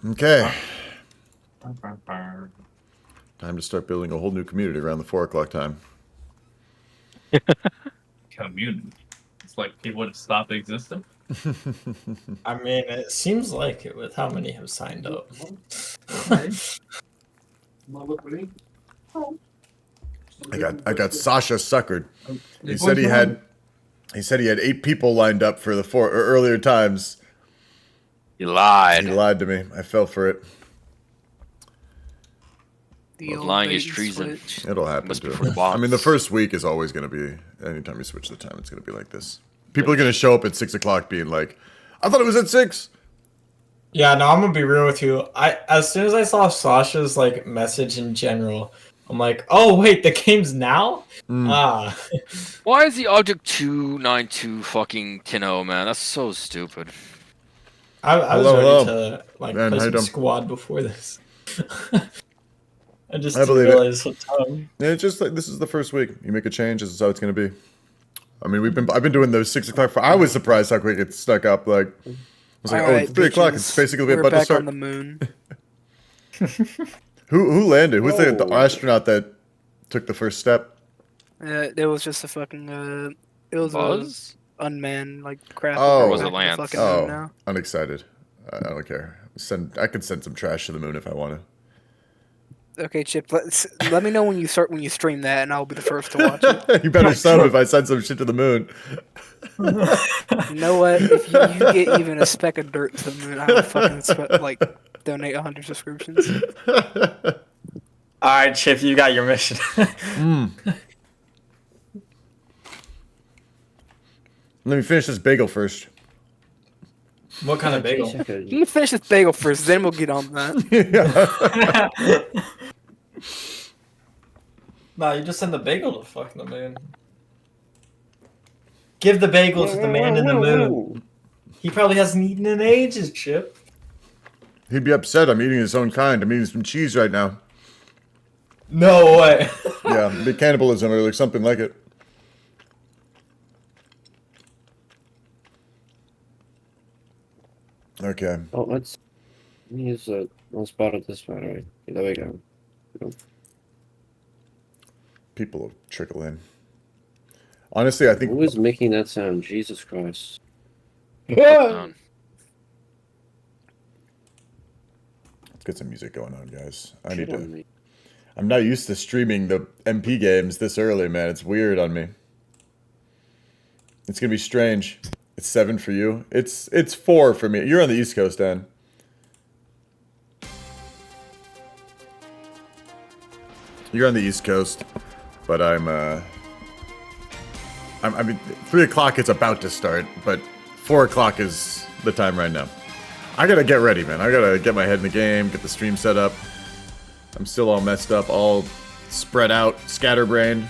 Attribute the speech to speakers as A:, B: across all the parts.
A: Okay. Time to start building a whole new community around the 4 o'clock time.
B: Community. It's like people would stop existing.
C: I mean, it seems like it with how many have signed up.
A: I got Sasha suckered. He said he had 8 people lined up for the 4 or earlier times.
D: You lied.
A: He lied to me. I fell for it.
D: Well, lying is treason.
A: It'll happen
D: Must be
A: to
D: for
A: him.
D: bots.
A: I mean, the first week is always going to be. Anytime you switch the time, it's going to be like this. People are going to show up at 6 o'clock, being like, "I thought it was at 6."
C: Yeah, no, I'm gonna be real with you. As soon as I saw Sasha's like message in general, I'm like, oh wait, the game's now? Ah.
D: Why is the object 292 fucking Kino, man? That's so stupid.
C: I was
A: Hello,
C: ready to like
A: Man,
C: play
A: how you
C: some
A: doing?
C: squad before this. I just
A: I
C: didn't
A: believe it.
C: realize what time.
A: Yeah, it's just like this is the first week. You make a change, this is how it's going to be. I mean, I've been doing those 6 o'clock. I was surprised how quick it stuck up. Like, I was like,
E: Alright,
A: it's 3 o'clock.
E: bitches.
A: It's basically
E: We're
A: about to
E: back
A: start.
E: on the moon.
A: Who landed? Who's the
F: Oh.
A: astronaut that took the first step?
E: It was just a fucking it was
D: Buzz?
E: a unmanned like craft.
A: Oh.
D: Or was it
E: back to the
D: Lance?
E: fucking moon
A: Oh,
E: now.
A: unexcited. I don't care. I could send some trash to the moon if I want
E: Okay, Chip. Let me know when you stream that, and I'll be the first to watch it.
A: to. You better sub if I send some shit to the moon.
E: You know what? If you get even a speck of dirt to the moon, I will fucking like donate 100 subscriptions.
C: Alright, Chip, you got your mission.
A: Let me finish this bagel first.
C: What kind of bagel?
E: You can finish this bagel first, then we'll get on that.
C: Nah, you just send the bagel to fucking the moon. Give the bagel to the man in the moon. He probably hasn't eaten in ages, Chip.
A: He'd be upset. I'm eating his own kind. I'm eating some cheese right now.
C: No way.
A: Yeah, it'd be cannibalism or like something like it. Okay.
F: Oh, let's use a spot at this one. Right, there we go.
A: People will trickle in. Honestly, I think
F: Who is making that sound? Jesus Christ!
D: Um,
A: let's get some music going on, guys. I
F: Shit
A: need
F: on
A: to.
F: me.
A: I'm not used to streaming the MP games this early, man. It's weird on me. It's gonna be strange. It's 7 for you. It's 4 for me. You're on the East Coast, Dan. You're on the East Coast, but I mean, 3 o'clock is about to start, but 4 o'clock is the time right now. I gotta get ready, man. I gotta get my head in the game, get the stream set up. I'm still all messed up, all spread out, scatterbrained.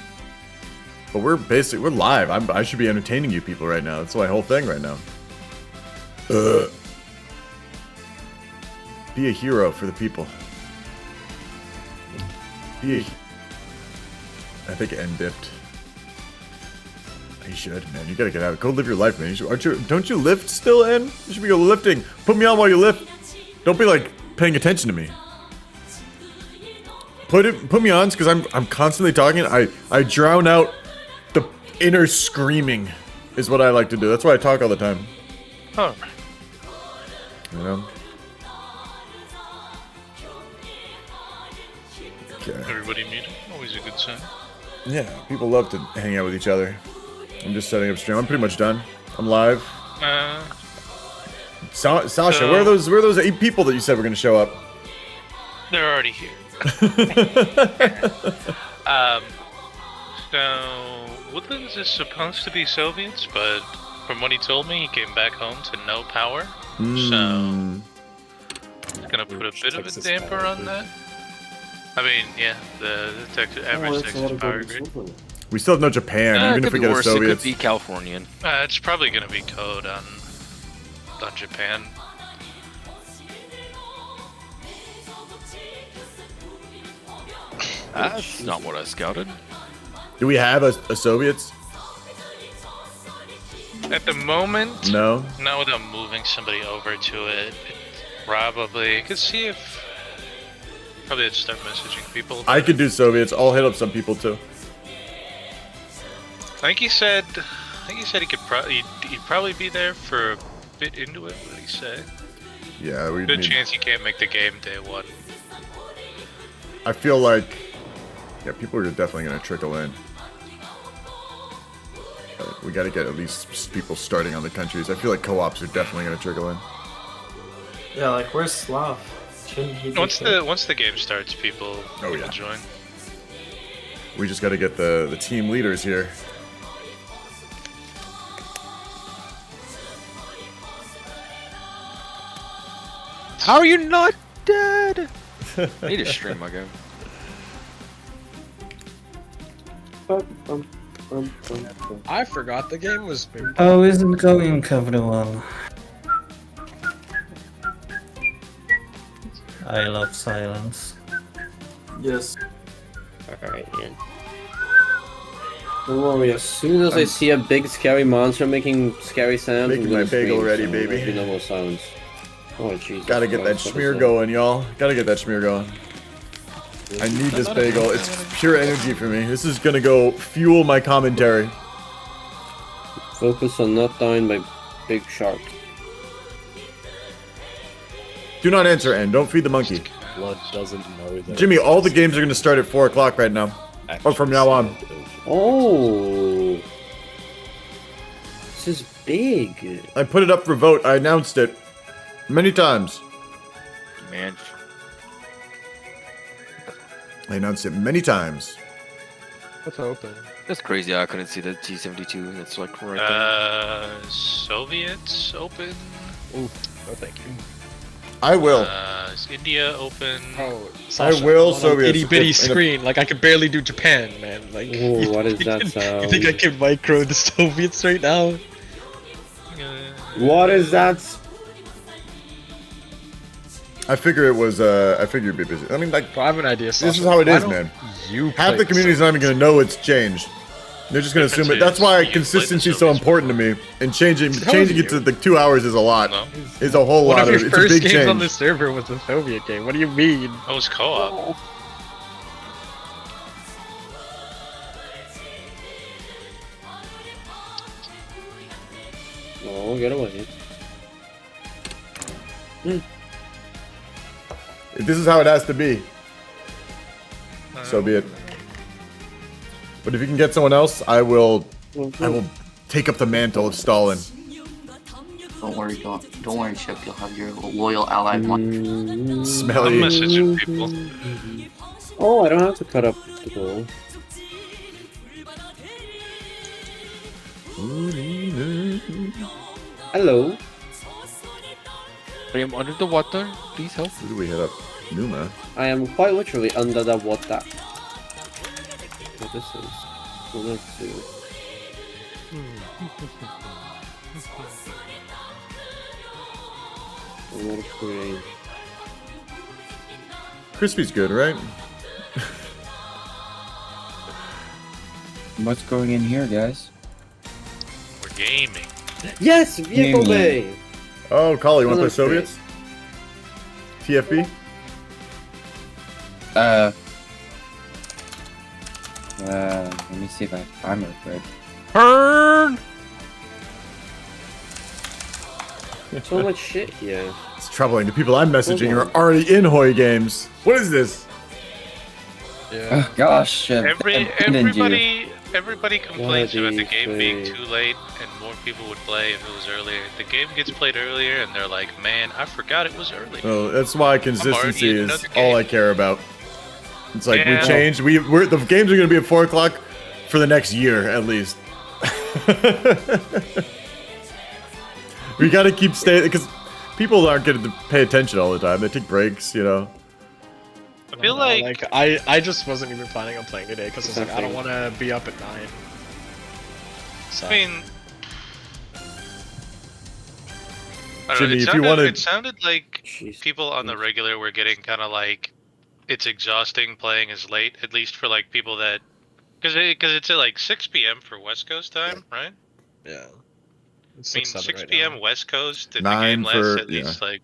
A: But we're live. I should be entertaining you people right now. That's my whole thing right now. Be a hero for the people. I think N dipped. You should, man. You gotta get out. Go live your life, man. Don't you lift still, N? You should be lifting. Put me on while you lift. Don't be like paying attention to me. Put me on, because I'm constantly talking. I drown out the inner screaming, is what I like to do. That's why I talk all the time.
G: Huh.
A: You know. Okay.
G: Everybody muted. Always a good sign.
A: Yeah, people love to hang out with each other. I'm just setting up stream. I'm pretty much done. I'm live. Sasha, where are those 8 people that you said were gonna show up?
G: They're already here. So Woodlands is supposed to be Soviets, but from what he told me, he came back home to no power. So it's gonna put a bit of a damper on that. I mean, yeah, the average Texas power grid.
A: We still have no Japan,
D: it
A: even if
D: could
A: we
D: be
A: get a
D: worse. It
A: Soviet.
D: could be Californian.
G: It's probably gonna be code on Japan.
D: That's not what I scouted.
A: Do we have a Soviets?
G: At the moment,
A: No.
G: not without moving somebody over to it. Probably. Could see if. Probably have to start messaging people.
A: I could do Soviets. I'll hit up some people too.
G: I think he said he could probably he'd probably be there for a bit into it. What did he say?
A: Yeah, we
G: Good
A: need.
G: chance he can't make the game day one.
A: I feel like, yeah, people are definitely gonna trickle in. We got to get at least people starting on the countries. I feel like co-ops are definitely gonna trickle in.
C: Yeah, like where's Slav? Shouldn't he be
G: Once
C: here?
G: the game starts, people will
A: yeah.
G: join.
A: We just got to get the team leaders here.
D: How are you not dead? I need to stream my game.
H: I forgot the game was.
I: How is it going, everyone? I love silence.
C: Yes.
F: Alright, yeah. Don't worry, as soon as I see a big scary monster making scary sounds,
A: Making
F: I'm gonna
A: my bagel
F: scream,
A: ready,
F: so
A: baby.
F: there'll be no more sounds. Oh, Jesus.
A: Gotta get that
F: Christ, what
A: schmear
F: is
A: going, y'all. Gotta get that schmear going. I need this bagel. It's pure energy for me. This is gonna go fuel my commentary.
F: Focus on not dying by big shark.
A: Do not answer, N. Don't feed the monkey.
J: Blood doesn't know that.
A: Jimmy, all the games are gonna start at 4 o'clock right now. Or from now on.
F: Oh! This is big.
A: I put it up for vote. I announced it many times.
D: Man,
A: I announced it many times.
H: What's open?
D: that's crazy. I couldn't see the T-72. That's like right there.
G: Soviets open.
H: Ooh, no thank you.
A: I will.
G: Is India open?
H: Oh,
A: I will,
H: on an
A: Soviets.
H: itty bitty
A: If-
H: screen. Like I could barely do Japan, man. Like.
F: Ooh, what is that
H: You
F: sound?
H: think I can micro the Soviets right now?
F: What is that?
A: I figure it was. I figure you'd be busy. I mean, like,
H: Bro, I have an idea.
A: this
H: Sasha.
A: is how it
H: Why
A: is,
H: don't
A: man.
H: You
A: Half
H: play
A: the community's not even gonna know it's changed. They're just gonna assume it. That's why consistency is so important to me. And changing it to the 2 hours is a lot.
G: No.
A: Is a whole
H: One
A: lot
H: of your
A: It's a
H: first
A: big
H: games
A: change.
H: on the server was the Soviet game. What do you mean?
G: Oh, it's co-op.
F: Oh, get away.
A: If this is how it has to be, so be it. But if you can get someone else, I will take up the mantle of Stalin.
K: Don't worry, don't worry, Chip. You'll have your loyal ally one.
G: I'm
A: Smelly.
G: messaging people.
F: Oh, I don't have to cut up the goal. Hello.
D: I am under the water. Please help.
A: Who do we hit up? Numa.
F: I am quite literally under the water. What this is? Well, let's do. What a create.
A: Crispy's good, right?
J: What's going in here, guys?
G: We're gaming.
F: Yes, vehicle
J: Yeah.
F: bay.
A: Oh, Collie, you want to play
F: Another
A: Soviets? TFB?
J: Let me see if I have time real quick.
D: Burn!
F: So much shit here.
A: It's troubling. The people I'm messaging are already in Hoi games. What is this?
H: Yeah.
J: Oh gosh, I've abandoned you.
G: Everybody complains about the
F: these
G: game being
F: things?
G: too late, and more people would play if it was earlier. The game gets played earlier, and they're like, "Man, I forgot it was early."
A: Well, that's why consistency
G: in
A: is
G: another
A: all
G: game.
A: I care about. It's like
G: Yeah.
A: we changed. We're the games are going to be at 4 o'clock for the next year at least. We got to keep staying because people aren't going to pay attention all the time. They take breaks, you know.
G: I feel
H: No,
G: like
H: I just wasn't even planning on playing today because I was like, I don't want to be up at 9. So.
G: I mean, I don't
A: Jimmy,
G: know,
A: if you wanted-
G: it sounded like
F: Jeez.
G: people on the regular were getting kind of like, it's exhausting playing as late, at least for like people that, because it's at like 6 p.m. for West Coast time, right?
H: Yeah. It's
G: I mean,
H: 6
G: 6
H: right
G: p.m.
H: now.
G: West Coast, and the
A: 9
G: game lasts
A: for-
G: at least
A: yeah.
G: like.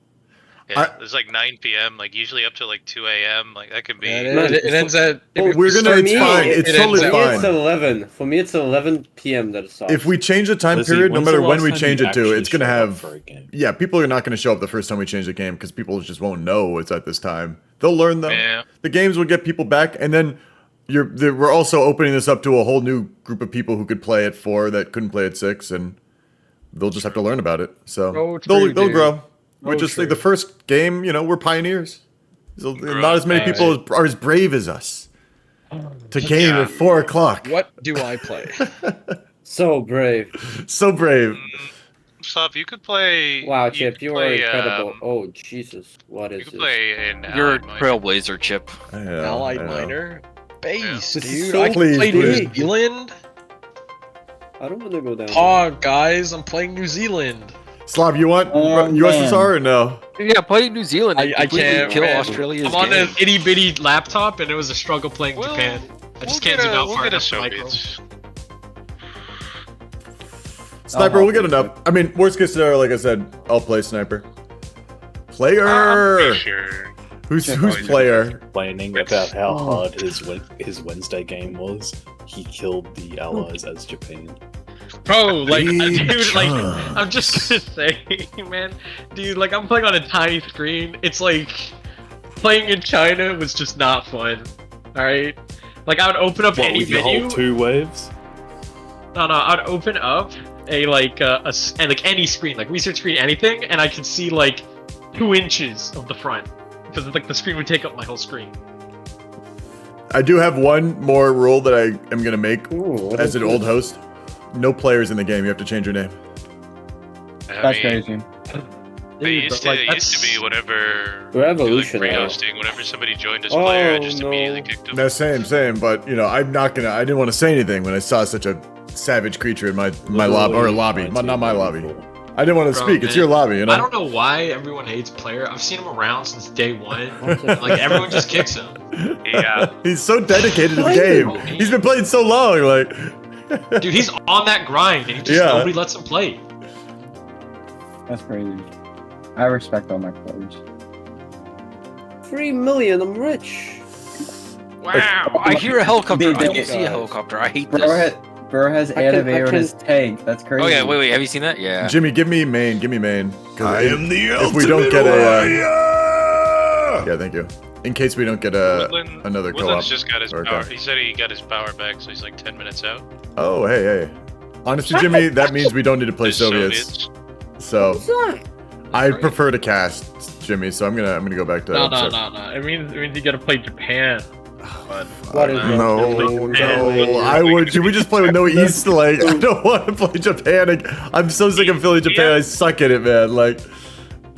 A: I-
G: Yeah, it's like 9 p.m. Like usually up to like 2 a.m. Like that could be.
H: Yeah,
F: Man,
H: it ends at.
F: for
A: We're gonna. It's
F: me,
A: fine. It's
H: it
A: totally
H: ends
F: For me,
H: at
F: it's
A: fine.
F: 11. For me, it's 11 p.m. that it stops.
A: If we change the time
L: Lizzie,
A: period, no
L: when's the
A: matter when
L: last
A: we
L: time
A: change
L: you
A: it to,
L: actually
A: it's gonna
L: showed up
A: have.
L: for a game?
A: Yeah, people are not gonna show up the first time we change the game because people just won't know it's at this time. They'll learn though.
G: Yeah.
A: The games will get people back, and then we're also opening this up to a whole new group of people who could play at 4 that couldn't play at 6, and they'll just have to learn about it. So
H: Oh,
A: they'll
H: true,
A: grow.
H: dude.
A: We're
H: Oh,
A: just like
H: true.
A: the first game. We're pioneers. So not as many
G: Alright.
A: people are as brave as us to game at 4 o'clock.
H: What do I play?
F: So brave.
A: So brave.
G: Slav, you could play.
F: Wow,
G: you
F: Chip,
G: could
F: you are
G: play,
F: incredible. Oh, Jesus. What
G: You
F: is
G: could
F: this?
G: play an
D: You're a
G: Allied Miner.
D: trailblazer, Chip.
A: I know,
H: Allied
A: I know.
H: Miner? Base,
F: This is
H: dude.
F: so
H: I can
A: Please,
H: play
A: please.
H: New Zealand.
F: I don't want to go down.
H: Oh, guys, I'm playing New Zealand.
A: Slav, you want
J: Oh,
A: USSR or no?
D: Yeah, play New Zealand. And
H: I
D: completely
H: can't.
D: kill
H: man.
D: Australia's
H: I'm on
D: game.
H: an itty bitty laptop, and it was a struggle playing
G: Well,
H: Japan. I just
G: we'll
H: can't
G: get
H: zoom
G: a-
H: out
G: we'll
H: far
G: get a
H: enough for micro.
G: Soviets.
A: Sniper,
J: I'll
A: we'll get
J: help
A: enough. I mean, worst case scenario, like I said, I'll play Sniper. Player!
G: I'm pretty sure.
A: Who's
G: always
A: player?
L: Complaining about how hard his Wednesday game was. He killed the allies as Japan.
H: Bro, like,
A: Big
H: dude, like,
A: chunk.
H: I'm just gonna say, man, dude, like, I'm playing on a tiny screen. It's like, playing in China was just not fun. Alright? Like, I would open up
L: What,
H: any
L: with your
H: menu.
L: whole 2 waves?
H: No, I'd open up a, like, and, like, any screen, like, research screen, anything, and I could see, like, 2 inches of the front. Because, like, the screen would take up my whole screen.
A: I do have one more rule that I am going to make
F: Ooh, what
A: as
F: is
A: an
F: this?
A: old host. No players in the game. You have to change your name.
J: That's
G: I mean,
J: crazy.
G: it used to,
H: like,
G: it used to be whenever
F: We're evolutionary.
G: hosting. Whenever somebody joined as
F: Oh,
G: player, I just
F: no.
G: immediately kicked them.
A: No, same. But, I'm not going to... I didn't want to say anything when I saw such a savage creature in my lobby. Or lobby. Not my lobby. I didn't want to
H: Bro,
A: speak. It's
H: man.
A: your lobby, you know?
H: I don't know why everyone hates player. I've seen him around since day one. Like, everyone just kicks him.
G: Yeah.
A: He's so dedicated to the game. He's been playing so long, like...
H: Dude, he's on that grind, and he just
A: Yeah.
H: nobody lets him play.
J: That's crazy. I respect all my players.
F: 3 million, I'm rich.
D: Wow! I hear a helicopter. I
J: Dude,
D: don't see a helicopter. I hate
J: Bro,
D: this.
J: bro has
F: I
J: animator on
F: can-
J: his tank. That's crazy.
D: Oh yeah, wait. Have you seen that? Yeah.
A: Jimmy, give me main. 'Cause
L: I am the
A: if we don't get
L: ultimate
A: yeah, thank you. In case we don't get another co-op.
G: Woodland's just got his
A: or a
G: power.
A: co-op.
G: He said he got his power back, so he's like 10 minutes out.
A: Oh, hey. Honestly, Jimmy, that means we don't need to play
G: The
A: Soviets. So
F: What's that?
A: I prefer to cast Jimmy. So I'm gonna go back to.
H: No. It means you gotta play Japan. But
F: What is that?
A: No. I would. Should we just play with no East? Like, I don't want to play Japan. I'm so sick of Philly Japan.
G: Yeah.
A: I suck at it, man. Like,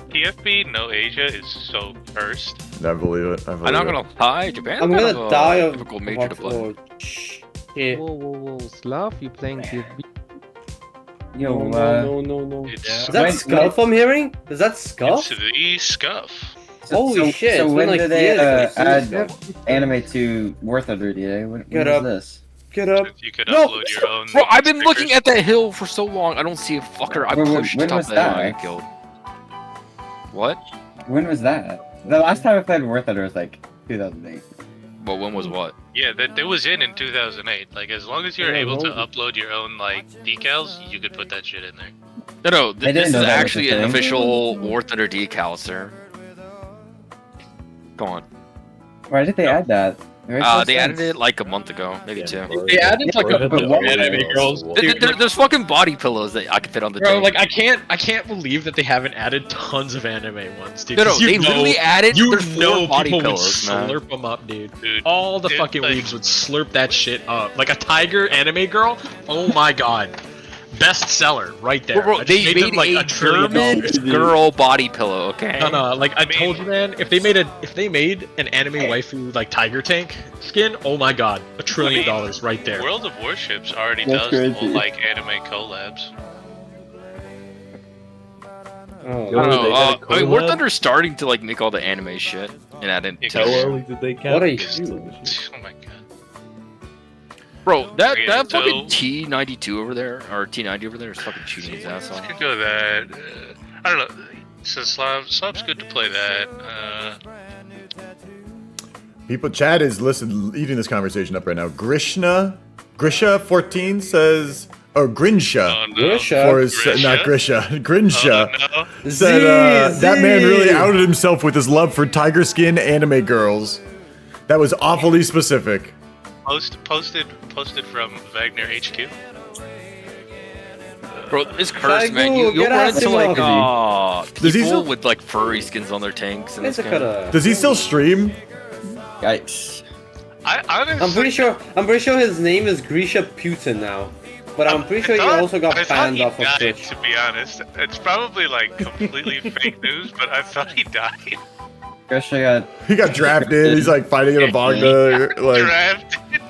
G: TFB no Asia is so cursed.
A: I believe it.
D: I'm not gonna lie. Japan's
F: I'm
D: kind
F: gonna
D: of a
F: die of
D: difficult major to play.
F: Oh, shit.
M: Whoa, Slav, you playing TFB?
J: Yo,
F: No.
G: It's
F: Is that
J: Wait,
F: Scuff I'm hearing? Is that Scuff?
G: it's the scuff.
F: Holy shit,
J: So
F: it's
J: when
F: been like
J: did they
F: years,
J: add anime to Worth of their DA? When
F: Get
J: was
F: up.
J: this?
F: Get up.
G: You could
F: No,
G: upload your own.
D: Bro, I've been
G: stickers.
D: looking at that hill for so long. I don't see a fucker. I
J: When-
D: pushed
J: when
D: top
J: was
D: of that and
J: that?
D: I get killed. What?
J: When was that? The last time I played Worth It was like 2008.
D: Well, when was what?
G: Yeah, that was in 2008. Like, as long as you're
F: Yeah,
G: able to
F: well-
G: upload your own like decals, you could put that shit in there.
D: No,
J: I didn't
D: this is
J: know that was a
D: actually an
J: thing.
D: official War Thunder decal, sir. Go on.
J: Why did they add that? It makes no
D: They added
J: sense.
D: it like a month ago, maybe two.
H: they added like a
J: But what-
H: anime girls. Dude,
D: There's fucking body pillows that I can fit on the
H: bro,
D: tank.
H: like I can't believe that they haven't added tons of anime ones, dude.
D: No,
H: 'cause you
D: they
H: know-
D: literally added.
H: You
D: There's
H: know
D: 4 body
H: people
D: pillows,
H: would
D: man.
H: slurp them up, dude.
G: Dude,
H: All the
G: it,
H: fucking
G: like-
H: weebs would slurp that shit up. Like a tiger anime girl. Oh my god, bestseller right there.
D: Bro,
H: I just
D: they
H: made
D: made
H: them, like
D: a
H: $1 trillion.
D: German girl body pillow. Okay.
H: No, like I told you, man. If they made an anime waifu like tiger tank skin, oh my god, $1 trillion right there.
G: World of Warships already
J: That's
G: does
J: crazy.
G: whole, like anime collabs.
F: Oh,
D: I don't know.
L: They got a
D: I mean, War
L: collab?
D: Thunder's starting to like make all the anime shit and add in.
G: Yeah,
L: How early did they count?
F: What are
L: this?
F: you?
G: Oh my god.
D: Bro, that
G: Yeah,
D: fucking
G: so-
D: T92 over there, or T90 over there is fucking cheating his ass
G: Let's
D: off.
G: go with that. I don't know. So Slav's good to play that.
A: People, Chad is eating this conversation up right now. Grisha14 says, or Grinsha.
F: Grisha?
A: For his, not Grisha. Grinsha.
G: Oh, no.
A: Said, that man really
F: Z.
A: outed himself with his love for tiger skin anime girls. That was awfully specific.
G: Posted from Wagner HQ.
D: Bro, it's cursed, man. You'll
F: get
D: run
F: out
D: into like
A: Does he
D: people
A: still-
D: with like furry skins on their tanks and this kind of...
A: Does he still stream?
F: Yikes.
G: I
F: I'm pretty sure his name is Grisha Putin now. But I'm pretty sure he also got
G: I thought
F: banned
G: he
F: off of
G: died,
F: Twitch.
G: to be honest. It's probably like completely fake news, but I thought he died.
J: Grisha
A: He got drafted. He's like fighting in a Wagner. Like,
G: Drafted.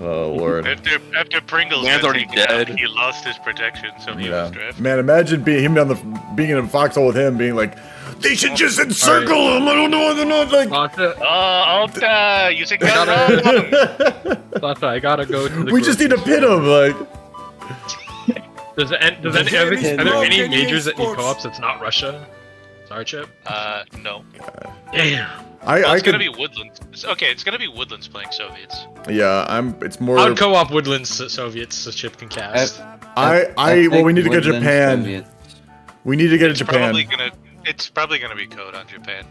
A: oh lord.
G: After Pringles
D: Man's
G: got
D: already
G: taken out,
D: dead.
G: he lost his protection, so he was drafted.
A: Man, imagine being in a foxhole with him, being like, they should just encircle him. I don't know. They're not like.
G: Alta, you think
H: Sasha, I gotta go to the
A: We just need to pit him. Like,
H: Are there any majors that need co-ops that's not Russia? Sorry, Chip.
G: No.
H: Damn.
A: I
G: It's
A: could.
G: gonna be Woodlands. Okay, it's gonna be Woodlands playing Soviets.
A: Yeah, it's more.
H: I would co-op Woodlands Soviets so Chip can cast.
A: Well, we need to go to Japan. We need to get to Japan.
G: It's probably gonna be code on Japan.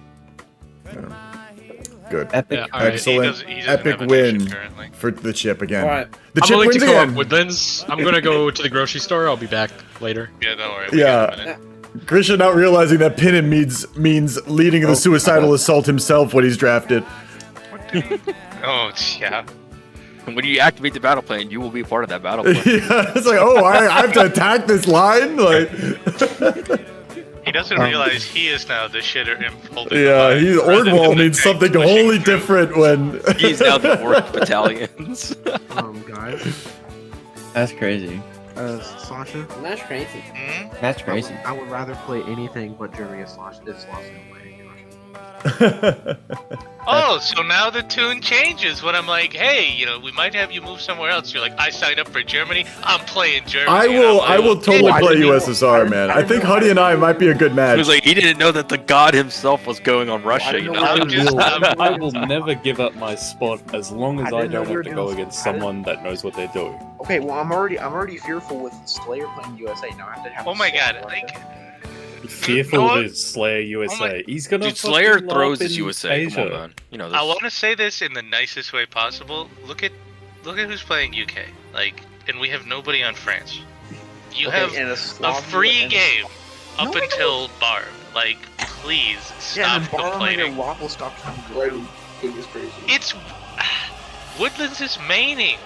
A: Good.
J: Epic.
H: Yeah, alright.
A: Excellent.
G: He doesn't
A: Epic
G: have a
A: win
G: nation currently.
A: for the chip again.
F: Alright.
A: The
H: I'm
A: chip
H: willing to
A: wins
H: co-op
A: again.
H: Woodlands. I'm gonna go to the grocery store. I'll be back later.
G: Yeah, don't worry. We got a
A: Yeah.
G: minute.
A: Grisha not realizing that pinning means leading the suicidal assault himself when he's drafted.
G: Oh, yeah.
D: When you activate the battle plan, you will be a part of that battle plan.
A: Yeah, it's like, oh, I have to attack this line? Like,
G: He doesn't realize he is now the shitter imp holding the
A: yeah,
G: line, rather than
A: Ordwall
G: the
A: means
G: tanks
A: something
G: pushing
A: wholly
G: through.
A: different when...
D: He's now the orc battalions.
M: Guys,
J: That's crazy.
M: Sasha,
F: That's crazy.
G: Hmm?
J: That's crazy.
M: I would rather play anything but Germany is lost than playing Russia.
G: Oh, so now the tune changes when I'm like, hey, we might have you move somewhere else. You're like, I signed up for Germany. I'm playing Germany.
A: I
G: And
A: will
G: I'm like,
A: totally
G: "Yeah."
A: play USSR, man. I think Huddy and I might be a good
D: He
A: match.
D: was like, he didn't know that the god himself was going on Russia, you know?
L: I will never give up my spot as long as
M: I
L: I
M: didn't know
L: don't
M: you were
L: have to go
M: doing-
L: against someone that knows what they're doing.
M: Okay, well I'm already fearful with Slayer playing USA. Now I have to have.
G: Oh my god,
L: Fearful
G: No,
L: of his Slayer USA. He's gonna
D: Dude, Slayer
L: fucking
D: throws
L: laugh
D: his
L: in
D: USA. Come on,
L: Asia.
D: man. You know
G: I
D: this.
G: want to say this in the nicest way possible. Look at who's playing UK. And we have nobody on France. You
M: Okay,
G: have
M: and
G: a
M: Slavia
G: free
M: and-
G: game up
M: No,
G: until Barb. Please
M: Yeah,
G: stop
M: and Barlow and
G: complaining.
M: Waffle stop trying to grow. Goodness gracious.
G: It's Woodlands is maining.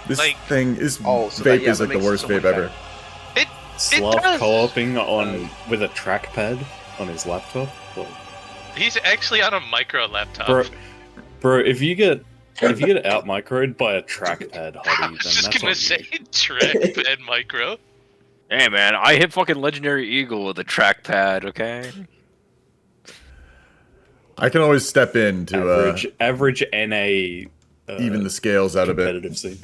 A: This
G: like-
A: thing is...
M: Oh, so
A: vape
M: that- yeah,
A: is
M: that
A: like the
M: makes it
A: worst
M: so
A: vape
M: much
A: ever.
L: Slav
G: does.
L: co-oping on with a trackpad on his laptop. Well,
G: He's actually on a micro laptop.
L: bro, if you get out microed by a trackpad,
G: I
L: Huddy, then
G: was just
L: that's
G: gonna
L: on
G: say
L: you.
G: trackpad micro.
D: Hey, man, I hit fucking Legendary Eagle with a trackpad, okay?
A: I can always step in to
L: average NA
A: even the scales out a bit.
L: competitive scene.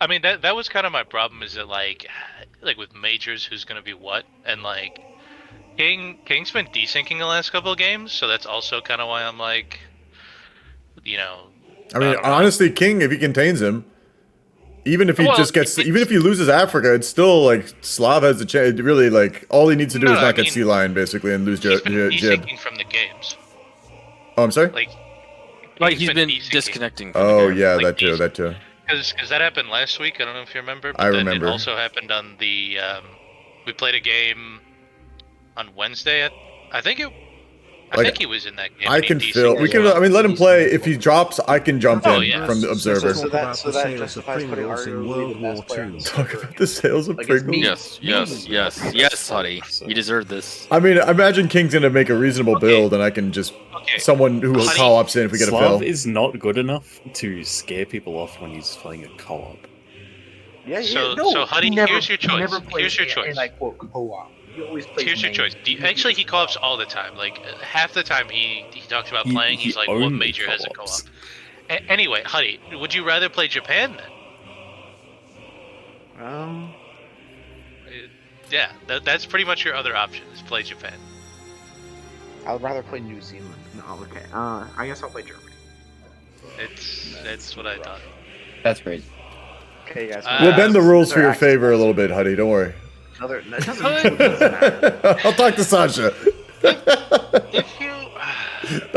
G: I mean, that was kind of my problem. Is that like with majors, who's gonna be what, and like King's been desyncing the last couple of games, so that's also kind of why I'm like,
A: I mean, honestly, King, if he contains him, even if he
G: Well,
A: just gets, even if he loses Africa, it's still like Slav has a chance. Really, like all he needs to do
G: No,
A: is
G: I
A: not get
G: mean,
A: Sea Lion basically and lose
G: he's been
A: Jib.
G: desyncing from the games.
A: Oh, I'm sorry.
D: Like he's been disconnecting. From
A: Oh
D: the game.
A: yeah,
G: like
A: that too. That too.
G: Because that happened last week. I don't know if you remember. But
A: I
G: then
A: remember.
G: It also happened on the. We played a game on Wednesday. I think he was in that game.
A: I
G: and he
A: can
G: desynced
A: fill. We
G: as
A: can.
G: well.
A: I mean, let him play. If he drops, I can jump
G: Oh,
A: in
G: yeah.
A: from the observer.
M: So that justifies putting arguably the best player on the
A: Talk about the sales of Pringles.
D: Yes, Huddy. You deserve this.
A: I mean, imagine King's gonna make a reasonable build, and I can just someone who
G: Huddy-
A: co-ops in if we get a
L: Slav
A: fill.
L: is not good enough to scare people off when he's playing a co-op.
M: Yeah,
G: So-
M: no,
G: so, Huddy,
M: he never,
G: here's your
M: he
G: choice.
M: never plays
G: Here's your
M: and
G: choice.
M: I quote co-op. he always plays.
G: Here's your
M: main.
G: choice. Actually, he co-ops all the time. Like half the time he talks about playing. He's like, what
L: only
G: major has a
L: co-ops.
G: co-op? Anyway, Huddy, would you rather play Japan then? Yeah, that's pretty much your other option. Is play Japan.
M: I'd rather play New Zealand. No, okay. I guess I'll play Germany.
G: That's what I thought.
J: That's crazy.
M: Okay, guys.
A: We'll bend the rules for your
M: Actually,
A: favor a little bit, Huddy. Don't worry.
M: Another. It doesn't matter.
A: I'll talk to Sasha.
G: If you,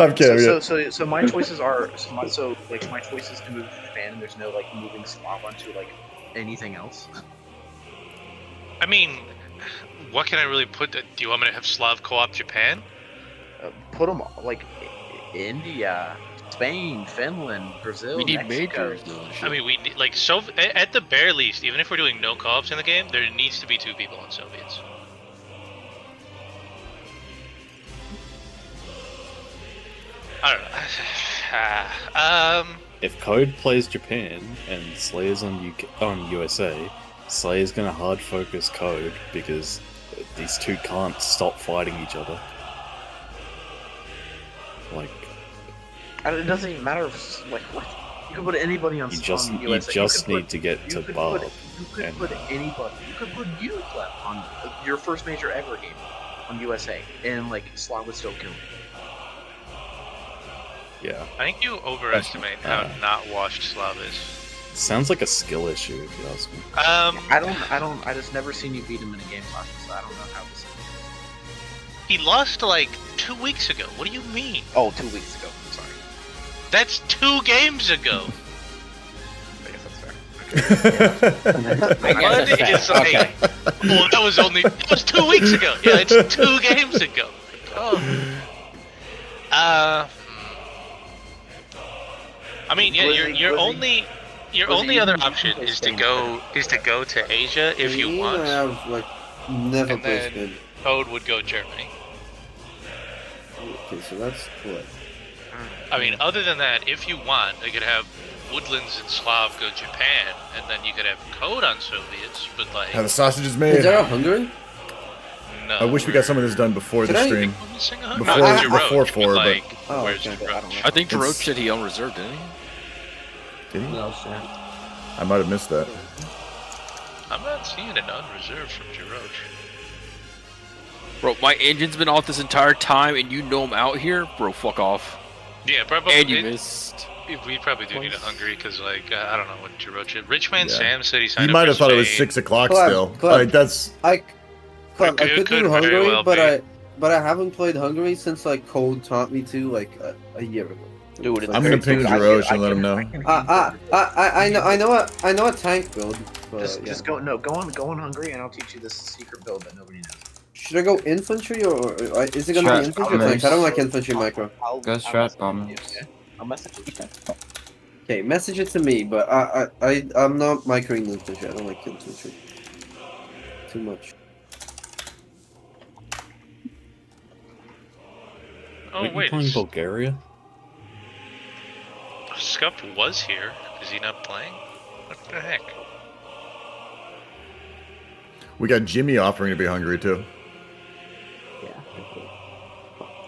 A: I'm kidding.
M: So my choices are my choices to move to Japan. And there's no like moving Slav onto like anything else.
G: I mean, what can I really put? Do you want me to have Slav co-op Japan?
M: Put them like India, Spain, Finland, Brazil.
D: We need
M: Mexico.
D: majors though.
G: I mean, we need, like at the bare least, even if we're doing no co-ops in the game, there needs to be 2 people on Soviets. I don't know.
L: If Code plays Japan and Slayer's on USA, Slayer's gonna hard focus Code because these two can't stop fighting each other. Like,
M: It doesn't even matter if like what. You could put anybody on.
L: you just
M: USA.
L: need to get to Barb.
M: You could put anybody. You could put Uniclef on your first major ever game on USA, and like Slav would still kill him.
L: Yeah.
G: I think you overestimate how not washed Slav is.
L: Sounds like a skill issue if you ask me.
M: I just never seen you beat him in a game last, so I don't know how this.
G: He lost like 2 weeks ago. What do you mean?
M: Oh, 2 weeks ago. I'm sorry.
G: That's 2 games ago.
M: I guess that's fair.
G: What is like? Well, that was 2 weeks ago. Yeah, it's 2 games ago. Oh. I mean, yeah, your only other option is to go to Asia if you want.
F: I have like never
G: And
F: played
G: then
F: Spain.
G: Code would go Germany.
F: Okay, so that's what.
G: I mean, other than that, if you want, they could have Woodlands and Slav go Japan, and then you could have Code on Soviets, but like.
A: How the sausage is made.
F: Is there a Hungary?
G: No.
A: I wish we got some of this done before the stream. Before 4,
G: like,
A: but
G: where's Jiroch?
D: I think Jiroch said he on reserve, didn't he?
A: did he?
M: No, sir.
A: I might have missed that.
G: I'm not seeing an unreserved from Jiroch.
D: Bro, my engine's been off this entire time, and you know I'm out here? Bro, fuck off.
G: Yeah, probably.
D: And you missed.
G: We probably do need a Hungary because, like, I don't know what Jiroch is. Richman Sam said he signed
A: You
G: up
A: might
G: for
A: have thought it was
G: Spain.
A: 6 o'clock
F: Clem,
A: still.
F: Clem.
A: Like that's.
F: I could
G: very
F: do Hungary,
G: well
F: but
G: be.
F: I haven't played Hungary since like Code taught me to like a year ago.
M: Dude, it's
A: I'm gonna ping Jiroch and let him know.
F: I know a tank build. But,
M: Just go on Hungary, and I'll teach you this secret build that nobody knows.
F: Should I go infantry or is it gonna be infantry or tanks? I don't like infantry micro.
J: Go strat bombers.
M: I'll message you.
F: Okay, message it to me, but I'm not microing infantry. I don't like infantry. Too much.
G: Oh,
L: Aren't you
G: wait.
L: playing Bulgaria?
G: Scup was here. Is he not playing? What the heck?
A: We got Jimmy offering to be hungry too.
M: Yeah.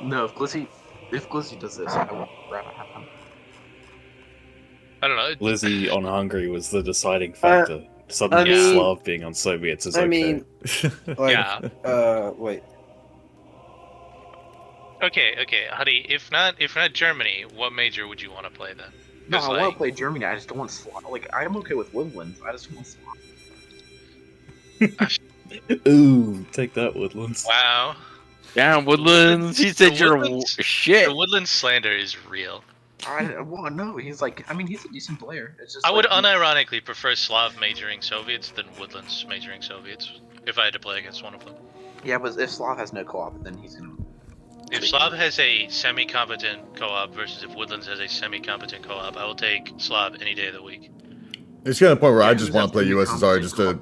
M: No, if Glizzy does this, I would rather have him.
G: I don't know.
L: Lizzie on Hungary was the deciding factor. Suddenly
F: I mean-
L: Slav being on Soviets is okay.
F: I mean, like,
G: Yeah.
F: wait.
G: Okay, Huddy. If not Germany, what major would you want to play then?
M: No,
G: 'Cause,
M: I
G: like,
M: want to play Germany. I just don't want Slav. Like, I'm okay with Woodlands. I just want Slav.
L: Ooh, take that, Woodlands.
G: Wow.
D: Damn, Woodlands. He said
G: The
D: you're
G: Woodlands-
D: shit.
G: The Woodland slander is real.
M: Well, no, he's like, I mean, he's a decent player. It's just
G: I would
M: like,
G: unironically prefer Slav majoring Soviets than Woodlands majoring Soviets if I had to play against one of them.
M: Yeah, but if Slav has no co-op, then he's gonna.
G: If Slav has a semi-competent co-op versus if Woodlands has a semi-competent co-op, I will take Slav any day of the week.
A: It's getting to the point where I just want to play USSR just to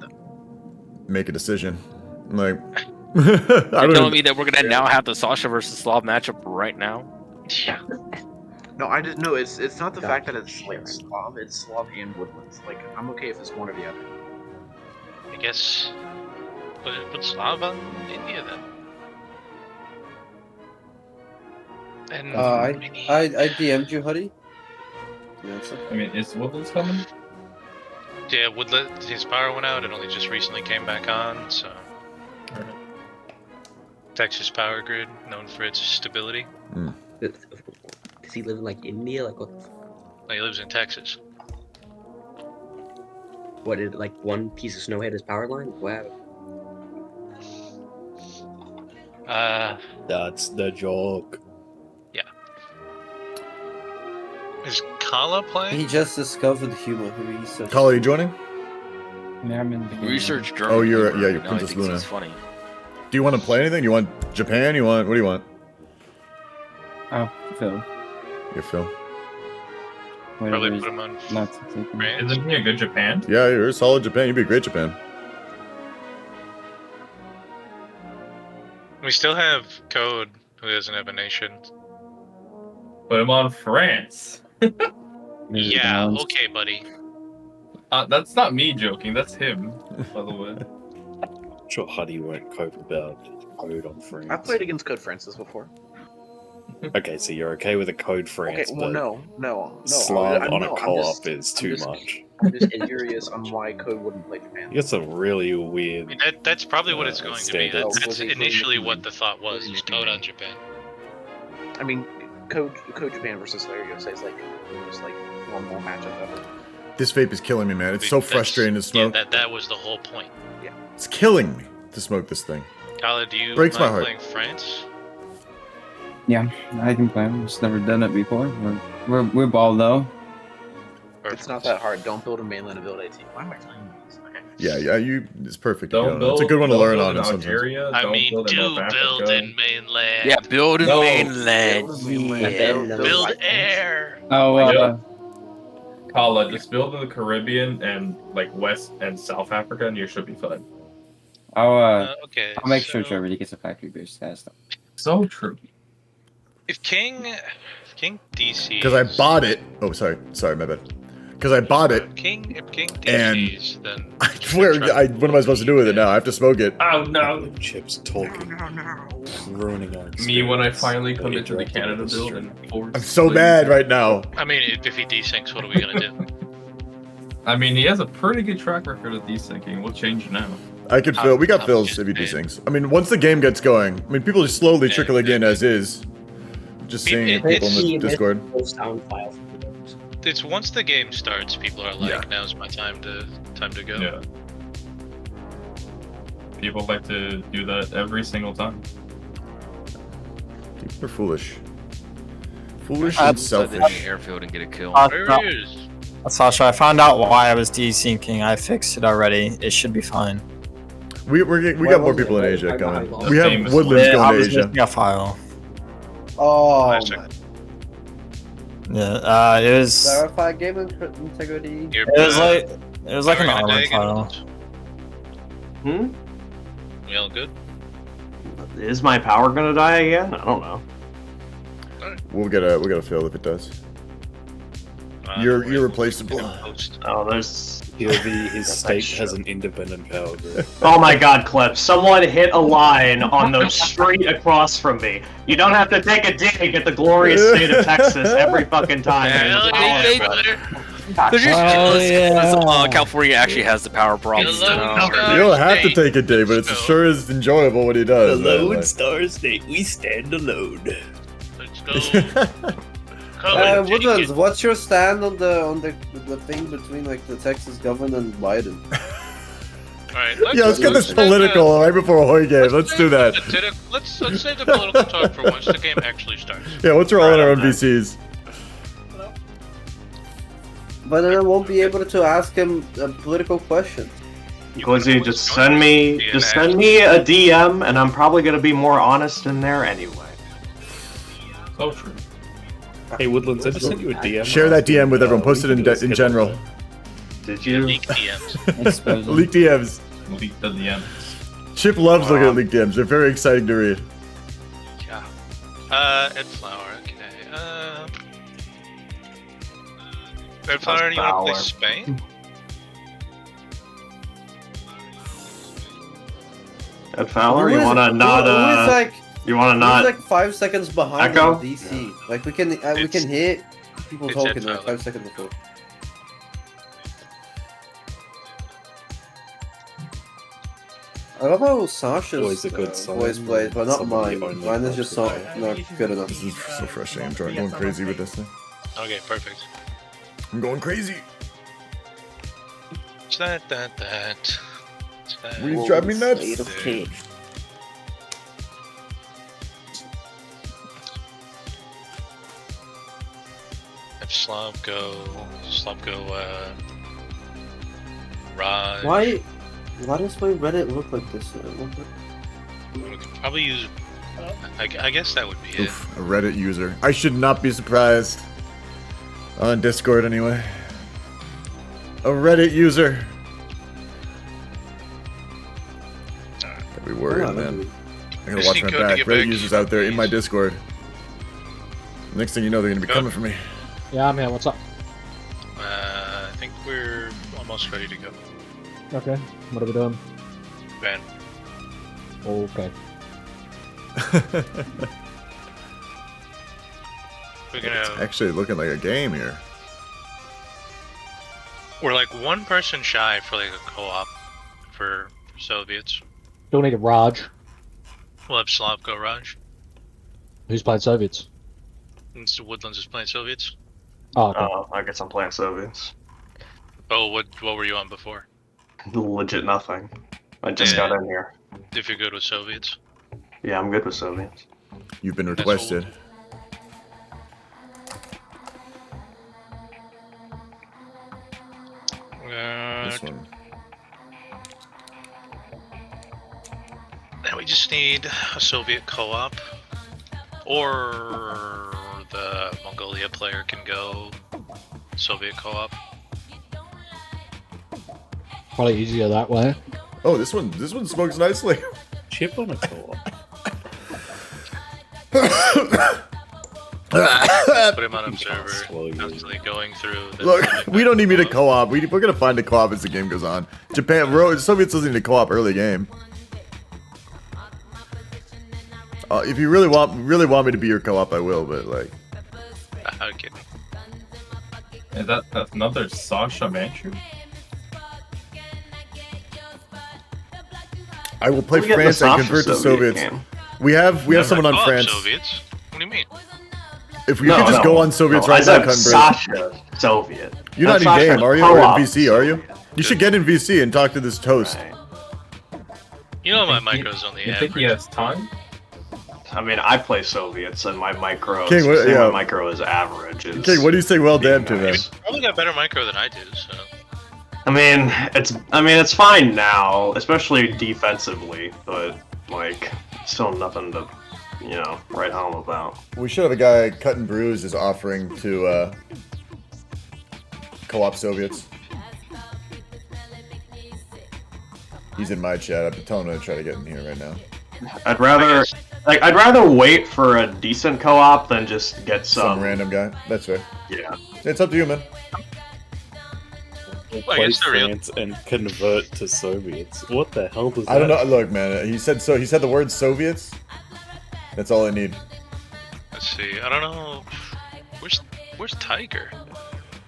A: make a decision. I'm like,
D: You're telling me that we're gonna now have the Sasha versus Slav matchup right now?
G: Yeah.
M: No, I just no. It's not the fact that it's like Slav. It's Slav and Woodlands. Like, I'm okay if it's one or the other.
G: I guess Put Slav on India then. And
F: I DM'd you, Huddy.
B: I mean, is Woodlands coming?
G: yeah, Woodland, his power went out and only just recently came back on, so. Texas power grid, known for its stability.
N: Does he live in like India? Like what?
G: He lives in Texas.
N: What did like one piece of snow hit his power line? Wow.
L: That's the joke.
G: Yeah. Is Kala playing?
F: He just discovered humor. Research.
A: Kala, you joining?
J: Yeah, I'm in the beginning.
D: Research German.
A: Oh, you're
D: humor.
A: you're
D: No,
A: Princess
D: he thinks
A: Luna.
D: it's funny.
A: Do you want to play anything? You want Japan? You want what do you want?
J: Oh, Phil.
A: You're Phil.
G: Probably put him on.
B: Isn't he a good Japan?
A: Yeah, you're a solid Japan. You'd be a great Japan.
G: We still have Code, who doesn't have a nation.
B: Put him on France.
G: Yeah, okay, buddy.
B: That's not me joking. That's him, by the way.
L: I'm sure Huddy won't cope about Code on France.
M: I've played against Code Francis before.
L: Okay, so you're okay with a Code France,
M: Okay, well,
L: but
M: no.
L: Slav on a
M: I'm
L: co-op
M: just-
L: is too much.
M: I'm just curious on why Code wouldn't play Japan.
L: You got some really weird.
G: I mean, that's probably what it's going to be.
L: standards.
G: That's initially what the thought was Code on Japan.
M: I mean, Code Japan versus Slayer USA is like just like normal matchup ever.
A: This vape is killing me, man. It's so frustrating to smoke.
G: Yeah, that was the whole point.
M: Yeah.
A: It's killing me to smoke this thing.
G: Kala, do you
A: Breaks my
G: mind
A: heart.
G: playing France?
J: Yeah, I can play. I've just never done it before. We're ball though.
M: It's not that hard. Don't build a mainland and build a team. Why am I telling you this? Okay.
A: Yeah, it's perfect.
B: Don't
A: you know.
B: build,
A: It's a good one to
B: don't
A: learn
B: build
A: on
B: in
A: it sometimes.
B: Algeria,
G: I
B: don't
G: mean,
B: build in
G: do
B: North
G: build
B: Africa.
G: in mainland.
D: Yeah, build in
B: No.
D: mainland.
G: Build air.
J: Oh,
B: Kala, just build in the Caribbean and like West and South Africa, and you should be fine.
G: Okay.
J: I'll make sure Germany gets a factory base test.
B: So true.
G: If King DC.
A: Because I bought it. Oh, sorry, my bad. Because I bought it.
G: If King
A: And
G: DCs, then
A: what am I supposed to do with it now? I have to smoke it.
B: Oh no!
L: Chips talking, ruining our
B: Me when I
L: experience.
B: finally come
L: They
B: into the
L: directed
B: Canada
L: us
B: build
L: straight.
B: and force.
A: I'm so mad right now.
G: I mean, if he desyncs, what are we gonna do?
B: I mean, he has a pretty good track record of desyncing. We'll change now.
A: I could fill. We got fills if you do things. I mean, once the game gets going, I mean, people are slowly trickling in as is. Just seeing
G: It-
A: people in the
N: it's-
A: Discord.
N: Sound file.
G: It's once the game starts, people are like, "Now's my time to go."
B: Yeah. People like to do that every single time.
A: People are foolish. Foolish
D: I'm
A: and selfish.
D: Airfield and get a kill.
G: There he is.
C: Sasha, I found out why I was desyncing. I fixed it already. It should be fine.
A: We got more people in Asia going. We have
B: Famous
A: Woodlands
C: I
A: going to
C: was
A: Asia.
C: making a file.
F: Oh,
G: Nice.
F: my.
C: Yeah, it was.
F: Verify game integrity.
G: You're
C: It was like an
G: Power gonna
C: armor
G: dig
C: file.
M: Hmm?
G: We all good?
H: Is my power gonna die again? I don't know.
A: We'll get a fill if it does. You're irreplaceable.
H: Oh, there's.
L: His state has an independent power grid.
H: Oh my god, Clip. Someone hit a line on the street across from me. You don't have to take a dig at the glorious state of Texas every fucking time.
G: Hell,
H: There's
G: they
H: power,
G: better.
D: They're just
C: yeah.
D: California actually has the power problems.
G: Hello,
D: now.
G: Star
A: You don't have to
G: State.
A: take a day, but it sure is enjoyable when he does. man. Like-
L: Star State, we stand alone.
G: Let's go. Code,
F: Woodlands, what's your stand on the thing between like the Texas governor and Biden?
G: Alright,
A: Yeah, let's get this political right before a Hoy game. Let's do that.
G: Let's save the political talk for once the game actually starts.
A: Yeah, let's roll in our NPCs.
F: But then I won't be able to ask him a political question.
H: Glizzy, just send me a DM, and I'm probably gonna be more honest in there anyway.
B: So true.
L: Hey Woodlands, I just sent you a DM.
A: Share that DM with everyone. Post it in general.
H: Did you?
G: Leak DMs.
A: Leak DMs.
B: Leak the DM.
A: Chip loves looking at leak DMs. They're very exciting to read.
G: Yeah. Ed Flower, okay. Ed Flower, you wanna play Spain?
O: Ed Fowler,
F: Who
O: you
F: is-
O: wanna not
F: who is like
O: you wanna
F: who's
O: not
F: like 5 seconds behind
O: Echo?
F: on DC? Like we can hit people
G: it's Ed
F: talking like
G: Fowler.
F: 5 seconds before. I love how Sasha's
L: Always a good sign
F: voice plays, but not
L: somebody
F: mine.
L: only
F: Mine is just not good enough.
A: This is so frustrating. I'm going crazy with this thing.
G: Okay, perfect.
A: I'm going crazy.
G: It's that.
A: Will you drive me nuts?
F: State of cake.
G: Have Slop go, Raj.
F: Why does my Reddit look like this?
G: We could probably use. I guess that would be it.
A: Oof, a Reddit user. I should not be surprised. On Discord, anyway. A Reddit user. Gotta be worried, man. I gotta watch my back. Reddit users out there in my Discord. Next thing you know, they're gonna be coming for me.
H: Yeah, man, what's up?
G: I think we're almost ready to go.
H: Okay, what are we doing?
G: Ben.
H: Okay.
G: We're gonna.
A: Actually looking like a game here.
G: We're like one person shy for like a co-op for Soviets.
H: Don't need a Raj.
G: We'll have Slav go Raj.
H: Who's playing Soviets?
G: Mr. Woodlands is playing Soviets.
H: Oh, okay.
O: I guess I'm playing Soviets.
G: Oh, what were you on before?
O: Legit nothing. I just
G: Yeah.
O: got in here.
G: If you're good with Soviets.
O: Yeah, I'm good with Soviets.
A: You've been
G: That's
A: requested. This one.
G: Now we just need a Soviet co-op, or the Mongolia player can go Soviet co-op.
H: Probably easier that way.
A: Oh, this one smokes nicely.
L: Chip on a co-op.
G: Put him on observer. Constantly going through. The
A: Look, we don't need me to co-op. We're gonna find a co-op as the game goes on. Japan, Soviets doesn't need a co-op early game. If you really want me to be your co-op, I will. But like,
G: I'm kidding.
B: Is that's another Sasha Manchu?
A: I will play
O: We get the
A: France and
O: Sasha
A: convert to
O: Soviet
A: Soviets.
O: game.
A: We have someone on
G: Co-op
A: France.
G: Soviets? What do you mean?
A: If you could just go on Soviets right now,
O: I said
A: Cuttenberg.
O: Sasha Soviet.
A: You're not
O: That's
A: in game,
O: Sasha
A: are you? Or in
O: co-op
A: VC, are you?
O: Soviet.
A: You should get in VC and talk to this toast.
G: You know my micro's on the
B: You think he has time?
O: I mean, I play Soviets, and my micro,
A: King, what- yeah.
O: my micro is average. Is
A: Okay, what do you say? Well, damn to then.
O: nice.
G: Probably got better micro than I do, so.
O: I mean, it's fine now, especially defensively, but like, still nothing to, write home about.
A: We should have a guy, Cut and Bruise, is offering to co-op Soviets. He's in my chat. I'm telling him to try to get in here right now.
O: I'd rather wait for a decent co-op than just get
A: Some random guy. That's fair.
O: Yeah.
A: It's up to you, man.
G: I guess the real.
L: France and convert to Soviets. What the hell does that?
A: I don't know. Look, man. He said so. He said the word Soviets. That's all I need.
G: Let's see. I don't know. Where's Tiger?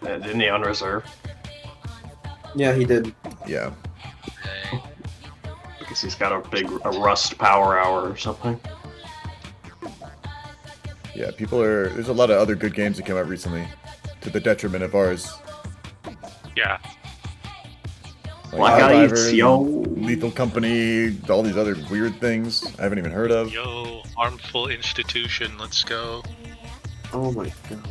O: Didn't he on reserve?
F: Yeah, he did.
A: Yeah.
O: Because he's got a Rust Power Hour or something.
A: Yeah, there's a lot of other good games that came out recently, to the detriment of ours.
G: Yeah.
O: Black
A: High
O: Ice,
A: Divers,
O: yo.
A: Lethal Company, all these other weird things I haven't even heard of.
G: Yo, harmful institution. Let's go.
F: Oh my god.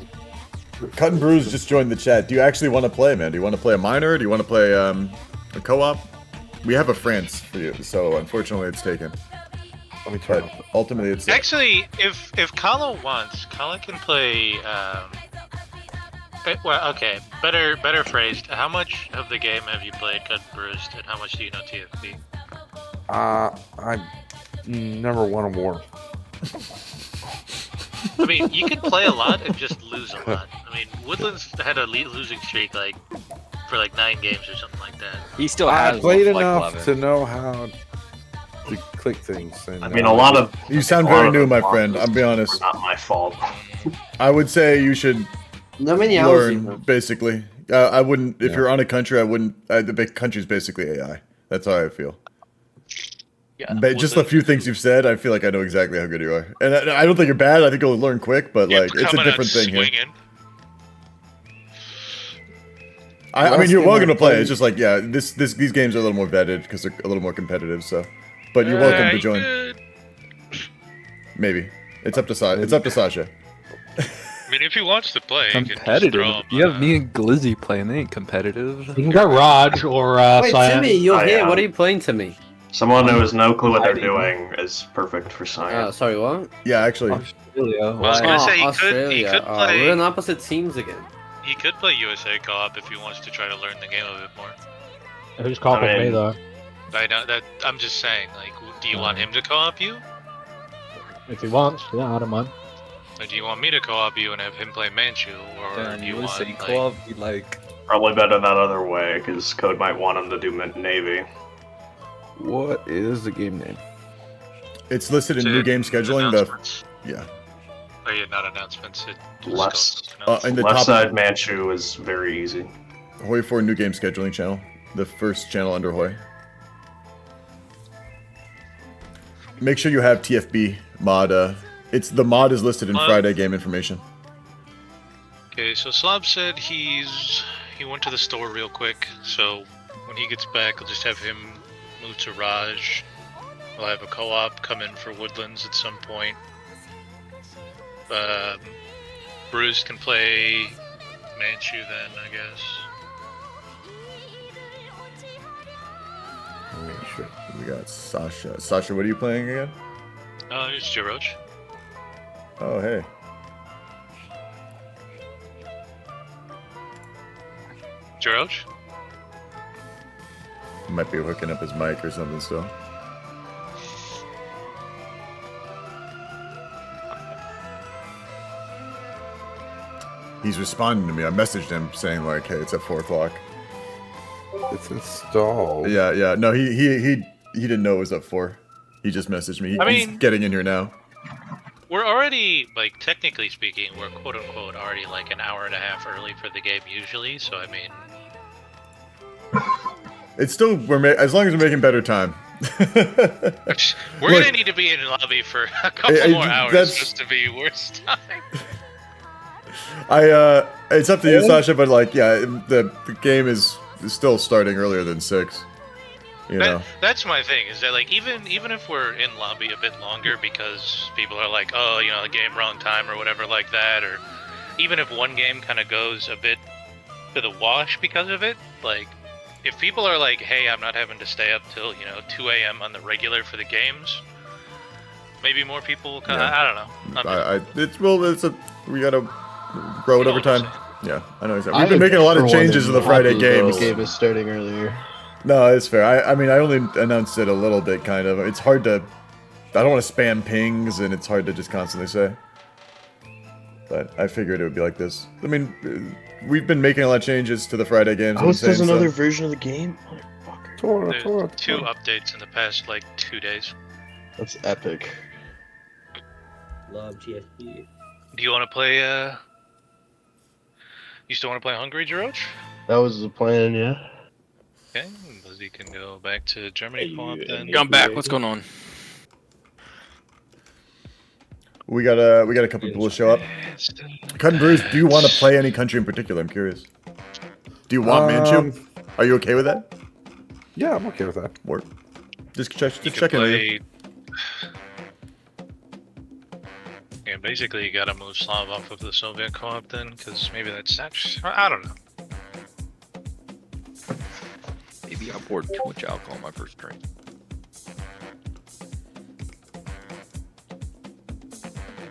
A: Cut and Bruise just joined the chat. Do you actually want to play, man? Do you want to play a minor? Do you want to play a co-op? We have a France for you, so unfortunately it's taken. But ultimately it's...
G: Actually, if Kala wants, Kala can play. Well, okay. Better phrased. How much of the game have you played Cut and Bruised, and how much do you know TFP?
P: I'm number one in war.
G: I mean, you can play a lot and just lose a lot. I mean, Woodlands had a losing streak for 9 games or something like that.
P: He still has. I played enough to know how to click things. And,
O: I mean, a lot of
A: You sound
O: a lot
A: very
O: of
A: new,
O: the
A: my
O: font
A: friend.
O: is
A: I'll be honest.
O: Not my fault.
A: I would say you should
F: No many hours you
A: learn,
F: have.
A: basically. I wouldn't, if
P: Yeah.
A: you're on a country, I wouldn't, the big country's basically AI. That's how I feel.
G: Yeah.
A: But just a few things you've said, I feel like I know exactly how good you are. And I don't think you're bad. I think you'll learn quick, but like, it's a
G: coming out
A: different thing here.
G: swinging.
A: I mean,
P: Last
A: you're
P: game I
A: welcome to play.
P: played-
A: It's just like, yeah, these games are a little more vetted because they're a little more competitive. So, but you're welcome to
G: You
A: join.
G: could-
A: Maybe it's up to It's up to Sasha.
G: I mean, if he wants to play, he can just
Q: Competitive.
G: throw him.
Q: You have me and Glizzy playing. They ain't competitive.
H: You can go Raj or
F: Wait,
H: Cyan.
F: Timmy, you're
O: Oh,
F: here.
O: yeah.
F: What are you playing to me?
O: Someone who has no clue what they're doing is perfect for science.
F: Sorry, what?
A: Yeah, actually,
Q: Australia.
G: I was gonna say he could
F: Australia.
G: play.
F: We're in opposite teams again.
G: He could play USA co-op if he wants to try to learn the game a bit more.
H: Who's copying
O: I mean-
H: me though?
G: I know that. I'm just saying. Like, do you want him to co-op you,
H: If he wants, yeah, I don't mind.
G: or do you want me to co-op you and have him play Manchu, or
Q: Damn,
G: do you
Q: you would
G: want
Q: say
G: like,
Q: co-op be like,
O: Probably better that other way, because Code might want him to do Navy.
P: What is the game name?
A: it's listed in
G: to
A: new game scheduling. The
G: announcements?
A: yeah,
G: Oh yeah, not announcements. It just
O: Left,
G: goes to
A: in
G: announcements.
A: the
O: left
A: top
O: side Manchu is very easy.
A: Hoi 4 new game scheduling channel, the first channel under Hoi. Make sure you have TFB mod. It's the mod is listed in Friday game information.
G: Okay, so Slob said he went to the store real quick, so when he gets back, I'll just have him move to Raj. We'll have a co-op come in for Woodlands at some point. Bruce can play Manchu then, I guess.
A: Oh, shit. We got Sasha. Sasha, what are you playing again?
G: It's Jiroch.
A: Oh, hey.
G: Jiroch?
A: Might be hooking up his mic or something still. He's responding to me. I messaged him saying like, "Hey, it's at 4 o'clock."
P: It's installed.
A: Yeah. No, he didn't know it was at 4. He just messaged me.
G: I
A: He's
G: mean-
A: getting in here now.
G: We're already, like, technically speaking, we're quote-unquote already like an hour and a half early for the game usually, so I mean...
A: It's still as long as we're making better time.
G: We're
A: Look,
G: gonna need to be in lobby for a couple more hours
A: that's-
G: just to be worst time.
A: It's up to you, Sasha, but like, yeah, the game is still starting earlier than 6. You know.
G: That's my thing, is that like even if we're in lobby a bit longer because people are like, oh, you know, the game wrong time or whatever like that, or even if one game kind of goes a bit to the wash because of it, like if people are like, hey, I'm not having to stay up till 2 a.m. on the regular for the games, maybe more people will come.
A: Yeah.
G: I don't know.
A: We gotta grow it over time. Yeah, I know exactly. We've
R: I,
A: been making a lot of
R: for one,
A: changes to
R: am
A: the Friday
R: happy that
A: games.
R: The game is starting earlier.
A: No, it's fair. I mean, I only announced it a little bit, kind of. It's hard to... I don't want to spam pings, and it's hard to just constantly say. But I figured it would be like this. I mean, we've been making a lot of changes to the Friday games.
R: Oh, there's
A: insane
R: another
A: stuff.
R: version of the game?
G: There's 2 updates in the past like 2 days.
R: That's epic.
N: Love GFP.
G: Do you want to play? You still want to play Hungary, Jiroch?
R: That was the plan, yeah.
G: Okay, Lizzie can go back to Germany co-op then.
D: I'm back. What's going on?
A: We got a couple people to show up. Cut and Bruce, do you want to play any country in particular? I'm curious. Do you want Manchu? Are you okay with that?
P: Yeah, I'm okay with that.
A: Work. Just
G: You can
A: checking with you.
G: Yeah, basically you gotta move Slav off of the Soviet co-op then, because maybe that's actually, I don't know.
D: Maybe I poured too much alcohol on my first drink.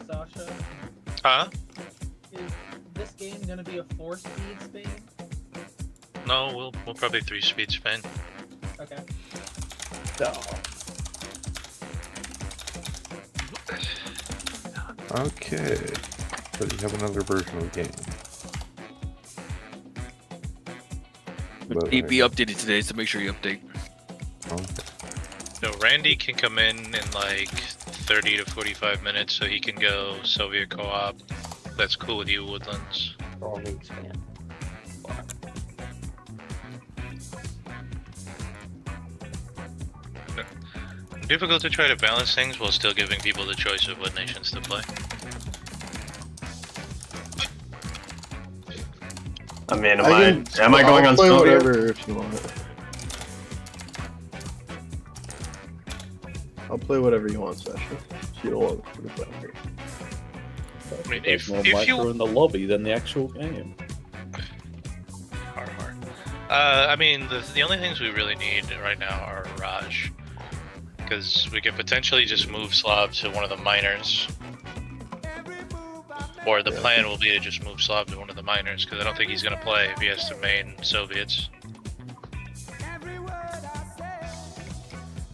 C: Sasha,
G: Huh?
C: is this game gonna be a 4-speed Spain?
G: No, we'll probably 3-speed Spain.
C: Okay.
P: Okay. But you have another version of the game. But
D: DP updated today, so make sure you update.
P: Okay.
G: So Randy can come in like 30 to 45 minutes, so he can go Soviet co-op. That's cool with you, Woodlands.
N: Always, man.
G: Difficult to try to balance things while still giving people the choice of what nations to play.
O: I mean, am I going on
R: play
O: Soviet?
R: whatever if you want. I'll play whatever you want, Sasha. If you don't want me to play here.
G: I mean,
L: There's
G: if
L: more
G: you
L: micro in the lobby than the actual game.
G: hard. I mean, the only things we really need right now are Raj, because we could potentially just move Slav to one of the minors. Or the plan will be to just move Slav to one of the minors, because I don't think he's going to play if he has to main Soviets.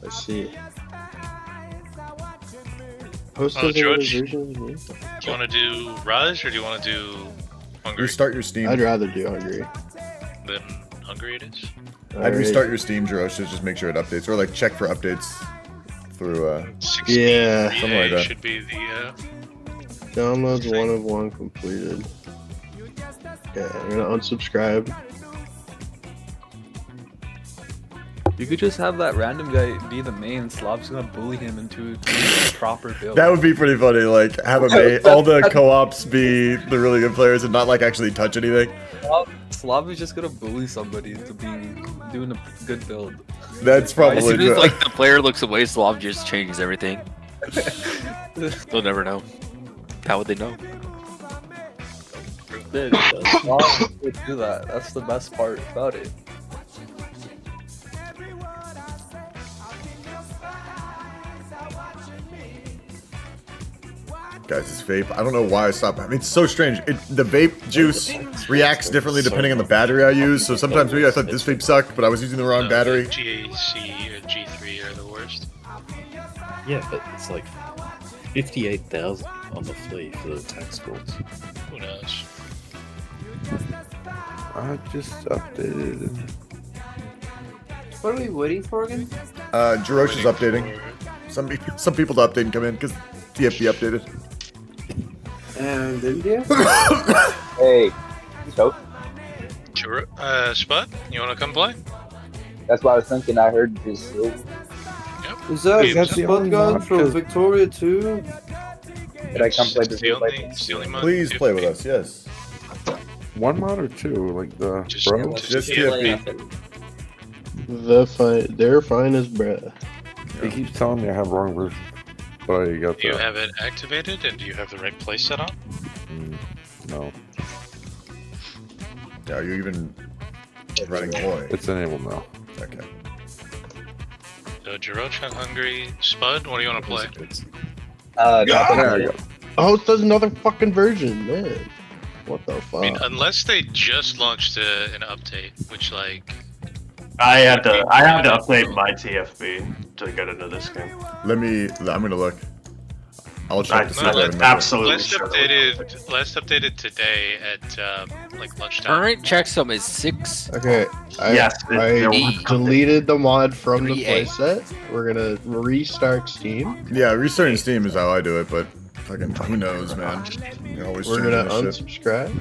R: I see. Post
G: Oh,
R: those other
G: George?
R: versions.
G: Do you want to do Raj, or do you want to do Hungary?
A: Restart your Steam.
R: I'd rather do Hungary.
G: Then Hungary it is.
A: I'd restart your Steam, Jirosh, to just make sure it updates, or like check for updates through.
R: Yeah.
A: Something like that.
G: Should be the.
R: Downloads 1 of 1 completed. Yeah, I'm gonna unsubscribe.
Q: You could just have that random guy be the main. Slav's gonna bully him into a proper build.
A: That would be pretty funny. Like have all the co-ops be the really good players and not like actually touch anything.
Q: Slav is just gonna bully somebody into doing a good build.
A: That's probably
D: As soon as
A: true.
D: like the player looks away, Slav just changes everything. They'll never know. How would they know?
Q: Dude, Slav would do that. That's the best part about it.
A: Guys, this vape. I don't know why I stopped. I mean, it's so strange. The vape juice reacts differently depending on the battery I use. So sometimes maybe I thought this vape sucked, but I was using the wrong battery.
G: GAC or G3 are the worst.
L: Yeah, but it's like 58,000 on the flea for the tax courts.
G: Who knows?
P: I just updated.
F: What are we waiting for again?
A: Jirosh is updating. Some people to update and come in because TFB updated.
F: And India?
S: Hey, Stoke.
G: Sure. Spud, you want to come play?
S: That's what I was thinking. I heard this.
F: Is that
G: That's the
F: Spud
G: only
F: gun
G: mod,
F: from
G: 'cause-
F: Victoria too?
S: Did I come play this?
A: Please play with us. Yes.
P: One mod or two, like the bro.
A: Just TFB.
R: They're fine as bruh.
P: He keeps telling me I have wrong version, but I got
G: Do you
P: the.
G: have it activated, and do you have the right place set up?
P: No,
A: Are you even running Boy?
P: it's enabled now.
A: Okay.
G: So Jiroch and Hungry. Spud, what do you want to play?
R: Host does another fucking version, man. What the fuck?
G: I mean, unless they just launched an update, which like
O: I have to update my TFB to get into this game.
A: I'm gonna look. I'll check to see if I remember.
O: absolutely
G: last
O: sure.
G: last updated today at like lunchtime.
D: Current checksum is 6.
R: Okay, I deleted the mod from the
D: 3A.
R: playset. We're gonna restart Steam.
A: Yeah, restarting Steam is how I do it, but fucking who knows, man? You're always
R: We're
A: changing
R: gonna
A: this shit.
R: unsubscribe.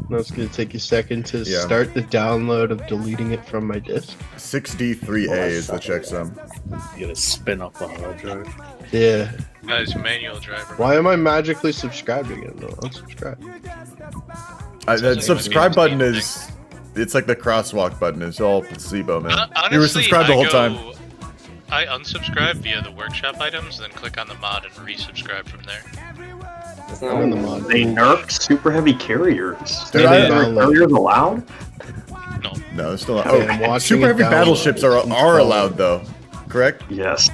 R: Now it's gonna take a second to
A: Yeah.
R: start the download of deleting it from my disk.
A: 6D3A is the checksum.
L: You gotta spin up the hard drive.
R: Yeah.
G: That is manual driver.
R: Why am I magically subscribed again? No, unsubscribe.
A: That subscribe button is. It's like the crosswalk button. It's all placebo, man.
G: Honestly,
A: You were subscribed the whole time.
G: I unsubscribe via the workshop items, then click on the mod and resubscribe from there.
R: I'm in the mod.
O: They nerfed super heavy carriers.
A: Did I-
O: Carriers allowed?
A: No, it's still not.
R: Okay, I'm
A: Oh,
R: watching
A: super
R: it
A: heavy
R: download.
A: battleships are allowed though, correct?
O: Yes,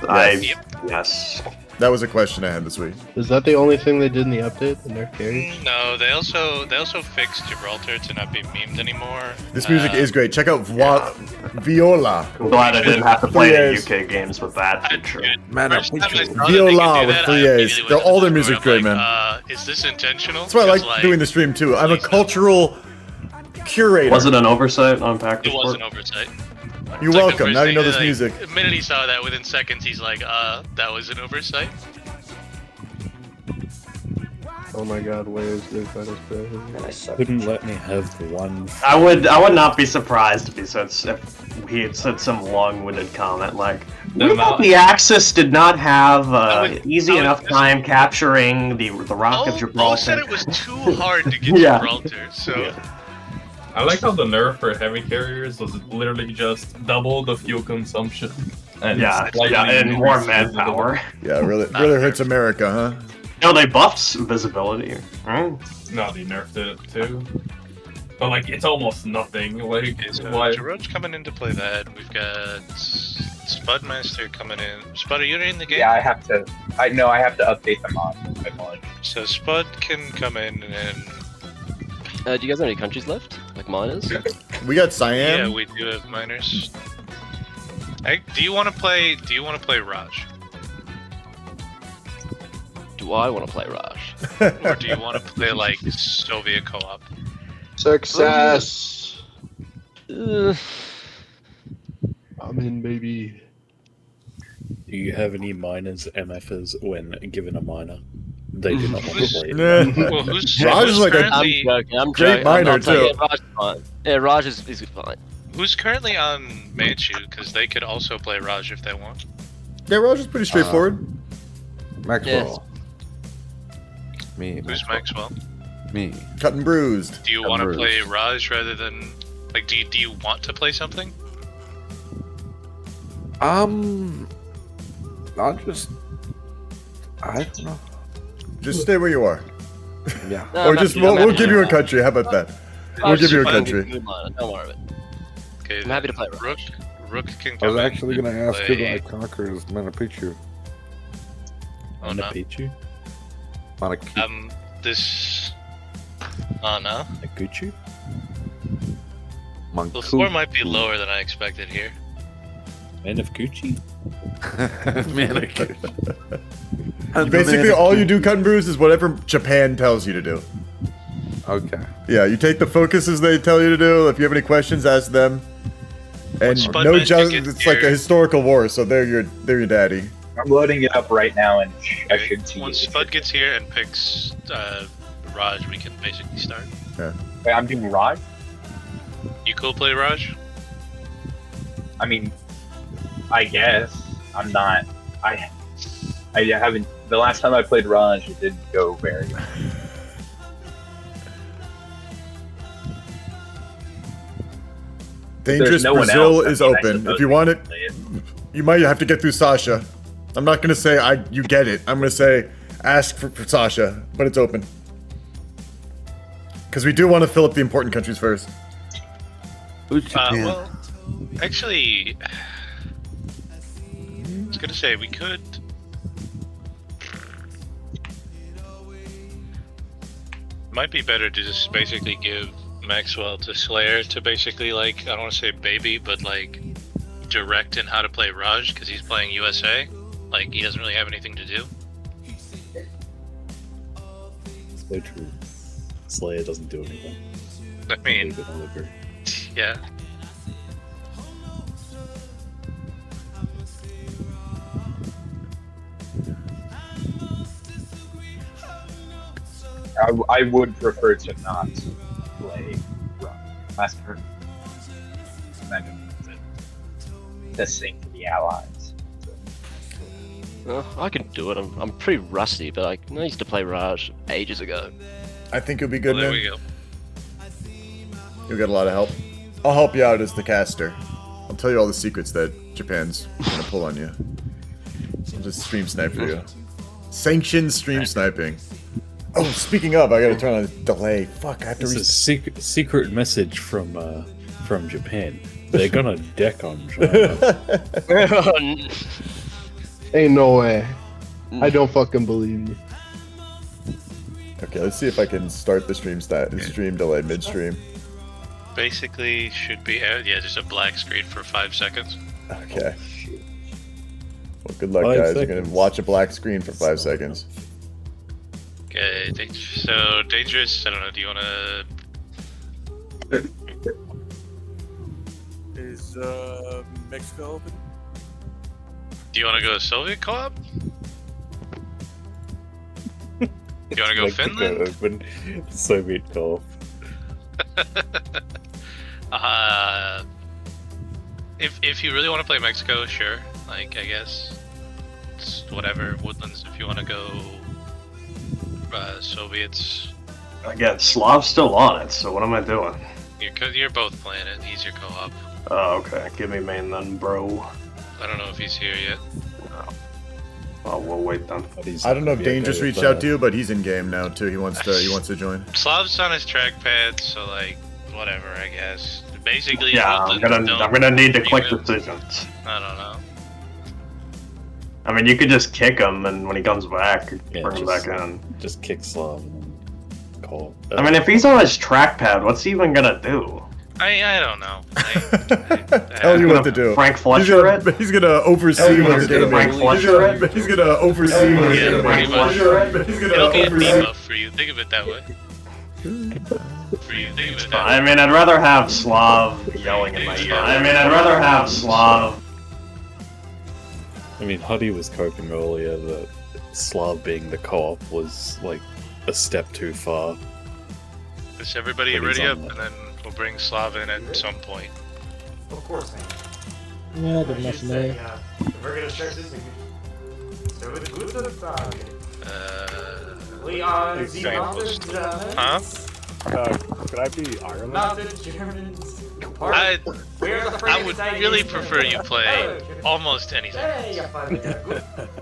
O: yes.
A: That was a question I had this week.
R: Is that the only thing they did in the update? The nerf carriers?
G: No, they also fixed Gibraltar to not be memed anymore.
A: This music is great. Check out Viola.
O: I'm glad I didn't have to play
A: Three
O: any
A: A's.
O: UK games with that feature.
P: Man,
G: First time I saw that they could
A: Viola
G: do
A: with
G: that,
A: 3
G: I
A: A's.
G: immediately
A: They're
G: went
A: all
G: to
A: their
G: Discord.
A: music great,
G: I'm
A: man.
G: like, is this intentional?
A: That's why I
G: 'Cause,
A: like doing the stream too. I'm a cultural curator.
O: Was it an oversight on Packers?
G: It was an oversight.
A: You're
G: It's like the
A: welcome.
G: first
A: Now you
G: thing
A: know
G: that,
A: this music.
G: The minute he saw that, within seconds, he's like, that was an oversight.
R: Oh my god, where's the better
L: Couldn't let me have one.
O: I would not be surprised if he had said some long-winded comment like, "We thought the Axis did not have easy enough time capturing the Rock of Gibraltar."
G: Bo said it was too hard to get
O: Yeah.
G: Gibraltar, so...
B: I like how the nerf for heavy carriers was literally just double the fuel consumption. And
O: and more manpower.
A: Yeah, really hurts America, huh?
O: No, they buffed visibility, right?
B: No, they nerfed it too. But like, it's almost nothing. Like,
G: So
B: why?
G: Gerard's coming in to play that. We've got Spudmaster coming in. Spud, are you in the game?
S: Yeah, I have to update the mod.
G: So Spud can come in and...
T: Do you guys have any countries left? Like minors?
A: We got Siam.
G: Yeah, we do have minors. Do you want to play Raj?
T: Do I want to play Raj?
G: Or do you want to play like Soviet co-op?
R: Success! I'm in, baby.
L: Do you have any minors MFers when given a minor? They do not want to play it.
G: Well, who's
A: Raj is like a
G: currently-
A: great minor too.
T: Yeah, Raj is fine. Yeah, Raj is fine.
G: Who's currently on Manchu? Because they could also play Raj if they want.
A: Yeah, Raj is pretty straightforward.
P: Maxwell. Me.
G: Who's Maxwell?
P: Me.
A: Cut and bruised.
G: Do you want to play Raj rather than like? Do you want to play something?
P: I'll just. I don't know.
A: Just stay where you are.
P: Yeah.
T: No,
A: Or
T: I'm
A: just
T: happy- I'm
A: we'll
T: happy
A: give
T: to
A: you a
T: play.
A: country. How about that? We'll
T: Raj
A: give
T: is
A: you a
T: fine.
A: country.
T: Good minor, don't worry about it.
G: Okay,
T: I'm happy to play Raj.
G: Rook can
P: I
G: come
P: was
G: in
P: actually
G: and
P: gonna ask
G: play...
P: if I conquers Manapichu.
G: Oh no.
L: Pichu?
G: This. Oh no.
L: Gucci?
G: The floor might be lower than I expected here.
L: Man of Gucci?
A: Basically, all you do, Cut and Bruise, is whatever Japan tells you to do.
P: Okay.
A: Yeah, you take the focuses they tell you to do. If you have any questions, ask them. And no justice. It's like a historical war, so they're your daddy.
S: I'm loading it up right now, and I should see.
G: Once Spud gets here and picks Raj, we can basically start.
A: Yeah.
S: Wait, I'm doing Raj.
G: You cool play Raj?
S: I mean, I guess I'm not. I haven't. The last time I played Raj, it didn't go very well.
A: Dangerous
S: no one
A: Brazil
S: else,
A: is
S: I mean, I
A: open.
S: suppose
A: If you want it, you might have to get through Sasha. I'm not gonna say you get it. I'm gonna say ask for Sasha, but it's open. Because we do want to fill up the important countries first.
G: Well, actually, I was gonna say we could. Might be better to just basically give Maxwell to Slayer to basically like, I don't want to say baby, but like direct in how to play Raj because he's playing USA. Like he doesn't really have anything to do.
L: So true. Slayer doesn't do anything.
G: I mean, yeah.
S: I would prefer to not play last turn. To sink to the allies.
T: I can do it. I'm pretty rusty, but I used to play Raj ages ago.
A: I think you'll be good,
G: Well, there
A: man.
G: we go.
A: You'll get a lot of help. I'll help you out as the caster. I'll tell you all the secrets that Japan's gonna pull on you. I'll just stream snipe for you. Sanctioned stream sniping. Oh, speaking of, I gotta turn on the delay. Fuck, I have to
L: It's
A: read.
L: a secret message from Japan. They're gonna deck on China.
R: Ain't no way. I don't fucking believe you.
A: Okay, let's see if I can start the stream delay midstream.
G: Basically, should be just a black screen for 5 seconds.
A: Okay. Well, good luck,
L: 5
A: guys. You're
L: seconds.
A: gonna watch a black screen for 5 seconds.
G: Okay, so dangerous. I don't know. Do you want to?
U: Is Mexico open?
G: Do you want to go Soviet co-op? Do you want to go
L: Mexico
G: Finland?
L: Open, Soviet co-op.
G: If you really want to play Mexico, sure. Like, I guess it's whatever. Woodlands, if you want to go Soviets.
O: Again, Slav's still on it, so what am I doing?
G: You're both playing it. He's your co-op.
O: Oh, okay. Give me main then, bro.
G: I don't know if he's here yet.
O: Oh, we'll wait then.
A: I don't know if Dangerous reached out to you, but he's in game now too. He wants to join.
G: Slav's on his trackpad, so like whatever, I guess. Basically,
O: Yeah, I'm gonna need to click decisions.
G: I don't know.
O: I mean, you could just kick him, and when he comes back,
L: Yeah,
O: bring him back in.
L: Just kick Slav and then call.
O: I mean, if he's on his trackpad, what's he even gonna do?
G: I don't know.
A: Tell you what to do.
O: Frank Fletcher it?
A: He's gonna oversee what's gonna
O: Frank Fletcher it?
A: He's gonna oversee what's
G: Yeah,
A: gonna
G: pretty much.
A: He's gonna
G: It'll be a
A: oversee.
G: debuff for you. Think of it that way. For you, think of it that way.
O: I mean, I'd rather have Slav yelling in my ear. I mean, I'd rather have Slav.
L: I mean, Huddy was coping earlier that Slav being the co-op was like a step too far.
G: Is everybody
L: But he's
G: ready up?
L: on
G: And then we'll bring Slav in at some point.
C: Of course I am.
I: Yeah, good enough for me.
C: We're gonna start this again. So it's good to start. We are the Northern Germans.
G: Huh?
U: Could I be Ireland?
C: Northern Germans.
G: I would really prefer you play almost anything.
C: Hey, you fucking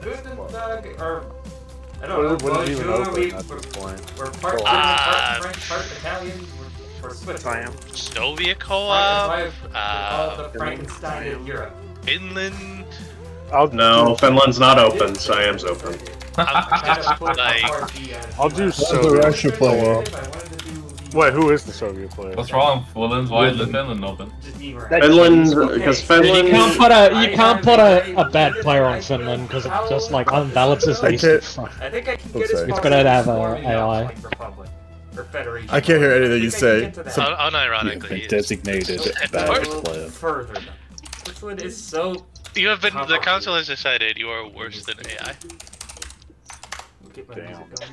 C: Guten Tag, or I don't know.
U: What is even
C: Bonjour,
U: open at this point?
C: We're part German, part French, part Italian. We're Switzerland.
G: Soviet
C: That's
G: co-op.
C: why we're called the Frankenstein of Europe.
G: Finland.
O: No, Finland's not open. Siam's open.
U: I'll do Soviet.
R: Russia player.
U: Wait, who is the Soviet player?
B: What's wrong, Woodlands? Why is the Finland open?
O: Finland, because Finland.
H: You can't put a bad player on Finland because it just like unbalances the Eastern Front.
C: I think I can
A: Oh,
C: get
A: sorry.
H: It's gonna have a AI.
A: I can't hear anything you say.
G: Unironically,
L: Designated bad player.
C: Further. Which one is so?
G: You have been. The council has decided you are worse than AI.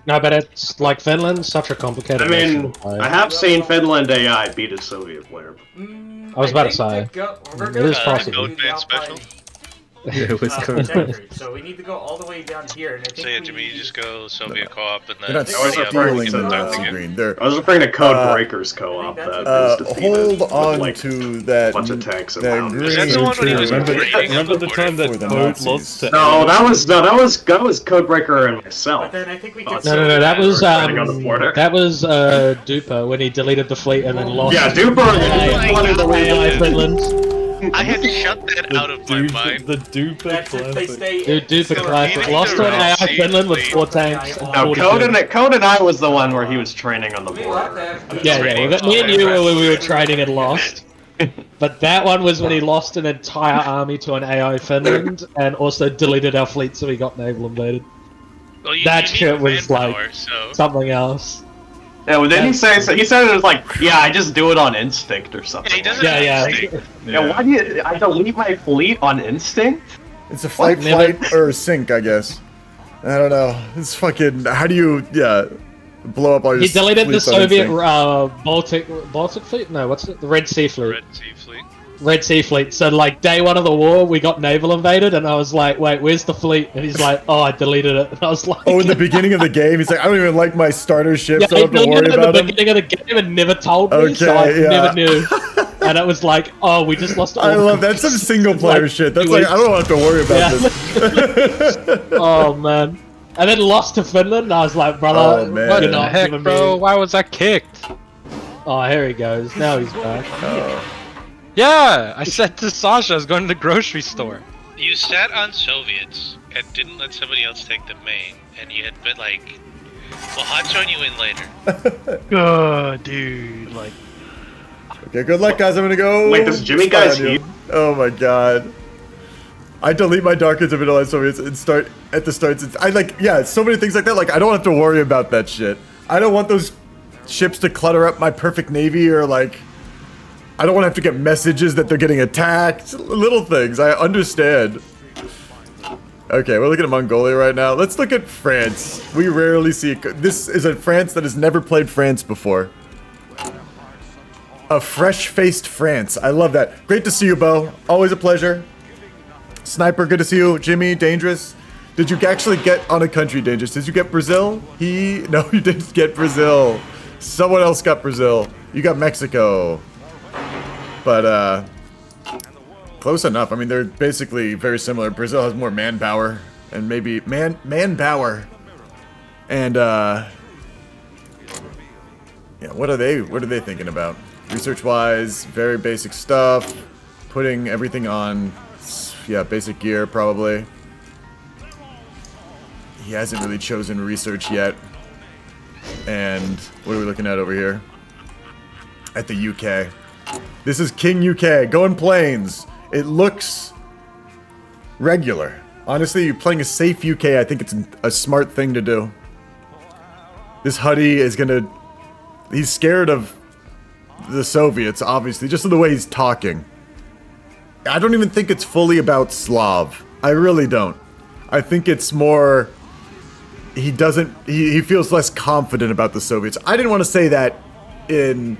H: No, but it's like Finland's such a complicated.
O: I mean,
H: nation to play.
O: I have seen Finland AI beat a Soviet player.
H: I was about to say. It is possible.
G: Code special.
L: Yeah, it was code.
C: So we need to go all the way down here, and I think
G: Say it to me. You just go Soviet co-op and then.
A: They're not stealing the Nazi green. They're
O: I was referring to Code Breakers co-op that is defeated
A: hold
O: with,
A: on
O: like,
A: to that.
O: bunch of tanks
A: that
O: around.
A: green.
G: Is that the one when he was
L: Remember the time that
A: For the
L: Code
A: Nazis.
L: lost to
O: No, that was Codebreaker and myself.
C: then I think we
O: Oh,
C: can.
H: No, that was
O: Fighting on the border.
H: Duper when he deleted the fleet and then lost.
O: Yeah, Duper
H: AI Finland.
G: I had shut that out of my mind.
L: The Duper classic.
H: Dude, Duper classic. Lost to an AI Finland with 4 tanks. And
O: No,
H: 40
O: Code and I was the one where he was training on the border.
H: Yeah, me and you were when we were training and lost. But that one was when he lost an entire army to an AI Finland and also deleted our fleet so he got naval invaded.
G: Well,
H: That
G: need
H: shit was
G: manpower,
H: like
G: so.
H: something else.
O: Yeah, well, then he said it was like, yeah, I just do it on instinct or something.
G: Yeah, he does it
H: Yeah,
G: on
H: yeah.
G: instinct.
O: Yeah, why do you? I delete my fleet on instinct?
A: It's a fight, flight, or sink, I guess. I don't know. It's fucking. How do you? Yeah, blow up all your.
H: He deleted the
A: fleets on
H: Soviet
A: instinct?
H: Baltic fleet? No, what's it? The Red Sea fleet.
G: Red Sea fleet.
H: Red Sea fleet. So like day 1 of the war, we got naval invaded, and I was like, "Wait, where's the fleet?" And he's like, "Oh, I deleted it." And I was like,
A: Oh, in the beginning of the game, he's like, I don't even like my starter ships.
H: "Yeah,
A: I
H: he
A: don't have to worry
H: deleted it
A: about
H: at the
A: them.
H: beginning of the game and never told me, so I
A: Okay, yeah.
H: never knew." And it was like, "Oh, we just lost." All
A: I
H: the
A: love that. Some single player
H: like,
A: shit. That's
H: 2
A: like I
H: weeks.
A: don't have to worry about
H: Yeah.
A: this.
H: Oh man. And then lost to Finland, and I was like, "Brother,
A: Oh, man.
H: you're
A: What the
H: not
Q: Heck,
H: giving
Q: bro,
H: me."
Q: why was I kicked?
H: Oh, here he goes. Now he's back.
Q: Yeah, I said to Sasha I was going to the grocery store.
G: You sat on Soviets and didn't let somebody else take the main, and you had been like, "Well, hot zone you in later."
Q: Oh, dude, like.
A: Okay, good luck, guys. I'm gonna go.
O: Wait, this Jimmy
A: spy
O: guy's
A: on you.
O: here?
A: Oh my god. I delete my Dark Age of Middle Soviets and start at the start. I like, yeah, so many things like that. Like, I don't have to worry about that shit. I don't want those ships to clutter up my perfect navy or like. I don't want to have to get messages that they're getting attacked. Little things, I understand. Okay, we're looking at Mongolia right now. Let's look at France. We rarely see... This is a France that has never played France before. A fresh-faced France. I love that. Great to see you, Bo. Always a pleasure. Sniper, good to see you. Jimmy, Dangerous. Did you actually get on a country, Dangerous? Did you get Brazil? No, you didn't get Brazil. Someone else got Brazil. You got Mexico. But, close enough. I mean, they're basically very similar. Brazil has more manpower. And maybe... Manpower. And, yeah, what are they thinking about? Research-wise, very basic stuff. Putting everything on, yeah, basic gear, probably. He hasn't really chosen research yet. And what are we looking at over here? At the UK. This is King UK, going planes. It looks regular. Honestly, you're playing a safe UK, I think it's a smart thing to do. This Huddy is gonna... He's scared of the Soviets, obviously, just in the way he's talking. I don't even think it's fully about Slav. I really don't. I think it's more... He feels less confident about the Soviets. I didn't want to say that in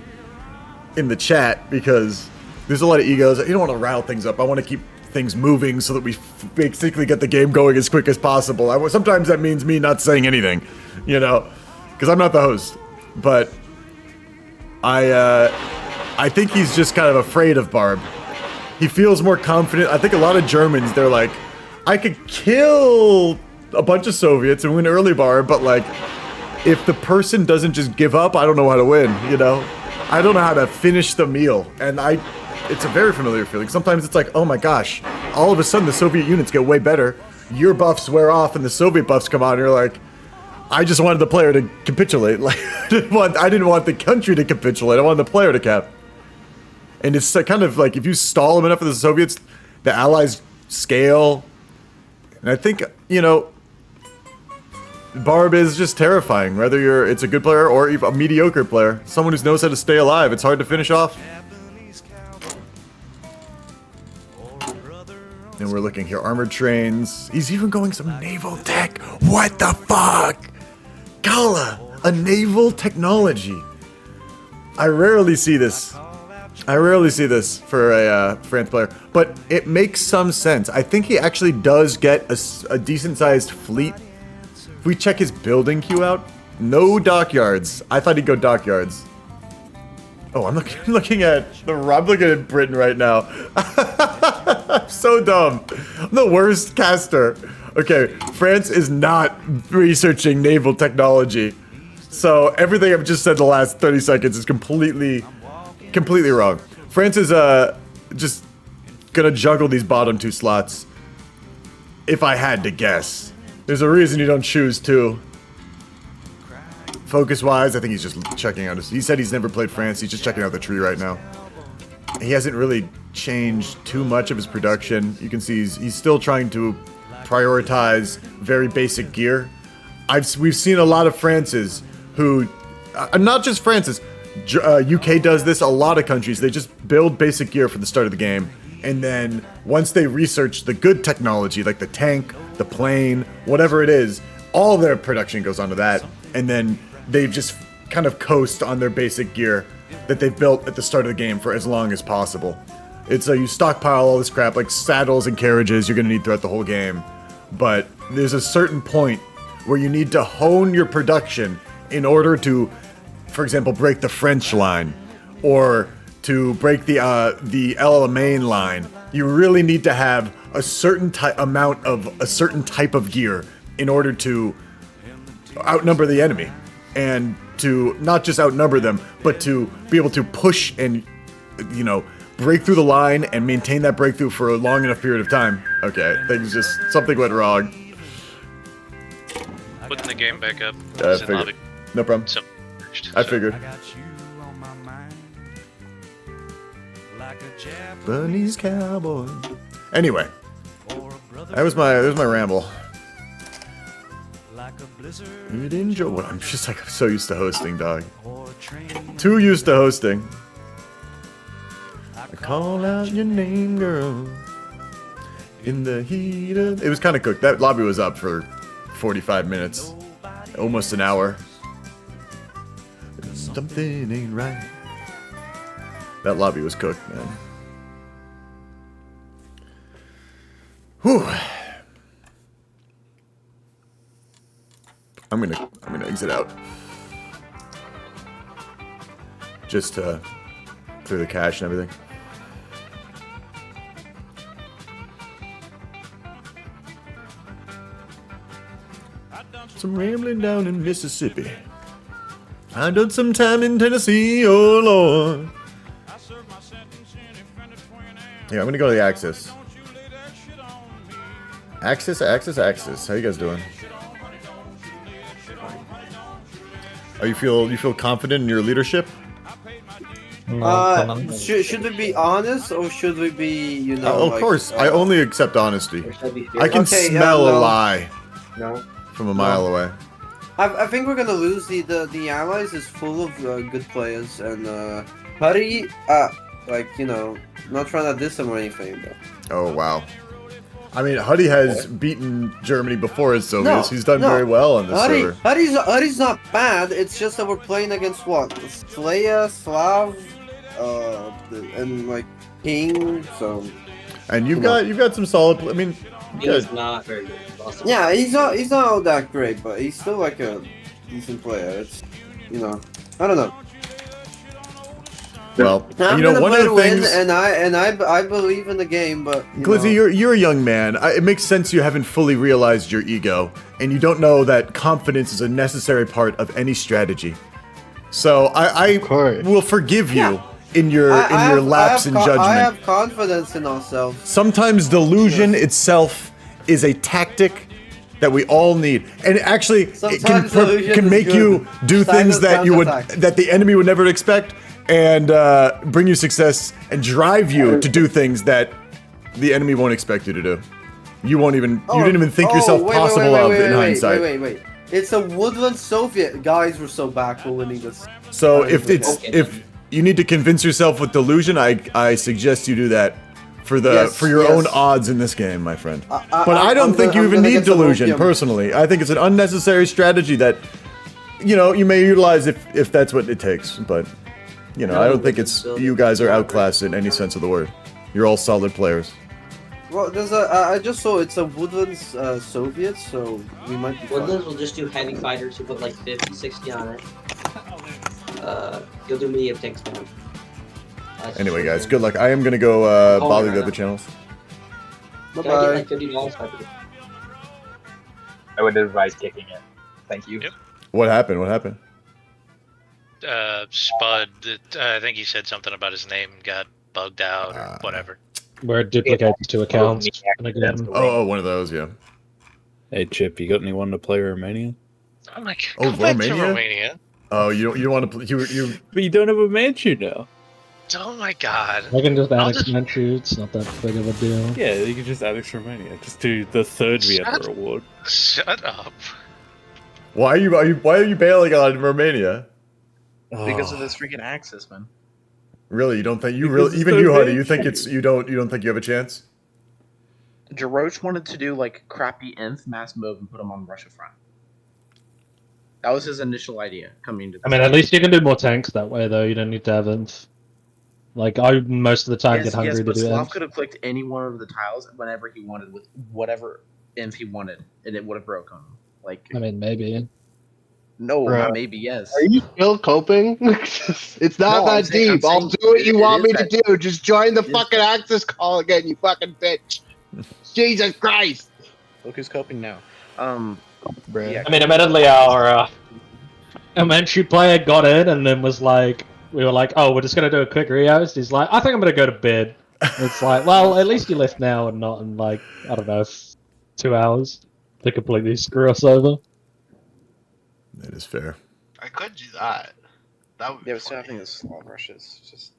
A: the chat because there's a lot of egos. You don't want to rile things up. I want to keep things moving so that we basically get the game going as quick as possible. Sometimes that means me not saying anything, you know, because I'm not the host. But I think he's just kind of afraid of Barb. He feels more confident. I think a lot of Germans, they're like, I could kill a bunch of Soviets and win early Barb, but like, if the person doesn't just give up, I don't know how to win, you know? I don't know how to finish the meal. And it's a very familiar feeling. Sometimes it's like, oh my gosh, all of a sudden the Soviet units get way better. Your buffs wear off and the Soviet buffs come on and you're like, I just wanted the player to capitulate. Like, I didn't want the country to capitulate. I wanted the player to cap. And it's kind of like, if you stall them enough for the Soviets, the Allies scale. And I think, you know, Barb is just terrifying. Whether it's a good player or even a mediocre player. Someone who knows how to stay alive. It's hard to finish off. And we're looking here. Armored trains. He's even going some naval tech. What the fuck? Gala, a naval technology. I rarely see this. I rarely see this for a France player, but it makes some sense. I think he actually does get a decent-sized fleet. If we check his building queue out, no dockyards. I thought he'd go dockyards. Oh, I'm looking at Britain right now. I'm so dumb. I'm the worst caster. Okay, France is not researching naval technology. So everything I've just said the last 30 seconds is completely wrong. France is just gonna juggle these bottom two slots. If I had to guess. There's a reason you don't choose two. Focus-wise, I think he's just checking out he said he's never played France, he's just checking out the tree right now. He hasn't really changed too much of his production. You can see he's still trying to prioritize very basic gear. We've seen a lot of Frances who, not just Frances, UK does this, a lot of countries, they just build basic gear for the start of the game, and then once they research the good technology, like the tank, the plane, whatever it is, all their production goes onto that, and then they just kind of coast on their basic gear that they've built at the start of the game for as long as possible. It's you stockpile all this crap, like saddles and carriages you're gonna need throughout the whole game, but there's a certain point where you need to hone your production in order to, for example, break the French line, or to break the El Alamein line. You really need to have a certain amount of a certain type of gear in order to outnumber the enemy, and to not just outnumber them, but to be able to push and, you know, break through the line and maintain that breakthrough for a long enough period of time. Okay, something went wrong.
G: Putting the game back up.
A: I figured. No problem. I figured. Bunny's cowboy. Anyway, that was my ramble. You didn't enjoy what? I'm just like, I'm so used to hosting, dog. Too used to hosting. Call out your name, girl. In the heat of... It was kind of cooked. That lobby was up for 45 minutes. Almost an hour. Something ain't right. That lobby was cooked, man. Whew. I'm gonna exit out. Just to clear the cache and everything. Some rambling down in Mississippi. I done some time in Tennessee, oh Lord. Yeah, I'm gonna go to the Axis. Axis. How you guys doing? Are you feel confident in your leadership?
F: Should we be honest or should we be, you know?
A: Of course, I only accept honesty. I can smell a lie.
F: No.
A: From a mile away.
F: I think we're gonna lose. The allies is full of good players, and Huddy, like, you know, not trying to diss him or anything, but.
A: Oh wow. I mean, Huddy has beaten Germany before as Soviets. He's done very well on this server.
F: Huddy's not bad. It's just that we're playing against what? Slaya, Slav, and like King. So.
A: And you've got some solid. I mean,
N: He's not very good. Awesome.
F: Yeah, he's not all that great, but he's still like a decent player. It's, you know, I don't know.
A: Well,
F: I'm
A: you know,
F: gonna
A: one of the
F: win,
A: things.
F: and I believe in the game, but
A: Glizzy, you're a young man. It makes sense you haven't fully realized your ego, and you don't know that confidence is a necessary part of any strategy. So I will forgive you in your lapse in judgment.
F: I have confidence in ourselves.
A: Sometimes delusion itself is a tactic that we all need, and actually it can make you do things that that the enemy would never expect, and bring you success and drive you to do things that the enemy won't expect you to do. You won't even you didn't even think yourself possible of in hindsight.
F: Wait. It's a Woodland Soviet. Guys, we're so back. We're winning this.
A: So if you need to convince yourself with delusion, I suggest you do that for your own odds in this game, my friend. But I don't think you even need delusion, personally. I think it's an unnecessary strategy that, you know, you may utilize if that's what it takes. But, you know, I don't think it's you guys are outclassed in any sense of the word. You're all solid players.
F: Well, there's I just saw it's a Woodlands Soviet, so we might be
N: Woodlands will just do heavy fighters who put like 50, 60 on it. You'll do medium tanks down.
A: Anyway, guys, good luck. I am gonna go bother the other channels.
N: Can I get like $50
S: I would advise kicking it. Thank you.
G: Yep.
A: What happened? What happened?
G: Spud, I think he said something about his name got bugged out or whatever.
H: Where it duplicates two accounts. And again.
A: Oh, one of those, yeah.
L: Hey, Chip, you got anyone to play Romania?
G: I'm like,
A: Oh,
G: go back to
A: Romania?
G: Romania.
A: Oh, you don't want to play. You.
L: But you don't have a Manchu now.
G: Oh my god.
H: I can just add exponential. It's not that big of a deal.
L: Yeah, you can just add Romania. Just do the third Vienna award.
G: Shut up.
A: Why are you bailing on Romania?
M: Because of this freaking Axis, man.
A: Really, you don't think even you, Huddy, you think you don't think you have a chance?
M: Jaroch wanted to do like crappy nth mass move and put him on Russia front. That was his initial idea coming to.
H: I mean, at least you can do more tanks that way, though. You don't need to have inf. Like I most of the time get hungry to do
M: Slav
H: inf.
M: could have clicked any one of the tiles whenever he wanted with whatever inf he wanted, and it would have broken him. Like,
H: I mean, maybe.
M: No,
R: Bruh.
M: maybe yes.
R: Are you still coping? It's not
M: No, I'm
R: that
M: saying-
R: deep.
M: I'm
R: I'll
M: saying
R: do what you
M: it
R: want
M: is
R: me to
M: that
R: do. Just join the
M: It is
R: fucking Axis call again, you fucking bitch. Jesus Christ.
M: Look who's coping now.
R: Bruh.
H: I mean, admittedly, our elementary player got in and then was like, we were like, oh, we're just gonna do a quick rehost. He's like, I think I'm gonna go to bed. It's like, well, at least you left now and not in like, I don't know, 2 hours to completely screw us over.
A: That is fair.
E: I could do that. That would be
M: Yeah, but still, I think it's Slav Russia's just.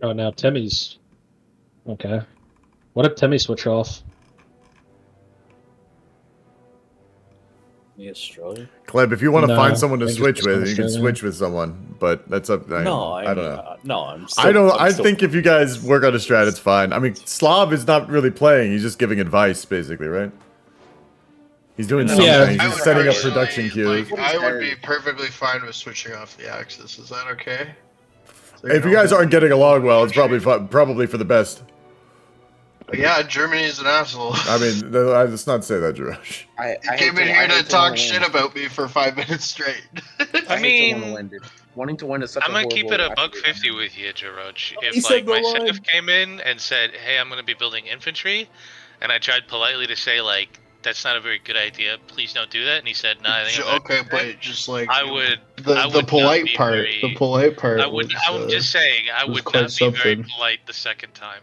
H: Oh, now Timmy's. Okay. What did Timmy switch off?
U: Australia?
A: Kleb, if you want to
U: No,
A: find someone to
U: I think
A: switch
U: it's
A: with, you can
U: Australia.
A: switch with someone. But that's up.
U: No,
A: I don't know.
U: No, I'm.
A: I think if you guys work on a strat, it's fine. I mean, Slav is not really playing. He's just giving advice, basically, right? He's doing something. He's setting up production queues.
E: I would be perfectly fine with switching off the Axis. Is that okay?
A: If you guys aren't getting along well, it's probably for the best.
E: Yeah, Germany is an asshole.
A: I mean, let's not say that, Jarosh.
E: He came in here to talk shit about me for 5 minutes straight.
G: I mean,
M: wanting to win is such
G: I'm gonna keep it a $150 with you, Jaroch. If like my Civ came in and said, "Hey, I'm gonna be building infantry," and I tried politely to say like, "That's not a very good idea. Please don't do that," and he said, "No, I think I'm
E: okay, but just like
G: I would."
E: The polite part. The polite part.
G: I'm just saying I would
E: quite
G: not be very
E: something.
G: polite the second time.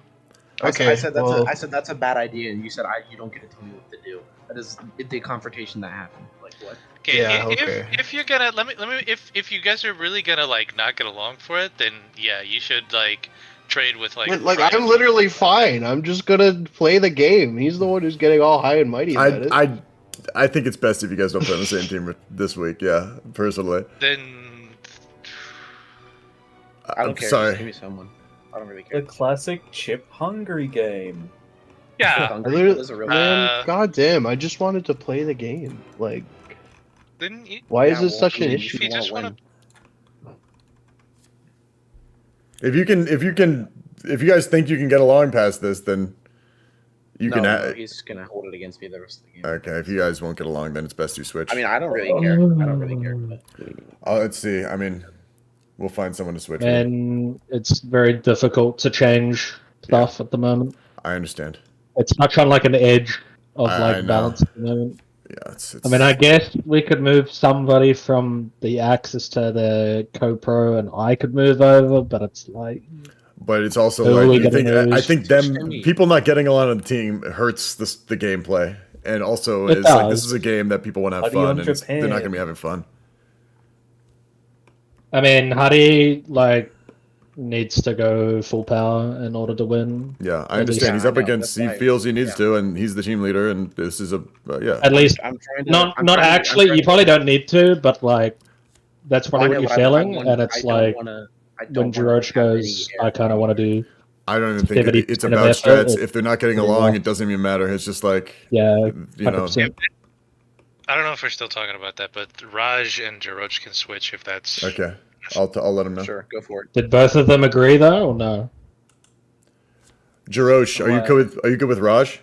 E: Okay,
M: I said that's
E: well-
M: I said that's a bad idea, and you said you don't get to tell me what to do. That is the confrontation that happened. Like what?
G: Okay,
E: Yeah, okay.
G: if you're gonna let me if you guys are really gonna like not get along for it, then yeah, you should like trade with like.
E: Like I'm literally fine. I'm just gonna play the game. He's the one who's getting all high and mighty about it.
A: I think it's best if you guys don't play on the same team this week. Yeah, personally.
G: Then
M: I don't care.
A: Sorry.
M: Just give me someone. I don't really care.
U: The classic chip hungry game.
G: Yeah.
E: I literally, man, goddamn! I just wanted to play the game. Like,
G: then you,
E: why is this such an
G: if
E: issue?
G: you just wanna,
A: If you guys think you can get along past this, then you can.
M: No, he's gonna hold it against me the rest of the game.
A: Okay, if you guys won't get along, then it's best you switch.
M: I mean, I don't really care. I don't really care. But...
A: Let's see. I mean, we'll find someone to switch with.
H: And it's very difficult to change stuff at the moment.
A: I understand.
H: It's much on like an edge of
A: I
H: like
A: know.
H: balance at the moment.
A: Yeah, it's
H: I mean, I guess we could move somebody from the Axis to the Co-Pro, and I could move over, but it's like.
A: But it's also
H: Who are
A: like
H: we
A: you
H: gonna
A: think. I
H: lose?
A: think people not getting along on the team hurts the gameplay, and also
H: It
A: is like
H: does.
A: this is a game that people want to have
U: How do you
A: fun,
U: on
A: and they're not
U: Japan?
A: going to be having fun.
H: I mean, Hadi like needs to go full power in order to win.
A: Yeah, I
H: At
A: understand.
H: least-
A: He's up against. He feels he needs to, and he's the team leader, and this is a yeah.
H: At least,
M: I'm trying to-
H: not
M: I'm
H: not
M: trying to- I'm
H: actually.
M: trying
H: You
M: to-
H: probably don't need to, but like, that's probably
M: I
H: what
M: know,
H: you're
M: but I
H: feeling,
M: want-
H: and it's
M: I don't
H: like
M: wanna- I don't
H: when
M: wanna
H: Jiroch
M: have
H: goes,
M: any
H: I kind of want to do.
A: I don't even think
H: 50%
A: it's
H: of
A: about
H: effort,
A: strats.
H: it-
A: If they're not getting
H: pretty
A: along,
H: well.
A: it doesn't even matter. It's just like
H: Yeah,
A: you know.
H: 100%.
G: I don't know if we're still talking about that, but Raj and Jaroch can switch if that's
A: Okay, I'll let him know.
M: Sure, go for it.
H: Did both of them agree though, or no?
A: Jarosh, are you good with Raj?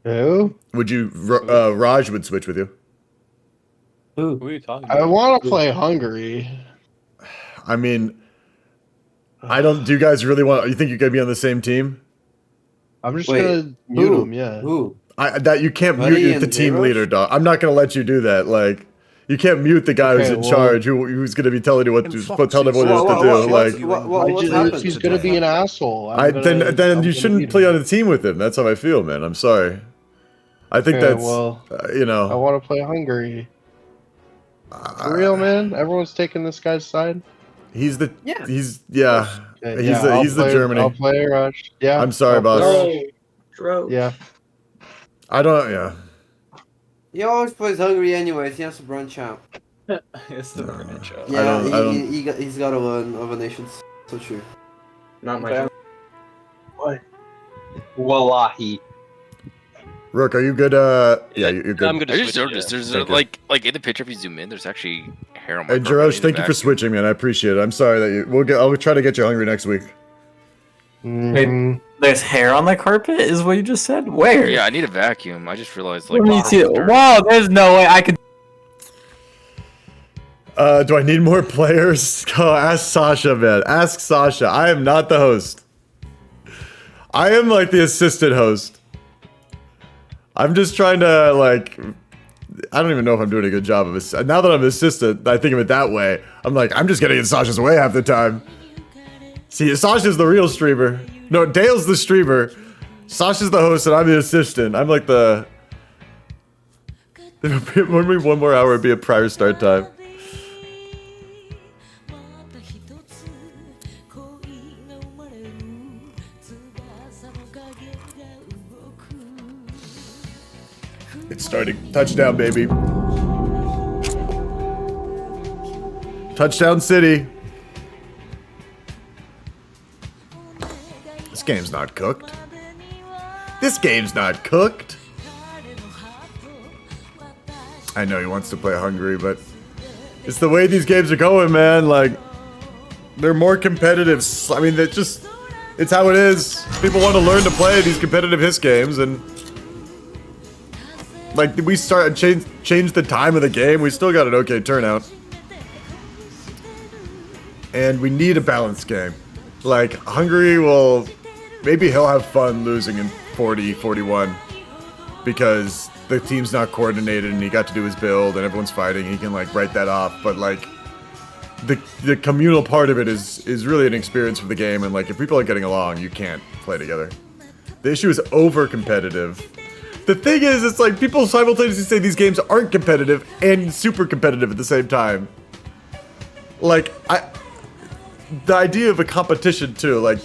E: Who?
A: Would you Raj would switch with you?
U: Who are you talking
E: I
U: about?
E: want to play Hungary.
A: I mean, I don't. Do you guys really want? You think you could be on the same team?
E: I'm just
F: Wait,
E: gonna mute
F: who?
E: him. Yeah.
F: Who?
A: That you can't
F: Buddy
A: mute the
F: and
A: team
F: Jarosh?
A: leader, dog. I'm not gonna let you do that. Like, you can't mute the guy who's
E: Okay,
A: in
E: well-
A: charge, who's gonna be telling you what to telling everyone what to do. Like,
F: What's happened?
E: He's gonna be an asshole.
A: then
E: I'm
A: you
E: gonna
A: shouldn't
E: mute
A: play
E: him.
A: on a team with him. That's how I feel, man. I'm sorry. I think
E: Okay,
A: that's
E: well,
A: you
E: I
A: know.
E: want to play Hungary. For real, man. Everyone's taking this guy's side.
A: He's the
F: Yeah.
A: he's yeah.
E: Okay,
A: He's
E: yeah, I'll
A: he's the
E: play-
A: Germany.
E: I'll play Rush. Yeah.
A: I'm sorry,
E: I'll play
A: boss.
E: Rush.
F: Bro.
E: Yeah.
A: I don't. Yeah.
F: He always plays Hungary anyways. He has to branch out.
U: It's the Vernon show.
F: Yeah,
A: I don't-
F: he's got to learn other nations. So true.
N: Not my.
S: What? Wallahi.
A: Rook, are you good? Yeah, you're good.
T: I'm good.
D: I just noticed there's
A: Thank you.
D: like in the picture if you zoom in, there's actually hair on my.
A: Hey,
D: carpet
A: Jarosh,
D: in
A: thank
D: the
A: you for
D: back.
A: switching, man. I appreciate it. I'm sorry that you. I'll try to get you hungry next week.
E: Mhm.
U: There's hair on the carpet, is what you just said? Where?
D: Yeah, I need a vacuum. I just realized like.
U: Me too. Wow, there's no way I could.
A: Do I need more players? Ask Sasha, man. Ask Sasha. I am not the host. I am like the assistant host. I'm just trying to like. I don't even know if I'm doing a good job of it. Now that I'm assistant, I think of it that way. I'm like, I'm just getting in Sasha's way half the time. See, Sasha's the real streamer. No, Dale's the streamer. Sasha's the host, and I'm the assistant. I'm like the. Maybe 1 more hour would be a prior start time. starting. Touchdown, baby. Touchdown City. This game's not cooked. This game's not cooked. I know he wants to play Hungary, but it's the way these games are going, man. Like, they're more competitive. I mean, it's how it is. People want to learn to play these competitive HISS games, and like, we change the time of the game. We still got an okay turnout. And we need a balanced game. Like, Hungary will... Maybe he'll have fun losing in 40-41. Because the team's not coordinated and he got to do his build and everyone's fighting. He can, like, write that off. But, like, the communal part of it is really an experience for the game. And, like, if people are getting along, you can't play together. The issue is over-competitive. The thing is, it's like, people simultaneously say these games aren't competitive and super competitive at the same time. Like, the idea of a competition too, like,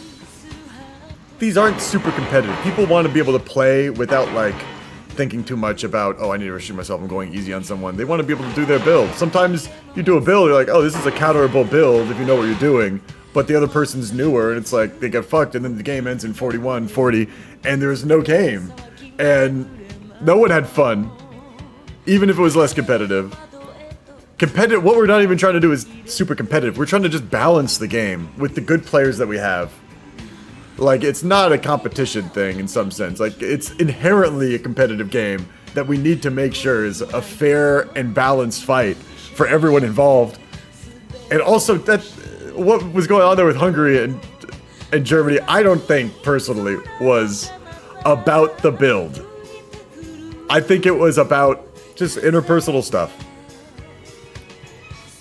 A: these aren't super competitive. People want to be able to play without, like, thinking too much about, oh, I need to restrict myself, I'm going easy on someone. They want to be able to do their build. Sometimes you do a build, you're like, oh, this is a counterable build if you know what you're doing, but the other person's newer, and it's like, they get fucked, and then the game ends in 41, 40, and there's no game. And no one had fun, even if it was less competitive. What we're not even trying to do is super competitive. We're trying to just balance the game with the good players that we have. Like, it's not a competition thing in some sense. Like, it's inherently a competitive game that we need to make sure is a fair and balanced fight for everyone involved. And also, what was going on there with Hungary and Germany, I don't think, personally, was about the build. I think it was about just interpersonal stuff.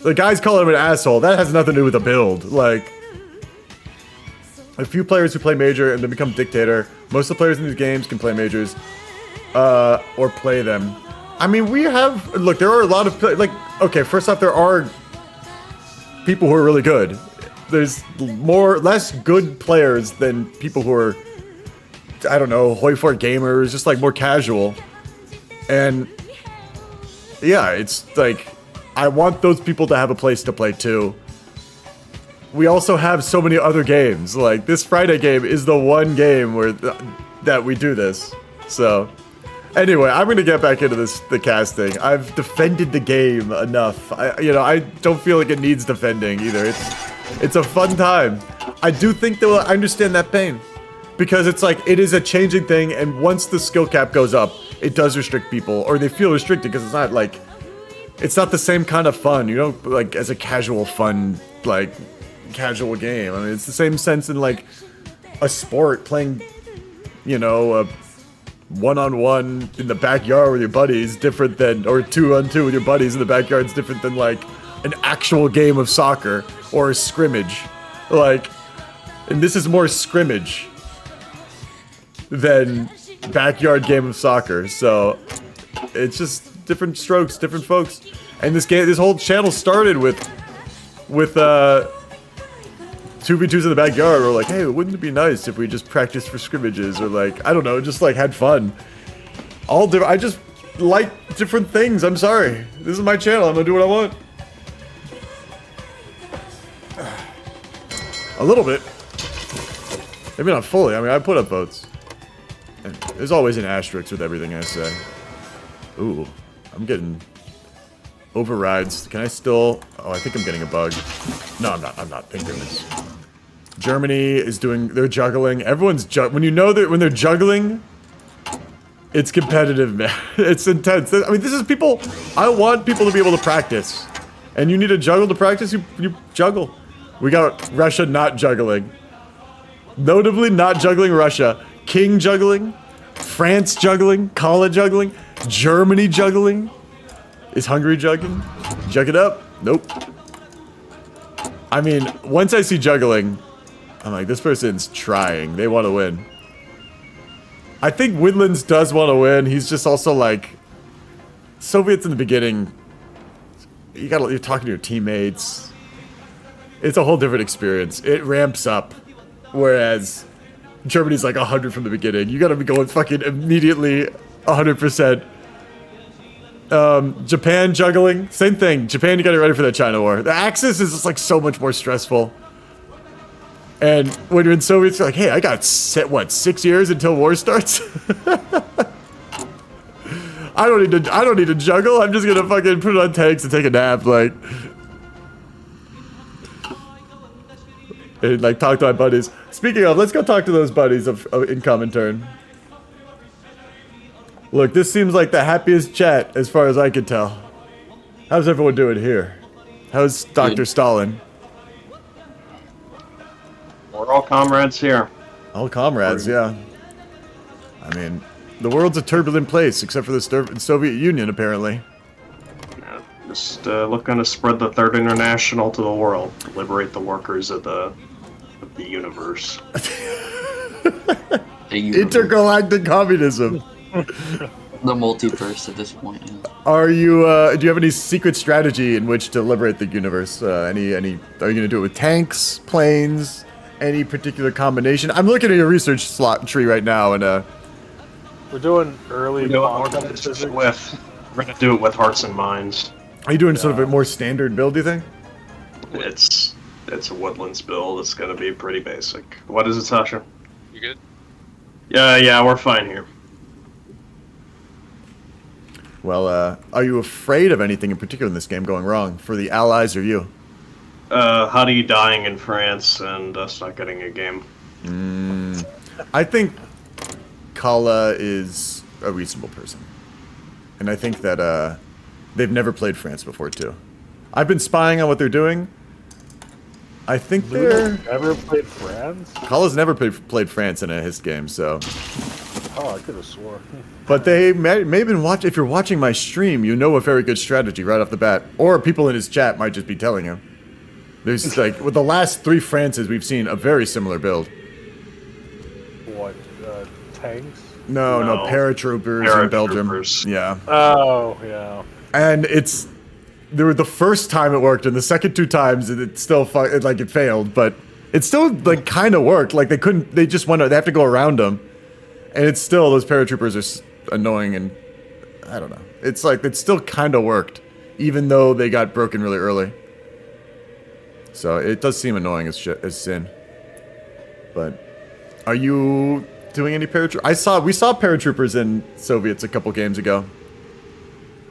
A: The guy's calling him an asshole. That has nothing to do with the build. Like, a few players who play Major and then become Dictator. Most of the players in these games can play Majors. Or play them. I mean, we have... Look, there are a lot of... Like, okay, first off, there are people who are really good. There's less good players than people who are, I don't know, Hoi 4 gamers, just like more casual. And yeah, it's like, I want those people to have a place to play too. We also have so many other games. Like, this Friday game is the one game where that we do this. So, anyway, I'm gonna get back into the casting. I've defended the game enough. I don't feel like it needs defending either. It's a fun time. I do think they'll understand that pain, because it's like, it is a changing thing, and once the skill cap goes up, it does restrict people, or they feel restricted because it's not like, it's not the same kind of fun, you know, like as a casual fun, like casual game. I mean, it's the same sense in like a sport, playing, you know, a one-on-one in the backyard with your buddies, different than, or 2-on-2 with your buddies in the backyard is different than like an actual game of soccer or a scrimmage. Like, and this is more scrimmage than backyard game of soccer. So it's just different strokes, different folks. And this whole channel started with 2v2s in the backyard. We're like, hey, wouldn't it be nice if we just practiced for scrimmages, or like, I don't know, just like had fun. All different. I just like different things. I'm sorry. This is my channel. I'm gonna do what I want. A little bit. Maybe not fully. I mean, I put up votes. And there's always an asterisk with everything I say. Ooh, I'm getting overrides. Can I still... Oh, I think I'm getting a bug. No, I'm not. I'm not. Thank goodness. Germany is doing... They're juggling. Everyone's when you know that when they're juggling, it's competitive, man. It's intense. I mean, this is people... I want people to be able to practice. And you need to juggle to practice, you juggle. We got Russia not juggling. Notably not juggling Russia. King juggling. France juggling. Kala juggling. Germany juggling. Is Hungary juggling? Jug it up? Nope. I mean, once I see juggling, I'm like, this person's trying. They want to win. I think Woodlands does want to win. He's just also like... Soviets in the beginning... You're talking to your teammates. It's a whole different experience. It ramps up. Whereas Germany's like 100 from the beginning. You gotta be going fucking immediately 100%. Japan juggling, same thing. Japan, you gotta get ready for that China war. The Axis is just like so much more stressful. And when you're in Soviets, you're like, hey, I got 6 years until war starts? I don't need to juggle. I'm just gonna fucking put it on tanks and take a nap, like. And like talk to my buddies. Speaking of, let's go talk to those buddies of in Comintern. Look, this seems like the happiest chat as far as I can tell. How's everyone doing here? How's Dr. Stalin?
O: We're all comrades here.
A: All comrades, yeah. I mean, the world's a turbulent place, except for the Soviet Union, apparently.
O: Yeah, just looking to spread the Third International to the world, to liberate the workers of the universe.
A: Intergalactic communism.
K: The multiverse at this point. Yeah.
A: Are you? Do you have any secret strategy in which to liberate the universe? Are you gonna do it with tanks, planes, any particular combination? I'm looking at your research slot tree right now, and
V: we're doing early.
O: We're gonna do it with hearts and minds.
A: Are you doing sort of a more standard build? Do you think?
O: It's a Woodlands build. It's gonna be pretty basic. What is it, Sasha?
G: You good?
O: Yeah, we're fine here.
A: Well, are you afraid of anything in particular in this game going wrong for the Allies or you?
O: Huddy dying in France and us not getting a game.
A: I think Kala is a reasonable person. And I think that they've never played France before, too. I've been spying on what they're doing. I think they're...
V: Never played France?
A: Kala's never played France in a HIST game, so...
V: Oh, I could have swore.
A: But they may have been watching. If you're watching my stream, you know a very good strategy right off the bat. Or people in his chat might just be telling him. There's like, with the last 3 Frances, we've seen a very similar build.
V: What, tanks?
A: No, paratroopers in Belgium. Yeah.
V: Oh, yeah.
A: And the first time it worked, and the second 2 times it still it failed, but it still like kind of worked. Like they just went. They have to go around them. And it's still, those paratroopers are annoying, and I don't know. It's like, it still kind of worked, even though they got broken really early. So it does seem annoying as sin. But are you doing any paratroopers? We saw paratroopers in Soviets a couple games ago.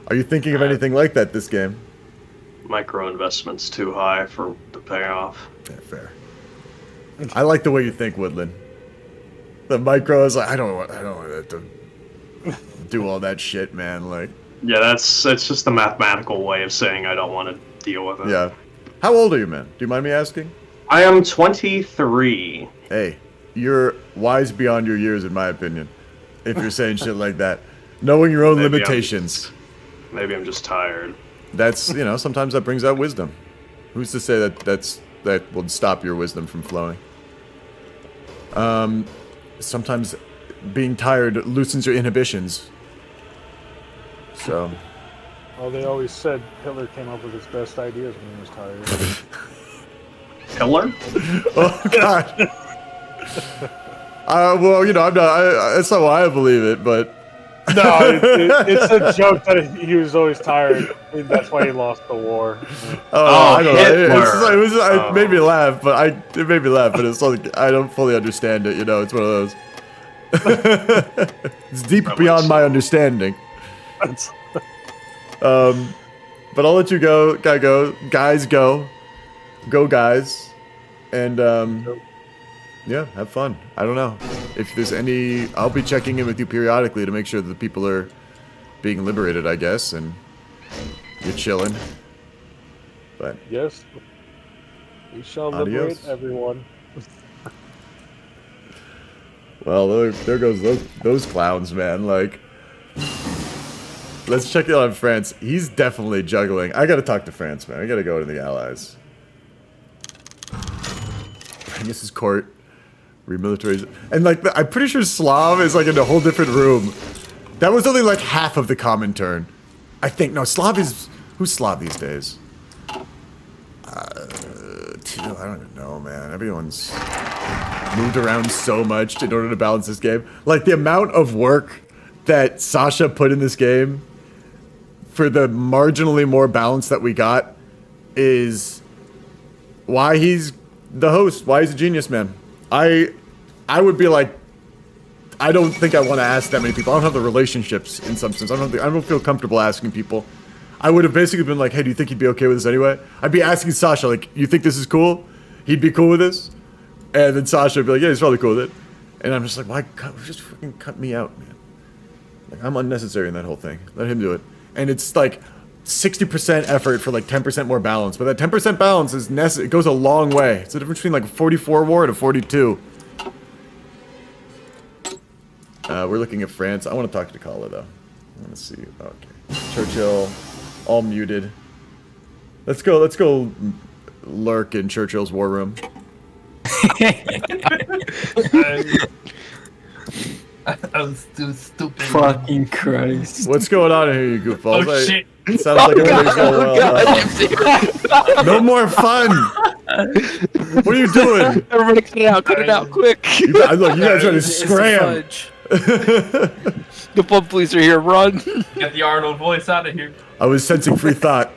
A: Are you thinking of anything like that this game?
O: Micro investment's too high for the payoff.
A: Yeah, fair. I like the way you think, Woodland. The micro is like, I don't want to do all that shit, man. Like,
O: yeah, it's just the mathematical way of saying I don't want to deal with it.
A: Yeah. How old are you, man? Do you mind me asking?
O: I am 23.
A: Hey, you're wise beyond your years, in my opinion. If you're saying shit like that, knowing your own limitations.
O: Maybe I'm just tired.
A: That's sometimes that brings out wisdom. Who's to say that will stop your wisdom from flowing? Sometimes being tired loosens your inhibitions. So.
V: Well, they always said Hitler came up with his best ideas when he was tired.
O: Hitler?
A: Oh God. Well, I'm not. That's not why I believe it, but.
V: No, it's a joke that he was always tired. And that's why he lost the war.
A: I don't know. It made me laugh, but it made me laugh, but it's like I don't fully understand it. It's one of those. It's deep beyond my understanding. But I'll let you go, guys, go, guys, and yeah, have fun. I don't know if there's any. I'll be checking in with you periodically to make sure that the people are being liberated, I guess, and you're chilling. But
V: yes, we shall
A: adios.
V: Liberate everyone.
A: Well, there goes those clowns, man. Like, let's check it out on France. He's definitely juggling. I gotta talk to France, man. I gotta go to the Allies. This is court. Remilitarized. And like, I'm pretty sure Slav is like in a whole different room. That was only like half of the Comintern. I think. No, Slav is... Who's Slav these days? I don't even know, man. Everyone's moved around so much in order to balance this game. Like, the amount of work that Sasha put in this game for the marginally more balance that we got is why he's the host, why he's a genius, man. I would be like, I don't think I want to ask that many people. I don't have the relationships in some sense. I don't feel comfortable asking people. I would have basically been like, hey, do you think he'd be okay with this anyway? I'd be asking Sasha, like, you think this is cool? He'd be cool with this? And then Sasha would be like, yeah, he's probably cool with it. And I'm just like, why? Just freaking cut me out, man. Like, I'm unnecessary in that whole thing. Let him do it. And it's like 60% effort for like 10% more balance. But that 10% balance is necessary. It goes a long way. It's the difference between like a 44 war and a 42. We're looking at France. I want to talk to Kala, though. I want to see. Okay. Churchill, all muted. Let's go lurk in Churchill's war room.
F: I'm too stupid.
U: Fucking Christ.
A: What's going on here, you goofballs?
F: Oh, shit.
A: It sounds like everything's going well. No more fun! What are you doing?
D: Everybody cut it out quick.
A: Look, you guys are to scram.
D: The pub police are here, run.
B: Get the Arnold voice out of here.
A: I was sensing free thought.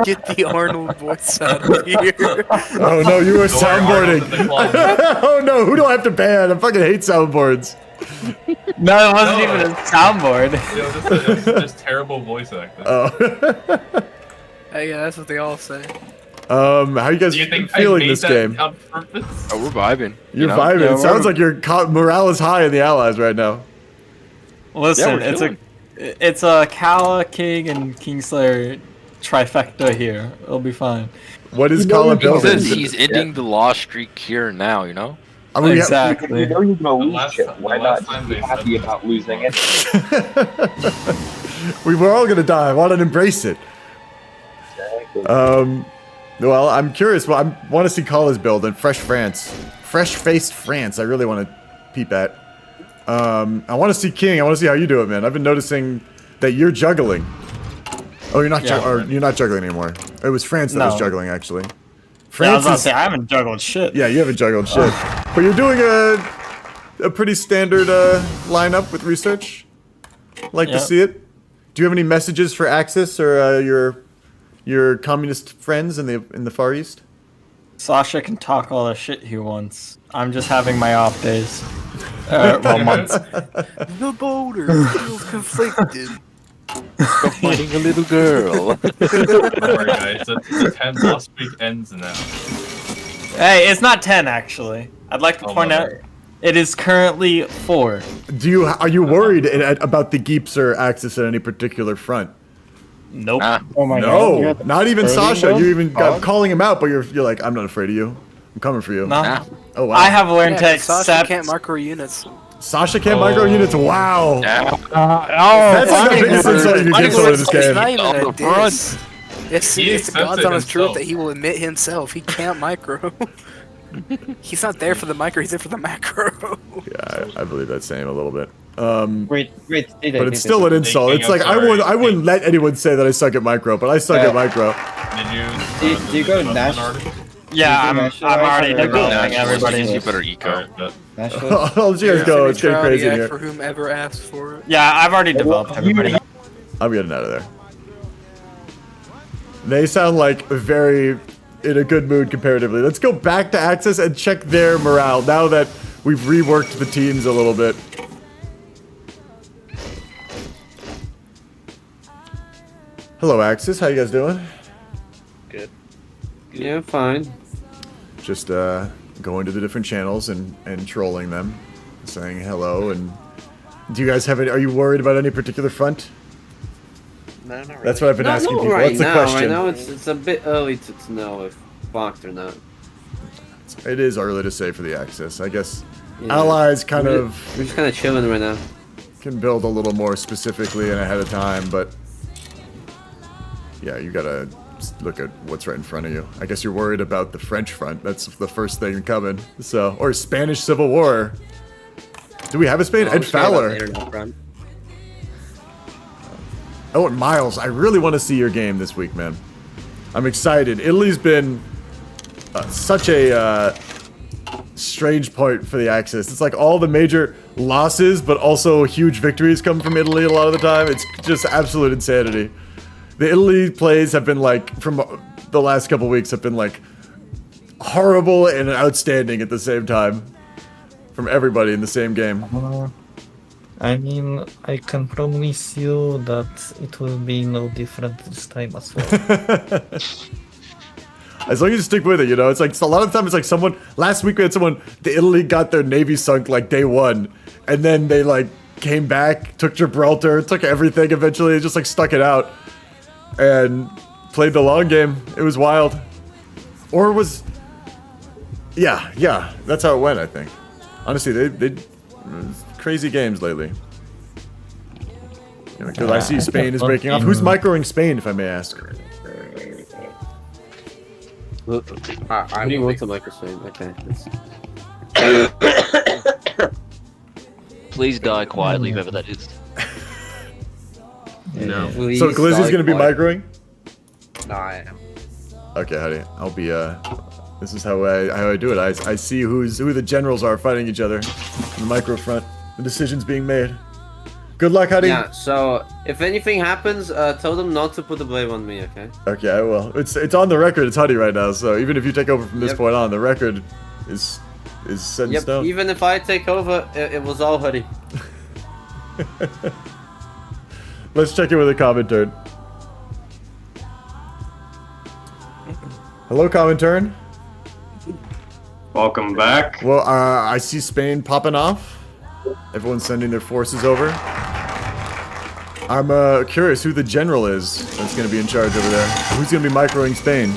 J: Get the Arnold voice out of here.
A: Oh no, you were soundboarding. Oh no, who do I have to ban? I fucking hate soundboards.
U: No, it wasn't even a soundboard.
B: Just terrible voice acting.
A: Oh.
J: Hey, yeah, that's what they all say.
A: How you guys feeling this game?
D: Oh, we're vibing.
A: You're vibing.
U: Yeah,
A: it sounds like your morale is high in the allies right now.
U: Listen,
A: Yeah,
U: it's a Kala, King, and Kingslayer trifecta here. It'll be fine.
A: What is Kala building?
D: He's ending the loss streak here now, you know?
U: Exactly.
S: You know you're gonna lose shit. Why not just be happy about losing it?
A: We were all gonna die. Why not embrace it? Well, I'm curious. Well, I want to see Kala's build in fresh-faced France. I really want to peep at. I want to see King. I want to see how you do it, man. I've been noticing that you're juggling. Oh, you're not. You're not juggling anymore. It was France that was juggling, actually.
U: Yeah, I was about to say I haven't juggled shit.
A: Yeah, you haven't juggled shit. But you're doing a pretty standard lineup with research. Like to see it. Do you have any messages for Axis or your communist friends in the Far East?
U: Sasha can talk all the shit he wants. I'm just having my off days. Well, months.
J: The boulder feels conflicted.
D: Stop fighting a little girl.
B: Don't worry, guys. The 10 loss streak ends now.
U: Hey, it's not 10 actually. I'd like to point out it is currently 4.
A: Are you worried about the Geeps or Axis at any particular front?
U: Nope.
A: Oh my God. Not even Sasha. You even got calling him out, but you're like, I'm not afraid of you. I'm coming for you.
U: No.
A: Oh wow.
U: I have learned to accept.
J: Sasha can't micro units.
A: Sasha can't micro units. Wow.
U: That's
A: not the biggest insult you can give someone in this game.
J: It's not even a diss. It's
B: He
J: the God's
B: accepted
J: honest truth
B: himself.
J: that he will admit himself. He can't micro. He's not there for the micro. He's there for the macro.
A: Yeah, I believe that saying a little bit.
U: Wait,
A: But it's still an insult. It's like I wouldn't let anyone say that I suck at micro, but I suck at micro.
B: Did
U: Do you go Nash? Yeah, I'm already neglecting everybody.
D: You better eco.
A: I'll let you guys go. It's getting crazy in here.
J: For whomever asked for it.
U: Yeah, I've already developed everybody.
A: I'm getting out of there. They sound like very in a good mood comparatively. Let's go back to Axis and check their morale now that we've reworked the teams a little bit. Hello, Axis. How you guys doing?
F: Good. Yeah, fine.
A: Just going to the different channels and trolling them, saying hello. And do you guys have any? Are you worried about any particular front?
F: No, not really.
A: That's what I've been asking people.
F: Right
A: What's the
F: now,
A: question?
F: Right now, it's a bit early to know if blocked or not.
A: It is early to say for the Axis. I guess
F: Yeah.
A: allies
F: We're
A: we're
F: just kind of chilling right now.
A: Can build a little more specifically and ahead of time, but yeah, you gotta look at what's right in front of you. I guess you're worried about the French front. That's the first thing coming. So, or Spanish Civil War. Do we have a Spain? Ed Fowler. Oh, and Miles, I really want to see your game this week, man. I'm excited. Italy's been such a strange point for the Axis. It's like all the major losses, but also huge victories come from Italy a lot of the time. It's just absolute insanity. The Italy plays have been like, from the last couple weeks, have been like horrible and outstanding at the same time. From everybody in the same game.
I: I mean, I can promise you that it will be no different this time as well.
A: As long as you stick with it, you know, it's like a lot of the time it's like someone, last week we had someone, the Italy got their navy sunk like day one, and then they like came back, took Gibraltar, took everything, eventually just like stuck it out and played the long game. It was wild. Or was, yeah, that's how it went, I think. Honestly, they crazy games lately. Yeah, because I see Spain is breaking off. Who's microing Spain, if I may ask?
F: I didn't want to micro Spain. Okay.
T: Please die quietly, whoever that is.
F: No.
A: So Glizzy's gonna be microing?
F: No, I am.
A: Okay, Huddy. I'll be this is how I do it. I see who the generals are fighting each other in the micro front. The decisions being made. Good luck, Huddy.
F: Yeah, so if anything happens, tell them not to put the blame on me, okay?
A: Okay, I will. It's on the record, it's Huddy right now, so even if you take over from this point on, the record is set in stone.
F: Even if I take over, it was all Huddy.
A: Let's check in with the Comintern. Hello, Comintern.
O: Welcome back.
A: Well, I see Spain popping off. Everyone's sending their forces over. I'm curious who the general is that's going to be in charge over there. Who's going to be microing Spain?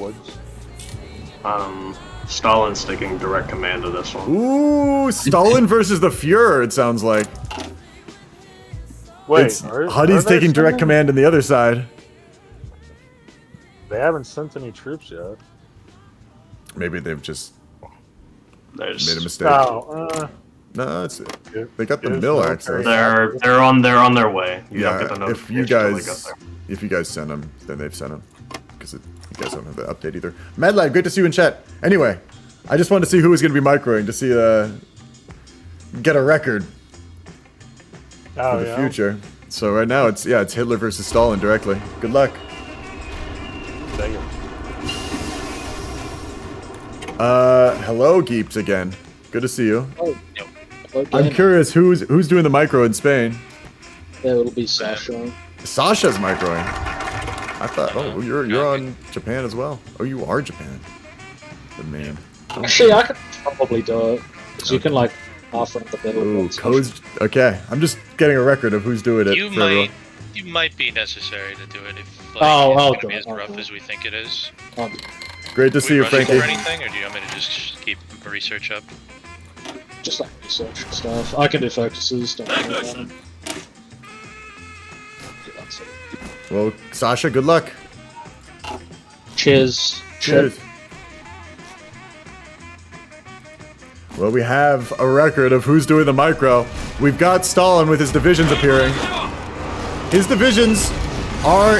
O: Woods. Stalin's taking direct command of this one.
A: Ooh, Stalin versus the Fuhrer, it sounds like.
V: Wait,
A: Huddy's taking direct command on the other side.
V: They haven't sent any troops yet.
A: Maybe they've just made a mistake. No, they got the mill access.
O: They're on their way. You don't get the
A: if you
O: notification
A: guys send them, then they've sent them because you guys don't have the update either. Mad Lad, great to see you in chat. Anyway, I just wanted to see who was going to be microing to see get a record for the future. So right now it's Hitler versus Stalin directly. Good luck.
V: Thank you.
A: Hello, Geeps again. Good to see you.
H: Oh,
A: I'm curious who's doing the micro in Spain.
H: Yeah, it'll be Sasha.
A: Sasha's microing. I thought, you're on Japan as well. Oh, you are Japan. Good man.
H: Actually, I could probably do it. Because you can, like, offer the middle.
A: Ooh, codes. Okay, I'm just getting a record of who's doing it.
G: You might be necessary to do it if
H: Oh,
G: it's
H: I'll
G: gonna
H: do
G: be
H: it,
G: as
H: I'll
G: rough
H: do it.
G: as we think it is.
A: Great to see you, Frankie.
G: For anything, or do you want me to just keep research up?
H: Just like research and stuff. I can do focuses, don't worry about it.
A: Well, Sasha, good luck.
H: Cheers.
A: Cheers. Well, we have a record of who's doing the micro. We've got Stalin with his divisions appearing. His divisions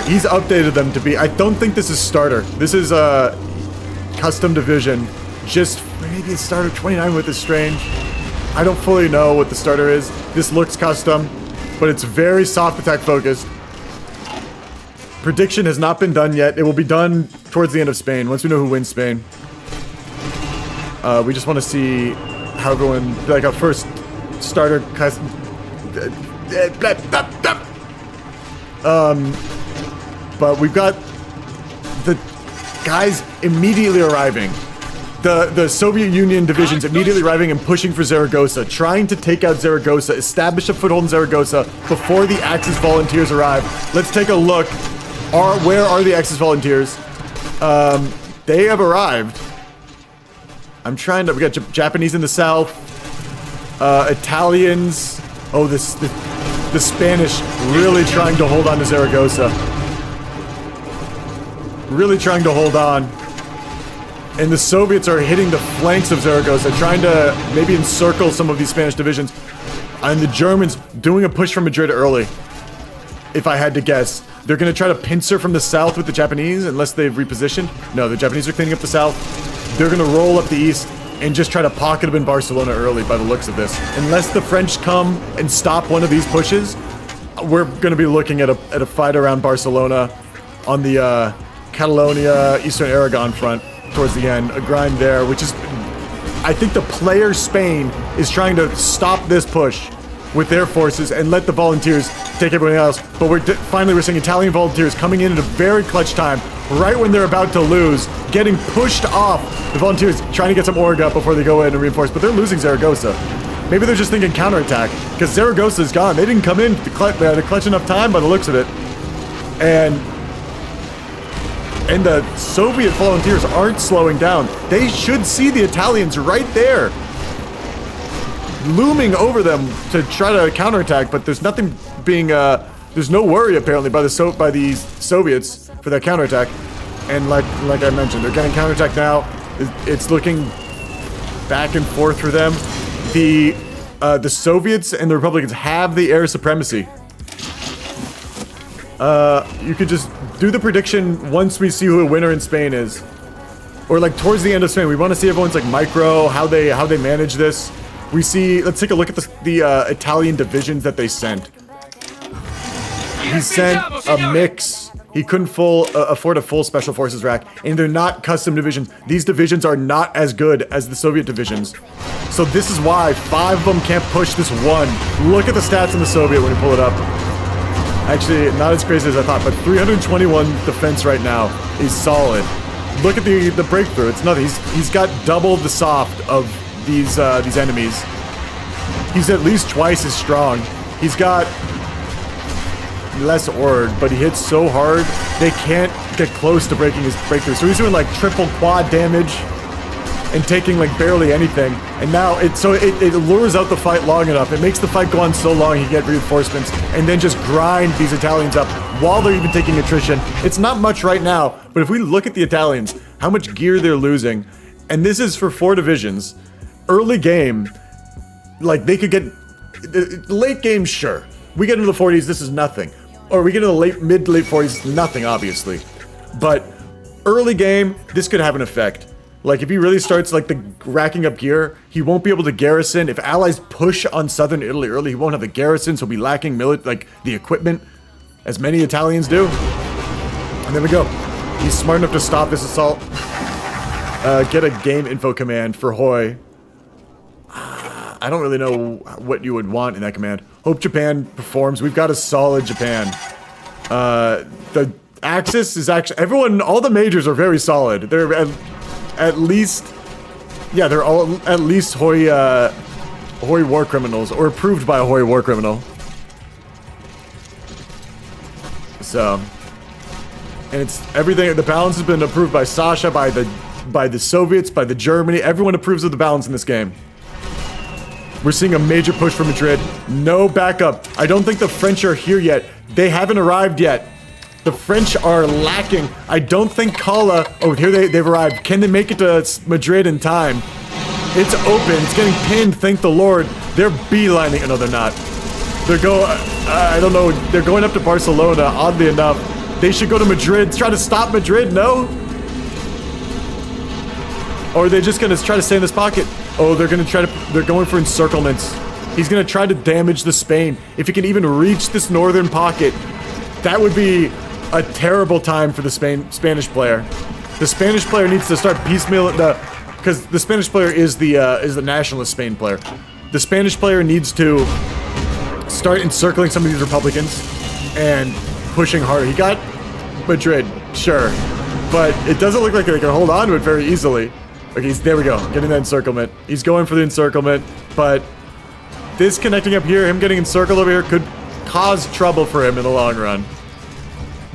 A: he's updated them to be, I don't think this is starter. This is a custom division. Just maybe a starter 29 with is strange. I don't fully know what the starter is. This looks custom, but it's very soft attack focused. Prediction has not been done yet. It will be done towards the end of Spain, once we know who wins Spain. We just want to see how everyone, like a first starter custom. But we've got the guys immediately arriving. The Soviet Union divisions immediately arriving and pushing for Zaragoza, trying to take out Zaragoza, establish a foothold in Zaragoza before the Axis volunteers arrive. Let's take a look. Where are the Axis volunteers? They have arrived. I'm trying to. We got Japanese in the south, Italians. Oh, the Spanish really trying to hold on to Zaragoza. Really trying to hold on. And the Soviets are hitting the flanks of Zaragoza, trying to maybe encircle some of these Spanish divisions. And the Germans doing a push from Madrid early, if I had to guess. They're going to try to pincer from the south with the Japanese, unless they've repositioned. No, the Japanese are cleaning up the south. They're going to roll up the east. and just try to pocket them in Barcelona early by the looks of this. Unless the French come and stop one of these pushes, we're going to be looking at a fight around Barcelona on the Catalonia, Eastern Aragon front towards the end. A grind there, which is... I think the player Spain is trying to stop this push with their forces and let the volunteers take everyone else. But finally we're seeing Italian volunteers coming in at a very clutch time, right when they're about to lose, getting pushed off. The volunteers trying to get some org up before they go in and reinforce, but they're losing Zaragoza. Maybe they're just thinking counterattack, because Zaragoza's gone. They didn't come in to clutch enough time by the looks of it. And the Soviet volunteers aren't slowing down. They should see the Italians right there, looming over them to try to counterattack, but there's nothing being, there's no worry apparently by the Soviets for that counterattack. And like I mentioned, they're getting counterattack now. It's looking back and forth for them. The Soviets and the Republicans have the air supremacy. You could just do the prediction once we see who a winner in Spain is. Or like towards the end of Spain, we want to see everyone's like micro, how they manage this. We see, let's take a look at the Italian divisions that they sent. He sent a mix. He couldn't afford a full special forces rack, and they're not custom divisions. These divisions are not as good as the Soviet divisions. So this is why 5 of them can't push this one. Look at the stats in the Soviet when you pull it up. Actually, not as crazy as I thought, but 321 defense right now is solid. Look at the breakthrough. It's nothing. He's got double the soft of these enemies. He's at least twice as strong. He's got less org, but he hits so hard they can't get close to breaking his breakthrough. So he's doing like triple quad damage and taking like barely anything. And now it lures out the fight long enough. It makes the fight go on so long he can get reinforcements and then just grind these Italians up while they're even taking attrition. It's not much right now, but if we look at the Italians, how much gear they're losing, and this is for 4 divisions. Early game, like they could get late game, sure. We get into the 40s, this is nothing. Or we get into the mid to late 40s, nothing obviously. But early game, this could have an effect. Like if he really starts like the racking up gear, he won't be able to garrison. If allies push on southern Italy early, he won't have the garrisons. He'll be lacking the equipment, as many Italians do. And there we go. He's smart enough to stop this assault. Get a game info command for Hoi. I don't really know what you would want in that command. Hope Japan performs. We've got a solid Japan. The Axis is actually... all the majors are very solid. They're at least... Yeah, they're all at least Hoi war criminals, or approved by a Hoi war criminal. So... And it's everything... The balance has been approved by Sasha, by the Soviets, by the Germany. Everyone approves of the balance in this game. We're seeing a major push from Madrid. No backup. I don't think the French are here yet. They haven't arrived yet. The French are lacking. I don't think Kala... Oh, here they've arrived. Can they make it to Madrid in time? It's open. It's getting pinned, thank the Lord. They're beelining... No, they're not. They're I don't know. They're going up to Barcelona, oddly enough. They should go to Madrid. Try to stop Madrid, no? Or are they just gonna try to stay in this pocket? Oh, they're going for encirclements. He's gonna try to damage the Spain. If he can even reach this northern pocket, that would be a terrible time for the Spanish player. The Spanish player needs to start piecemeal because the Spanish player is the nationalist Spain player. The Spanish player needs to start encircling some of these Republicans and pushing harder. He got Madrid, sure, but it doesn't look like they can hold on to it very easily. Okay, there we go, getting that encirclement. He's going for the encirclement, but this connecting up here, him getting encircled over here, could cause trouble for him in the long run.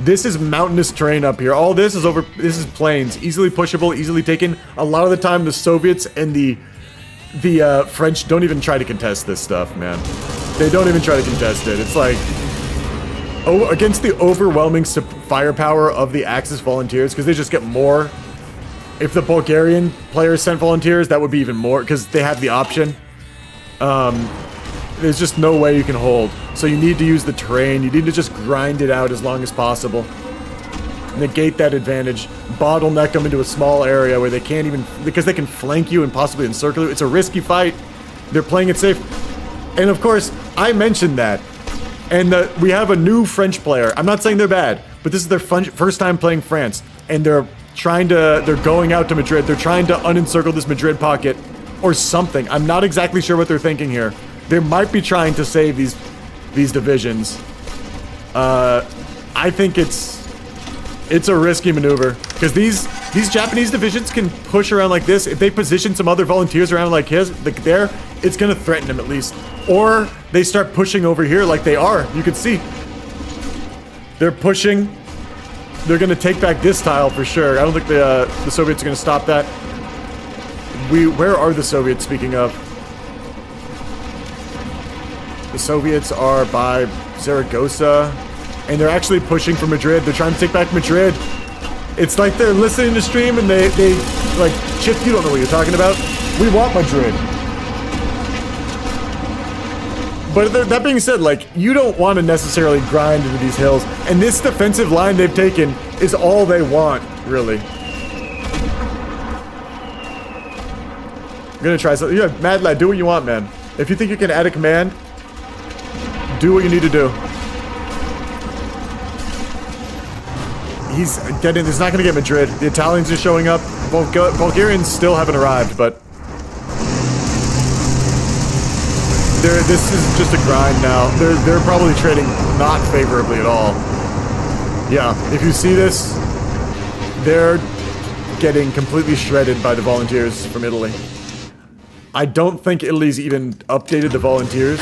A: This is mountainous terrain up here. All this is plains, easily pushable, easily taken. A lot of the time, the Soviets and the French don't even try to contest this stuff, man. They don't even try to contest it. It's like, oh, against the overwhelming firepower of the Axis volunteers, because they just get more. If the Bulgarian players sent volunteers, that would be even more, because they have the option. There's just no way you can hold. So you need to use the terrain. You need to just grind it out as long as possible. negate that advantage, bottleneck them into a small area where they can't even, because they can flank you and possibly encircle you. It's a risky fight. They're playing it safe. And of course, I mentioned that. And we have a new French player. I'm not saying they're bad, but this is their first time playing France. And they're going out to Madrid. They're trying to unencircle this Madrid pocket or something. I'm not exactly sure what they're thinking here. They might be trying to save these divisions. I think it's a risky maneuver because these Japanese divisions can push around like this. If they position some other volunteers around like there, it's gonna threaten them at least. Or they start pushing over here like they are. You can see they're pushing. They're gonna take back this tile for sure. I don't think the Soviets are gonna stop that. Where are the Soviets? Speaking of, the Soviets are by Zaragoza. And they're actually pushing for Madrid. They're trying to take back Madrid. It's like they're listening to stream and they like, Chip, you don't know what you're talking about. We want Madrid. But that being said, like, you don't want to necessarily grind into these hills. And this defensive line they've taken is all they want, really. I'm gonna try something. Yeah, Mad Lad, do what you want, man. If you think you can add a command, do what you need to do. He's not going to get Madrid. The Italians are showing up. Bulgarians still haven't arrived, but this is just a grind now. They're probably trading not favorably at all. Yeah, if you see this, they're getting completely shredded by the volunteers from Italy. I don't think Italy's even updated the volunteers,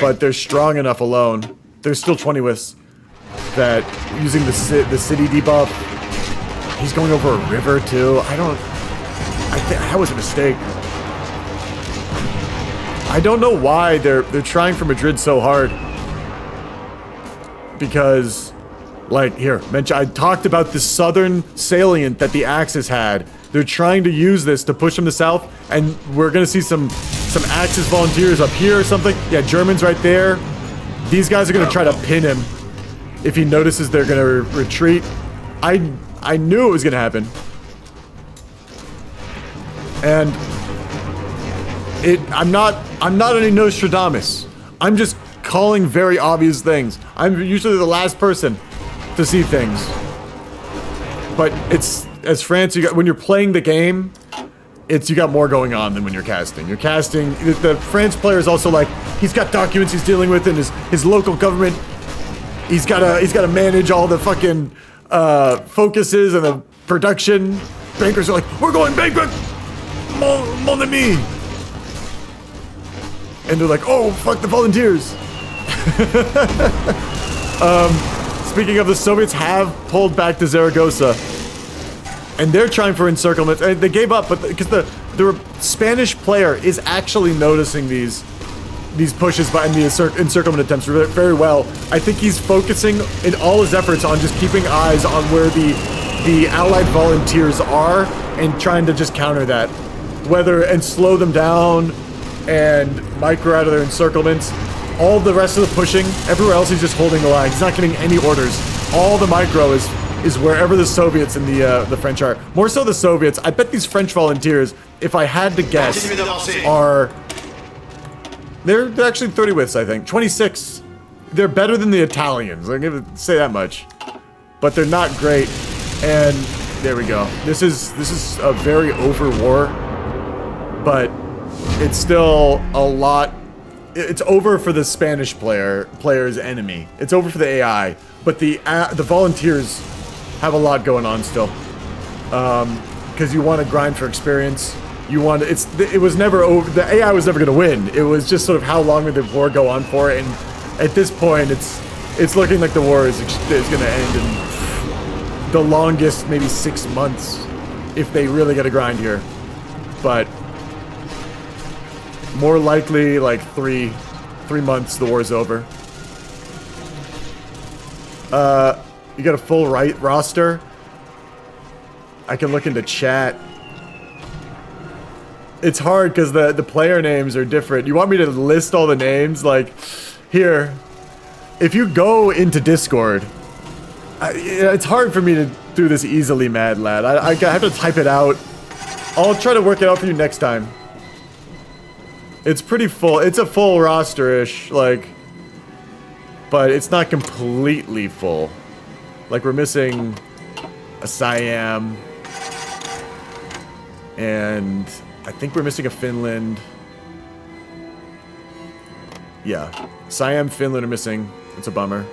A: but they're strong enough alone. There's still 20 withs. That using the city debuff, he's going over a river too. I think that was a mistake. I don't know why they're trying for Madrid so hard. Because, like, I talked about the southern salient that the Axis had. They're trying to use this to push them to south, and we're gonna see some Axis volunteers up here or something. Yeah, Germans right there. These guys are gonna try to pin him. If he notices they're gonna retreat. I knew it was gonna happen. And I'm not any Nostradamus. I'm just calling very obvious things. I'm usually the last person to see things. But it's, as France, when you're playing the game, you got more going on than when you're casting. You're casting, the France player is also like, he's got documents he's dealing with in his local government. He's gotta manage all the fucking focuses and the production. Bankers are like, we're going bankrupt, mon ami. And they're like, oh fuck the volunteers. Speaking of, the Soviets have pulled back to Zaragoza, and they're trying for encirclement. And they gave up, but because the Spanish player is actually noticing these pushes by the encirclement attempts very well. I think he's focusing in all his efforts on just keeping eyes on where the allied volunteers are and trying to just counter that. And slow them down and micro out of their encirclements. All the rest of the pushing, everywhere else he's just holding the line. He's not getting any orders. All the micro is wherever the Soviets and the French are. More so the Soviets. I bet these French volunteers, if I had to guess, they're actually 30 withs, I think. 26. They're better than the Italians. I'm gonna say that much. But they're not great. And there we go. This is a very over war. But it's still a lot. It's over for the Spanish player's enemy. It's over for the AI. But the volunteers have a lot going on still. Because you want to grind for experience. It was never over. The AI was never going to win. It was just sort of how long did the war go on for, and at this point, it's looking like the war is going to end in the longest, maybe 6 months, if they really get a grind here. But more likely, like 3 months, the war's over. You got a full roster. I can look into chat. It's hard because the player names are different. You want me to list all the names? Like, here, if you go into Discord, it's hard for me do this easily, Mad Lad. I have to type it out. I'll try to work it out for you next time. It's pretty full. It's a full roster-ish, like, but it's not completely full. Like, we're missing a Siam, and I think we're missing a Finland. Yeah, Siam, Finland are missing. It's a bummer.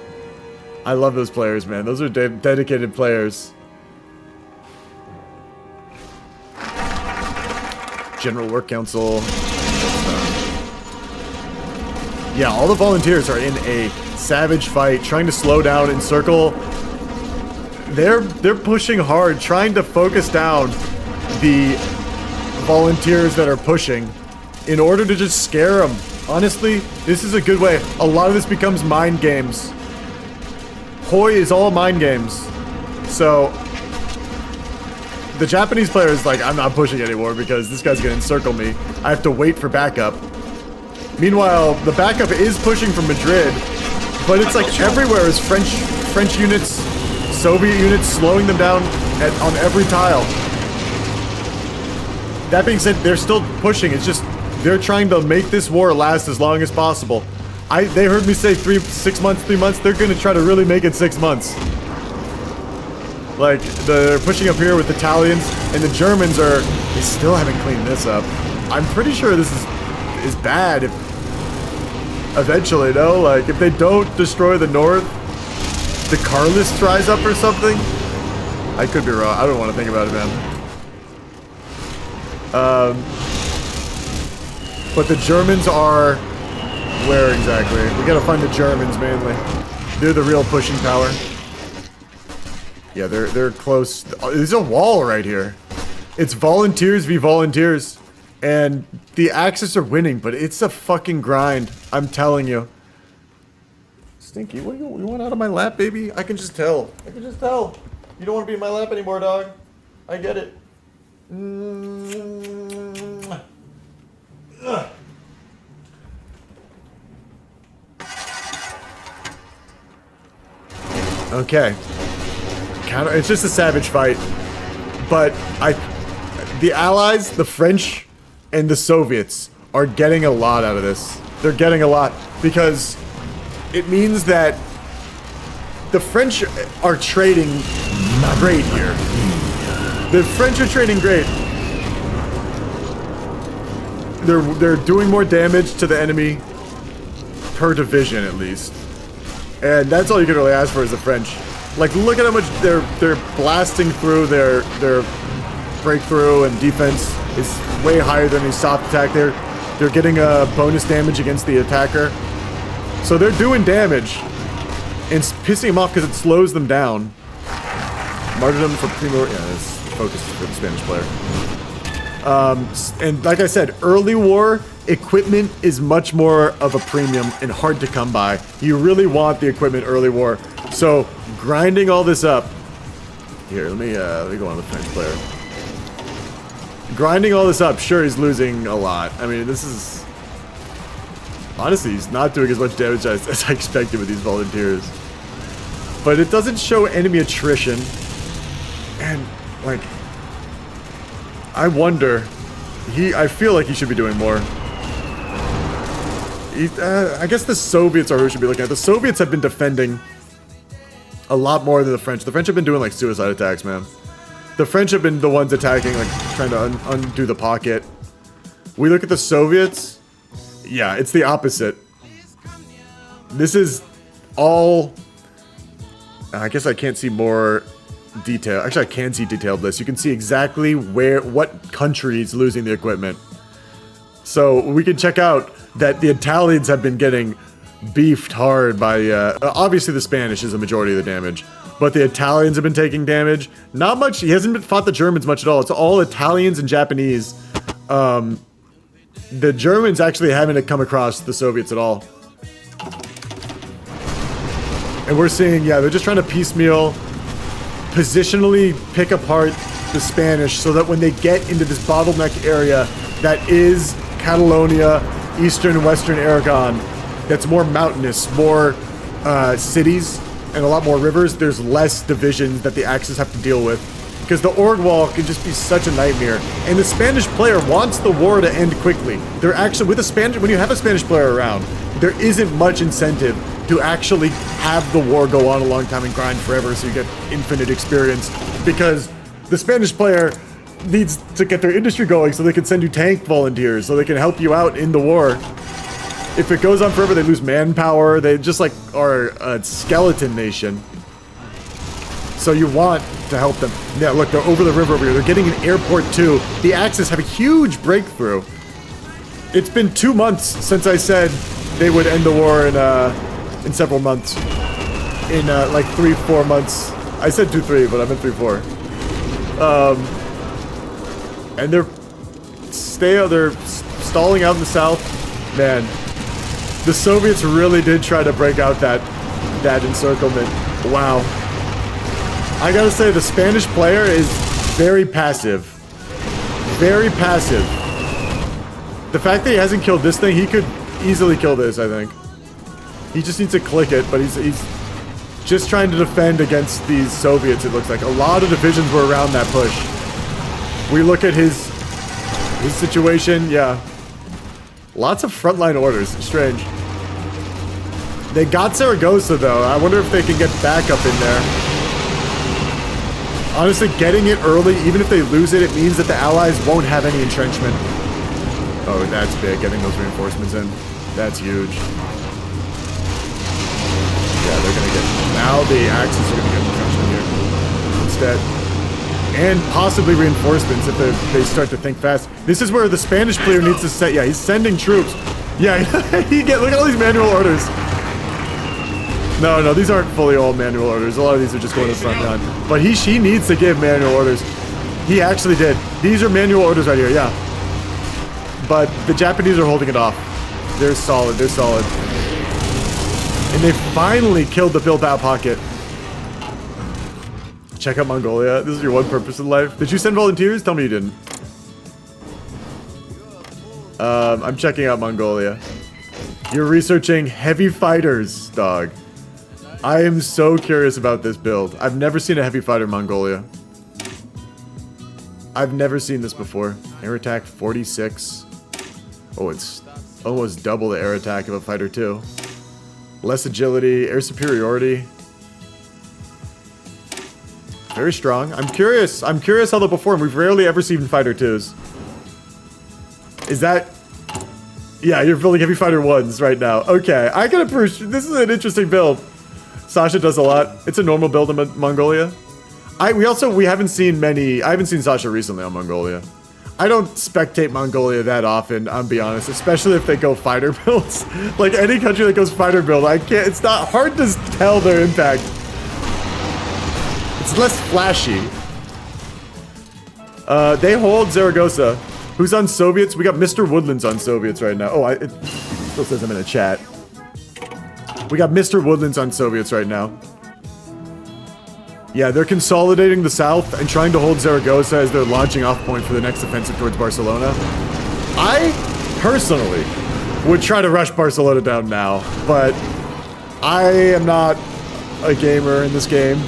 A: I love those players, man. Those are dedicated players. General Work Council. Yeah, all the volunteers are in a savage fight, trying to slow down and circle. They're pushing hard, trying to focus down the volunteers that are pushing in order to just scare them. Honestly, this is a good way. A lot of this becomes mind games. Hoi is all mind games. So the Japanese player is like, I'm not pushing anymore because this guy's gonna encircle me. I have to wait for backup. Meanwhile, the backup is pushing from Madrid, but it's like everywhere is French units, Soviet units slowing them down on every tile. That being said, they're still pushing. It's just they're trying to make this war last as long as possible. They heard me say 3 months. They're gonna try to really make it 6 months. Like, they're pushing up here with the Italians, and the Germans they still haven't cleaned this up. I'm pretty sure this is bad if eventually, no? Like, if they don't destroy the north, the Carlist rise up or something? I could be wrong. I don't want to think about it, man. But the Germans are... Where exactly? We gotta find the Germans, mainly. They're the real pushing power. Yeah, they're close. There's a wall right here. It's volunteers v volunteers. And the Axis are winning, but it's a fucking grind. I'm telling you. Stinky, what you want out of my lap, baby? I can just tell. I can just tell. You don't want to be in my lap anymore, dog. I get it. Ugh. Okay. It's just a savage fight. But the Allies, the French, and the Soviets are getting a lot out of this. They're getting a lot because it means that the French are trading great here. The French are trading great. They're doing more damage to the enemy per division, at least. And that's all you can really ask for is the French. Like, look at how much they're blasting through their breakthrough, and defense is way higher than the soft attack. They're getting a bonus damage against the attacker. So they're doing damage. And it's pissing them off because it slows them down. Martyrdom for Primo... Yeah, this focus is for the Spanish player. And like I said, early war equipment is much more of a premium and hard to come by. You really want the equipment early war. So grinding all this up. Here, let me go on the French player. Grinding all this up, sure, he's losing a lot. I mean, this is... Honestly, he's not doing as much damage as I expected with these volunteers. But it doesn't show enemy attrition. And, like... I wonder... I feel like he should be doing more. I guess the Soviets are who we should be looking at. The Soviets have been defending a lot more than the French. The French have been doing, like, suicide attacks, man. The French have been the ones attacking, like, trying to undo the pocket. We look at the Soviets. Yeah, it's the opposite. This is all... I guess I can't see more detail. Actually, I can see detailed lists. You can see exactly what country is losing the equipment. So we can check out that the Italians have been getting beefed hard by... obviously, the Spanish is the majority of the damage. But the Italians have been taking damage. Not much. He hasn't fought the Germans much at all. It's all Italians and Japanese. The Germans actually haven't come across the Soviets at all. And we're seeing, yeah, they're just trying to piecemeal, positionally pick apart the Spanish so that when they get into this bottleneck area that is Catalonia, Eastern and Western Aragon, that's more mountainous, more cities, and a lot more rivers, there's less divisions that the Axis have to deal with. Because the org wall can just be such a nightmare. And the Spanish player wants the war to end quickly. They're actually, when you have a Spanish player around, there isn't much incentive to actually have the war go on a long time and grind forever so you get infinite experience. Because the Spanish player needs to get their industry going so they can send you tank volunteers, so they can help you out in the war. If it goes on forever, they lose manpower. They just like are a skeleton nation. So you want to help them. Yeah, look, they're over the river over here. They're getting an airport too. The Axis have a huge breakthrough. It's been 2 months since I said they would end the war in several months. In like 3-4 months. I said 2-3, but I meant 3-4. And they're stalling out in the south. Man, the Soviets really did try to break out that encirclement. Wow. I gotta say, the Spanish player is very passive. Very passive. The fact that he hasn't killed this thing, he could easily kill this, I think. He just needs to click it, but he's just trying to defend against these Soviets, it looks like. A lot of divisions were around that push. We look at his situation, yeah. Lots of frontline orders, strange. They got Zaragoza, though. I wonder if they can get back up in there. Honestly, getting it early, even if they lose it, it means that the Allies won't have any entrenchment. Oh, that's big, getting those reinforcements in. That's huge. Yeah, they're gonna get... Now the Axis are gonna get entrenchment here instead. And possibly reinforcements if they start to think fast. This is where the Spanish player needs to set... Yeah, he's sending troops. Yeah, look at all these manual orders. No, these aren't fully all manual orders. A lot of these are just going to the front line. But he needs to give manual orders. He actually did. These are manual orders right here, yeah. But the Japanese are holding it off. They're solid, they're solid. And they finally killed the Bilbao pocket. Check out Mongolia. This is your one purpose in life. Did you send volunteers? Tell me you didn't. I'm checking out Mongolia. You're researching heavy fighters, dog. I am so curious about this build. I've never seen a heavy fighter in Mongolia. I've never seen this before. Air attack 46. Oh, it's almost double the air attack of a fighter too. Less agility, air superiority. Very strong. I'm curious how they'll perform. We've rarely ever seen fighter 2s. Is that... Yeah, you're building heavy fighter 1s right now. Okay, I can appreciate... This is an interesting build. Sasha does a lot. It's a normal build in Mongolia. We haven't seen many... I haven't seen Sasha recently on Mongolia. I don't spectate Mongolia that often, I'll be honest. Especially if they go fighter builds. Like, any country that goes fighter build, I can't... It's not hard to tell their impact. It's less flashy. They hold Zaragoza. Who's on Soviets? We got Mr. Woodlands on Soviets right now. Oh, it still says I'm in a chat. We got Mr. Woodlands on Soviets right now. Yeah, they're consolidating the south and trying to hold Zaragoza as their launching off point for the next offensive towards Barcelona. I, personally, would try to rush Barcelona down now, but I am not a gamer in this game.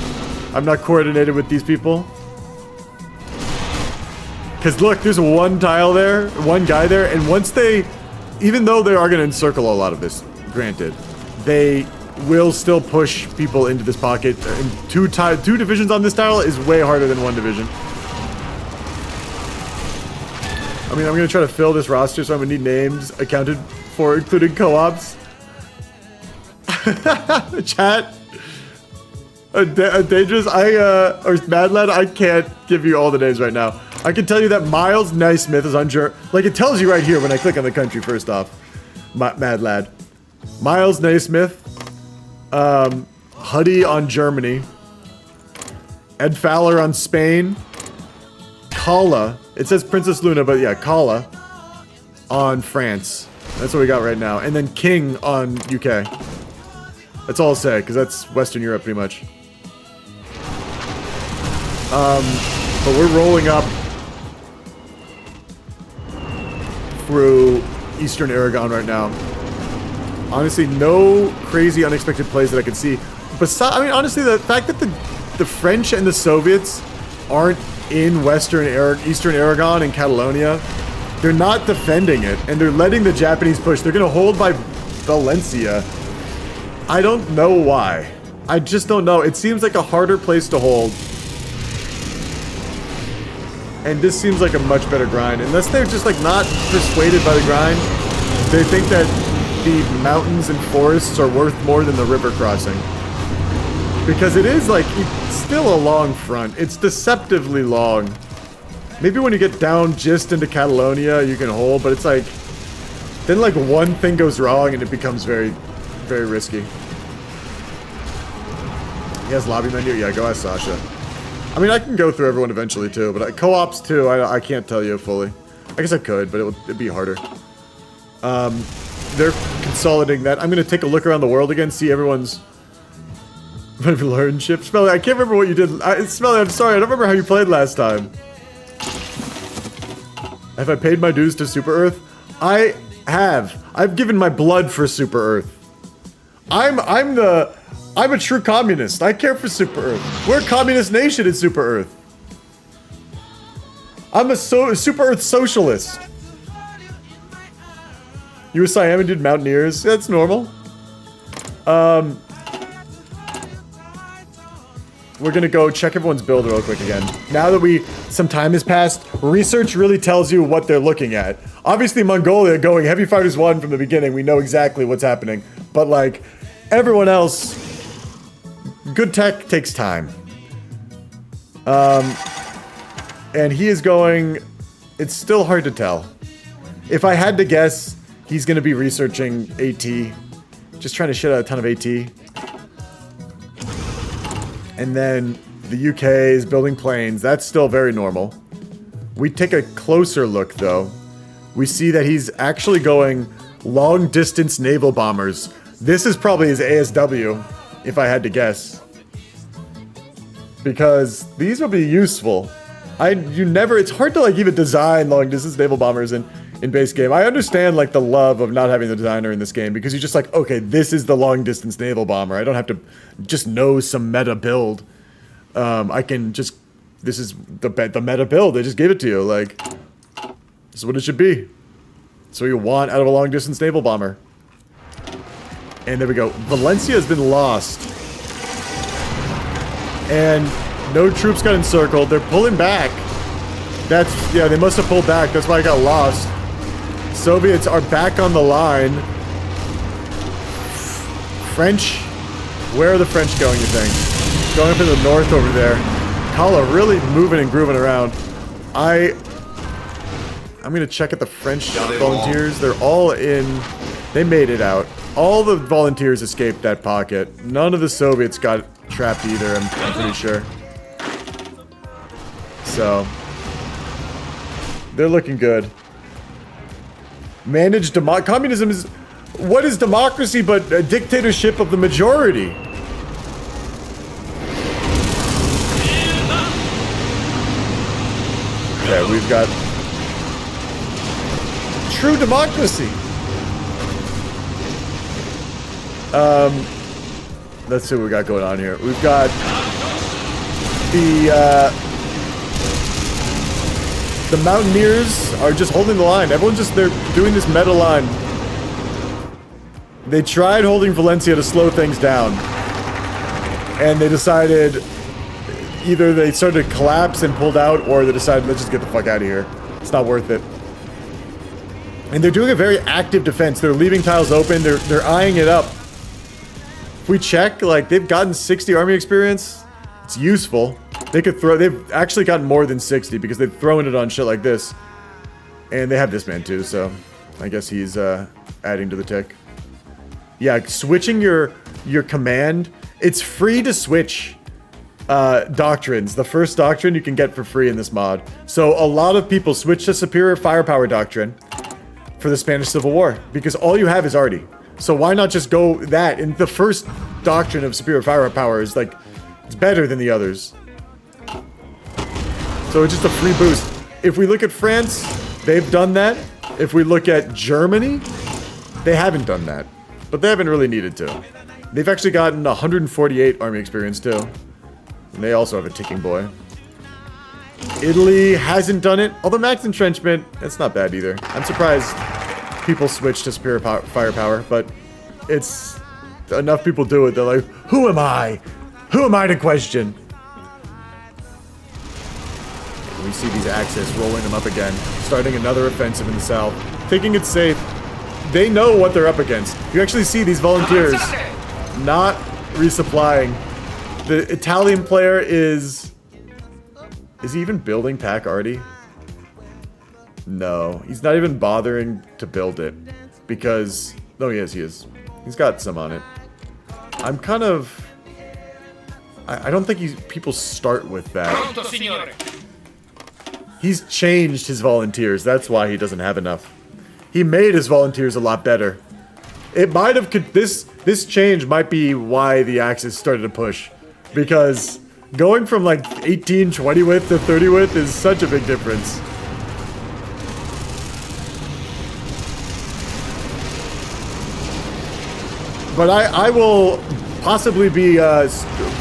A: I'm not coordinated with these people. Because look, there's one tile there, one guy there, and once they... Even though they are going to encircle a lot of this, granted, they will still push people into this pocket. And two divisions on this tile is way harder than one division. I mean, I'm going to try to fill this roster, so I'm going to need names accounted for, including co-ops. Chat. A dangerous, or Mad Lad, I can't give you all the names right now. I can tell you that Miles Naismith is on like, it tells you right here when I click on the country first off. Mad Lad. Miles Naismith. Huddy on Germany. Ed Fowler on Spain. Kala. It says Princess Luna, but yeah, Kala on France. That's what we got right now. And then King on UK. That's all I'll say, because that's Western Europe pretty much. But we're rolling up through Eastern Aragon right now. Honestly, no crazy unexpected plays that I can see. besides, I mean, honestly, the fact that the French and the Soviets aren't in Eastern Aragon and Catalonia, they're not defending it, and they're letting the Japanese push. They're gonna hold by Valencia. I don't know why. I just don't know. It seems like a harder place to hold. And this seems like a much better grind. Unless they're just like not persuaded by the grind. They think that the mountains and forests are worth more than the river crossing. Because it is like, it's still a long front. It's deceptively long. Maybe when you get down just into Catalonia, you can hold, but it's like, then like one thing goes wrong and it becomes very, very risky. He has lobby menu? Yeah, go ask Sasha. I mean, I can go through everyone eventually too, but co-ops too, I can't tell you fully. I guess I could, but it'd be harder. They're consolidating that. I'm gonna take a look around the world again, see everyone's learn ship. Smelly, I can't remember what you did. Smelly, I'm sorry, I don't remember how you played last time. Have I paid my dues to Super Earth? I have. I've given my blood for Super Earth. I'm a true communist. I care for Super Earth. We're a communist nation in Super Earth. I'm a Super Earth socialist. You a Siam did Mountaineers? That's normal. We're gonna go check everyone's build real quick again. Now that some time has passed, research really tells you what they're looking at. Obviously Mongolia going Heavy Fighters 1 from the beginning, we know exactly what's happening. But like, everyone else, good tech takes time. And he is going, it's still hard to tell. If I had to guess, he's gonna be researching AT. Just trying to shit out a ton of AT. And then the UK is building planes. That's still very normal. We take a closer look, though. We see that he's actually going long-distance naval bombers. This is probably his ASW, if I had to guess. Because these will be useful. It's hard to like even design long-distance naval bombers in base game. I understand like the love of not having the designer in this game because you're just like, okay, this is the long-distance naval bomber. I don't have to just know some meta build. I can just, this is the meta build. They just gave it to you. Like, this is what it should be. So you want out of a long-distance naval bomber. And there we go. Valencia has been lost. And no troops got encircled. They're pulling back. Yeah, they must have pulled back. That's why I got lost. Soviets are back on the line. French. Where are the French going, you think? Going up in the north over there. Kala really moving and grooving around. I'm gonna check at the French volunteers. They're all in. They made it out. All the volunteers escaped that pocket. None of the Soviets got trapped either, I'm pretty sure. So, they're looking good. Managed communism is... What is democracy but a dictatorship of the majority? Okay, we've got... True democracy! Let's see what we got going on here. We've got... The Mountaineers are just holding the line. Everyone's just, they're doing this meta line. They tried holding Valencia to slow things down. And they decided, either they started to collapse and pulled out, or they decided, let's just get the fuck out of here. It's not worth it. And they're doing a very active defense. They're leaving tiles open. They're eyeing it up. If we check, like, they've gotten 60 army experience. It's useful. They've actually gotten more than 60 because they've thrown it on shit like this. And they have this man too, so I guess he's adding to the tick. Yeah, switching your command. It's free to switch doctrines. The first doctrine you can get for free in this mod. So a lot of people switch to Superior Firepower Doctrine for the Spanish Civil War because all you have is arty. So why not just go that? And the first doctrine of Superior Firepower is like, it's better than the others. So it's just a free boost. If we look at France, they've done that. If we look at Germany, they haven't done that. But they haven't really needed to. They've actually gotten 148 army experience too. And they also have a ticking boy. Italy hasn't done it, although max entrenchment, that's not bad either. I'm surprised people switch to superior firepower, but it's enough people do it, they're like, who am I? Who am I to question? We see these Axis rolling them up again, starting another offensive in the south, thinking it's safe. They know what they're up against. You actually see these volunteers not resupplying. The Italian player is he even building Pack Arty? No, he's not even bothering to build it because, no, he is. He's got some on it. I'm kind of, I don't think people start with that. He's changed his volunteers. That's why he doesn't have enough. He made his volunteers a lot better. It might have, this change might be why the Axis started to push. Because going from like 18, 20 width to 30 width is such a big difference. But I will possibly be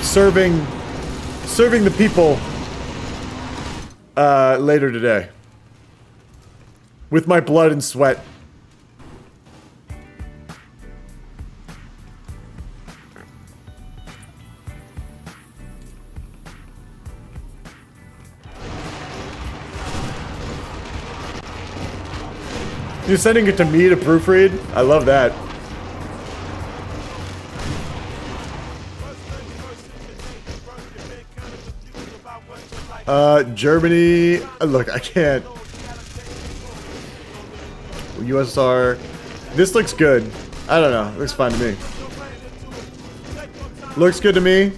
A: serving the people later today. With my blood and sweat. You're sending it to me to proofread? I love that. Germany. Look, I can't. USSR. This looks good. I don't know. It looks fine to me. Looks good to me.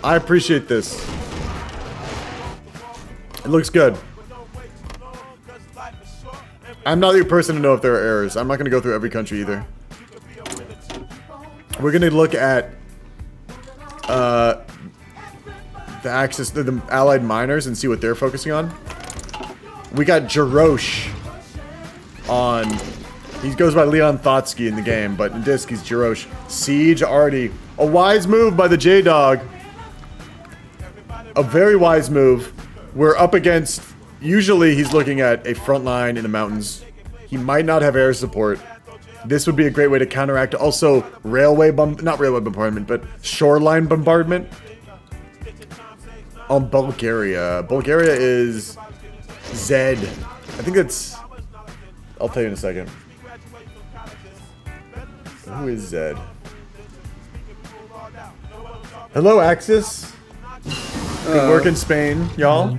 A: I appreciate this. It looks good. I'm not the person to know if there are errors. I'm not going to go through every country either. We're going to look at the Axis, the Allied miners, and see what they're focusing on. We got Jarosh on. He goes by Leon Thotsky in the game, but in disc he's Jarosh. Siege Arty. A wise move by the J-Dog. A very wise move. We're up against. Usually he's looking at a front line in the mountains. He might not have air support. This would be a great way to counteract. Also, not railway bombardment, but shoreline bombardment. On Bulgaria. Bulgaria is Zed. I think that's... I'll tell you in a second. Who is Zed? Hello, Axis. Good work in Spain, y'all.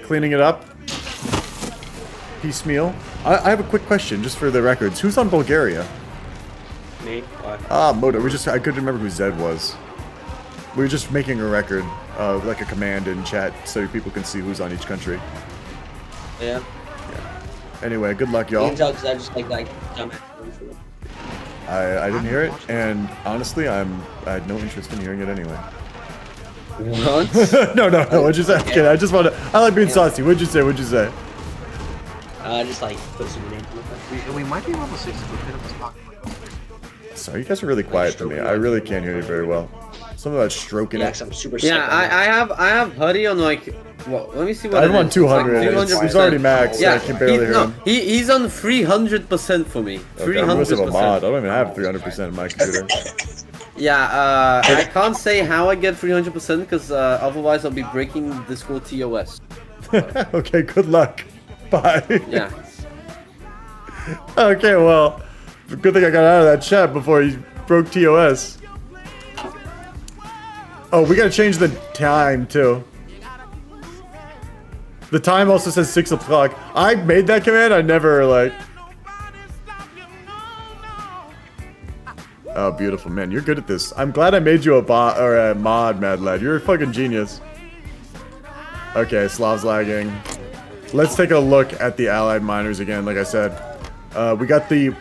A: Cleaning it up. Piecemeal. I have a quick question, just for the records. Who's on Bulgaria?
N: Me.
A: Moto. I couldn't remember who Zed was. We were just making a record, like a command in chat, so people can see who's on each country.
N: Yeah.
A: Anyway, good luck, y'all.
N: You can tell because I just like dumb.
A: I didn't hear it, and honestly, I had no interest in hearing it anyway.
N: What?
A: no. What'd you say? Okay, I just want to. I like being saucy. What'd you say?
N: Just like put some names in the
M: We might be level 6 if we fit up this pocket.
A: Sorry, you guys are really quiet to me. I really can't hear you very well. Some of that stroking.
N: Yeah, I'm super
F: sick. Yeah, I have Huddy on like. Well, let me see what.
A: I want 200. Like he's already maxed. Yeah, I can barely hear him.
F: He's on 300% for me. 300%.
A: I'm a mod. I don't even have 300% in my computer.
F: Yeah, I can't say how I get 300% because otherwise I'll be breaking Discord TOS.
A: Okay, good luck. Bye.
F: Yeah.
A: Okay, well, good thing I got out of that chat before he broke TOS. Oh, we gotta change the time too. The time also says 6 o'clock. I made that command. I never like. Oh, beautiful, man. You're good at this. I'm glad I made you a bot or a mod, Mad Lad. You're a fucking genius. Okay, Slav's lagging. Let's take a look at the Allied miners again. Like I said, we got the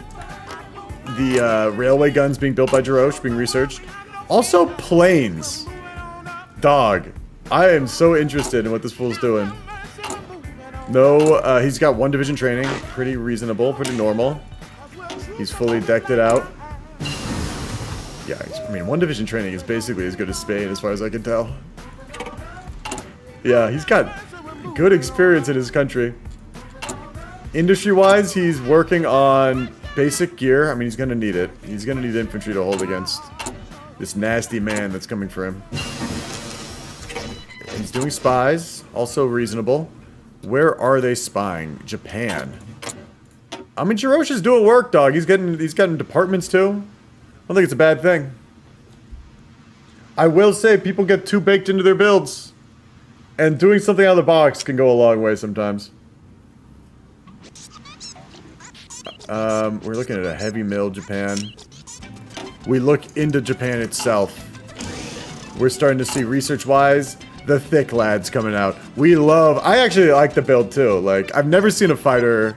A: railway guns being built by Jarosh being researched. Also, planes. Dog. I am so interested in what this fool's doing. No, he's got 1 division training. Pretty reasonable, pretty normal. He's fully decked it out. Yeah, I mean, 1 division training is basically as good as Spain as far as I can tell. Yeah, he's got good experience in his country. Industry-wise, he's working on basic gear. I mean, he's gonna need it. He's gonna need infantry to hold against this nasty man that's coming for him. He's doing spies, also reasonable. Where are they spying? Japan. I mean, Jiroshi's doing work, dog. He's getting departments too. I don't think it's a bad thing. I will say people get too baked into their builds, and doing something out of the box can go a long way sometimes. We're looking at a heavy mill, Japan. We look into Japan itself. We're starting to see research-wise the thick lads coming out. I actually like the build too. Like, I've never seen a fighter.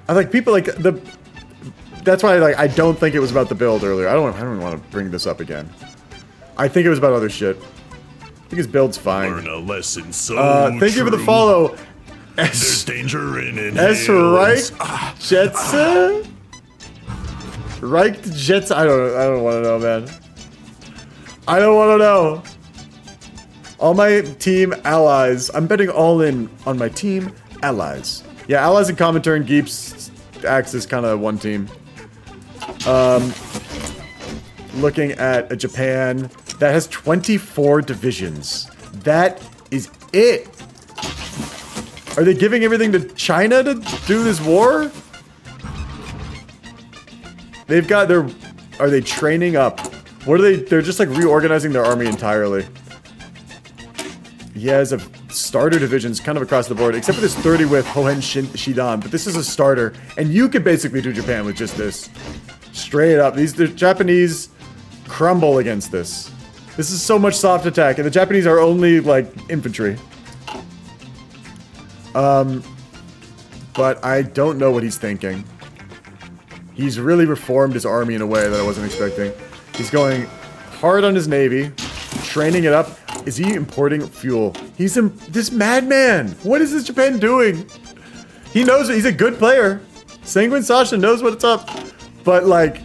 A: I like people like the. That's why I don't think it was about the build earlier. I don't want to bring this up again. I think it was about other shit. I think his build's fine.
C: Learn a lesson so
A: thank you for the follow.
C: There's danger in it.
A: S. Reich Jetsa? Reich Jetsa? I don't want to know, man. I don't want to know. All my team allies. I'm betting all in on my team allies. Yeah, allies and Commentary and Geeps acts as kind of one team. Looking at a Japan that has 24 divisions. That is it. Are they giving everything to China to do this war? They've got their... Are they training up? What are they... They're just like reorganizing their army entirely. He has a starter divisions kind of across the board, except for this 30 with Hohen Shidan, but this is a starter, and you could basically do Japan with just this. Straight up. The Japanese crumble against this. This is so much soft attack, and the Japanese are only, like, infantry. But I don't know what he's thinking. He's really reformed his army in a way that I wasn't expecting. He's going hard on his navy, training it up. Is he importing fuel? This madman! What is this Japan doing? He knows he's a good player. Sanguine Sasha knows what's up. But, like,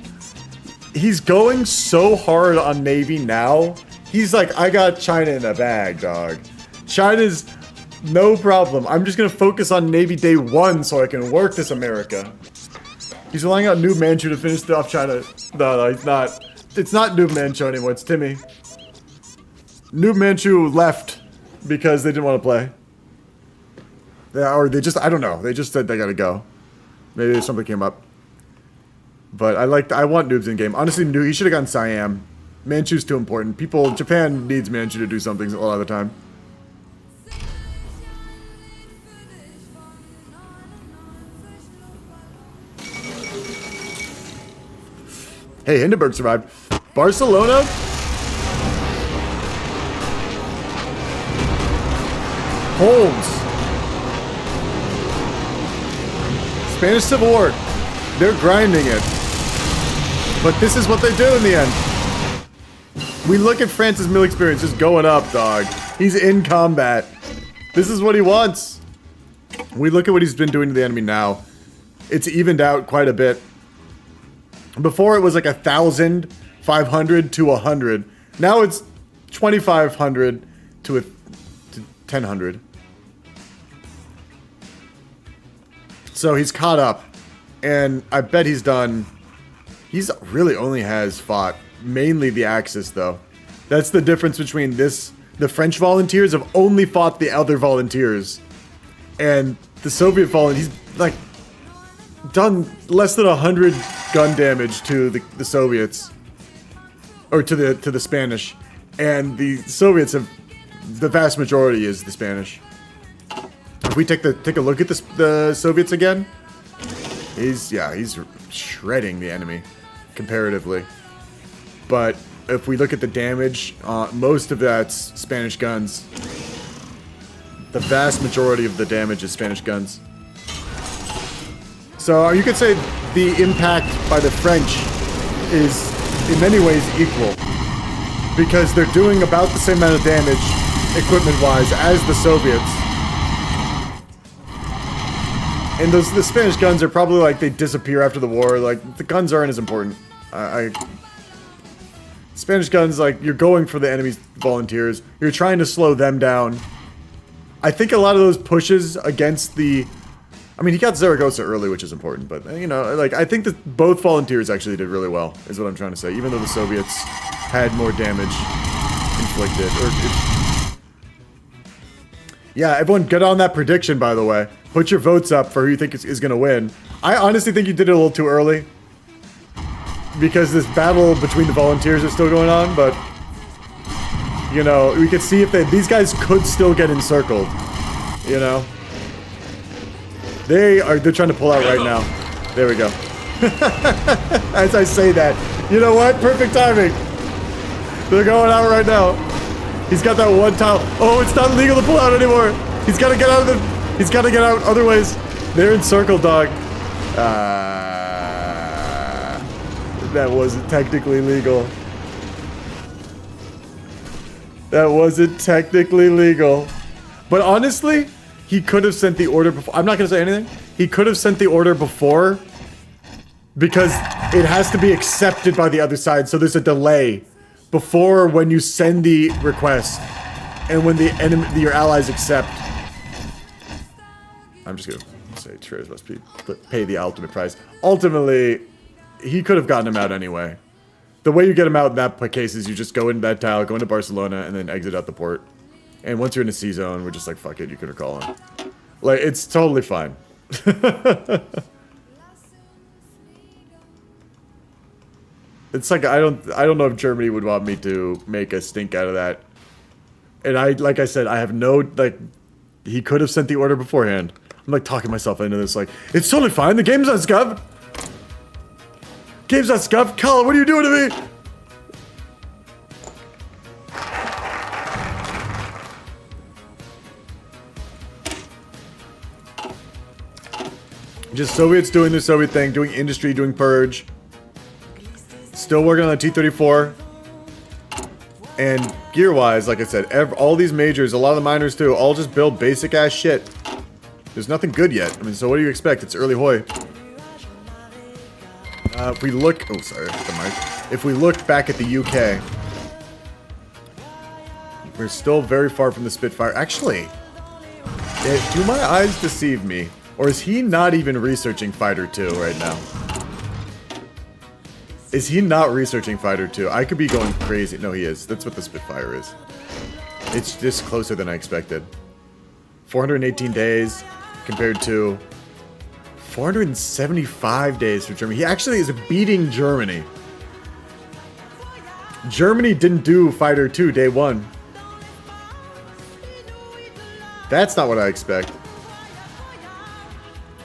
A: he's going so hard on Navy now. He's like, I got China in a bag, dog. China's no problem. I'm just gonna focus on Navy day 1 so I can work this America. He's relying on Noob Manchu to finish off China. No, he's not. It's not Noob Manchu anymore, it's Timmy. Noob Manchu left because they didn't want to play. Or they just, I don't know. They just said they gotta go. Maybe something came up. But I want Noobs in game. Honestly, he should have gotten Siam. Manchu's too important. Japan needs Manchu to do something a lot of the time. Hey, Hindenburg survived. Barcelona? Holmes. Spanish Civil War. They're grinding it. But this is what they do in the end. We look at France's mill experience just going up, dog. He's in combat. This is what he wants. We look at what he's been doing to the enemy now. It's evened out quite a bit. Before it was like 1,500 to 100. Now it's 2,500 to 1,000. So he's caught up. And I bet he's done... He's really only has fought mainly the Axis, though. That's the difference between this... The French volunteers have only fought the other volunteers. And the Soviet volunteers, he's like... done less than 100 gun damage to the Soviets. Or to the Spanish. And the Soviets have... The vast majority is the Spanish. If we take a look at the Soviets again... He's shredding the enemy, comparatively. But if we look at the damage, most of that's Spanish guns. The vast majority of the damage is Spanish guns. So you could say the impact by the French is in many ways equal. Because they're doing about the same amount of damage, equipment-wise, as the Soviets. And the Spanish guns are probably like, they disappear after the war. Like, the guns aren't as important. Spanish guns, like, you're going for the enemy's volunteers. You're trying to slow them down. I think a lot of those pushes against the... I mean, he got Zaragoza early, which is important, but, you know, like, I think that both volunteers actually did really well, is what I'm trying to say, even though the Soviets had more damage inflicted. Yeah, everyone get on that prediction, by the way. Put your votes up for who you think is going to win. I honestly think you did it a little too early, because this battle between the volunteers is still going on, but, you know, we could see if these guys could still get encircled, you know? They're trying to pull out right now. There we go. As I say that, you know what? Perfect timing. They're going out right now. He's got that one tile. Oh, it's not legal to pull out anymore. He's got to get out of the... He's got to get out otherwise. They're encircled, dog. That wasn't technically legal. That wasn't technically legal. But honestly, he could have sent the order before. I'm not going to say anything. He could have sent the order before because it has to be accepted by the other side. So there's a delay before when you send the request and when the enemy, your allies accept. I'm just going to say traitors must pay the ultimate price. Ultimately, he could have gotten him out anyway. The way you get him out in that case is you just go into that tile, go into Barcelona, and then exit out the port. And once you're in a C zone, we're just like, fuck it, you can recall him. Like, it's totally fine. It's like, I don't know if Germany would want me to make a stink out of that. And like I said, I have no, like, he could have sent the order beforehand. I'm like talking myself into this, like, it's totally fine, the game's on Scub. Game's not scuffed. Colin, what are you doing to me? Just Soviets doing the Soviet thing, doing industry, doing purge. Still working on the T-34. And gear-wise, like I said, all these majors, a lot of the miners too, all just build basic-ass shit. There's nothing good yet. I mean, so what do you expect? It's early Hoi. If we look... Oh, sorry. The mic. If we look back at the UK... We're still very far from the Spitfire. Actually... do my eyes deceive me? Or is he not even researching Fighter 2 right now? Is he not researching Fighter 2? I could be going crazy. No, he is. That's what the Spitfire is. It's just closer than I expected. 418 days compared to 475 days for Germany. He actually is beating Germany. Germany didn't do Fighter 2 day one. That's not what I expect.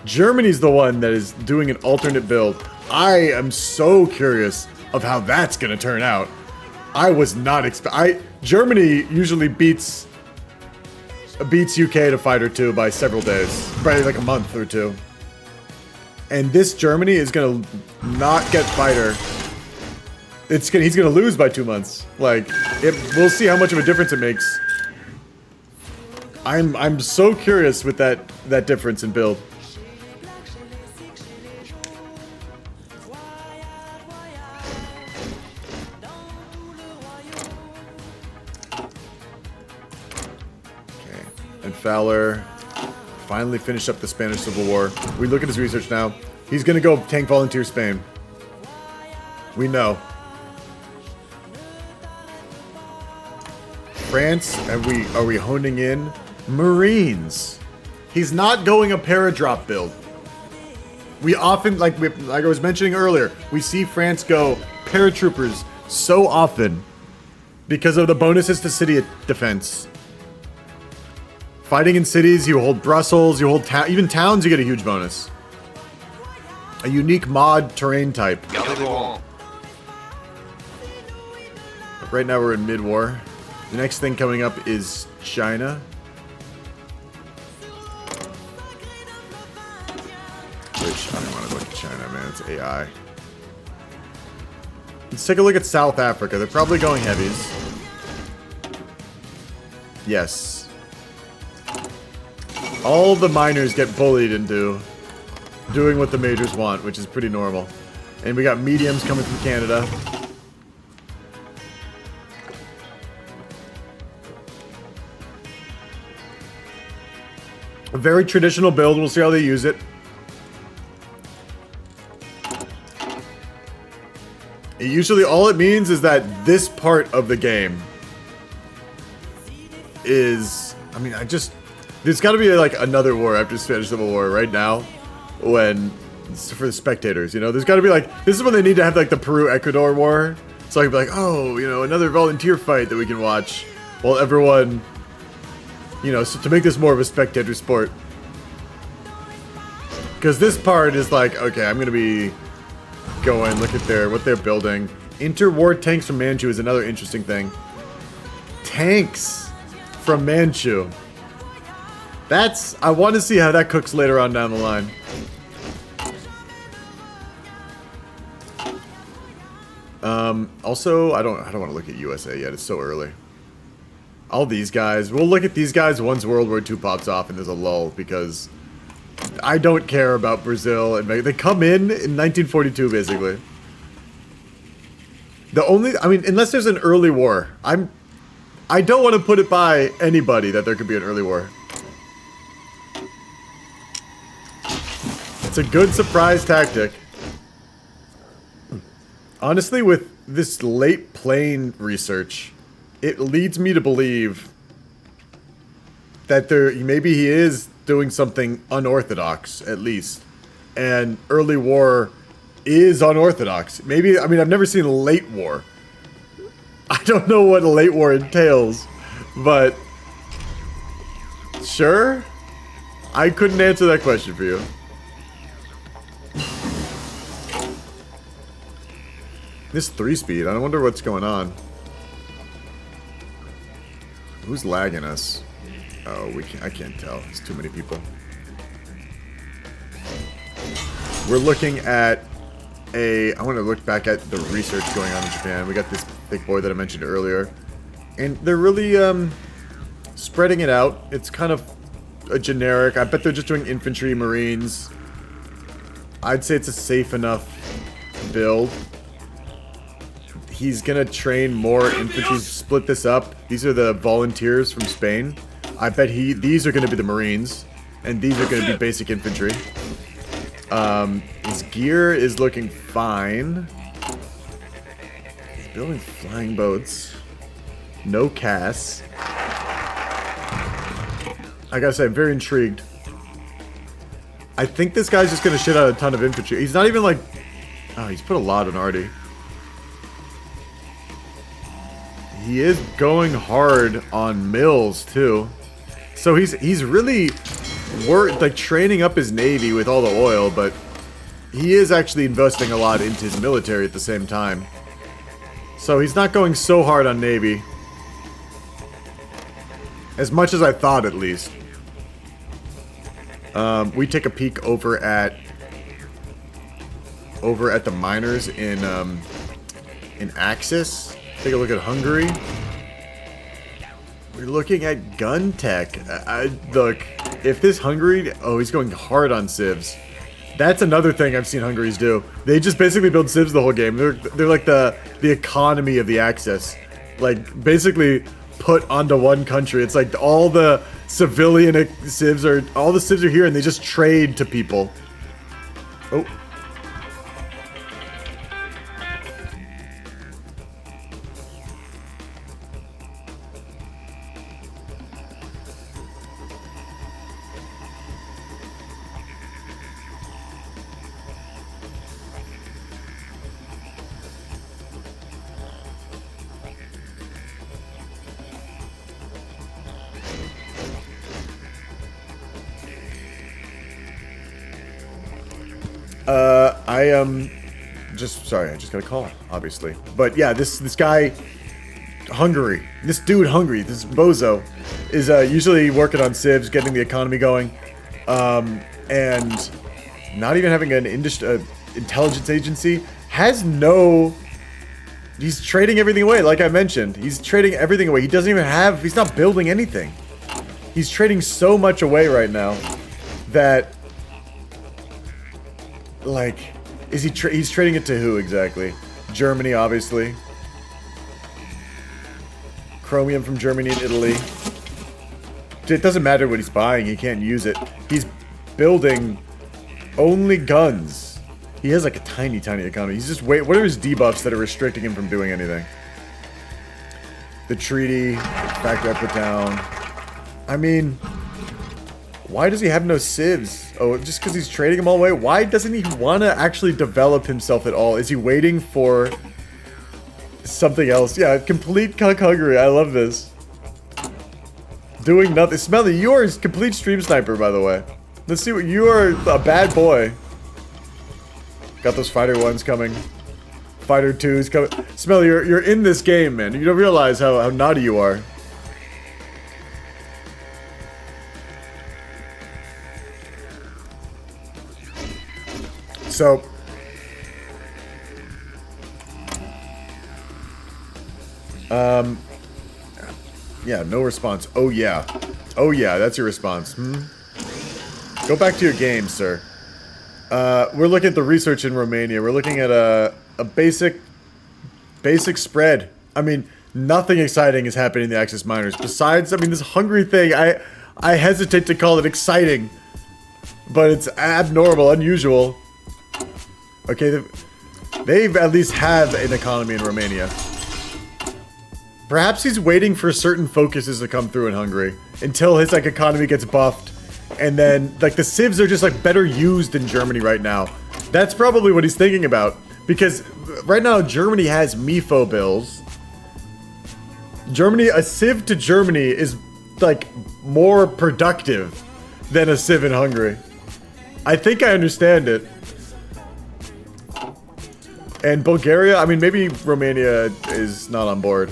A: Germany's the one that is doing an alternate build. I am so curious of how that's gonna turn out. I was not Germany usually beats UK to Fighter 2 by several days, probably like a month or two. And this Germany is gonna not get Fighter. He's gonna lose by 2 months. Like, we'll see how much of a difference it makes. I'm so curious with that difference in build. And Fowler finally finished up the Spanish Civil War. We look at his research now. He's gonna go tank volunteer Spain. We know. France, are we honing in? Marines. He's not going a paradrop build. We often, like I was mentioning earlier, we see France go paratroopers so often because of the bonuses to city defense. Fighting in cities, you hold Brussels, you hold even towns, you get a huge bonus. A unique mod terrain type. Right now we're in mid-war. The next thing coming up is China. Which, I don't want to look at China, man. It's AI. Let's take a look at South Africa. They're probably going heavies. Yes. All the miners get bullied into doing what the majors want, which is pretty normal. And we got mediums coming from Canada. A very traditional build. We'll see how they use it. Usually all it means is that this part of the game is... I mean, there's got to be like another war after Spanish Civil War right now when... For the spectators, you know? There's got to be like... This is when they need to have like the Peru-Ecuador war. So I can be like, oh, you know, another volunteer fight that we can watch while everyone... You know, so to make this more of a spectator sport. Because this part is like, okay, I'm going to be... going, look at what they're building. Interwar tanks from Manchu is another interesting thing. Tanks from Manchu. I want to see how that cooks later on down the line. Also, I don't want to look at USA yet. It's so early. All these guys, we'll look at these guys once World War II pops off and there's a lull, because I don't care about Brazil, and they come in 1942 basically. I mean, unless there's an early war, I don't want to put it by anybody that there could be an early war. It's a good surprise tactic. Honestly, with this late plane research, it leads me to believe that maybe he is doing something unorthodox, at least. And early war is unorthodox. Maybe, I mean, I've never seen a late war. I don't know what a late war entails, but sure? I couldn't answer that question for you. This 3-speed, I wonder what's going on. Who's lagging us? Oh, I can't tell. It's too many people. We're looking at I want to look back at the research going on in Japan. We got this big boy that I mentioned earlier. And they're really spreading it out. It's kind of a generic. I bet they're just doing infantry, marines. I'd say it's a safe enough build. He's going to train more infantry, split this up. These are the volunteers from Spain. I bet these are going to be the Marines, and these are going to be basic infantry. His gear is looking fine. He's building flying boats. No CAS. I gotta say, I'm very intrigued. I think this guy's just going to shit out a ton of infantry. He's not even like... Oh, he's put a lot on Artie. He is going hard on Mills, too. So he's really training up his navy with all the oil, but he is actually investing a lot into his military at the same time. So he's not going so hard on navy. As much as I thought, at least. We take a peek over at the miners in Axis. Take a look at Hungary. We're looking at gun tech. Look, if this Hungary... Oh, he's going hard on civs. That's another thing I've seen Hungaries do. They just basically build civs the whole game. They're like the economy of the Axis. Like, basically put onto one country. It's like all the civilian civs are here and they just trade to people. Oh. Sorry, I just got a call, obviously. But yeah, this guy, Hungary, this bozo, is usually working on civs, getting the economy going, and not even having an intelligence agency, he's trading everything away, like I mentioned. He's trading everything away. He's not building anything. He's trading so much away right now that, like... he's trading it to who exactly? Germany, obviously. Chromium from Germany and Italy. it doesn't matter what he's buying. He can't use it. He's building only guns. He has like a tiny economy. He's just what are his debuffs that are restricting him from doing anything? The treaty, factory I put down. I mean, why does he have no civs? Oh, just because he's trading them all away? Why doesn't he want to actually develop himself at all? Is he waiting for something else? Yeah, complete cuck hungry. I love this. Doing nothing. Smelly, you are a complete stream sniper, by the way. Let's see what you are. A bad boy. Got those fighter 1s coming. Fighter 2s coming. Smelly, you're in this game, man. You don't realize how naughty you are. So, yeah, no response. Oh yeah, that's your response. Go back to your game, sir. We're looking at the research in Romania. We're looking at a basic spread. I mean, nothing exciting is happening in the Axis Miners. Besides, I mean, this Hungary thing, I hesitate to call it exciting, but it's abnormal, unusual. Okay, they've at least have an economy in Romania. Perhaps he's waiting for certain focuses to come through in Hungary until his like economy gets buffed, and then like the civs are just like better used in Germany right now. That's probably what he's thinking about, because right now Germany has MIFO bills. A civ to Germany is like more productive than a civ in Hungary. I think I understand it. And Bulgaria, I mean, maybe Romania is not on board.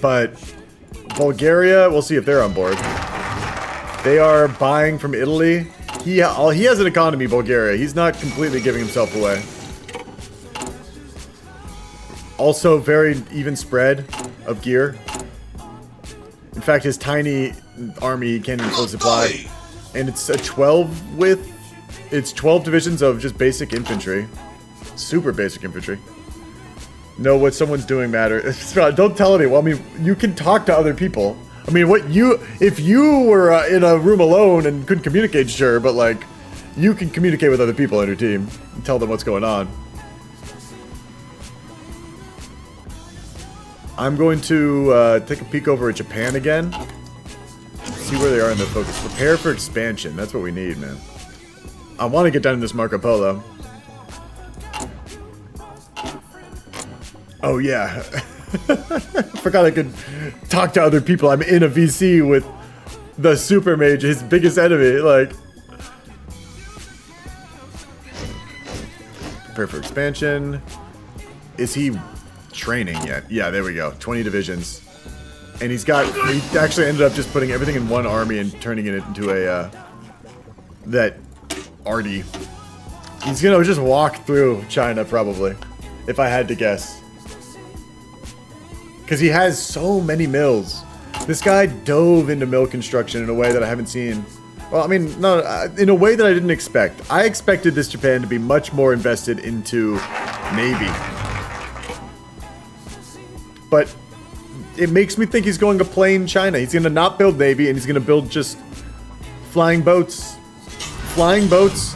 A: But Bulgaria, we'll see if they're on board. They are buying from Italy. He has an economy, Bulgaria. He's not completely giving himself away. Also, very even spread of gear. In fact, his tiny army can't even fully supply. And it's a 12 with... It's 12 divisions of just basic infantry. Super basic infantry. Know what someone's doing matters. Don't tell anyone. Well, I mean, you can talk to other people. I mean, if you were in a room alone and couldn't communicate, sure, but like, you can communicate with other people on your team and tell them what's going on. I'm going to take a peek over at Japan again. See where they are in their focus. Prepare for expansion. That's what we need, man. I want to get down to this Marco Polo. Oh yeah. Forgot I could talk to other people. I'm in a VC with the super mage, his biggest enemy. Like, prepare for expansion. Is he training yet? Yeah, there we go. 20 divisions. And he actually ended up just putting everything in one army and turning it into a, that arty. He's gonna just walk through China, probably, if I had to guess. Because he has so many mills. This guy dove into mill construction in a way that I haven't seen. Well, I mean, no, in a way that I didn't expect. I expected this Japan to be much more invested into Navy. But it makes me think he's going to plain China. He's going to not build Navy, and he's going to build just flying boats. Flying boats.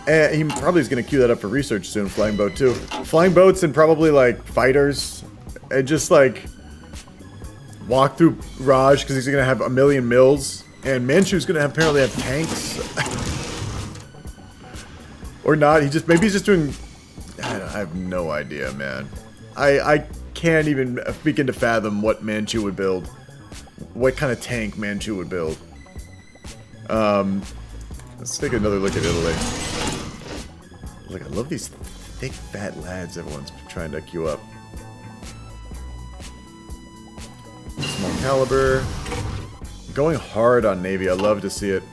A: He probably is going to queue that up for research soon, flying boat too. Flying boats and probably like fighters. And just like walk through Raj because he's going to have a million mills. And Manchu's going to apparently have tanks. Or not. Maybe he's just doing... I have no idea, man. I can't even begin to fathom what Manchu would build. What kind of tank Manchu would build. Let's take another look at Italy. Look, I love these thick, fat lads everyone's trying to queue up. Small caliber. Going hard on Navy. I love to see it.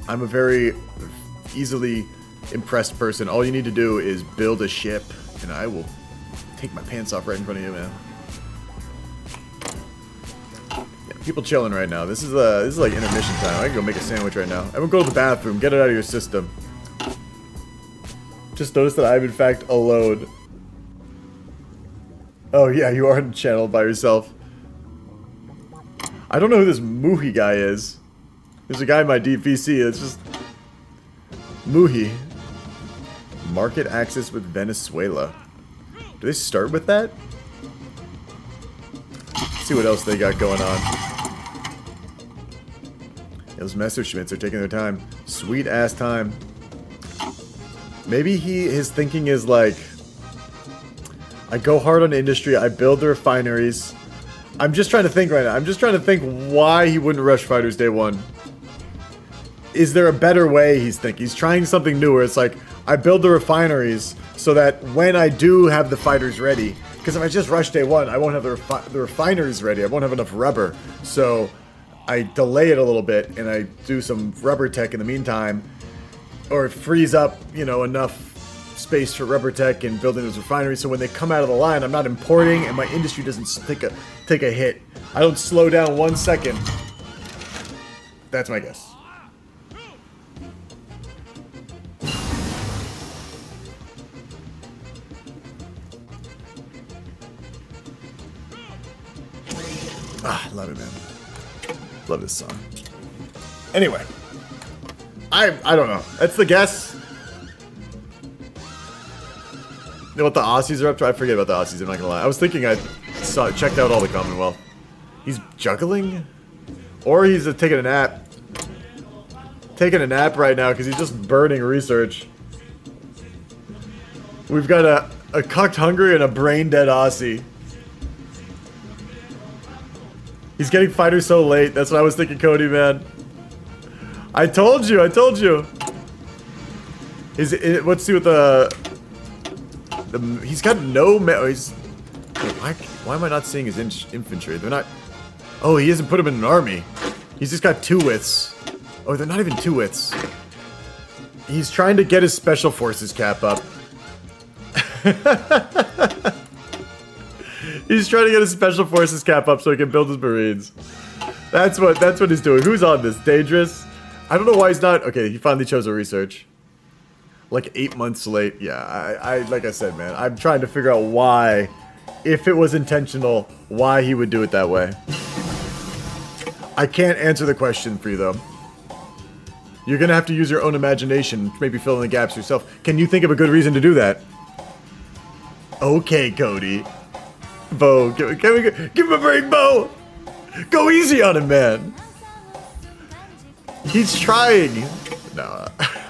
A: I'm a very easily impressed person. All you need to do is build a ship, and I will take my pants off right in front of you, man. Yeah, people chilling right now. This is like intermission time. I can go make a sandwich right now. Everyone go to the bathroom. Get it out of your system. Just noticed that I'm in fact alone. Oh yeah, you are on the channel by yourself. I don't know who this Muhi guy is. There's a guy in my DPC that's just... Muhi. Market access with Venezuela. Do they start with that? Let's see what else they got going on. Those Messerschmitts are taking their time. Sweet ass time. Maybe his thinking is like, I go hard on industry, I build the refineries. I'm just trying to think right now. I'm just trying to think why he wouldn't rush fighters day one. Is there a better way he's thinking? He's trying something new where it's like, I build the refineries so that when I do have the fighters ready, because if I just rush day one, I won't have the refineries ready. I won't have enough rubber. So I delay it a little bit and I do some rubber tech in the meantime, or it frees up, you know, enough space for rubber tech and building those refineries so when they come out of the line, I'm not importing and my industry doesn't take a hit. I don't slow down 1 second. That's my guess. Ah, love it, man. Love this song. Anyway, I don't know. That's the guess. You know what the Aussies are up to? I forget about the Aussies, I'm not gonna lie. I was thinking I checked out all the Commonwealth. He's juggling? Or he's taking a nap. Taking a nap right now because he's just burning research. We've got a cucked Hungary and a brain-dead Aussie. He's getting fighters so late. That's what I was thinking, Cody, man. I told you. Let's see what he's got no... Why am I not seeing his infantry? They're not... Oh, he hasn't put him in an army. He's just got 2-withs. Oh, they're not even 2-withs. He's trying to get his special forces cap up. He's trying to get his special forces cap up so he can build his marines. That's what he's doing. Who's on this? Dangerous? I don't know why he's not... Okay, he finally chose a research. Like 8 months late. Yeah, I like I said, man, I'm trying to figure out why, if it was intentional, why he would do it that way. I can't answer the question for you, though. You're gonna have to use your own imagination, maybe fill in the gaps yourself. Can you think of a good reason to do that? Okay, Cody. Bo, give him a break, Bo! Go easy on him, man! He's trying! No,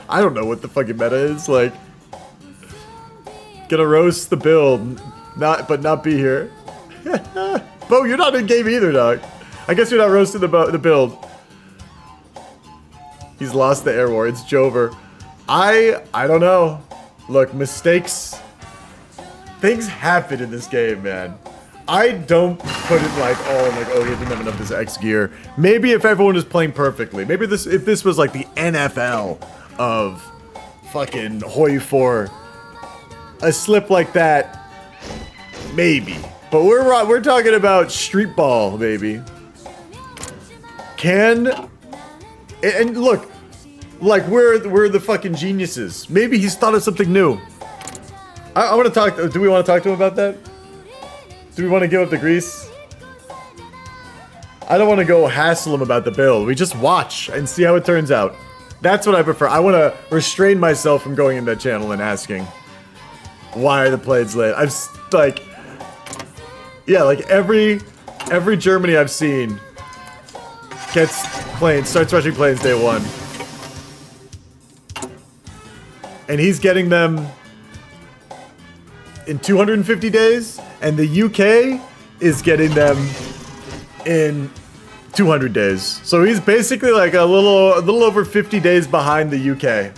A: I don't know what the fucking meta is, like... Gonna roast the build, but not be here. Bo, you're not in game either, dog. I guess you're not roasting the build. He's lost the air war, it's Jover. I don't know. Look, mistakes... Things happen in this game, man. I don't put it like, oh, he didn't have enough of this X gear. Maybe if everyone was playing perfectly. Maybe if this was like the NFL of fucking Hoi 4. A slip like that, maybe. But we're talking about street ball, baby. And look, like we're the fucking geniuses. Maybe he's thought of something new. I want to talk. Do we want to talk to him about that? Do we want to give up the grease? I don't want to go hassle him about the build. We just watch and see how it turns out. That's what I prefer. I want to restrain myself from going in that channel and asking why are the planes late. I've like, yeah, like every Germany I've seen starts rushing planes day one, and he's getting them in 250 days, and the UK is getting them in 200 days. So he's basically like a little over 50 days behind the UK.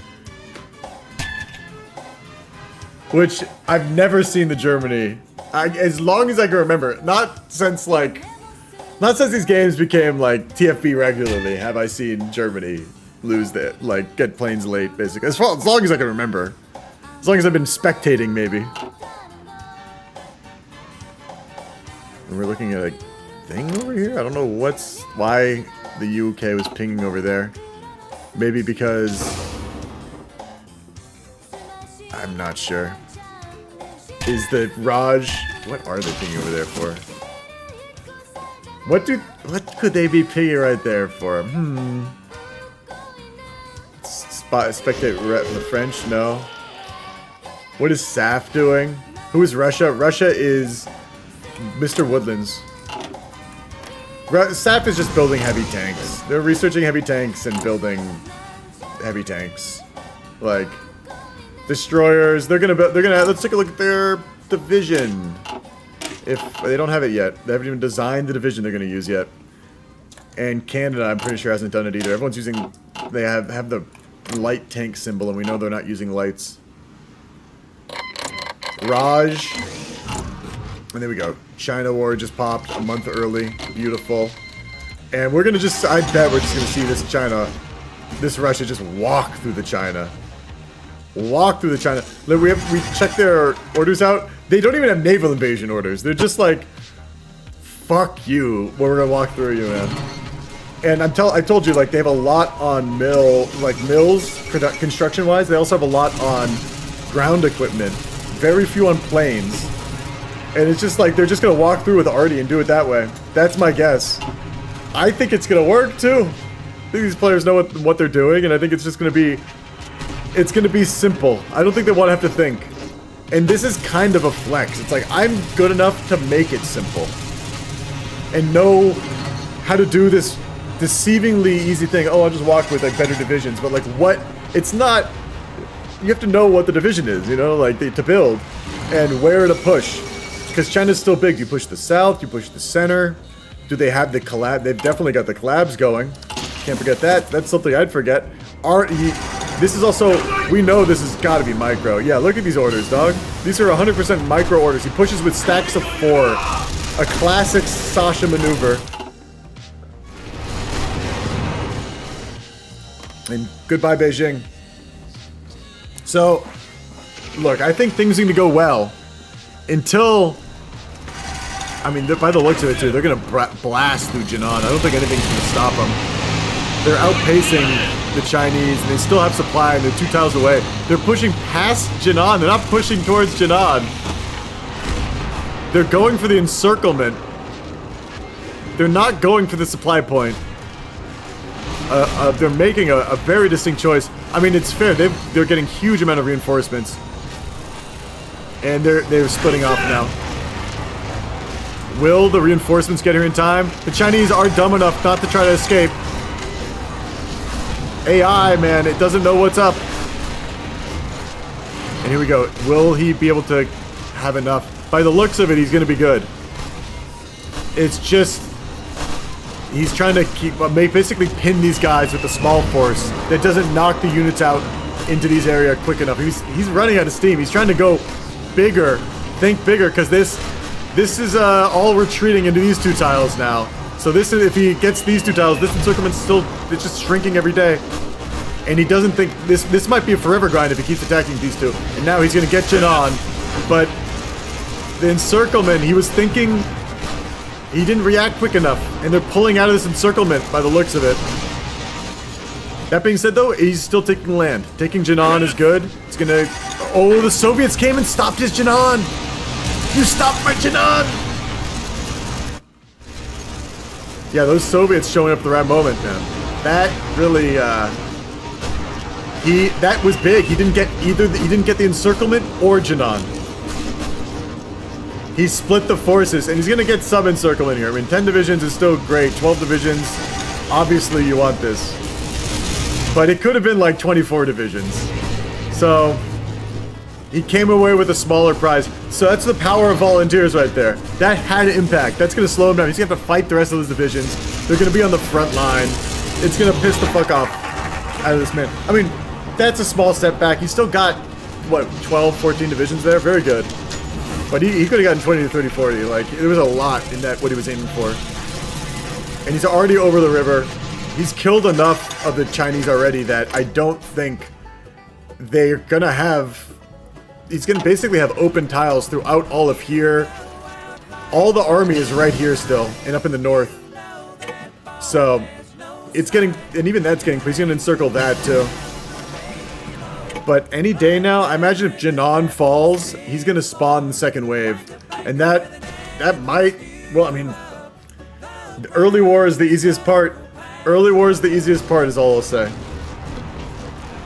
A: Which I've never seen the Germany, as long as I can remember, not since these games became like TFB regularly have I seen Germany get planes late, basically. As long as I can remember. As long as I've been spectating, maybe. And we're looking at a thing over here? I don't know why the UK was pinging over there. Maybe because... I'm not sure. Is the Raj... What are they pinging over there for? What could they be piggy right there for? Spectate the French? No. What is SAF doing? Who is Russia? Russia is Mr. Woodlands. SAF is just building heavy tanks. They're researching heavy tanks and building heavy tanks. Like destroyers. Let's take a look at their division. If they don't have it yet. They haven't even designed the division they're gonna use yet. And Canada, I'm pretty sure, hasn't done it either. Everyone's using, they have the light tank symbol, and we know they're not using lights. Raj. And there we go. China war just popped a month early. Beautiful. And we're gonna just, I bet we're just gonna see this Russia just walk through the China. Walk through the China. We checked their orders out. They don't even have naval invasion orders. They're just like, fuck you, we're gonna walk through you, man. And I told you, like, they have a lot on mills, construction-wise. They also have a lot on ground equipment. Very few on planes. And it's just like, they're just gonna walk through with Artie and do it that way. That's my guess. I think it's gonna work, too. I think these players know what they're doing, and I think it's just gonna be... It's gonna be simple. I don't think they want to have to think. And this is kind of a flex. It's like, I'm good enough to make it simple. And know how to do this deceivingly easy thing. Oh, I'll just walk with like better divisions. But like what? It's not... You have to know what the division is, you know? Like, to build. And where to push. Because China's still big. You push the south, you push the center. Do they have the collab? They've definitely got the collabs going. Can't forget that. That's something I'd forget. This is also, we know this has got to be micro. Yeah, look at these orders, dog. These are 100% micro orders. He pushes with stacks of 4. A classic Sasha maneuver. And goodbye, Beijing. So, look, I think things are going to go well. Until, I mean, by the looks of it, too, they're going to blast through Jinan. I don't think anything's going to stop them. They're outpacing the Chinese, and they still have supply, and they're 2 tiles away. They're pushing past Jinan. They're not pushing towards Jinan. They're going for the encirclement. They're not going for the supply point. They're making a very distinct choice. I mean, it's fair. They're getting huge amount of reinforcements, and they're splitting off now. Will the reinforcements get here in time? The Chinese are dumb enough not to try to escape. AI, man, it doesn't know what's up. And here we go. Will he be able to have enough? By the looks of it, he's going to be good. It's just... He's trying to basically pin these guys with a small force that doesn't knock the units out into these areas quick enough. He's running out of steam. He's trying to go bigger. Think bigger, because this is all retreating into these 2 tiles now. So this is, if he gets these 2 tiles, this encirclement's still, it's just shrinking every day. And he doesn't think, this might be a forever grind if he keeps attacking these 2. And now he's gonna get Jinan. But the encirclement, he was thinking, he didn't react quick enough. And they're pulling out of this encirclement by the looks of it. That being said though, he's still taking land. Taking Jinan is good. It's gonna, oh, the Soviets came and stopped his Jinan! You stopped my Jinan! Yeah, those Soviets showing up at the right moment, man. That really, that was big. He didn't get the encirclement or Jinan. He split the forces, and he's gonna get some encirclement here. I mean, 10 divisions is still great. 12 divisions, obviously you want this. But it could have been like 24 divisions. So, he came away with a smaller prize. So that's the power of volunteers right there. That had impact. That's going to slow him down. He's going to have to fight the rest of those divisions. They're going to be on the front line. It's going to piss the fuck off out of this man. I mean, that's a small step back. He's still got, what, 12, 14 divisions there? Very good. But he could have gotten 20 to 30, 40. Like, there was a lot in that, what he was aiming for. And he's already over the river. He's killed enough of the Chinese already that I don't think they're going to have... He's going to basically have open tiles throughout all of here. All the army is right here still, and up in the north. So, it's getting... And even that's getting... He's going to encircle that, too. But any day now, I imagine if Jinan falls, he's going to spawn the second wave. And that might... Well, I mean... Early war is the easiest part. Early war is the easiest part, is all I'll say.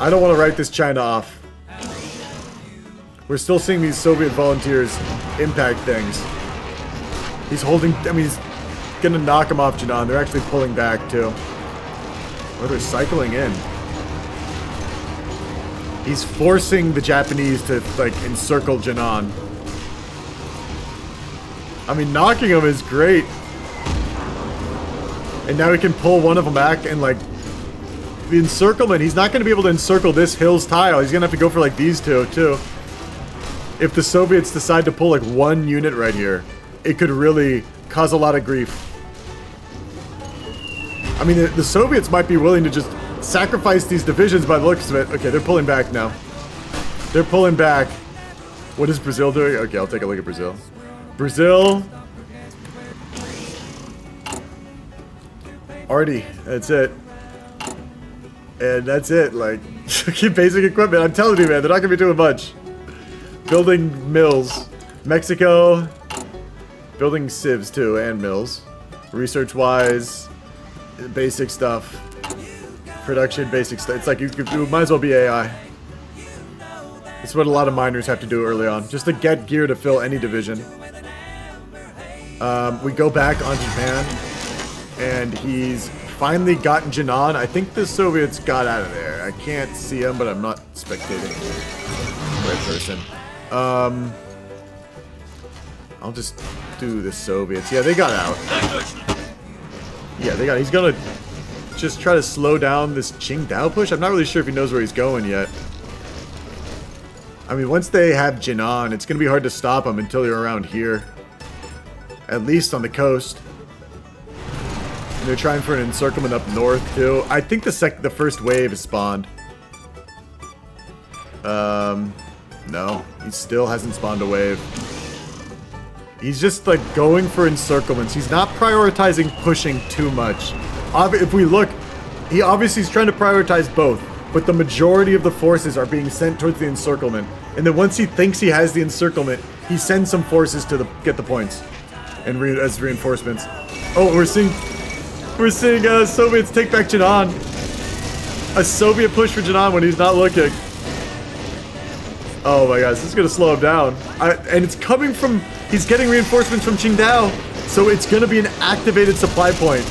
A: I don't want to write this China off. We're still seeing these Soviet volunteers impact things. He's holding, I mean, he's gonna knock him off Jinan. They're actually pulling back, too. Or they're cycling in. He's forcing the Japanese to, like, encircle Jinan. I mean, knocking him is great. And now he can pull one of them back and, like, the encirclement. He's not going to be able to encircle this Hills tile. He's going to have to go for, like, these two, too. If the Soviets decide to pull, like, one unit right here, it could really cause a lot of grief. I mean, the Soviets might be willing to just sacrifice these divisions by the looks of it. Okay, they're pulling back now. They're pulling back. What is Brazil doing? Okay, I'll take a look at Brazil. Brazil. Artie, that's it. And that's it, like, keep basic equipment. I'm telling you, man, they're not gonna be doing much. Building mills. Mexico. Building civs, too, and mills. Research-wise, basic stuff. Production, basic stuff. It's like, you might as well be AI. It's what a lot of miners have to do early on, just to get gear to fill any division. We go back on Japan, and he's finally gotten Jinan. I think the Soviets got out of there. I can't see him, but I'm not spectating the right person. I'll just do the Soviets. Yeah, they got out. Yeah, they got. He's gonna just try to slow down this Qingdao push. I'm not really sure if he knows where he's going yet. I mean, once they have Jinan, it's gonna be hard to stop him until you're around here. At least on the coast. And they're trying for an encirclement up north, too. I think the first wave is spawned. No. He still hasn't spawned a wave. He's just, like, going for encirclements. He's not prioritizing pushing too much. If we look, he obviously is trying to prioritize both. But the majority of the forces are being sent towards the encirclement. And then once he thinks he has the encirclement, he sends some forces to get the points. And as reinforcements. Oh, we're seeing Soviets take back Jinan. A Soviet push for Jinan when he's not looking. Oh my gosh, this is gonna slow him down. And it's coming from, he's getting reinforcements from Qingdao, so it's gonna be an activated supply point.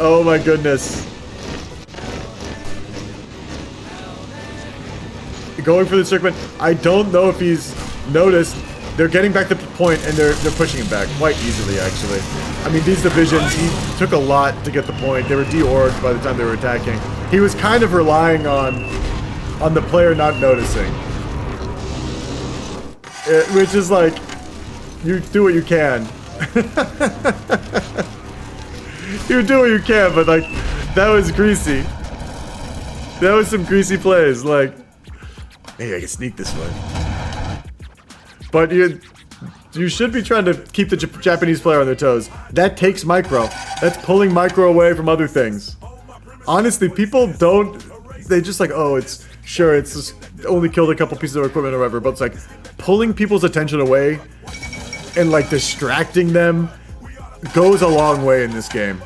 A: Oh my goodness. Going for the encirclement. I don't know if he's noticed. They're getting back the point, and they're pushing him back quite easily, actually. I mean, these divisions, he took a lot to get the point. They were de-orged by the time they were attacking. He was kind of relying on the player not noticing. Which is like, you do what you can. You do what you can, but like, that was greasy. That was some greasy plays, like, maybe I can sneak this one. But you should be trying to keep the Japanese player on their toes. That takes micro. That's pulling micro away from other things. Honestly, people don't... They just like, oh, it's... Sure, it's just only killed a couple pieces of equipment or whatever, but it's like pulling people's attention away and like distracting them goes a long way in this game.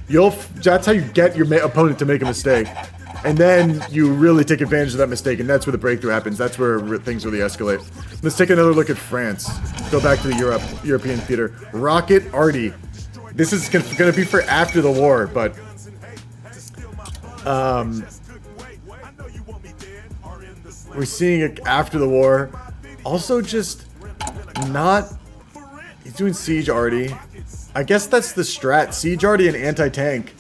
A: That's how you get your opponent to make a mistake. And then you really take advantage of that mistake, and that's where the breakthrough happens. That's where things really escalate. Let's take another look at France. Go back to the European theater. Rocket Artie. This is going to be for after the war, but... we're seeing it after the war. Also just not... He's doing Siege Artie. I guess that's the strat. Siege Artie and anti-tank.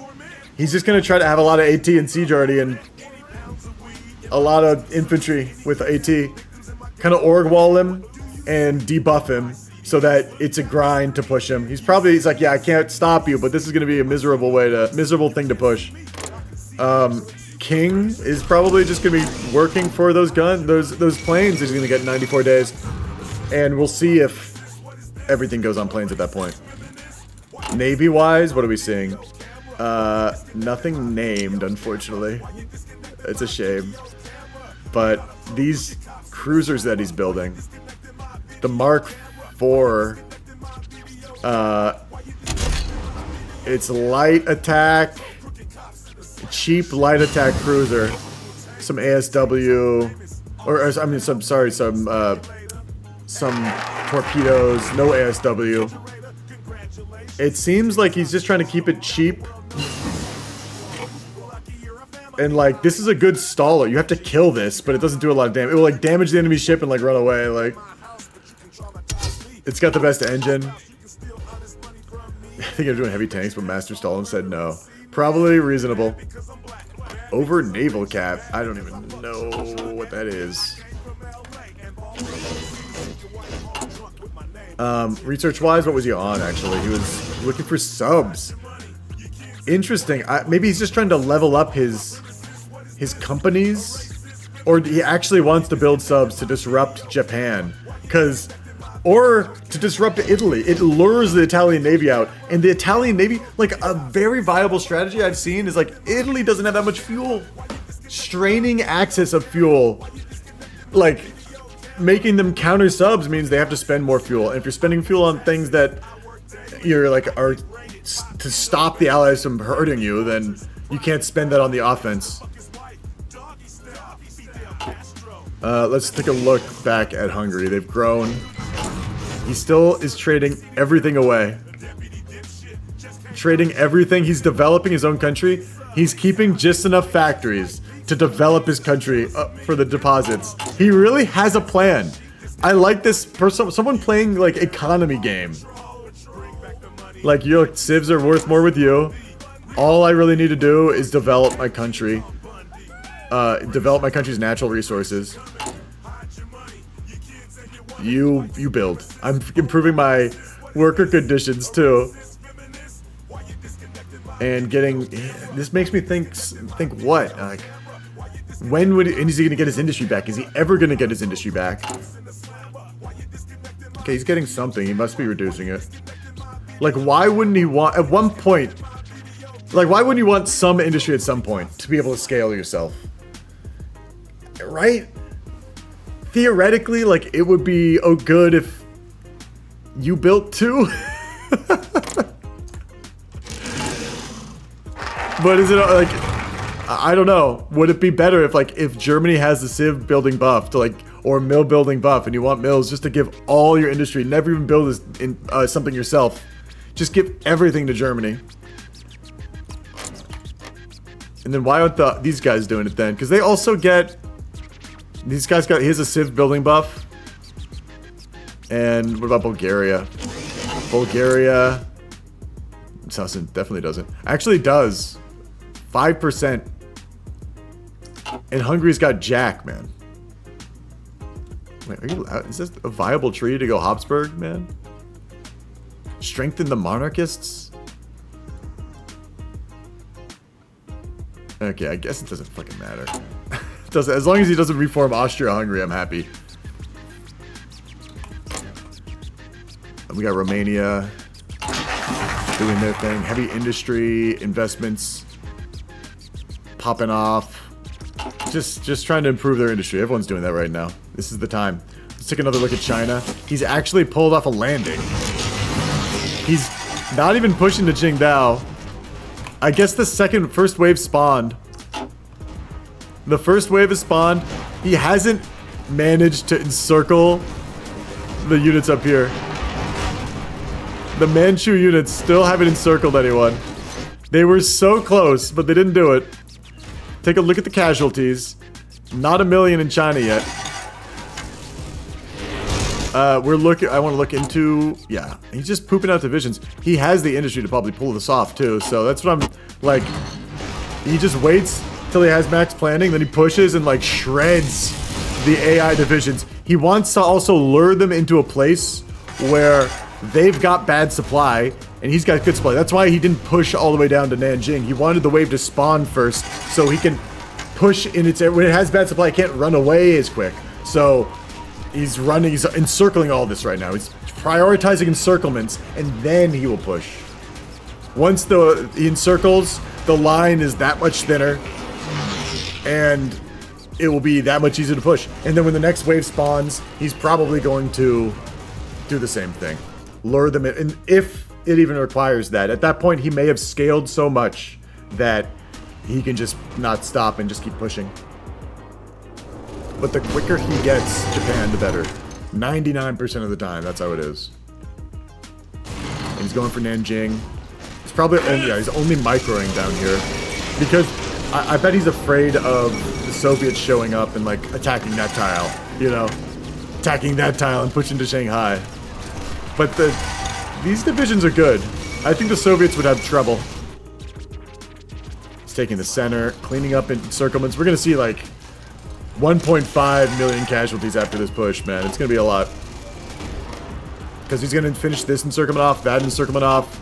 A: He's just going to try to have a lot of AT and Siege Artie and a lot of infantry with AT. Kind of org wall him and debuff him so that it's a grind to push him. He's like, yeah, I can't stop you, but this is going to be a miserable thing to push. King is probably just going to be working for those planes. He's going to get 94 days. And we'll see if everything goes on planes at that point. Navy-wise, what are we seeing? Nothing named, unfortunately. It's a shame. But these cruisers that he's building, the Mark IV It's light attack, cheap light attack cruiser, some ASW, or I mean some torpedoes, no ASW. It seems like he's just trying to keep it cheap. And like, this is a good staller. You have to kill this, but it doesn't do a lot of damage. It will like damage the enemy ship and like run away. Like, it's got the best engine. I think I'm doing heavy tanks, but Master Stalin said no. Probably reasonable. Over naval cap. I don't even know what that is. Research-wise, what was he on, actually? He was looking for subs. Interesting. Maybe he's just trying to level up his companies? Or he actually wants to build subs to disrupt Japan. Or to disrupt Italy. It lures the Italian Navy out. And the Italian Navy, like, a very viable strategy I've seen is, like, Italy doesn't have that much fuel. Straining access of fuel, like, making them counter subs means they have to spend more fuel. And if you're spending fuel on things that you're, like, are to stop the Allies from hurting you, then you can't spend that on the offense. Let's take a look back at Hungary. They've grown. He still is trading everything away. Trading everything. He's developing his own country. He's keeping just enough factories to develop his country for the deposits. He really has a plan. I like this person. Someone playing like economy game. Like, your civs are worth more with you. All I really need to do is develop my country. Develop my country's natural resources. You build. I'm improving my worker conditions too. And getting this makes me think what? Like, when would and is he gonna get his industry back? Is he ever gonna get his industry back? Okay, he's getting something. He must be reducing it. Like, why wouldn't he want at one point? Like, why wouldn't you want some industry at some point to be able to scale yourself? Right? Theoretically, like, it would be good if you built two. But is it like, I don't know. Would it be better if Germany has the civ building buff to like, or mill building buff, and you want mills just to give all your industry, never even build something yourself, just give everything to Germany. And then why aren't these guys doing it then? Because they also get. These guys got. He has a civ building buff. And what about Bulgaria? Bulgaria. Definitely doesn't. Actually does. 5%. And Hungary's got Jack, man. Wait, are you allowed? Is this a viable tree to go Habsburg, man? Strengthen the monarchists? Okay, I guess it doesn't fucking matter. Doesn't, as long as he doesn't reform Austria-Hungary, I'm happy. And we got Romania doing their thing. Heavy industry investments popping off. Just trying to improve their industry. Everyone's doing that right now. This is the time. Let's take another look at China. He's actually pulled off a landing. He's not even pushing to Qingdao. I guess the first wave spawned. The first wave is spawned. He hasn't managed to encircle the units up here. The Manchu units still haven't encircled anyone. They were so close, but they didn't do it. Take a look at the casualties. Not a million in China yet. I want to look into. Yeah, he's just pooping out divisions. He has the industry to probably pull this off too. So that's what I'm like. He just waits till he has max planning, then he pushes and like shreds the AI divisions. He wants to also lure them into a place where they've got bad supply and he's got good supply. That's why he didn't push all the way down to Nanjing. He wanted the wave to spawn first so he can push in its area. When it has bad supply, it can't run away as quick. So he's encircling all this right now. He's prioritizing encirclements and then he will push. Once he encircles, the line is that much thinner and it will be that much easier to push. And then when the next wave spawns, he's probably going to do the same thing. lure them in, and if it even requires that. At that point, he may have scaled so much that he can just not stop and just keep pushing. But the quicker he gets Japan, the better. 99% of the time, that's how it is. And he's going for Nanjing. He's probably he's only microing down here because I bet he's afraid of the Soviets showing up and like attacking that tile. You know, attacking that tile and pushing to Shanghai. But these divisions are good. I think the Soviets would have trouble. He's taking the center, cleaning up encirclements. We're gonna see like 1.5 million casualties after this push, man. It's gonna be a lot. Because he's gonna finish this encirclement off, that encirclement off.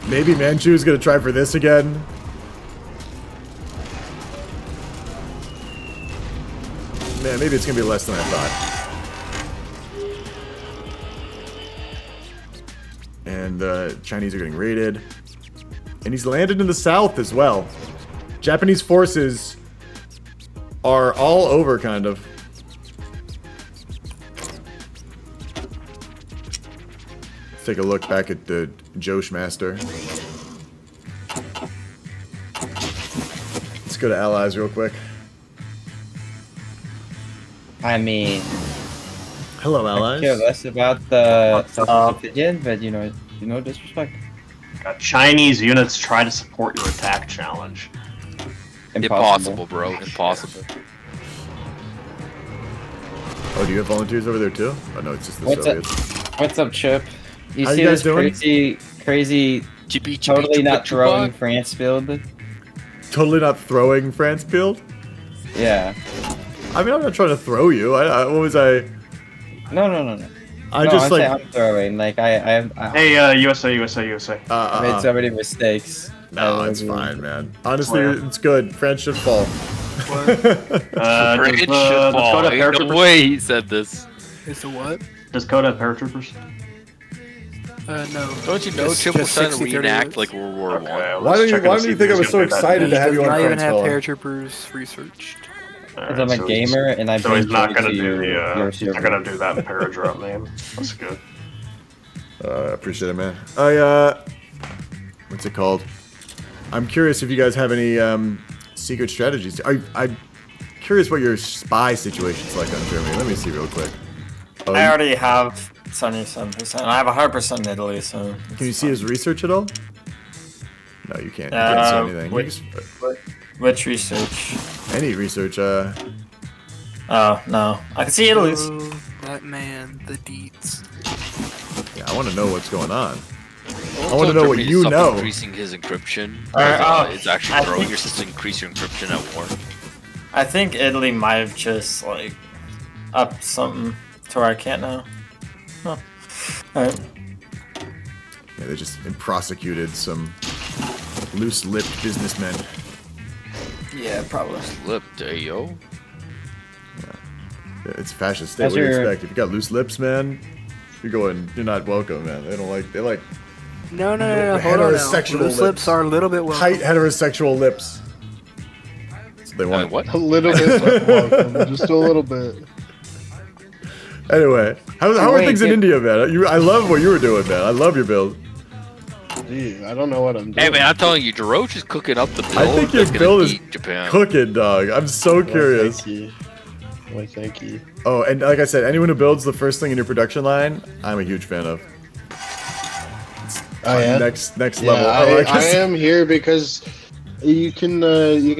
A: Maybe Manchu's gonna try for this again. Man, maybe it's gonna be less than I thought. And the Chinese are getting raided. And he's landed in the south as well. Japanese forces are all over, kind of. Let's take a look back at the Josh Master. Let's go to allies real quick.
P: I mean,
A: hello, allies.
P: I care less about the opinion, but you know, disrespect.
O: Chinese units try to support your attack challenge.
D: Impossible, bro. Impossible.
A: Oh, do you have volunteers over there too? Oh no, it's just the Soviets.
P: What's up, Chip? You
A: How
P: see
A: you guys
P: this crazy, totally not throwing France build?
A: Totally not throwing France build?
P: Yeah.
A: I mean, I'm not trying to throw you. What was I?
P: No.
A: I just like
P: I'm throwing. Like I
O: Hey, USA.
P: I made so many mistakes.
A: No, it's fine, man. Honestly, it's good. France should fall.
D: France should fall. Ain't no way he said this.
J: It's a what?
O: Does Coda have paratroopers?
J: No.
D: Don't you know Chip was trying to reenact like World War I?
A: Why do you think I was so excited to have you on
J: I even
A: France
J: have
A: call?
J: paratroopers researched.
P: Because I'm a gamer and I.
O: So he's not gonna do the. He's not gonna do that paradrop name. That's good.
A: Appreciate it, man. What's it called? I'm curious if you guys have any secret strategies. I'm curious what your spy situation's like on Germany. Let me see real quick. Oh,
U: I already have 77%. I have 100% in Italy, so.
A: Can you see his research at all? No, you can't. You can't see anything.
U: Which research?
A: Any research.
U: Oh, no. I can see Italy's.
J: Oh, that man, the deets.
A: Yeah, I want to know what's going on.
D: Also,
A: I want to know what
D: Germany
A: you
D: stopped
A: know.
D: Increasing his encryption. It's
U: I
D: actually growing.
U: think-
D: You're supposed to increase your encryption at war.
U: I think Italy might have just, like, upped something to where I can't now. Huh. Alright.
A: Yeah, they just prosecuted some loose-lipped businessmen.
U: Yeah, probably.
D: Lipped, yo.
A: Yeah, it's fascist state. What do you expect? If you got loose lips, man, you're not welcome, man. They like.
J: No. Hold on now.
A: Heterosexual
J: Loose lips are a little bit welcome.
A: Tight heterosexual lips. That's what they want.
D: What?
E: A little bit welcome, just a little bit.
A: Anyway, how are things in India, man? I love what you were doing, man. I love your build.
E: Gee, I don't know what I'm doing.
D: Hey man, I'm telling you, Jiroch is cooking up the build.
A: I think your
D: that's gonna
A: build is
D: beat Japan.
A: cooking, dog. I'm so curious.
E: Thank you. Why, thank you.
A: Oh, and like I said, anyone who builds the first thing in your production line, I'm a huge fan of.
E: Oh, yeah?
A: Next
E: Yeah,
A: level.
E: I am here because you can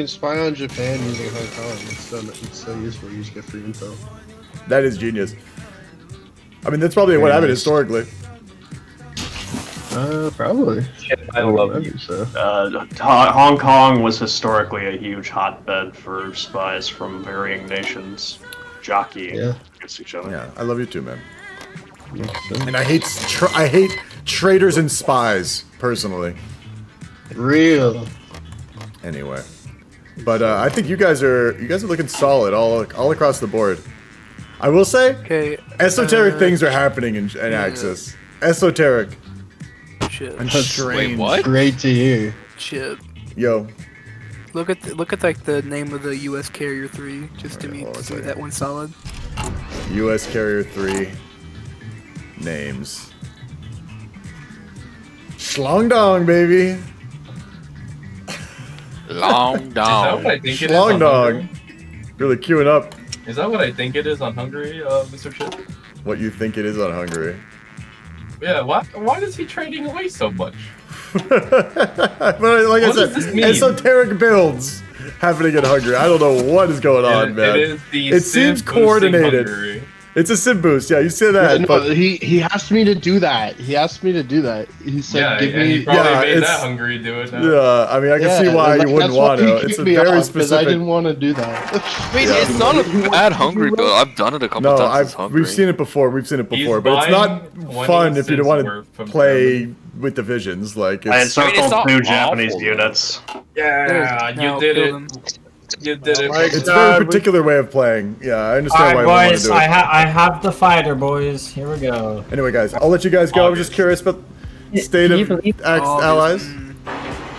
E: spy on Japan using Hong Kong. It's so useful. You just get free info.
A: That is genius. I mean, that's probably what happened historically.
E: Probably.
S: I love you.
E: So.
O: Hong Kong was historically a huge hotbed for spies from varying nations jockeying against each other.
A: Yeah, I love you too, man. And I hate traitors and spies personally.
E: Real.
A: Anyway, but I think you guys are looking solid all across the board. I will say, esoteric things are happening in Axis. Esoteric.
J: Chip.
A: And strange.
D: Wait, what?
E: Great to hear.
J: Chip.
A: Yo.
J: Look at like the name of the U.S. Carrier 3, just to see that one solid.
A: U.S. Carrier 3 names. Schlong dong, baby.
D: Long
B: Is that what I
D: dong.
B: think it is
A: Schlong
B: on
A: dong.
B: Hungary?
A: Really queuing up
B: Is that what I think it is on Hungary, Mr. Chip?
A: what you think it is on Hungary.
B: Yeah, why is he trading away so much?
A: But like I
B: What does
A: said,
B: this mean?
A: esoteric builds happening in Hungary. I don't know what is going on, man.
B: It is the
A: It seems
B: sim boosting
A: coordinated.
B: Hungary.
A: It's a sim boost. Yeah, you say that.
E: No,
A: but
E: he asked me to do that. He asked me to do that. He said,
B: Yeah,
E: "Give
B: and
E: me."
B: he probably
A: Yeah,
B: made
A: it's-
B: that Hungary do it now.
A: yeah, I mean, I can see why you wouldn't
E: that's
A: want
E: why he
A: to. It's
E: kicked
A: a
E: me
A: very
E: off, 'cause
A: specific.
E: I didn't want to do that.
D: I mean, it's not a bad Hungry build. I've done it a couple
A: No,
D: times. It's Hungry.
A: we've seen it before. We've seen it
B: He's
A: before, but it's not
B: buying
A: fun if you don't
B: 20
A: want
B: cents worth
A: to
B: from
A: play with divisions. Like
O: I
A: it's,
O: encircled
D: not
O: 2
D: awful,
O: Japanese
D: though.
O: units.
B: Yeah, you did it. You did it.
A: it's a very particular way of playing. Yeah, I understand why you want to
U: boys,
A: do it.
U: I have the fighter, boys. Here we go.
A: Anyway, guys, I'll let you guys go. I was just curious about the state
P: Can
A: of
P: you believe
A: allies.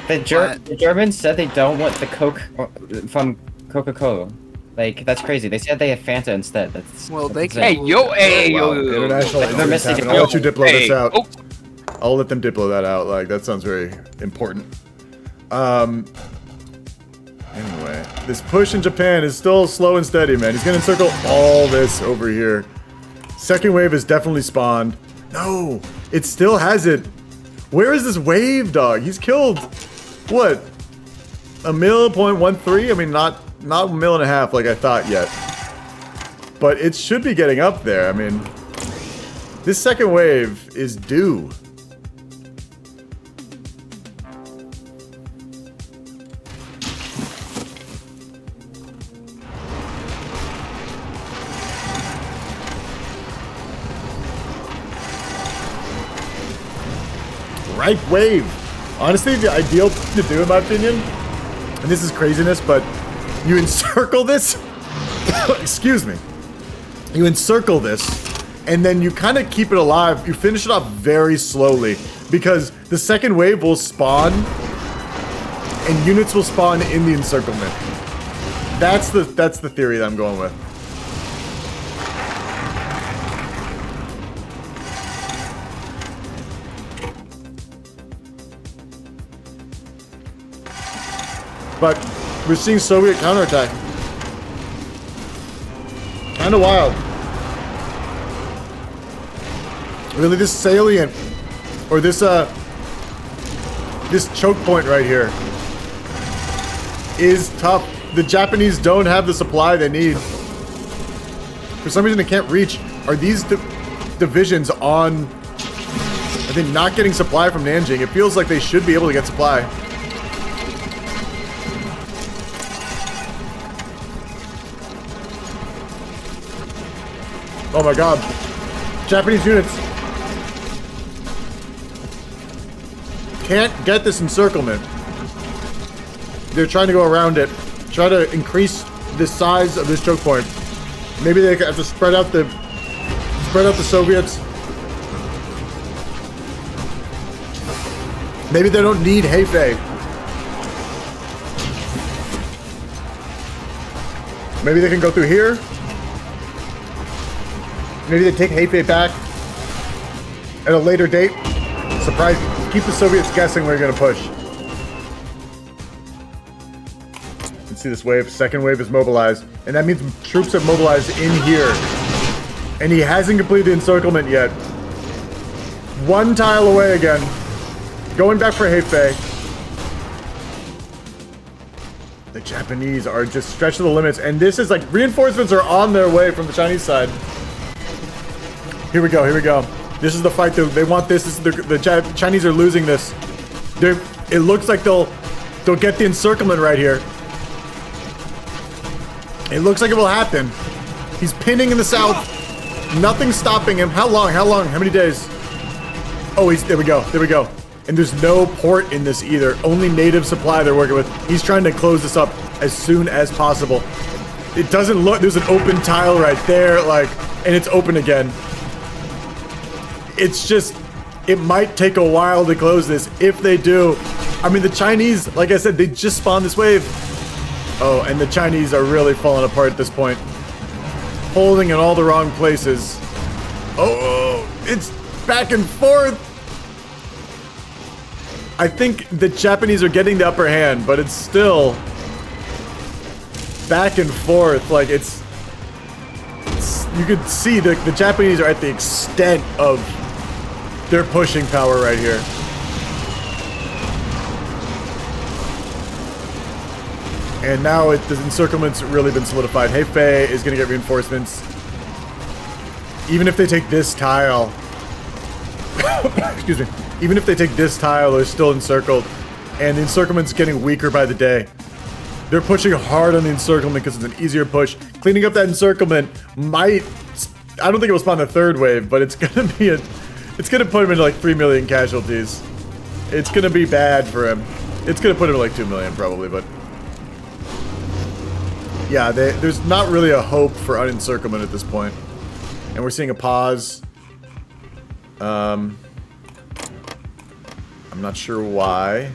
P: The Germans said they don't want the Coke from Coca-Cola. Like, that's crazy. They said they have Fanta instead. That's
J: they
P: insane.
J: can-
D: Hey, yo, hey,
A: Wow,
D: yo.
A: international
P: They're
A: incidents
P: missing
A: happen.
P: it.
A: I'll let you Diplo
D: Hey,
A: this out.
D: oh.
A: I'll let them Diplo that out. Like, that sounds very important. Anyway, this push in Japan is still slow and steady, man. He's gonna encircle all this over here. Second wave is definitely spawned. No, it still has it. Where is this wave, dog? He's killed, what, 1.13? I mean, not 1.5 million like I thought yet. But it should be getting up there. I mean, this second wave is due. Right wave. Honestly, the ideal thing to do, in my opinion, and this is craziness, but you encircle this. Excuse me. You encircle this, and then you kind of keep it alive. You finish it off very slowly because the second wave will spawn, and units will spawn in the encirclement. That's the theory that I'm going with. But we're seeing Soviet counterattack. Kinda wild. Really, this salient, or this choke point right here is tough. The Japanese don't have the supply they need. For some reason, they can't reach. Are these divisions on... Are they not getting supply from Nanjing? It feels like they should be able to get supply. Oh my god. Japanese units can't get this encirclement. They're trying to go around it. Try to increase the size of this choke point. Maybe they have to spread out the Soviets. Maybe they don't need Hefei. Maybe they can go through here. Maybe they take Hefei back at a later date. Surprise! Keep the Soviets guessing where you're gonna push. You can see this wave. Second wave is mobilized, and that means troops have mobilized in here. And he hasn't completed the encirclement yet. One tile away again. Going back for Hefei. The Japanese are just stretched to the limits, and this is like reinforcements are on their way from the Chinese side. Here we go, here we go. This is the fight they want this. The Chinese are losing this. It looks like they'll get the encirclement right here. It looks like it will happen. He's pinning in the south. Nothing's stopping him. How long? How long? How many days? Oh, there we go. There we go. And there's no port in this either. Only native supply they're working with. He's trying to close this up as soon as possible. It doesn't look, there's an open tile right there, like, and it's open again. It's just, it might take a while to close this. If they do, I mean, the Chinese, like I said, they just spawned this wave. Oh, and the Chinese are really falling apart at this point. Holding in all the wrong places. Oh, it's back and forth. I think the Japanese are getting the upper hand, but it's still back and forth. Like it's you could see the Japanese are at the extent of their pushing power right here. And now the encirclement's really been solidified. Hefei is going to get reinforcements. Even if they take this tile... excuse me. Even if they take this tile, they're still encircled. And the encirclement's getting weaker by the day. They're pushing hard on the encirclement because it's an easier push. Cleaning up that encirclement might... I don't think it will spawn the third wave, but it's going to be a... It's going to put him into like 3 million casualties. It's going to be bad for him. It's going to put him at like 2 million probably, but... Yeah, there's not really a hope for unencirclement at this point. And we're seeing a pause. I'm not sure why.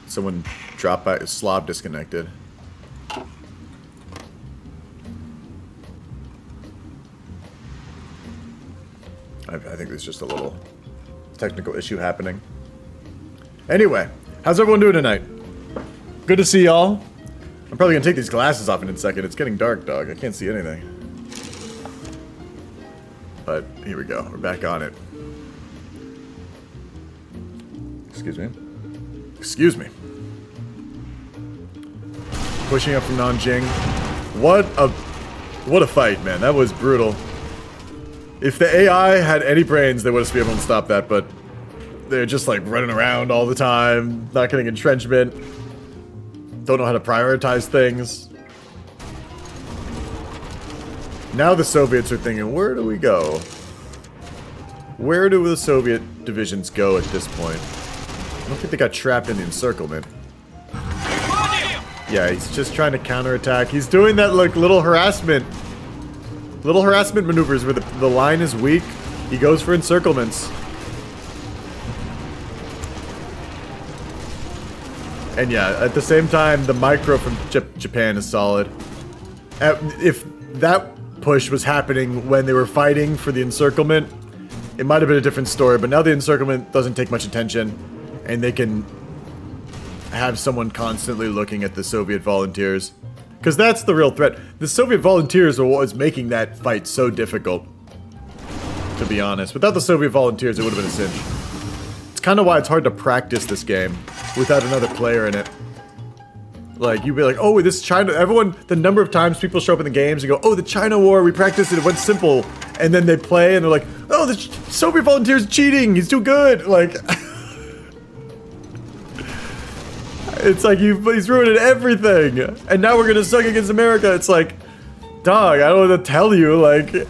A: Someone dropped by. Slav disconnected. I think there's just a little technical issue happening. Anyway, how's everyone doing tonight? Good to see y'all. I'm probably gonna take these glasses off in a second. It's getting dark, dog. I can't see anything. But here we go. We're back on it. Excuse me. Excuse me. Pushing up from Nanjing. What a fight, man. That was brutal. If the AI had any brains, they would have been able to stop that, but they're just like running around all the time, not getting entrenchment. Don't know how to prioritize things. Now the Soviets are thinking, where do we go? Where do the Soviet divisions go at this point? I don't think they got trapped in the encirclement. Yeah, he's just trying to counterattack. He's doing that like little harassment maneuvers where the line is weak. He goes for encirclements. And yeah, at the same time, the micro from Japan is solid. If that push was happening when they were fighting for the encirclement, it might have been a different story, but now the encirclement doesn't take much attention, and they can have someone constantly looking at the Soviet volunteers. Because that's the real threat. The Soviet volunteers are what was making that fight so difficult, to be honest. Without the Soviet volunteers, it would have been a cinch. It's kind of why it's hard to practice this game without another player in it. Like, you'd be like, oh, this China... Everyone, the number of times people show up in the games and go, oh, the China War, we practiced it, it went simple. And then they play and they're like, oh, the Soviet volunteer's cheating, he's too good. Like... It's like he's ruining everything. And now we're gonna suck against America. It's like, dog, I don't know what to tell you. Like,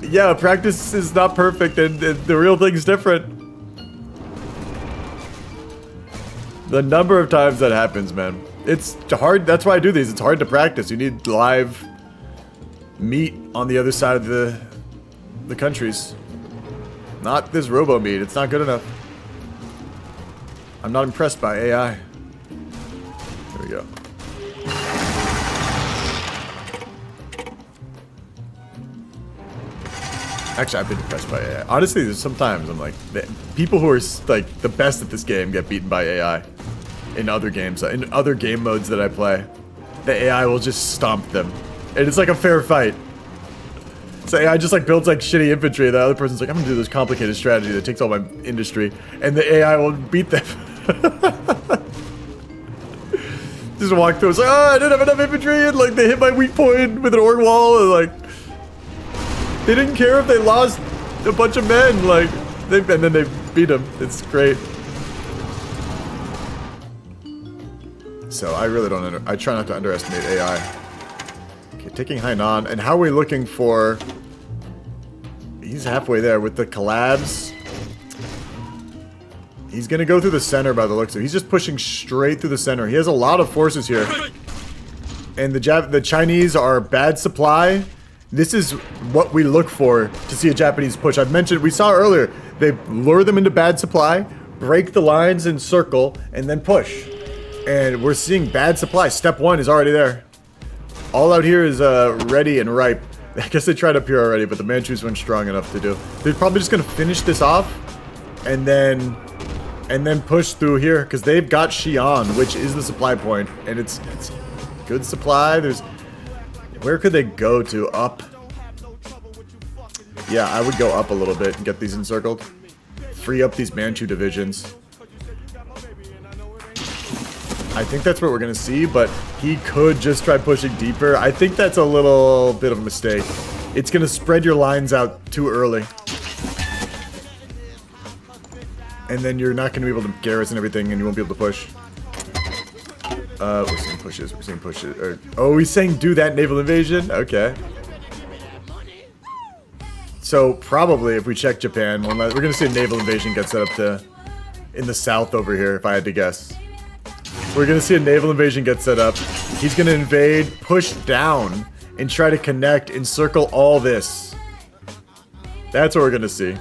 A: yeah, practice is not perfect and the real thing's different. The number of times that happens, man. It's hard. That's why I do these. It's hard to practice. You need live meat on the other side of the countries. Not this robo meat. It's not good enough. I'm not impressed by AI. There we go. Actually, I've been impressed by AI. Honestly, there's sometimes I'm like, people who are like the best at this game get beaten by AI in other games, in other game modes that I play. The AI will just stomp them, and it's like a fair fight. So AI just like builds like shitty infantry. The other person's like, I'm gonna do this complicated strategy that takes all my industry, and the AI will beat them. Just walk through. It's like, oh, I didn't have enough infantry, and like they hit my weak point with an org wall, and like they didn't care if they lost a bunch of men. Like, and then they beat them. It's great. So I really don't. I try not to underestimate AI. Okay, taking Hainan, and how are we looking for? He's halfway there with the collabs. He's gonna go through the center by the looks of it. He's just pushing straight through the center. He has a lot of forces here. And the Chinese are bad supply. This is what we look for to see a Japanese push. I've mentioned, we saw earlier, they lure them into bad supply, break the lines in circle, and then push. And we're seeing bad supply. Step 1 is already there. All out here is ready and ripe. I guess they tried up here already, but the Manchus weren't strong enough to do. They're probably just gonna finish this off and then push through here because they've got Xi'an, which is the supply point, and it's good supply. Where could they go to? Up. Yeah, I would go up a little bit and get these encircled. Free up these Manchu divisions. I think that's what we're going to see, but he could just try pushing deeper. I think that's a little bit of a mistake. It's going to spread your lines out too early. And then you're not going to be able to garrison everything, and you won't be able to push. We're seeing pushes. We're seeing pushes. Oh, he's saying do that naval invasion? Okay. So probably if we check Japan, we're going to see a naval invasion get set up in the south over here, if I had to guess. We're going to see a naval invasion get set up. He's going to invade, push down, and try to connect, encircle all this. That's what we're going to see.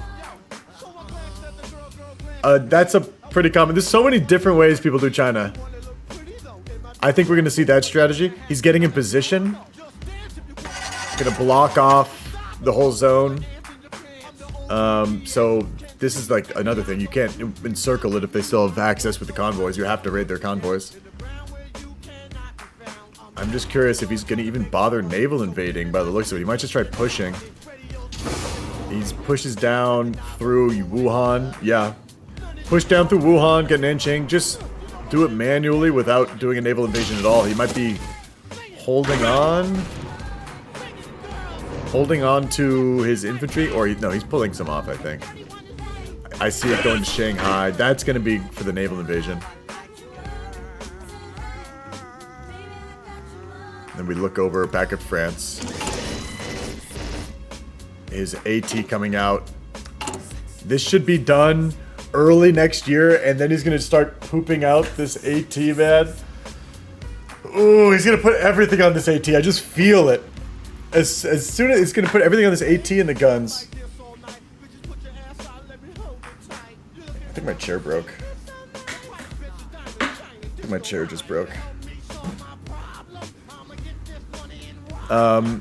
A: That's a pretty common. There's so many different ways people do China. I think we're going to see that strategy. He's getting in position. Going to block off the whole zone. So this is like another thing. You can't encircle it if they still have access with the convoys. You have to raid their convoys. I'm just curious if he's going to even bother naval invading by the looks of it. He might just try pushing. He pushes down through Wuhan. Yeah. Push down through Wuhan, get Nanjing. Just do it manually without doing a naval invasion at all. He might be holding on. Holding on to his infantry. Or, no, he's pulling some off, I think. I see it going to Shanghai. That's going to be for the naval invasion. Then we look over back at France. His AT coming out. This should be done early next year, and then he's going to start pooping out this AT, man. Ooh, he's going to put everything on this AT. I just feel it. As soon as he's going to put everything on this AT and the guns. I think my chair broke. I think my chair just broke. I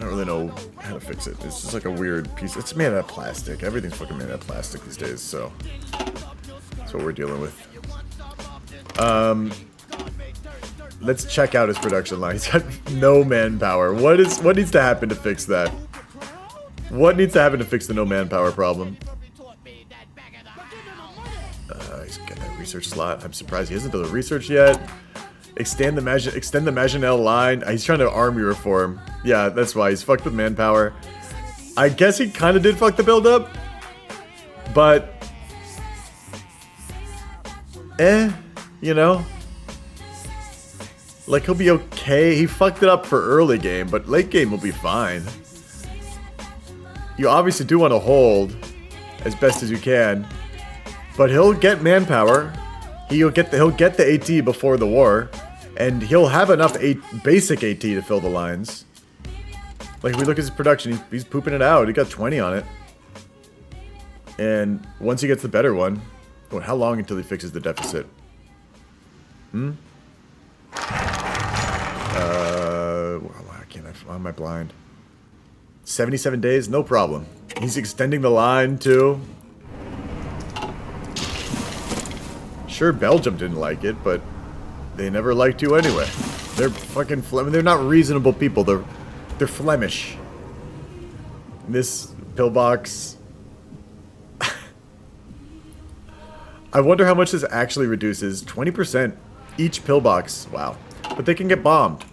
A: don't really know how to fix it. It's just like a weird piece. It's made out of plastic. Everything's fucking made out of plastic these days, so that's what we're dealing with. Let's check out his production line. He's got no manpower. What needs to happen to fix that? What needs to happen to fix the no manpower problem? He's got that research slot. I'm surprised he hasn't done the research yet. Extend the Maginelle line. He's trying to army reform. Yeah, that's why. He's fucked with manpower. I guess he kind of did fuck the build up. But... you know? Like, he'll be okay. He fucked it up for early game, but late game will be fine. You obviously do want to hold as best as you can. But he'll get manpower. He'll get the AT before the war. And he'll have enough basic AT to fill the lines. Like, if we look at his production, he's pooping it out. He got 20 on it. And once he gets the better one... Oh, how long until he fixes the deficit? Why am I blind? 77 days? No problem. He's extending the line, too. Sure, Belgium didn't like it, but... they never liked you anyway. They're fucking they're not reasonable people. They're Flemish. This pillbox. I wonder how much this actually reduces. 20% each pillbox. Wow. But they can get bombed.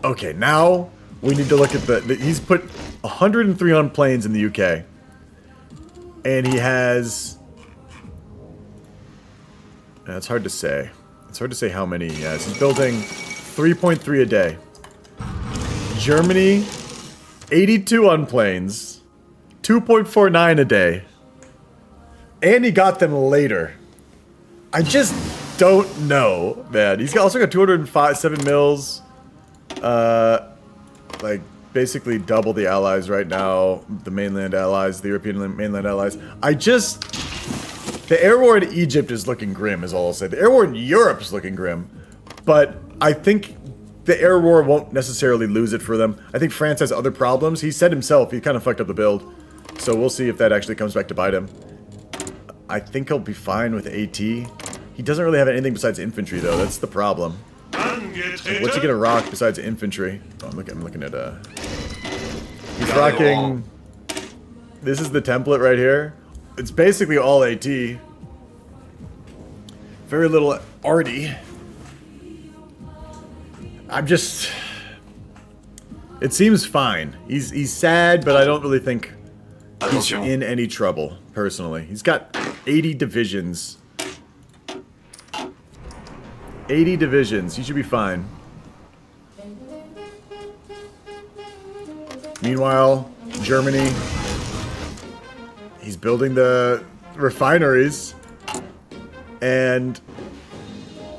A: Okay, now we need to look at he's put 103 on planes in the UK. And he has... it's hard to say. It's hard to say how many he has. He's building 3.3 a day. Germany, 82 on planes. 2.49 a day. And he got them later. I just don't know, man. He's also got 207 mils. Like, basically double the allies right now. The mainland allies, the European mainland allies. The air war in Egypt is looking grim, is all I'll say. The air war in Europe is looking grim. But I think the air war won't necessarily lose it for them. I think France has other problems. He said himself he kind of fucked up the build. So we'll see if that actually comes back to bite him. I think he'll be fine with AT. He doesn't really have anything besides infantry, though. That's the problem. Like, what's he gonna rock besides infantry? Oh, I'm looking at he's rocking. This is the template right here. It's basically all AT. Very little arty. I'm just. It seems fine. He's sad, but I don't really think he's in any trouble personally. He's got 80 divisions. 80 divisions. He should be fine. Meanwhile, Germany. He's building the refineries. And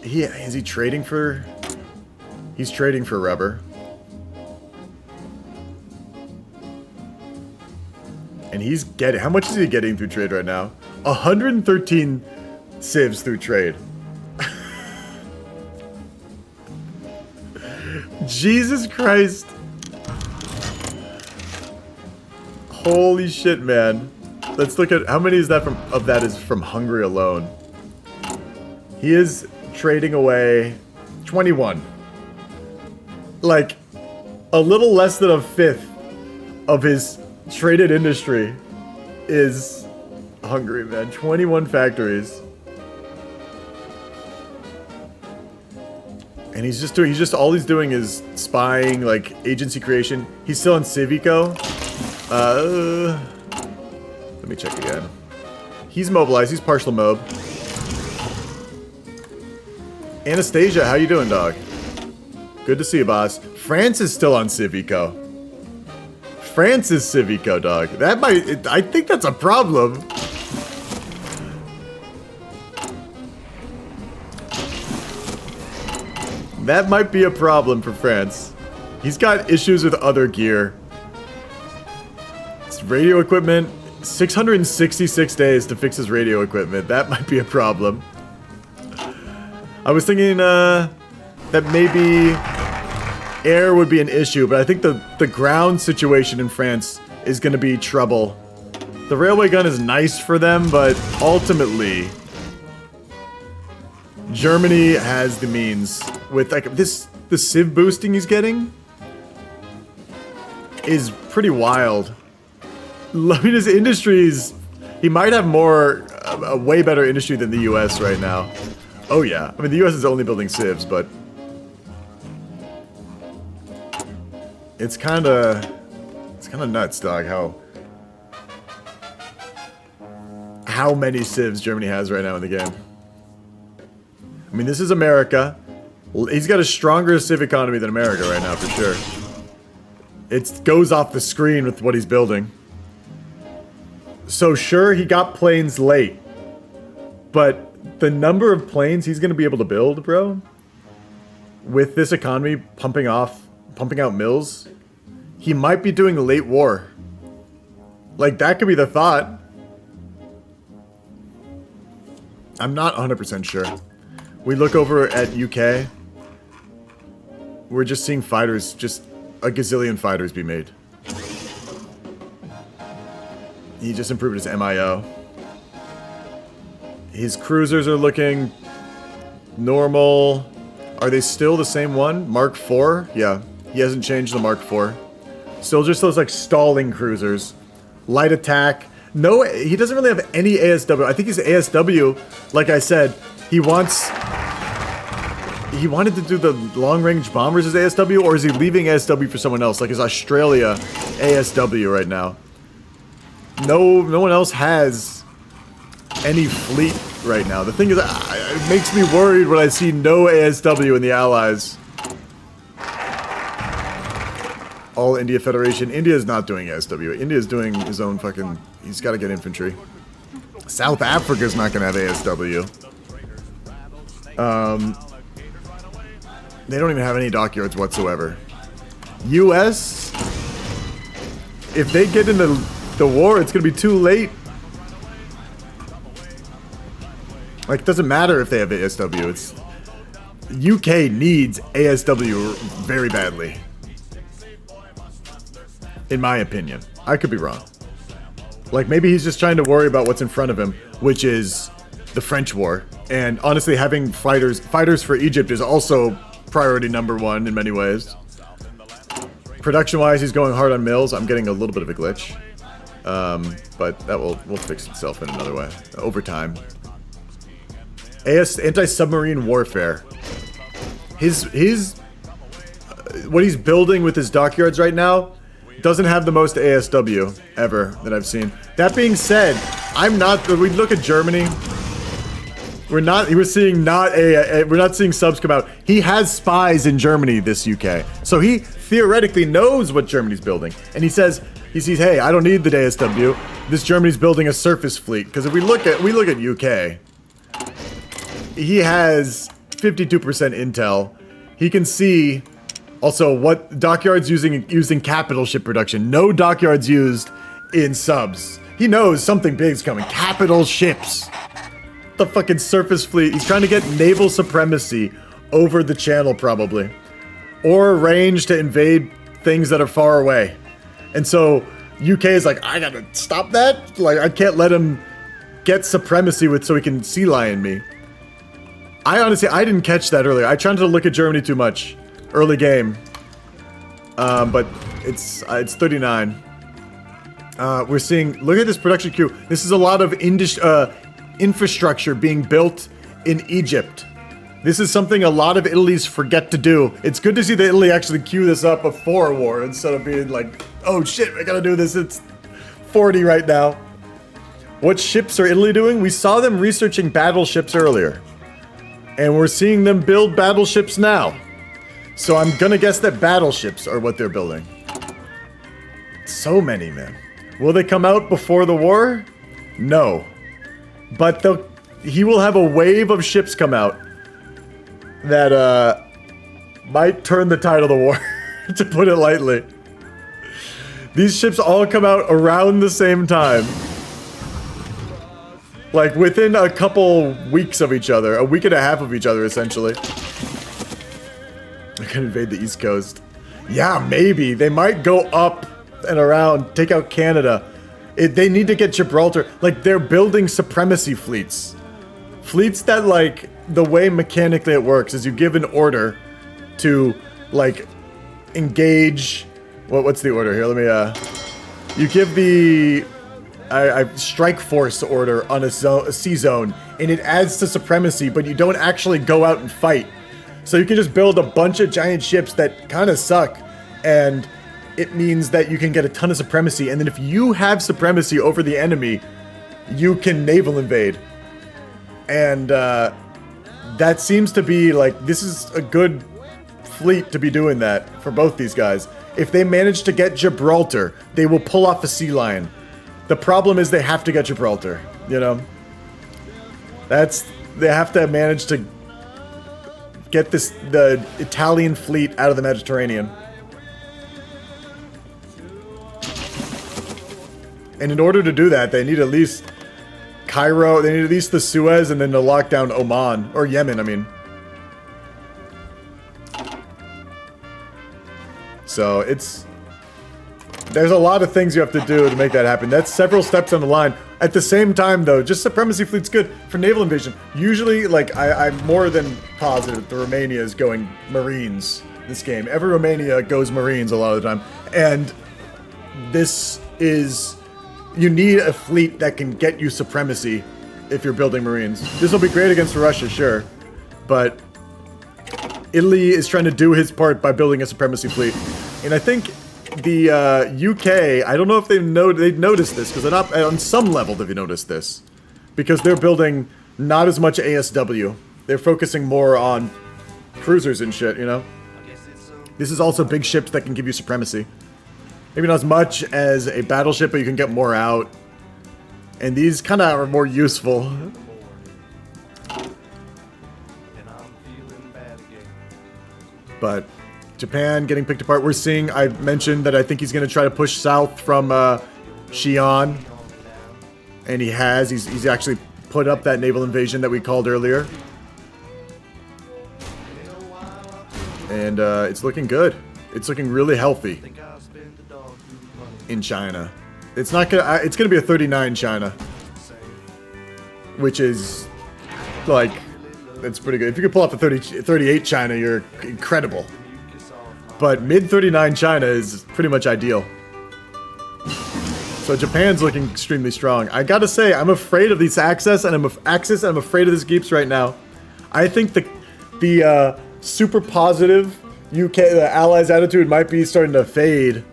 A: is he trading for? He's trading for rubber. And he's getting, how much is he getting through trade right now? 113 civs through trade. Jesus Christ. Holy shit, man. Let's look at how many is that from Hungary alone. He is trading away 21. Like a little less than a fifth of his traded industry is Hungary, man. 21 factories. And he's just all he's doing is spying, like agency creation. He's still in Civico. Let me check again. He's mobilized. He's partial mob. Anastasia, how you doing, dog? Good to see you, boss. France is still on Civico. France is Civico, dog. That might... I think that's a problem. That might be a problem for France. He's got issues with other gear. It's radio equipment. 666 days to fix his radio equipment. That might be a problem. I was thinking that maybe air would be an issue, but I think the ground situation in France is going to be trouble. The railway gun is nice for them, but ultimately Germany has the means with like the civ boosting he's getting is pretty wild. I mean, his industries, he might have a way better industry than the US right now. Oh yeah, I mean the US is only building civs, but it's kind of nuts, dog, how many civs Germany has right now in the game. I mean, this is America. He's got a stronger civ economy than America right now, for sure. It goes off the screen with what he's building. So sure, he got planes late, but the number of planes he's going to be able to build, bro, with this economy pumping out mills, he might be doing a late war. Like, that could be the thought. I'm not 100% sure. We look over at UK. We're just seeing fighters, just a gazillion fighters be made. He just improved his MIO. His cruisers are looking normal. Are they still the same one? Mark IV? Yeah, he hasn't changed the Mark IV. Still just those like stalling cruisers. Light attack. No, he doesn't really have any ASW. I think he's ASW, like I said, he wanted to do the long-range bombers as ASW, or is he leaving ASW for someone else? Like, is Australia ASW right now? No one else has any fleet right now. The thing is, it makes me worried when I see no ASW in the Allies. All India Federation. India is not doing ASW. India is doing his own fucking... He's got to get infantry. South Africa's not going to have ASW. They don't even have any dockyards whatsoever. US, if they get into the war, it's going to be too late. Like, it doesn't matter if they have ASW. It's... UK needs ASW very badly. In my opinion. I could be wrong. Like, maybe he's just trying to worry about what's in front of him, which is the French war. And honestly, having fighters for Egypt is also priority #1 in many ways. Production-wise, he's going hard on mills. I'm getting a little bit of a glitch. But that will fix itself in another way, over time. Anti-submarine warfare. What he's building with his dockyards right now doesn't have the most ASW ever that I've seen. That being said, we look at Germany. We're not seeing subs come out. He has spies in Germany, this UK. So he theoretically knows what Germany's building. And he sees, hey, I don't need the ASW. This Germany's building a surface fleet. Because if we look at UK, he has 52% intel. He can see also what dockyards using capital ship production. No dockyards used in subs. He knows something big's coming. Capital ships. The fucking surface fleet. He's trying to get naval supremacy over the channel, probably. Or range to invade things that are far away. And so UK is like, I gotta stop that. Like, I can't let him get supremacy so he can sea lion me. I didn't catch that earlier. I tried to look at Germany too much early game. But it's 39. We're seeing, look at this production queue. This is a lot of infrastructure being built in Egypt. This is something a lot of Italy's forget to do. It's good to see that Italy actually queue this up before war instead of being like, oh shit, I gotta do this. It's 40 right now. What ships are Italy doing? We saw them researching battleships earlier. And we're seeing them build battleships now. So I'm gonna guess that battleships are what they're building. So many, man. Will they come out before the war? No. But he will have a wave of ships come out that might turn the tide of the war, to put it lightly. These ships all come out around the same time. Like, within a couple weeks of each other. A week and a half of each other, essentially. I can invade the East Coast. Yeah, maybe. They might go up and around, take out Canada. They need to get Gibraltar. Like, they're building supremacy fleets. Fleets that, like, the way mechanically it works is you give an order to, like, engage... What's the order here? Let me, you give the... strike force order on a sea zone, and it adds to supremacy, but you don't actually go out and fight. So you can just build a bunch of giant ships that kind of suck, and it means that you can get a ton of supremacy, and then if you have supremacy over the enemy, you can naval invade. And that seems to be, like, this is a good fleet to be doing that for both these guys. If they manage to get Gibraltar, they will pull off a sea lion. The problem is they have to get Gibraltar, you know? They have to manage to get the Italian fleet out of the Mediterranean. And in order to do that, they need at least Cairo, they need at least the Suez, and then to lock down Oman, or Yemen, I mean. So there's a lot of things you have to do to make that happen. That's several steps on the line. At the same time, though, just supremacy fleet's good for naval invasion. Usually, like, I'm more than positive that Romania is going Marines this game. Every Romania goes Marines a lot of the time. And this is... You need a fleet that can get you supremacy if you're building Marines. This will be great against Russia, sure. But Italy is trying to do his part by building a supremacy fleet. And I think... The UK, I don't know if they've noticed this, because they're not, on some level they've noticed this. Because they're building not as much ASW. They're focusing more on cruisers and shit, you know? This is also big ships that can give you supremacy. Maybe not as much as a battleship, but you can get more out. And these kind of are more useful. But... Japan getting picked apart. We're seeing, I mentioned that I think he's going to try to push south from Xi'an. And he has. He's actually put up that naval invasion that we called earlier. And it's looking good. It's looking really healthy in China. It's not gonna. It's gonna be a 39 China, which is like that's pretty good. If you could pull off a 38 China, you're incredible. But mid 39 China is pretty much ideal. So Japan's looking extremely strong. I gotta say, I'm afraid of these Axis, and I'm afraid of this Geeps right now. I think the super positive the Allies' attitude might be starting to fade.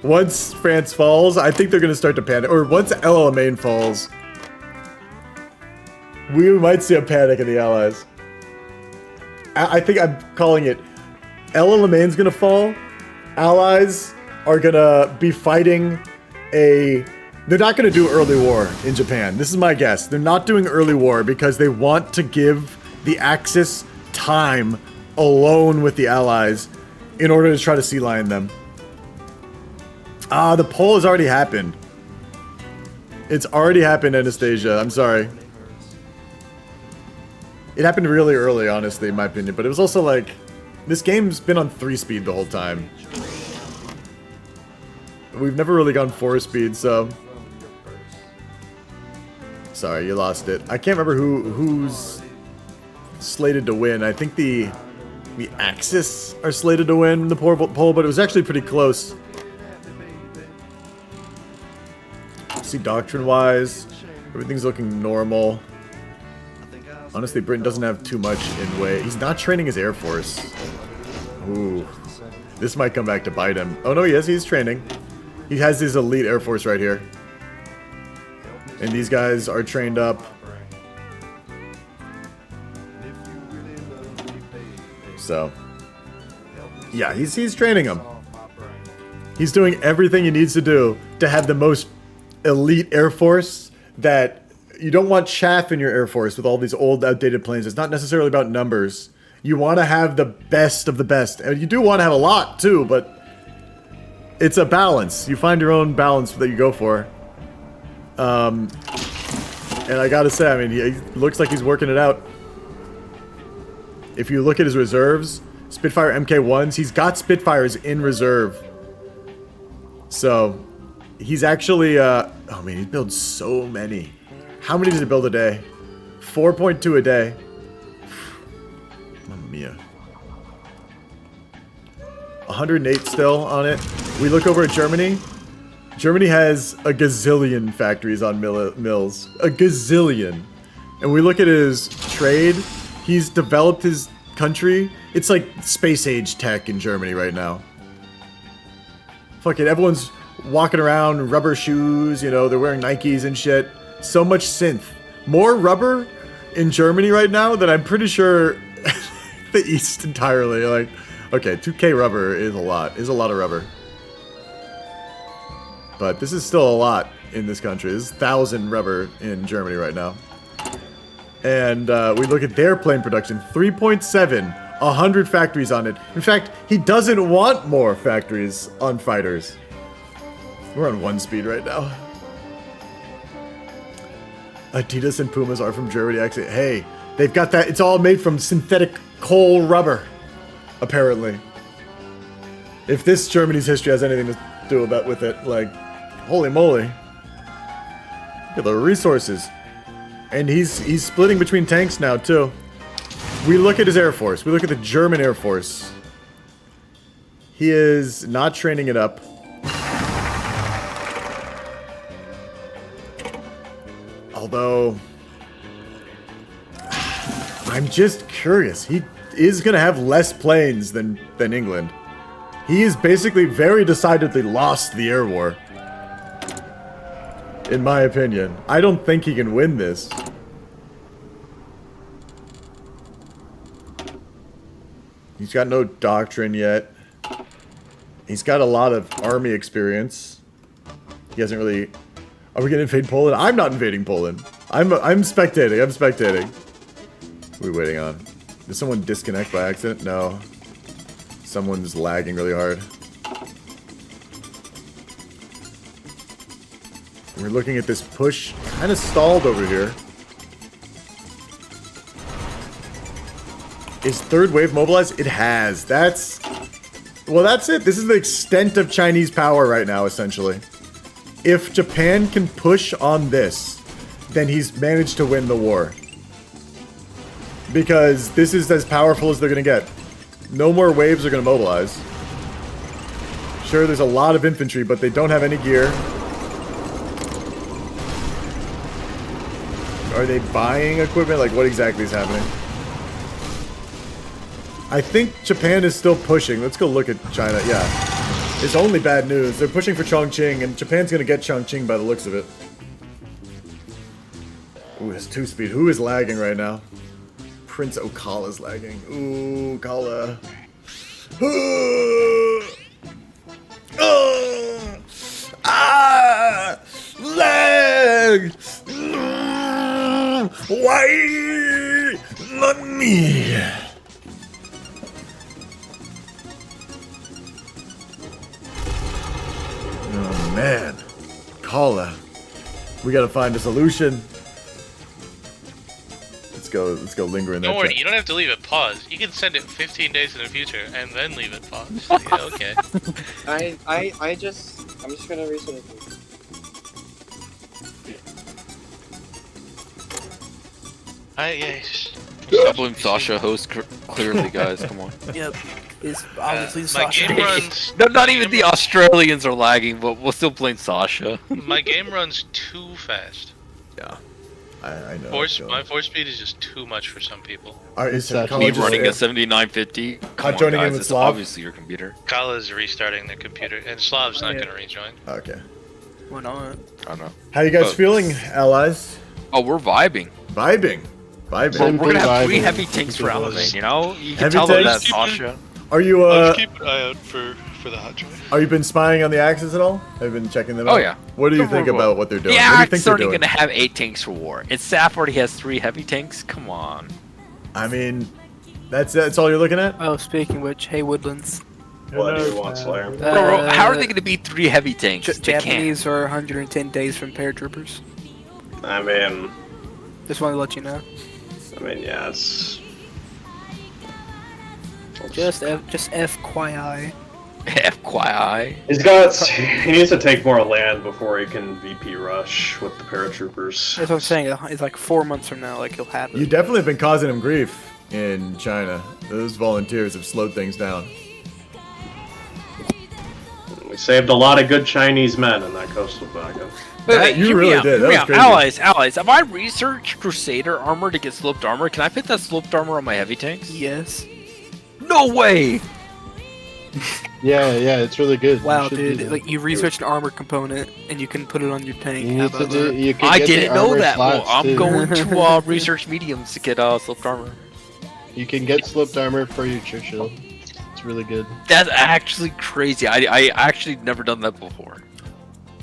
A: Once France falls, I think they're gonna start to panic. Or once El Alamein falls, we might see a panic in the Allies. I think I'm calling it. El Alamein's gonna fall. Allies are gonna be fighting they're not going to do early war in Japan. This is my guess. They're not doing early war because they want to give the Axis time alone with the Allies in order to try to sea lion them. The poll has already happened. It's already happened, Anastasia. I'm sorry. It happened really early, honestly, in my opinion. But it was also like, this game's been on 3-speed the whole time. We've never really gone 4-speed, so... Sorry, you lost it. I can't remember who's slated to win. I think the Axis are slated to win the poll, but it was actually pretty close. See, doctrine-wise, everything's looking normal. Honestly, Britain doesn't have too much in way. He's not training his Air Force. Ooh. This might come back to bite him. Oh no, yes, he's training. He has his elite Air Force right here. And these guys are trained up. So, yeah, he's training them. He's doing everything he needs to do to have the most elite Air Force that... You don't want chaff in your Air Force with all these old, outdated planes. It's not necessarily about numbers. You want to have the best of the best. And you do want to have a lot, too, but... It's a balance. You find your own balance that you go for. And I gotta say, I mean, he looks like he's working it out. If you look at his reserves, Spitfire MK1s, he's got Spitfires in reserve. So, he's actually, oh man, he builds so many. How many does he build a day? 4.2 a day. Mamma mia. 108 still on it. We look over at Germany. Germany has a gazillion factories on mills. A gazillion. And we look at his trade. He's developed his country. It's like space age tech in Germany right now. Fucking everyone's walking around rubber shoes, you know, they're wearing Nikes and shit. So much synth. More rubber in Germany right now than I'm pretty sure the East entirely. Like, okay, 2K rubber is a lot. Is a lot of rubber. But this is still a lot in this country. This is 1,000 rubber in Germany right now. And we look at their plane production. 3.7. 100 factories on it. In fact, he doesn't want more factories on fighters. We're on 1 speed right now. Adidas and Pumas are from Germany. Actually, hey, they've got that. It's all made from synthetic coal rubber, apparently. If this Germany's history has anything to do with it, like, holy moly. Look at the resources. And he's splitting between tanks now, too. We look at his Air Force. We look at the German Air Force. He is not training it up. Although, I'm just curious. He is going to have less planes than England. He is basically very decidedly lost the air war. In my opinion. I don't think he can win this. He's got no doctrine yet. He's got a lot of army experience. He hasn't really... Are we gonna invade Poland? I'm not invading Poland. I'm spectating. I'm spectating. What are we waiting on? Did someone disconnect by accident? No. Someone's lagging really hard. We're looking at this push. Kind of stalled over here. Is third wave mobilized? It has. That's... Well, that's it. This is the extent of Chinese power right now, essentially. If Japan can push on this, then he's managed to win the war. Because this is as powerful as they're going to get. No more waves are going to mobilize. Sure, there's a lot of infantry, but they don't have any gear. Are they buying equipment? Like, what exactly is happening? I think Japan is still pushing. Let's go look at China. Yeah. It's only bad news. They're pushing for Chongqing, and Japan's going to get Chongqing by the looks of it. Ooh, it's 2-speed. Who is lagging right now? Prince Okala's lagging. Ooh, Kala. Lag! Why not me? Oh man, Kala, we gotta find a solution. Let's go linger in that.
G: Don't worry,
A: chat.
G: you don't have to leave it paused. You can send it 15 days in the future and then leave it paused. Yeah, okay.
P: I'm just gonna reset it.
D: I blame Sasha host clearly, guys. Come on.
J: Yep. It's obviously
G: my
J: Sasha.
G: game runs.
D: No, not even the Australians are lagging, but we'll still blame Sasha.
G: My game runs too fast.
A: Yeah, I know.
G: My force speed is just too much for some people.
A: Is
D: Me running a 7950. Come on,
A: joining in
D: guys,
A: with
D: it's
A: Slav?
D: obviously your computer.
G: Kala's restarting their computer, and Slav's not
J: Yeah.
G: gonna rejoin.
A: Okay.
J: Why not?
D: I don't know.
A: How you guys
D: Oh.
A: feeling, allies?
D: Oh, we're vibing.
A: Vibing.
D: We're gonna have 3 heavy tanks for Elevate, you know? You can
A: Heavy
D: tell them that,
A: tanks?
D: Sasha.
A: Are you
G: I'll just keep an eye out for the hot drive.
A: Are you been spying on the Axis at all? Have you been checking them out?
D: Oh, yeah.
A: What do you think about what they're doing?
D: The
A: What do you
D: Axe
A: think
D: is
A: they're
D: already
A: doing?
D: gonna have 8 tanks for war. And SAF already has 3 heavy tanks. Come on.
A: I mean, that's all you're looking at?
J: Oh, speaking of which, hey Woodlands.
S: What do you want, Slayer?
D: Bro, how are they gonna be 3 heavy tanks? They can't.
J: Japanese are 110 days from paratroopers.
S: I mean,
J: Just wanted to let you know.
S: yeah, it's
J: Just FYI.
D: FYI.
S: He needs to take more land before he can VP rush with the paratroopers.
J: That's what I'm saying. It's like 4 months from now, like he'll have it.
A: You definitely have been causing him grief in China. Those volunteers have slowed things down.
S: We saved a lot of good Chinese men in that coastal battalion.
D: Wait,
A: you
D: hear me
A: really
D: out,
A: did.
D: hear
A: That
D: me
A: was
D: out.
A: crazy.
D: Allies, have I researched Crusader armor to get sloped armor? Can I put that sloped armor on my heavy tanks?
J: Yes.
D: No way!
E: Yeah, it's really good.
J: Wow,
E: You should do
J: dude!
E: that.
J: Like you research an armor component and you can put it on your tank.
E: You
J: How
E: need to
J: about
E: do.
J: that?
E: You can
D: I
E: get the
D: didn't know
E: armor
D: that. Well,
E: slots,
D: I'm
E: too.
D: going to research mediums to get sloped armor.
E: You can get slipped armor for your Churchill. It's really good.
D: That's actually crazy. I actually never done that before.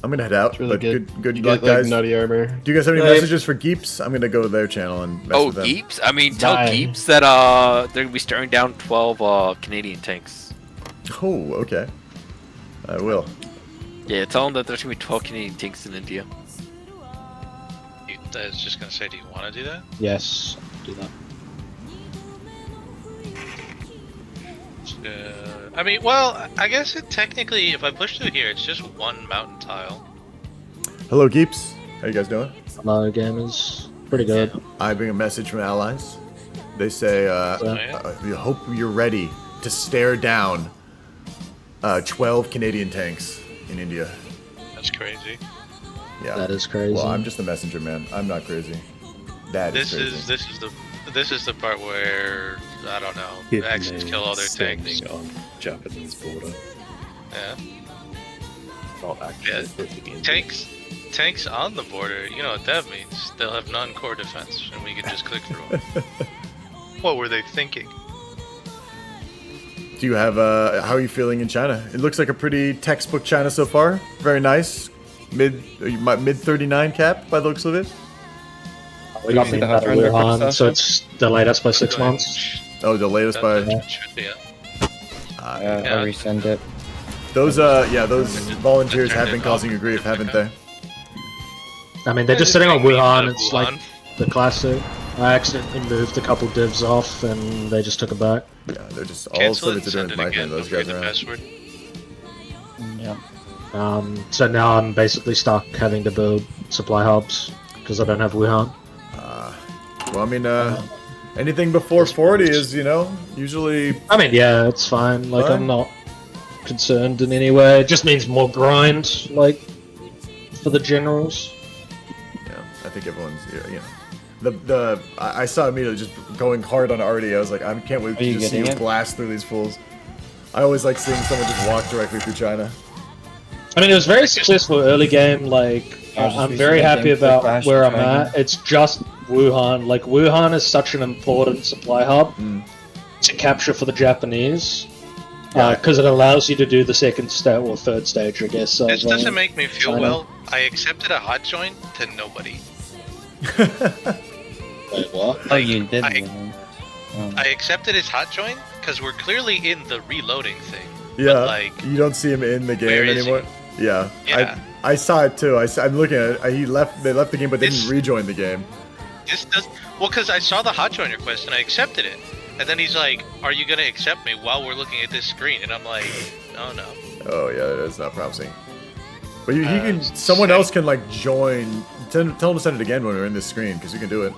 A: I'm gonna head out,
E: It's really
A: but
E: good.
A: good
E: You
A: luck,
E: get, like,
A: guys.
E: nutty armor.
A: Do you guys have any messages for Geeps? I'm gonna go to their channel and mess
D: Oh,
A: with them.
D: Geeps? I mean, tell
E: Die.
D: Geeps that they're gonna be staring down 12 Canadian tanks.
A: Oh, okay. I will.
D: Yeah, tell them that there's gonna be 12 Canadian tanks in India.
G: I was just gonna say, do you want to do that?
H: Yes, do that.
G: I mean, well, I guess technically, if I push through here, it's just one mountain tile.
A: Hello, Geeps. How you guys doing?
H: Hello, gamers. Pretty good.
A: I bring a message from allies. They say, we hope you're ready to stare down 12 Canadian tanks in India.
G: That's crazy.
A: Yeah.
H: That is crazy.
A: Well, I'm just the messenger, man. I'm not crazy. That is crazy.
G: This is the part where I don't know. The Axis kill all their tanks.
C: on Japanese border.
G: Yeah.
C: Not actually
G: Tanks on the border. You know what that means? They'll have non-core defense, and we can just click through them. What were they thinking?
A: Do you have, how are you feeling in China? It looks like a pretty textbook China so far. Very nice. Mid 39 cap by the looks of it.
H: We got me out of Wuhan, so it's delayed us by 6 months.
A: Oh, delayed us by.
G: Should be it.
P: I'll resend it.
A: Those those volunteers have been causing you grief, haven't they?
H: I mean, they're just sitting on Wuhan. It's like the classic. I accidentally moved a couple divs off, and they just took it back.
A: Yeah, they're just all
G: Cancel it
A: civics
G: and
A: are
G: send
A: doing
G: it
A: my thing.
G: again.
A: Those
G: Don't forget
A: guys
G: the
A: around.
G: password.
P: Yeah.
H: So now I'm basically stuck having to build supply hubs because I don't have Wuhan.
A: Well, I mean, anything before 40 is, you know, usually...
H: I mean, yeah, it's fine. Like, I'm not concerned in any way. It just means more grind, like, for the generals.
A: Yeah, I think everyone's, you know... I saw immediately just going hard on Artie. I was like, I can't wait to just see you blast through these fools. I always like seeing someone just walk directly through China.
H: I mean, it was very successful early game. Like, I'm very happy about where I'm at. It's just Wuhan. Like, Wuhan is such an important supply hub to capture for the Japanese. Because it allows you to do the second stage or third stage, I guess.
G: This doesn't make me feel well. I accepted a hot join to nobody.
H: Wait, what?
P: Oh, you did.
G: I accepted his hot join because we're clearly in the reloading thing.
A: Yeah,
G: but, like,
A: you don't see him in the game
G: where is
A: anymore. Yeah, I saw it too. I'm looking at it. They left the game, but didn't rejoin the game.
G: This does well because I saw the hot join request and I accepted it, and then he's like, "Are you gonna accept me while we're looking at this screen?" And I'm like, "Oh no."
A: Oh yeah, that's not promising. But he can. Someone else can like join. Tell him to send it again when we're in this screen because you can do it.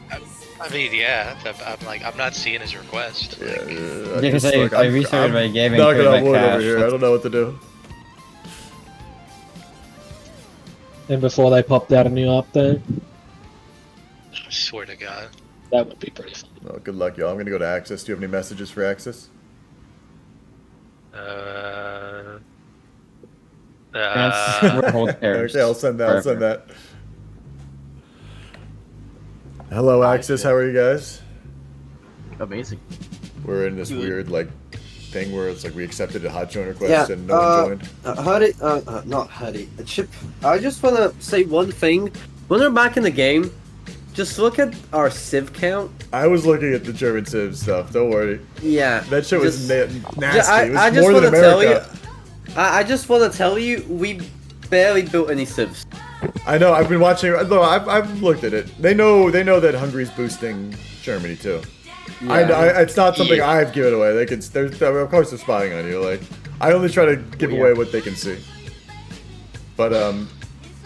G: I mean, yeah. I'm like, I'm not seeing his request.
A: Yeah.
P: Because I restarted my game and
A: knocking
P: cleared
A: on
P: my
A: wood
P: cache.
A: over here. I don't know what to do.
H: And before they popped out a new update.
G: I swear to God.
H: That would be pretty fun.
A: Well, good luck, y'all. I'm gonna go to Axis. Do you have any messages for Axis? Okay, I'll send that. I'll send that. Hello, Axis. How are you guys?
M: Amazing.
A: We're in this weird like thing where it's like we accepted a hot join request and no one joined.
F: Not Huddy. Chip. I just wanna say one thing. When we're back in the game, just look at our civ count.
A: I was looking at the German civ stuff. Don't worry.
F: Yeah.
A: That shit was nasty.
F: I
A: It was
F: just
A: more than
F: want to tell you.
A: America.
F: I just want to tell you, we barely built any civs.
A: I know. I've been watching. No, I've looked at it. They know that Hungary's boosting Germany too.
F: Yeah.
A: It's not something I've given away. They can. Of course, they're spying on you. Like, I only try to give away what they can see. But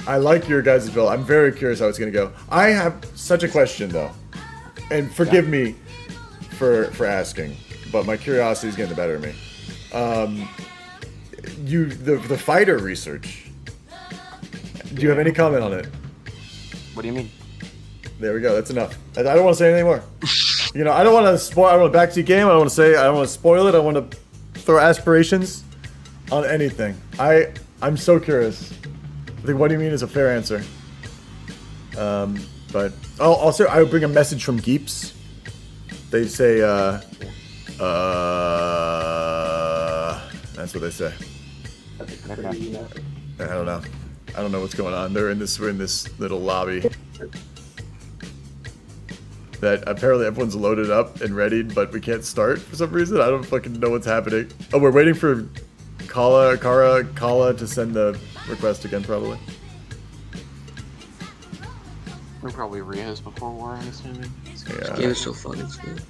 A: I like your guys' build. I'm very curious how it's gonna go. I have such a question though, and forgive me for asking, but my curiosity is getting the better of me. The fighter research. Do you have any comment on it?
M: What do you mean?
A: There we go. That's enough. I don't want to say anything more. You know, I don't want to spoil. I don't want to backseat game. I don't want to say. I don't want to spoil it. I want to throw aspirations on anything. I'm so curious. I think what do you mean is a fair answer. But also I would bring a message from Geeps. They say that's what they say. I don't know. I don't know what's going on. We're in this little lobby. That apparently everyone's loaded up and readied, but we can't start for some reason. I don't fucking know what's happening. Oh, we're waiting for Kala to send the request again, probably.
M: We're probably Rios before war, I'm assuming.
A: Yeah.
N: This game is so fun, it's good.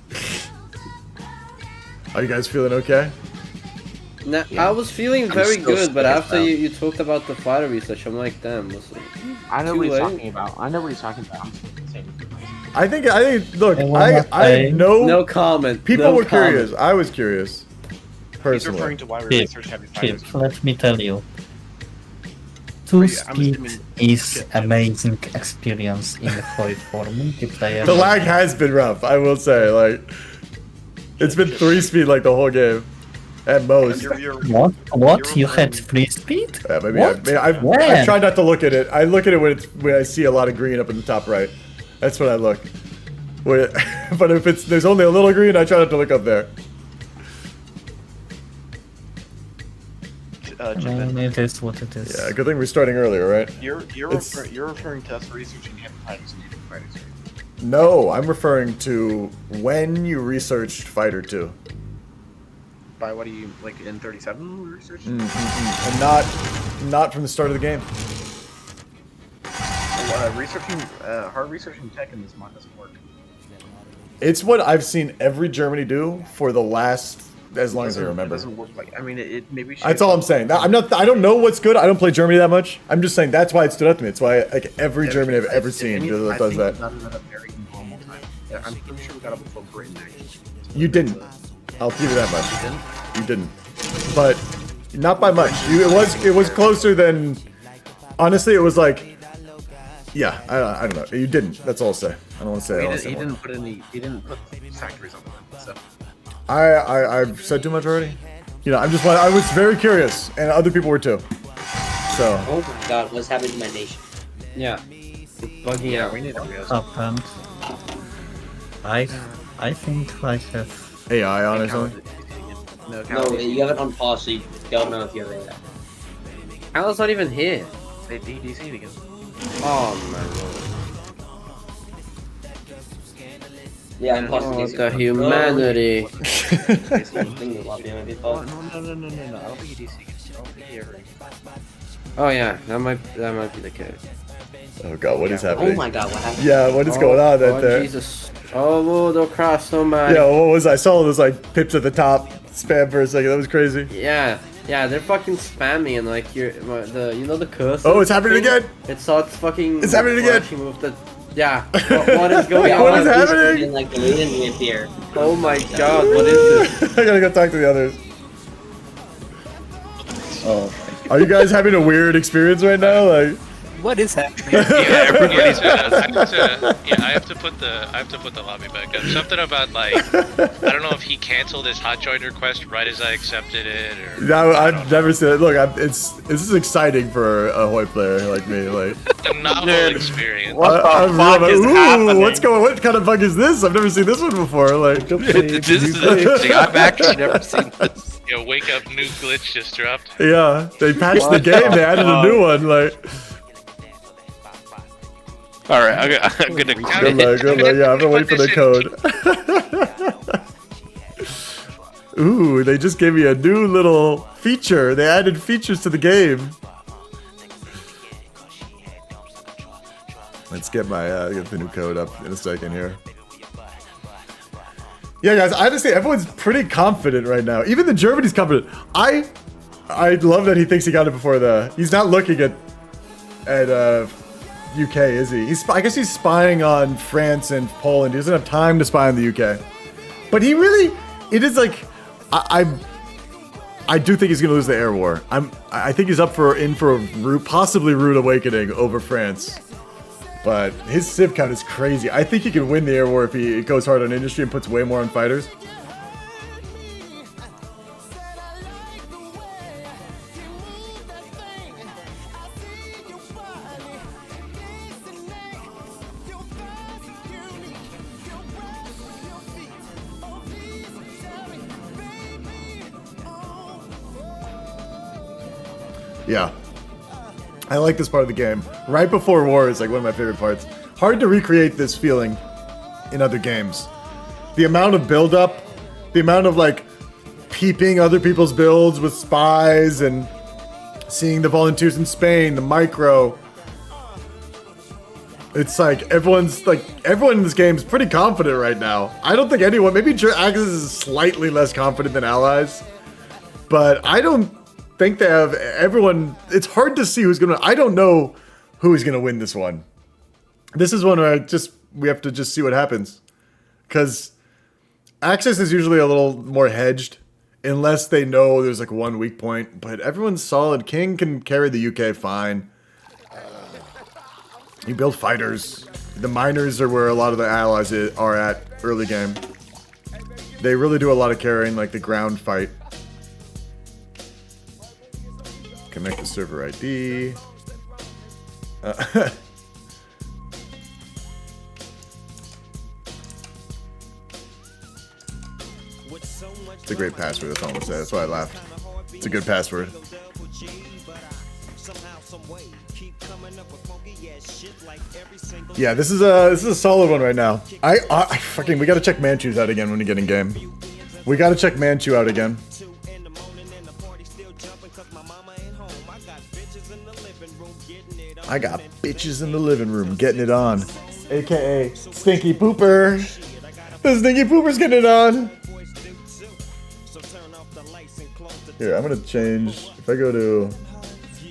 A: Are you guys feeling okay?
F: Nah, I was feeling very good, but after you talked about the fighter research, I'm like, damn, listen.
M: I know what he's talking about. I know what he's talking about.
A: I think. Look, I know.
F: No comment.
A: People were curious. I was curious. Personally.
C: He's referring to why we research heavy fighters.
I: Let me tell you. Two speed is amazing experience in the Void for multiplayer.
A: The lag has been rough, I will say. Like, it's been 3 speed like the whole game, at most.
I: What? You had 3 speed?
A: Yeah, maybe.
I: What?
A: I try not to look at it. I look at it when I see a lot of green up in the top right. That's when I look. But if there's only a little green, I try not to look up there.
I: It is what it is.
A: Yeah, good thing we're starting earlier, right?
C: You're referring to us researching heavy fighters and native fighters, right?
A: No, I'm referring to when you researched Fighter 2.
M: By what do you, like, in 37 research?
A: And not from the start of the game.
M: Hard researching tech in this mod doesn't work.
A: It's what I've seen every Germany do for the last as long as I remember.
C: It doesn't work like. I mean, it maybe.
A: That's all I'm saying. I don't know what's good. I don't play Germany that much. I'm just saying that's why it stood out to me. It's why like every Germany I've ever seen does that.
C: I'm pretty sure we got up before Britain. Actually.
A: You didn't. I'll give you that much. You didn't. But not by much. It was closer than. Honestly, it was like. Yeah, I don't know. You didn't. That's all I'll say. I don't want to say.
C: He didn't put factories on the map. So.
A: I've said too much already. You know, I was very curious, and other people were too. So.
N: Oh my God, what's happening to my nation?
F: Yeah. Bugging out.
C: We need to
I: Happened. I think I have
A: AI on or something.
N: No, you have it on pause, so you don't know if you have AI.
F: Alan's not even here.
C: They DC'd again.
F: Oh man.
N: Yeah, I'm pausing
F: Oh, the humanity.
C: No. I don't think he DC'd.
F: Oh yeah, that might be the case.
A: Oh god, what is happening?
N: Oh my god, what happened?
A: Yeah, what is going on right there?
F: Jesus. Oh, don't cross somebody.
A: Yeah, what was I saw those like pips at the top spam for a second. That was crazy.
F: Yeah, they're fucking spamming and like you know the curse.
A: Oh, it's happening again.
F: It starts fucking.
A: It's happening again.
F: With the, yeah. What is going on?
A: What is happening?
N: Like deleted me here.
F: Oh my god, what is this?
A: I gotta go talk to the others. Oh. Are you guys having a weird experience right now? Like.
J: What is happening?
G: Yeah, everybody's I have to put the lobby back up. Something about like I don't know if he canceled his hot join request right as I accepted it or.
A: No, I've never seen it. Look, this is exciting for a Hoi player like me. Like
G: A novel experience.
A: What the fuck is happening? What kind of bug is this? I've never seen this one before. Like
D: This is interesting. I've actually never seen this.
G: Yeah, wake up, new glitch just dropped.
A: Yeah, they patched the game. They added a new one. Like.
D: All right, I'm gonna.
A: Good luck. Yeah, I've been waiting for the code. Ooh, they just gave me a new little feature. They added features to the game. Let's get get the new code up in a second here. Yeah, guys, I honestly, everyone's pretty confident right now. Even the Germany's confident. I love that he thinks he got it before he's not looking at UK, is he? I guess he's spying on France and Poland. He doesn't have time to spy on the UK. But it is like, I do think he's gonna lose the air war. I think he's in for a possibly rude awakening over France. But his civ count is crazy. I think he can win the air war if he goes hard on industry and puts way more on fighters. Yeah. I like this part of the game. Right before war is like one of my favorite parts. Hard to recreate this feeling in other games. The amount of build-up, the amount of like peeping other people's builds with spies and seeing the volunteers in Spain, the micro. It's like everyone in this game is pretty confident right now. I don't think anyone, maybe Axis is slightly less confident than Allies, but I don't think they have everyone. It's hard to see who's gonna. I don't know who is gonna win this one. This is one where we have to just see what happens, because Axis is usually a little more hedged, unless they know there's like one weak point. But everyone's solid. King can carry the UK fine. You build fighters. The miners are where a lot of the allies are at early game. They really do a lot of carrying, like the ground fight. Connect the server ID. It's a great password, that's all I'm gonna say. That's why I laughed. It's a good password. Yeah, this is a solid one right now. We gotta check Manchus out again when we get in game. We gotta check Manchu out again. I got bitches in the living room getting it on. AKA Stinky Pooper. The Stinky Pooper's getting it on. Here, I'm gonna change. If I go to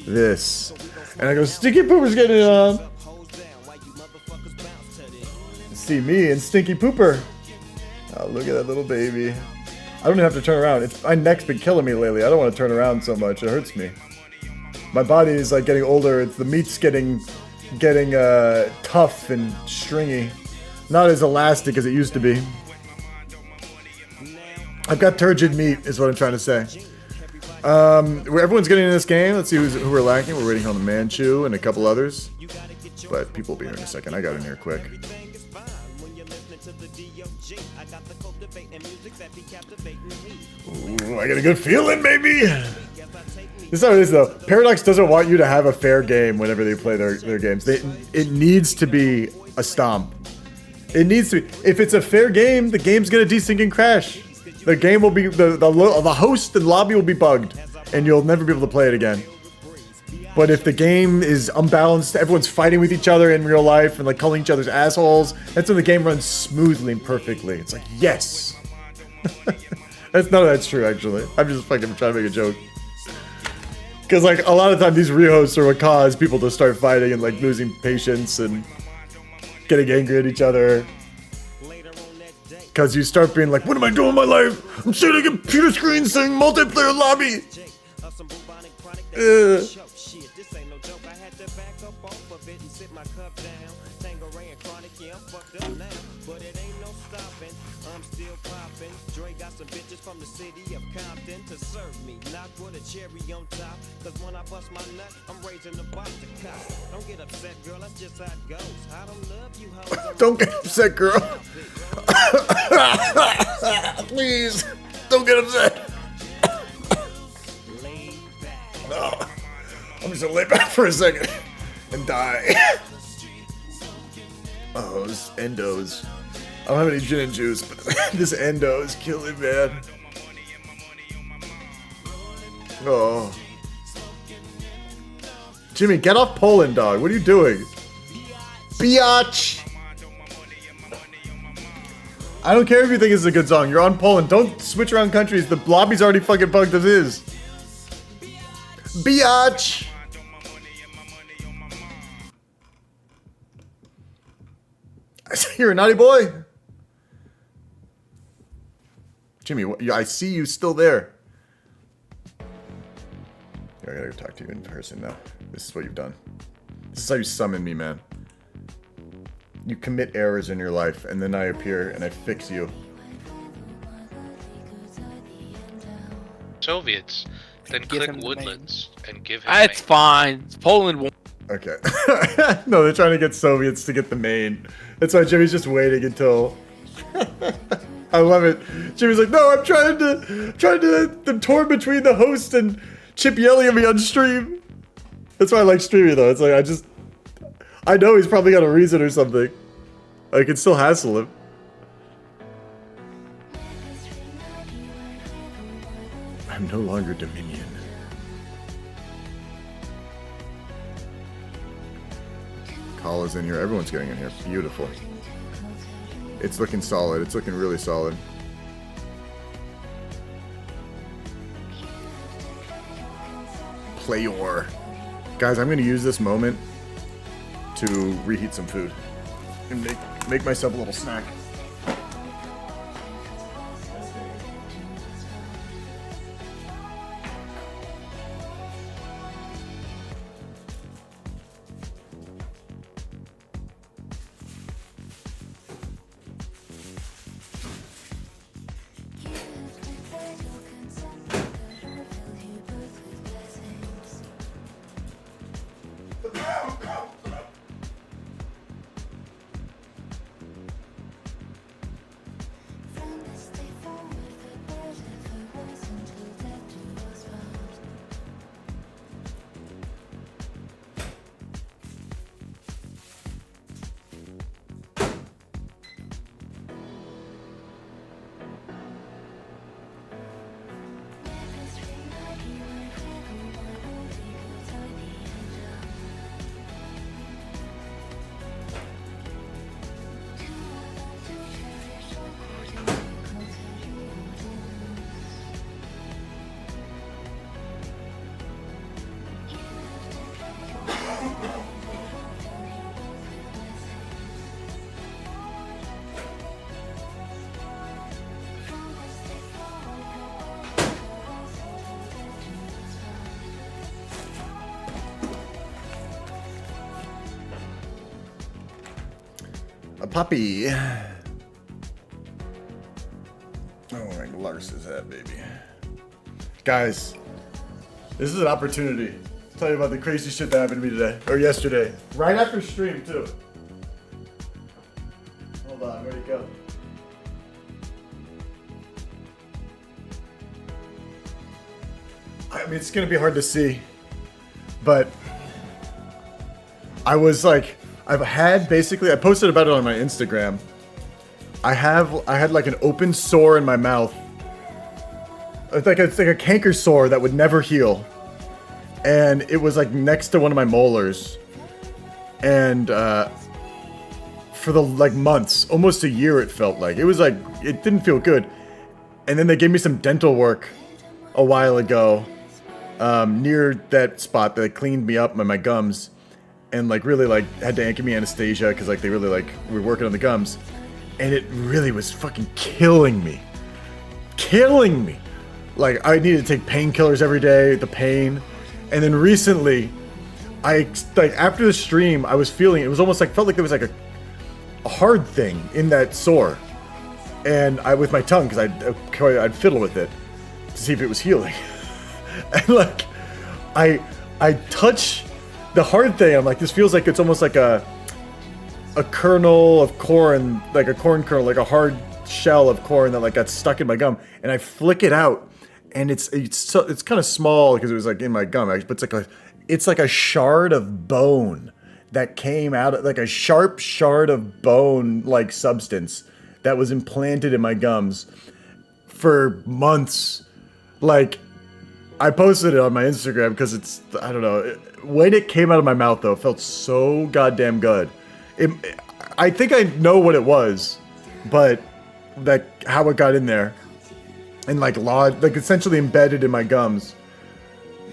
A: this, and I go, Stinky Pooper's getting it on. See me and Stinky Pooper. Oh, look at that little baby. I don't even have to turn around. My neck's been killing me lately. I don't want to turn around so much. It hurts me. My body is like getting older. The meat's getting tough and stringy. Not as elastic as it used to be. I've got turgid meat, is what I'm trying to say. Everyone's getting in this game. Let's see who we're lacking. We're waiting on the Manchu and a couple others. But people will be here in a second. I got in here quick. Ooh, I got a good feeling, baby! This is how it is, though. Paradox doesn't want you to have a fair game whenever they play their games. It needs to be a stomp. It needs to be. If it's a fair game, the game's gonna desync and crash. The game will be, the host and lobby will be bugged, and you'll never be able to play it again. But if the game is unbalanced, everyone's fighting with each other in real life and like calling each other's assholes, that's when the game runs smoothly and perfectly. It's like, yes! None of that's true, actually. I'm just fucking trying to make a joke. Because like, a lot of times these rehosts are what cause people to start fighting and like losing patience and getting angry at each other. Because you start being like, what am I doing with my life? I'm sitting at a computer screen saying multiplayer lobby! Don't get upset, girl. Please, don't get upset. No. I'm just gonna lay back for a second and die. Oh, those endos. I don't have any gin and juice, but this endo is killing, man. Oh. Jimmy, get off Poland, dog. What are you doing? Biatch! I don't care if you think it's a good song. You're on Poland. Don't switch around countries. The lobby's already fucking bugged as is. Biatch! You're a naughty boy. Jimmy, I see you still there. I gotta go talk to you in person now. This is what you've done. This is how you summon me, man. You commit errors in your life, and then I appear and I fix you.
G: Soviets. Then
J: Give
G: click
J: him the
G: Woodlands and give him.
D: It's fine. Poland won't.
A: Okay. No, they're trying to get Soviets to get the main. That's why Jimmy's just waiting until. I love it. Jimmy's like, no, I'm trying to torn between the host and Chip yelling at me on stream. That's why I like streaming though. It's like I know he's probably got a reason or something. I can still hassle him. I'm no longer Dominion. Kala's in here. Everyone's getting in here. Beautiful. It's looking solid. It's looking really solid. Playor. Guys, I'm going to use this moment to reheat some food and make myself a little snack. puppy. Oh my Lars is that baby. Guys, this is an opportunity to tell you about the crazy shit that happened to me today. Or yesterday. Right after stream too. Hold on, where'd it go? I mean, it's gonna be hard to see, but I was like, I posted about it on my Instagram. I had like an open sore in my mouth. It's like a canker sore that would never heal, and it was like next to one of my molars, and for the like months, almost a year, it felt like it was like it didn't feel good, and then they gave me some dental work a while ago. Near that spot that cleaned me up my gums, and like really like had to give me anesthesia because like they really like were working on the gums, and it really was fucking killing me. Like I needed to take painkillers every day, the pain, and then recently, after the stream, I was feeling it was almost like felt like there was like a hard thing in that sore, and I with my tongue because I'd fiddle with it to see if it was healing. And like, I touch the hard thing. I'm like, this feels like it's almost like a kernel of corn, like a corn kernel, like a hard shell of corn that like got stuck in my gum. And I flick it out, and it's kind of small because it was like in my gum. But it's like a shard of bone that came out, like a sharp shard of bone like substance that was implanted in my gums for months, like. I posted it on my Instagram because it's, I don't know, when it came out of my mouth though, it felt so goddamn good. I think I know what it was, but how it got in there and like essentially embedded in my gums,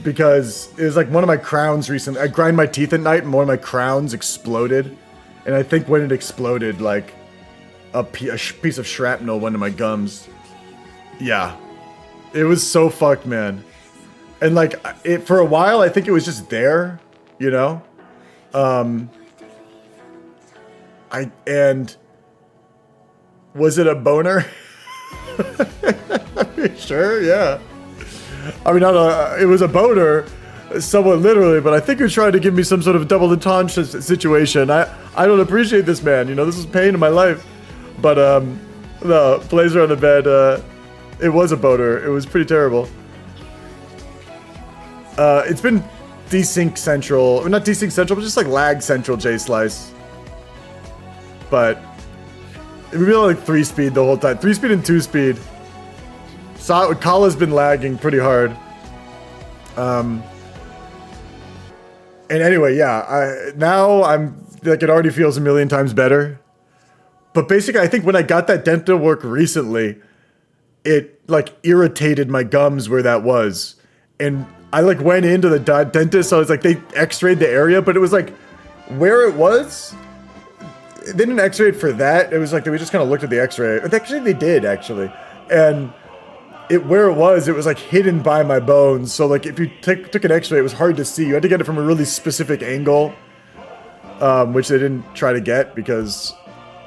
A: because it was like one of my crowns recently. I grind my teeth at night and one of my crowns exploded, and I think when it exploded, like a piece of shrapnel went in my gums. Yeah, it was so fucked, man. And like for a while, I think it was just there, you know. And was it a boner? Sure, yeah. I mean, it was a boner, somewhat literally, but I think you're trying to give me some sort of double entendre situation. I don't appreciate this, man. You know, this is pain in my life. But no, Blazer on the bed. It was a boner. It was pretty terrible. It's been desync central, not desync central, but just like lag central J-Slice. But it would be like 3-speed the whole time. 3-speed and 2-speed. Kala's been lagging pretty hard. And anyway, yeah, now I'm like, it already feels a million times better. But basically, I think when I got that dental work recently, it like irritated my gums where that was. And I like went into the dentist, so it's like they x-rayed the area, but it was like where it was, they didn't x-ray it for that. It was like they just kind of looked at the x-ray. Actually, they did actually, and where it was like hidden by my bones. So like if you took an x-ray, it was hard to see. You had to get it from a really specific angle, which they didn't try to get because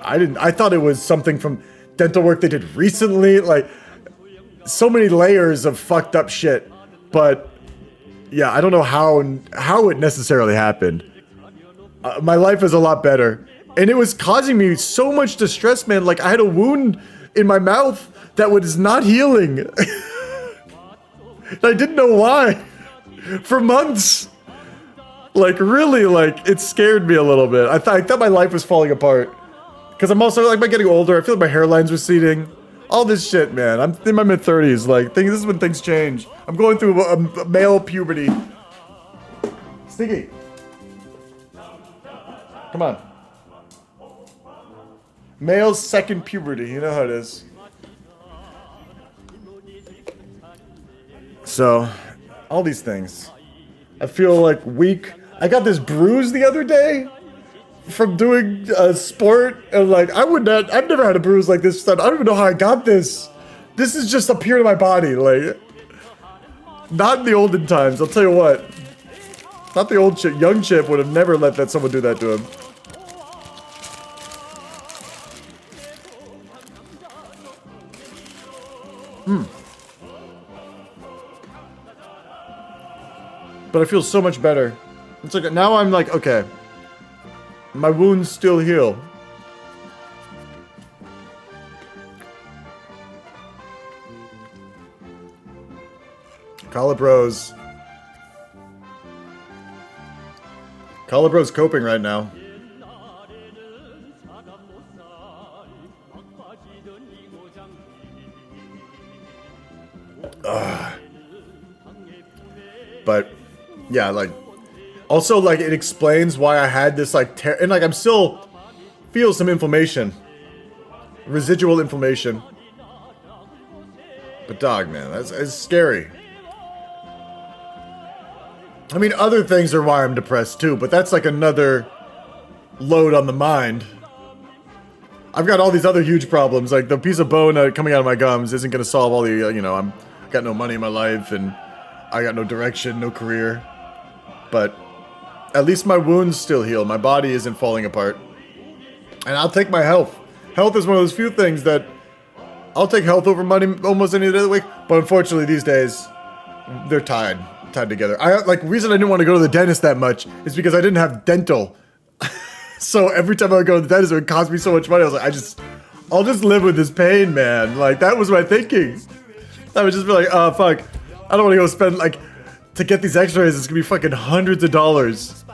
A: I thought it was something from dental work they did recently. Like so many layers of fucked up shit, but. Yeah, I don't know how it necessarily happened. My life is a lot better. And it was causing me so much distress, man. Like, I had a wound in my mouth that was not healing. I didn't know why. For months. Like, really, like, it scared me a little bit. I thought my life was falling apart. Because I'm also, like, by getting older, I feel like my hairline's receding. All this shit, man. I'm in my mid-30s. Like, this is when things change. I'm going through a male puberty. Stinky. Come on. Male's second puberty. You know how it is. So, all these things. I feel like weak. I got this bruise the other day from doing a sport, and like I've never had a bruise like this. I don't even know how I got this. This is just appeared in my body, like not in the olden times. I'll tell you what. Not the old Chip. Young Chip would have never let someone do that to him. But I feel so much better. It's like, now I'm like, okay. My wounds still heal. Calibro's coping right now. But yeah, like also like it explains why I had this like and like I'm still feel some inflammation, residual inflammation. But dog, man, that's scary. I mean, other things are why I'm depressed too, but that's like another load on the mind. I've got all these other huge problems, like the piece of bone coming out of my gums isn't gonna solve all the, you know, I got no money in my life and I got no direction, no career. But at least my wounds still heal. My body isn't falling apart. And I'll take my health. Health is one of those few things that I'll take health over money almost any other week. But unfortunately these days, they're tied together. Reason I didn't want to go to the dentist that much is because I didn't have dental. So every time I would go to the dentist, it would cost me so much money. I was like, I'll just live with this pain, man. Like, that was my thinking. I would just be like, oh, fuck. I don't want to go spend, like, to get these x-rays, it's gonna be fucking hundreds of dollars.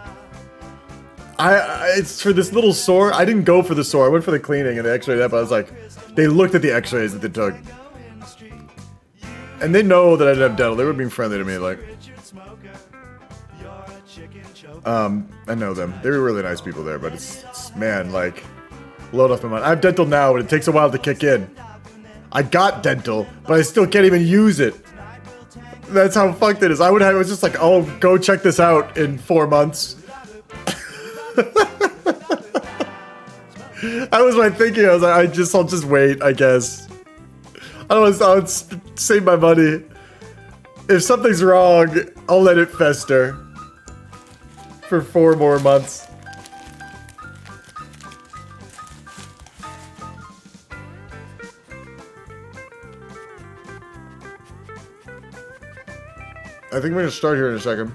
A: It's for this little sore. I didn't go for the sore. I went for the cleaning and the x-ray, but I was like, they looked at the x-rays that they took. And they know that I didn't have dental. They were being friendly to me, like. I know them. They were really nice people there, but it's man, like, load off my mind. I have dental now, but it takes a while to kick in. I got dental, but I still can't even use it. That's how fucked it is. I was just like, oh, go check this out in 4 months. That was my thinking. I was like, I'll just wait, I guess. I'll save my money. If something's wrong, I'll let it fester. For 4 more months. I think we're gonna start here in a second.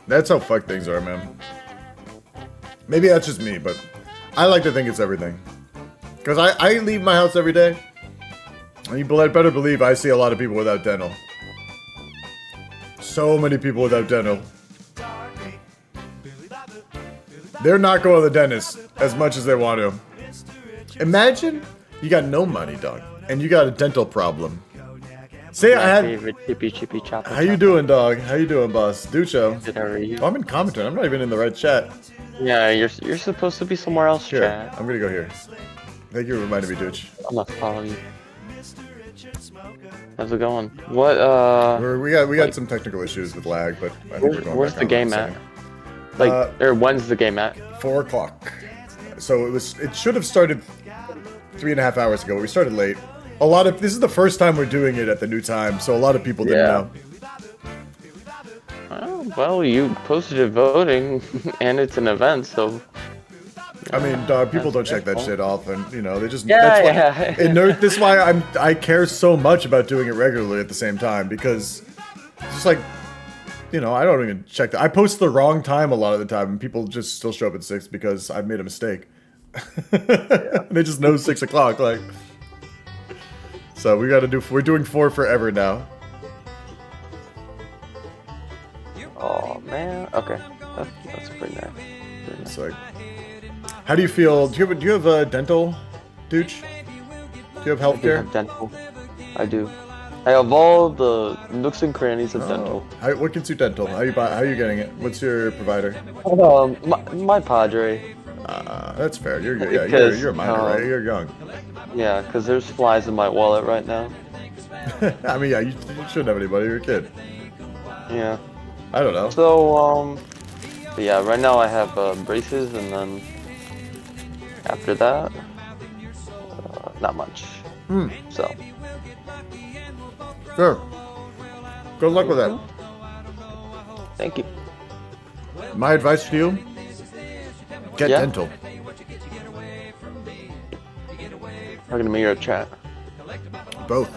A: That's how fucked things are, man. Maybe that's just me, but I like to think it's everything. Because I leave my house every day, and you better believe I see a lot of people without dental. So many people without dental. They're not going to the dentist as much as they want to. Imagine you got no money, dog, and you got a dental problem. Say I had.
T: Chippy chopper.
A: How you doing, dog? How you doing, boss? Ducho.
T: Good, how are you?
A: Oh, I'm in commenting. I'm not even in the right chat.
T: Yeah, you're supposed to be somewhere else,
A: Here,
T: chat.
A: I'm gonna go here. Thank you for reminding me, Dooch.
T: I'm not following you. How's it going? What,
A: we got some technical issues with lag, but I think we're going
T: where's
A: back
T: the
A: on
T: game
A: in a
T: at?
A: second.
T: Like, or when's the game at?
A: 4 o'clock. So it should have started 3.5 hours ago. We started late. This is the first time we're doing it at the new time, so a lot of people didn't know.
T: Oh, well, you posted it voting, and it's an event, so.
A: I mean, dog, people don't check that shit off, and you know they just.
T: Yeah,
A: This is why I care so much about doing it regularly at the same time, because it's just like, you know, I don't even check that. I post the wrong time a lot of the time, and people just still show up at 6 because I've made a mistake. They just know 6 o'clock, like. So we're doing 4 forever now.
T: Oh man, okay, that's pretty nice.
A: It's like, how do you feel? Do you have dental, Dooch? Do you have healthcare?
T: I have dental. I do. I have all the nooks and crannies of dental.
A: What gets you dental? How are you getting it? What's your provider?
T: My padre.
A: That's fair. You're good. Yeah, you're a minor, right? You're young.
T: Yeah, because there's flies in my wallet right now.
A: I mean, yeah, you shouldn't have anybody. You're a kid.
T: Yeah.
A: I don't know.
T: So, but yeah, right now I have braces, and then after that, not much.
A: Hmm.
T: So.
A: Sure. Good luck with that.
T: Thank you.
A: My advice to you: get
T: Yeah.
A: dental.
T: Talking to me or chat?
A: Both.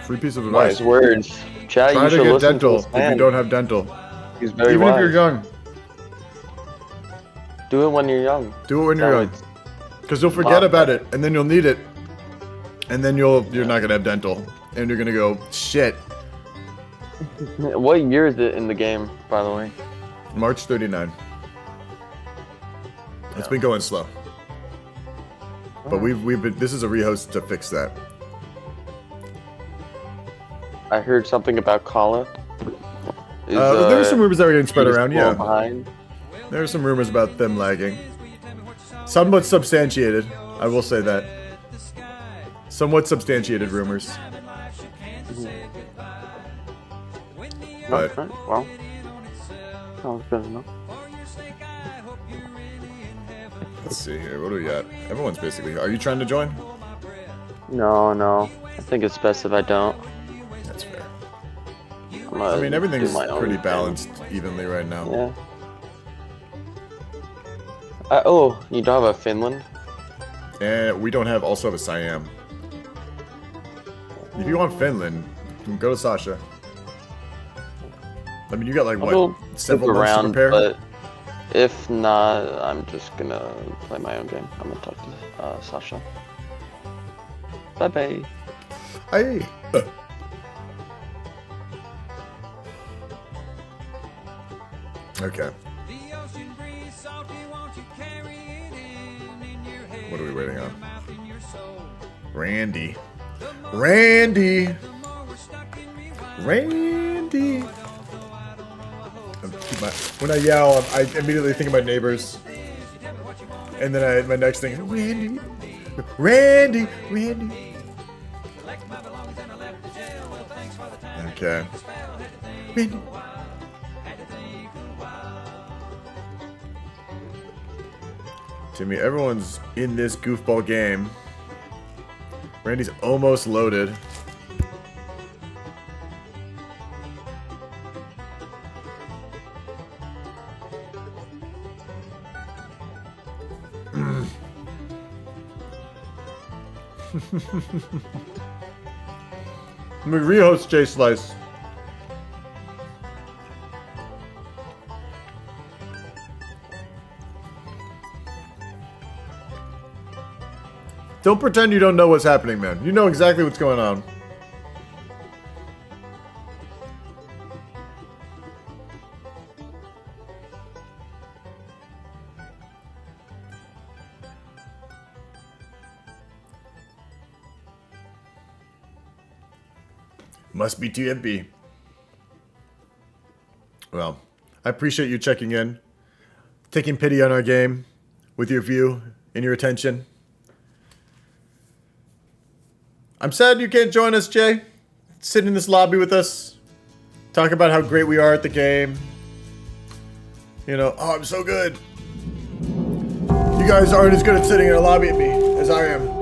A: Free piece of
T: Wise
A: advice.
T: words. Chat,
A: Try
T: you
A: to
T: should
A: get
T: listen
A: dental
T: to
A: if
T: this man.
A: you don't have dental.
T: He's very
A: Even
T: wise.
A: if you're young.
T: Do it when you're young.
A: Do it when you're
T: That
A: young.
T: way
A: Because you'll forget
T: Wow.
A: about it, and then you'll need it, and then you're not gonna have dental, and you're gonna go shit.
T: What year is it in the game, by the way?
A: March 39. It's been going slow, but we've been. This is a rehost to fix that.
T: I heard something about Kala.
A: There's some rumors that are getting spread
T: he's
A: around.
T: falling
A: Yeah,
T: behind.
A: there are some rumors about them lagging. Somewhat substantiated, I will say that. Somewhat substantiated rumors. But
T: Right, well, sounds good enough.
A: let's see here. What do we got? Everyone's basically. Are you trying to join?
T: No. I think it's best if I don't.
A: That's fair.
T: I'm
A: I mean, everything's
T: do my own
A: pretty
T: thing.
A: balanced evenly right now.
T: Yeah. Oh, you don't have a Finland?
A: And we don't also have a Siam. If you want Finland, you can go to Sasha. I mean, you got like
T: I'll
A: what, several
T: look
A: months to
T: around,
A: prepare?
T: but if not, I'm just gonna play my own game. I'm gonna talk to Sasha. Bye bye.
A: Hey. Okay. What are we waiting on? Randy. Randy. When I yell, I immediately think of my neighbors. And then my next thing is Randy. Randy. Okay. Randy. Timmy, everyone's in this goofball game. Randy's almost loaded. Let me rehost J Slice. Don't pretend you don't know what's happening, man. You know exactly what's going on. Must be TMP. Well, I appreciate you checking in, taking pity on our game with your view and your attention. I'm sad you can't join us, Jay. Sit in this lobby with us. Talk about how great we are at the game. You know, oh, I'm so good. You guys aren't as good at sitting in a lobby at me as I am.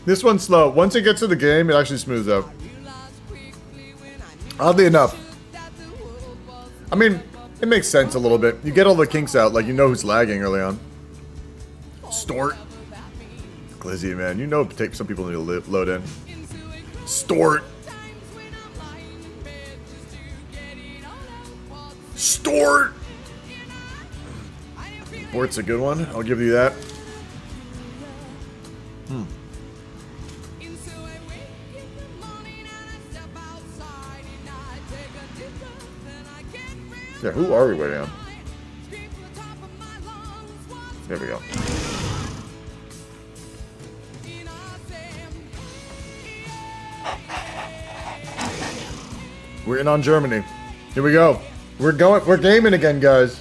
A: This one's slow. Once it gets to the game, it actually smooths out. Oddly enough. I mean, it makes sense a little bit. You get all the kinks out, like you know who's lagging early on. Stort. Glizzy, man. You know some people need to load in. Stort. Stort. Bort's a good one. I'll give you that. Yeah, who are we waiting on? There we go. We're in on Germany. Here we go. We're gaming again, guys.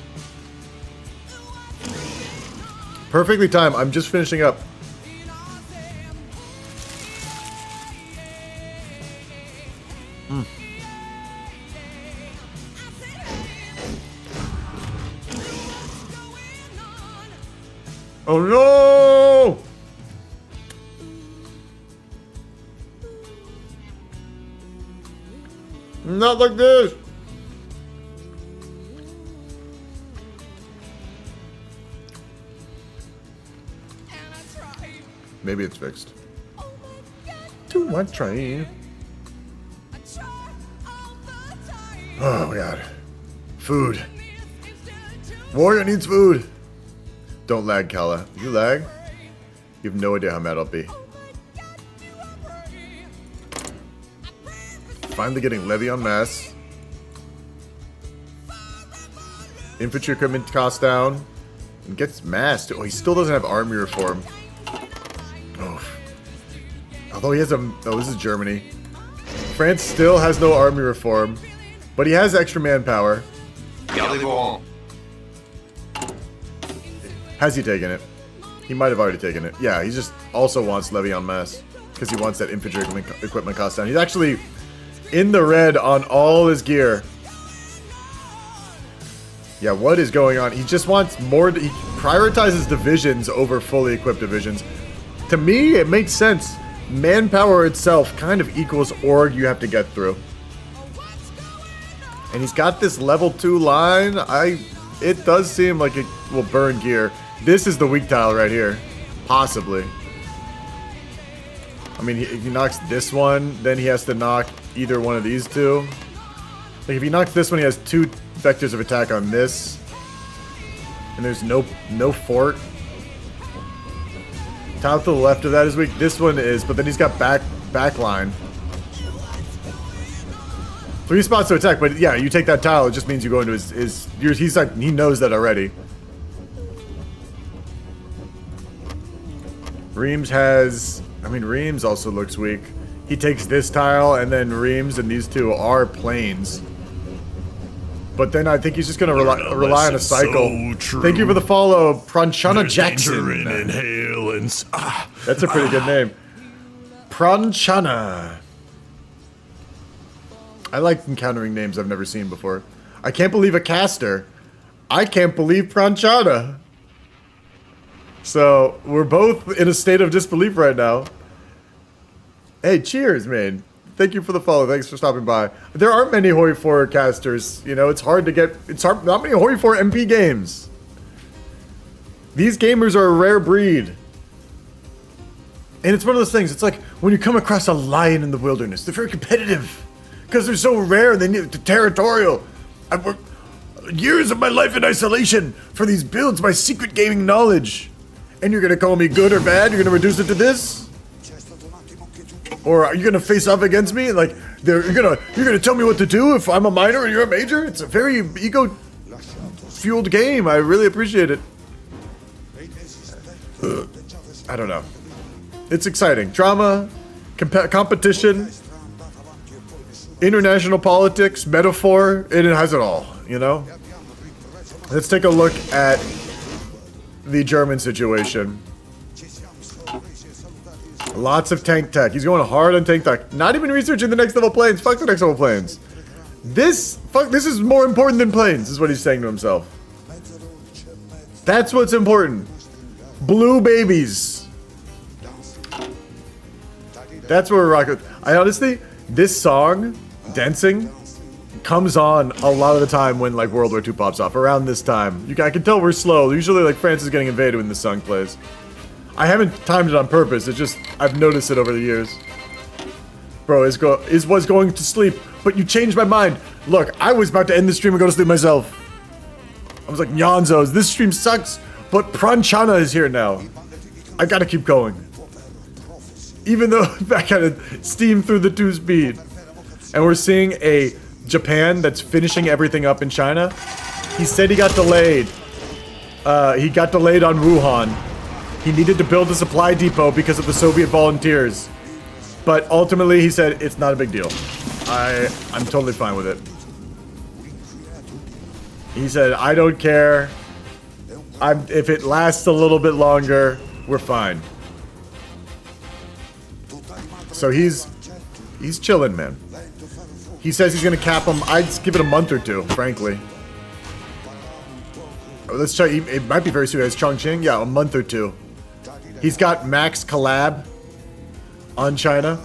A: Perfectly timed. I'm just finishing up. Mm. Oh no! Not like this! Maybe it's fixed. Too much trying. Oh my god. Food. Warrior needs food. Don't lag, Kala. If you lag, you have no idea how mad I'll be. Finally getting Levy on mass. Infantry equipment cost down. And gets mass too. Oh, he still doesn't have army reform. Oh. Although he has a... Oh, this is Germany. France still has no army reform. But he has extra manpower. Has he taken it? He might have already taken it. Yeah, he just also wants Levy en masse. Because he wants that infantry equipment cost down. He's actually in the red on all his gear. Yeah, what is going on? He just wants more... He prioritizes divisions over fully equipped divisions. To me, it makes sense. Manpower itself kind of equals org you have to get through. And he's got this level 2 line. It does seem like it will burn gear. This is the weak tile right here. Possibly. I mean, if he knocks this one, then he has to knock either one of these two. Like, if he knocks this one, he has 2 vectors of attack on this. And there's no fort. Tile to the left of that is weak. This one is, but then he's got back line. 3 spots to attack, but yeah, you take that tile, it just means you go into he's like, he knows that already. Reims has, I mean, Reims also looks weak. He takes this tile, and then Reims and these two are planes. But then I think he's just gonna rely on a cycle. So thank you for the follow, Pranchana Jackson. That's a pretty good name. Pranchana. I like encountering names I've never seen before. I can't believe a caster. I can't believe Pranchana. So, we're both in a state of disbelief right now. Hey, cheers, man. Thank you for the follow. Thanks for stopping by. There aren't many Hoi 4 casters. You know, it's hard to get... not many Hoi 4 MP games. These gamers are a rare breed. And it's one of those things. It's like when you come across a lion in the wilderness. They're very competitive. Because they're so rare, they're territorial. I've worked years of my life in isolation for these builds, my secret gaming knowledge. And you're gonna call me good or bad? You're gonna reduce it to this? Or are you gonna face off against me? Like, you're gonna tell me what to do if I'm a minor and you're a major? It's a very ego-fueled game. I really appreciate it. I don't know. It's exciting. Drama, competition, international politics, metaphor, it has it all, you know? Let's take a look at the German situation. Lots of tank tech. He's going hard on tank tech. Not even researching the next level planes. Fuck the next level planes. This is more important than planes, is what he's saying to himself. That's what's important. Blue babies. That's what we're rocking with. I honestly, this song, Dancing, comes on a lot of the time when like World War II pops off. Around this time. I can tell we're slow. Usually like France is getting invaded when this song plays. I haven't timed it on purpose. It's just, I've noticed it over the years. Bro, was going to sleep, but you changed my mind. Look, I was about to end the stream and go to sleep myself. I was like, Nyanzos, this stream sucks, but Pranchana is here now. I gotta keep going. Even though I gotta steam through the 2-speed. And we're seeing a Japan that's finishing everything up in China. He said he got delayed. He got delayed on Wuhan. He needed to build a supply depot because of the Soviet volunteers. But ultimately, he said, it's not a big deal. I'm totally fine with it. He said, I don't care. If it lasts a little bit longer, we're fine. So he's chilling, man. He says he's gonna cap him. I'd give it a month or two, frankly. Oh, let's try. It might be very soon. As Chongqing, yeah, a month or two. He's got max collab on China,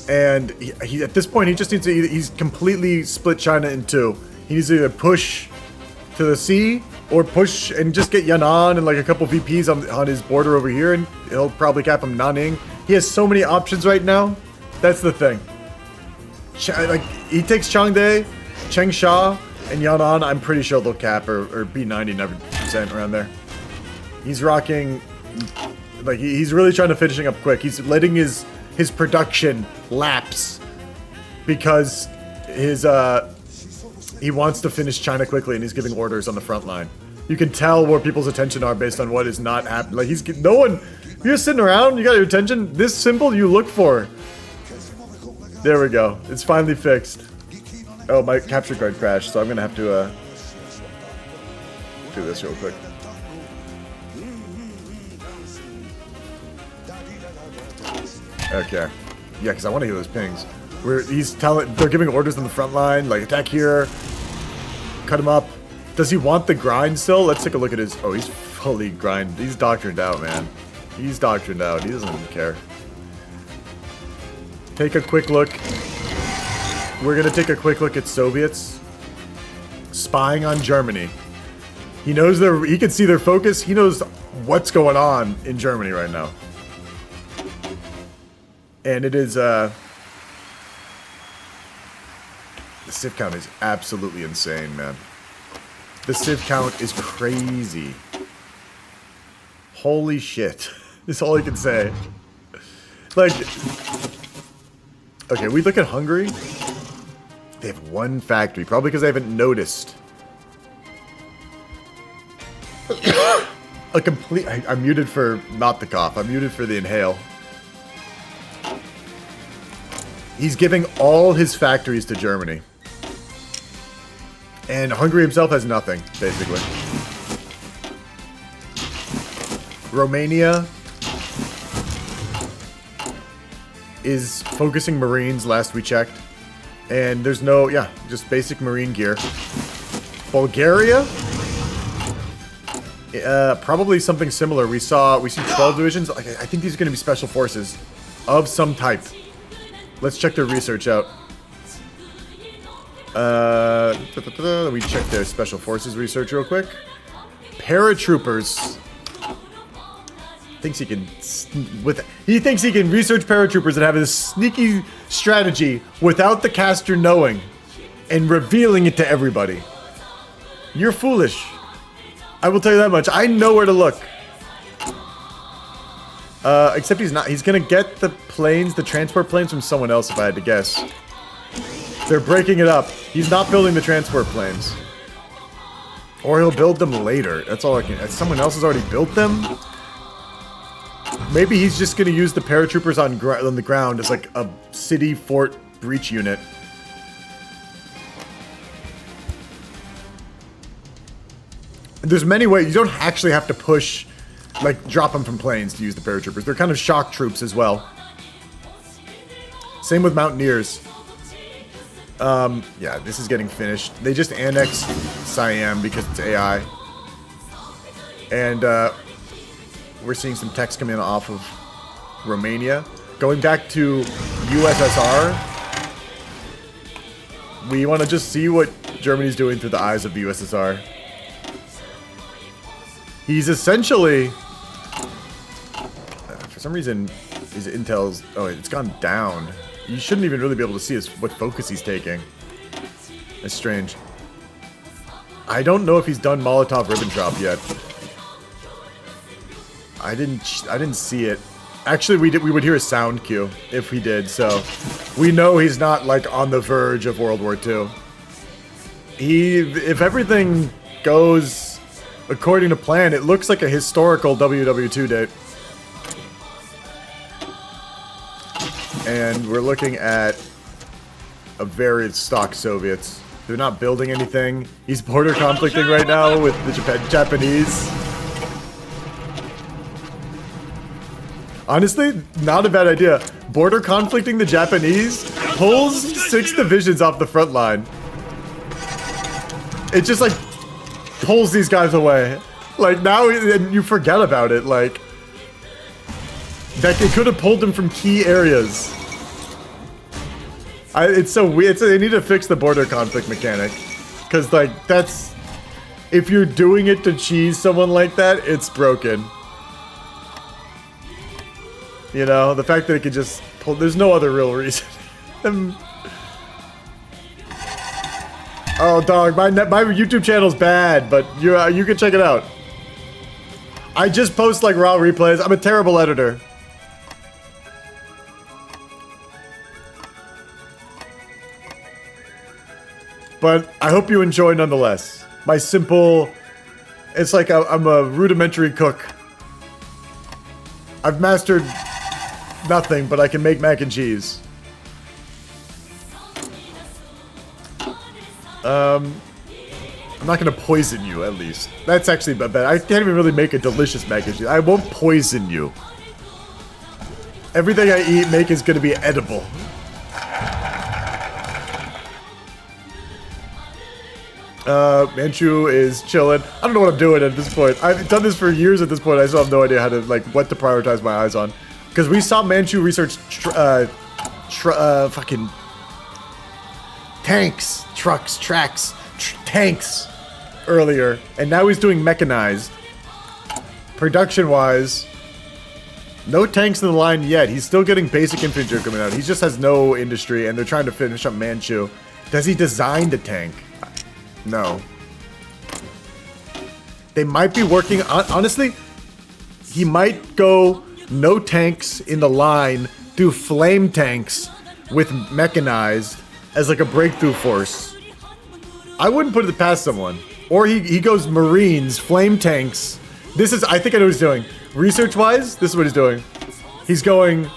A: and he at this point he just needs to. He's completely split China in two. He needs to either push to the sea or push and just get Yan'an and like a couple VPs on his border over here, and he'll probably cap him Nanning. He has so many options right now. That's the thing. Like he takes Changde, Changsha, and Yan'an. I'm pretty sure they'll cap or be 99% around there. He's rocking, like he's really trying to finishing up quick. He's letting his production lapse because his he wants to finish China quickly, and he's giving orders on the front line. You can tell where people's attention are based on what is not happening. Like he's no one. You're sitting around. You got your attention. This symbol you look for. There we go. It's finally fixed. Oh, my capture card crashed, so I'm gonna have to do this real quick. Okay. Yeah, because I want to hear those pings. They're giving orders on the front line, like attack here, cut him up. Does he want the grind still? Let's take a look at his. Oh, he's fully grind. He's doctrined out, man. He's doctrined out. He doesn't even care. Take a quick look. We're gonna take a quick look at Soviets spying on Germany. He knows he can see their focus. He knows what's going on in Germany right now. And it is, the civ count is absolutely insane, man. The civ count is crazy. Holy shit. That's all I can say. Like, okay, we look at Hungary. They have one factory, probably because they haven't noticed. I'm muted for not the cough. I'm muted for the inhale. He's giving all his factories to Germany. And Hungary himself has nothing, basically. Romania is focusing Marines last we checked. And there's no, yeah, just basic Marine gear. Bulgaria? Probably something similar. We see 12 divisions. I think these are going to be special forces of some type. Let's check their research out. We check their special forces research real quick. Paratroopers. Thinks he can research paratroopers and have this sneaky strategy without the caster knowing and revealing it to everybody. You're foolish. I will tell you that much. I know where to look. Except he's not. He's gonna get the planes, the transport planes from someone else if I had to guess. They're breaking it up. He's not building the transport planes. Or he'll build them later. That's all I can. Someone else has already built them? Maybe he's just gonna use the paratroopers on the ground as like a city fort breach unit. There's many ways. You don't actually have to push, like drop them from planes to use the paratroopers. They're kind of shock troops as well. Same with Mountaineers. Yeah, this is getting finished. They just annexed Siam because it's AI. And we're seeing some text come in off of Romania. Going back to USSR, we want to just see what Germany's doing through the eyes of the USSR. He's essentially... for some reason, his intel's... Oh, it's gone down. You shouldn't even really be able to see what focus he's taking. That's strange. I don't know if he's done Molotov-Ribbentrop yet. I didn't see it. Actually, we would hear a sound cue if he did, so we know he's not like on the verge of World War II. If everything goes according to plan, it looks like a historical WW2 date. And we're looking at a very stock Soviets. They're not building anything. He's border conflicting right now with the Japanese. Honestly, not a bad idea. border conflicting the Japanese, pulls 6 divisions off the front line. It just like pulls these guys away. Like now you forget about it. Like that it could have pulled them from key areas. It's so weird. They need to fix the border conflict mechanic, because like that's if you're doing it to cheese someone like that, it's broken. You know, the fact that it could just pull. There's no other real reason. Oh, dog, my YouTube channel's bad, but you can check it out. I just post like raw replays. I'm a terrible editor. But I hope you enjoy nonetheless. My simple... It's like I'm a rudimentary cook. I've mastered nothing, but I can make mac and cheese. I'm not gonna poison you, at least. That's actually bad. I can't even really make a delicious mac and cheese. I won't poison you. Everything I make is gonna be edible. Manchu is chilling. I don't know what I'm doing at this point. I've done this for years at this point. I still have no idea how to, like, what to prioritize my eyes on. Because we saw Manchu research fucking tanks, trucks, tracks, tanks earlier. And now he's doing mechanized. Production-wise, no tanks in the line yet. He's still getting basic infantry coming out. He just has no industry, and they're trying to finish up Manchu. Does he design the tank? No. They might be working on... Honestly, he might go no tanks in the line, do flame tanks with mechanized as like a breakthrough force. I wouldn't put it past someone. Or he goes Marines, flame tanks. This is... I think I know what he's doing. Research-wise, this is what he's doing. He's going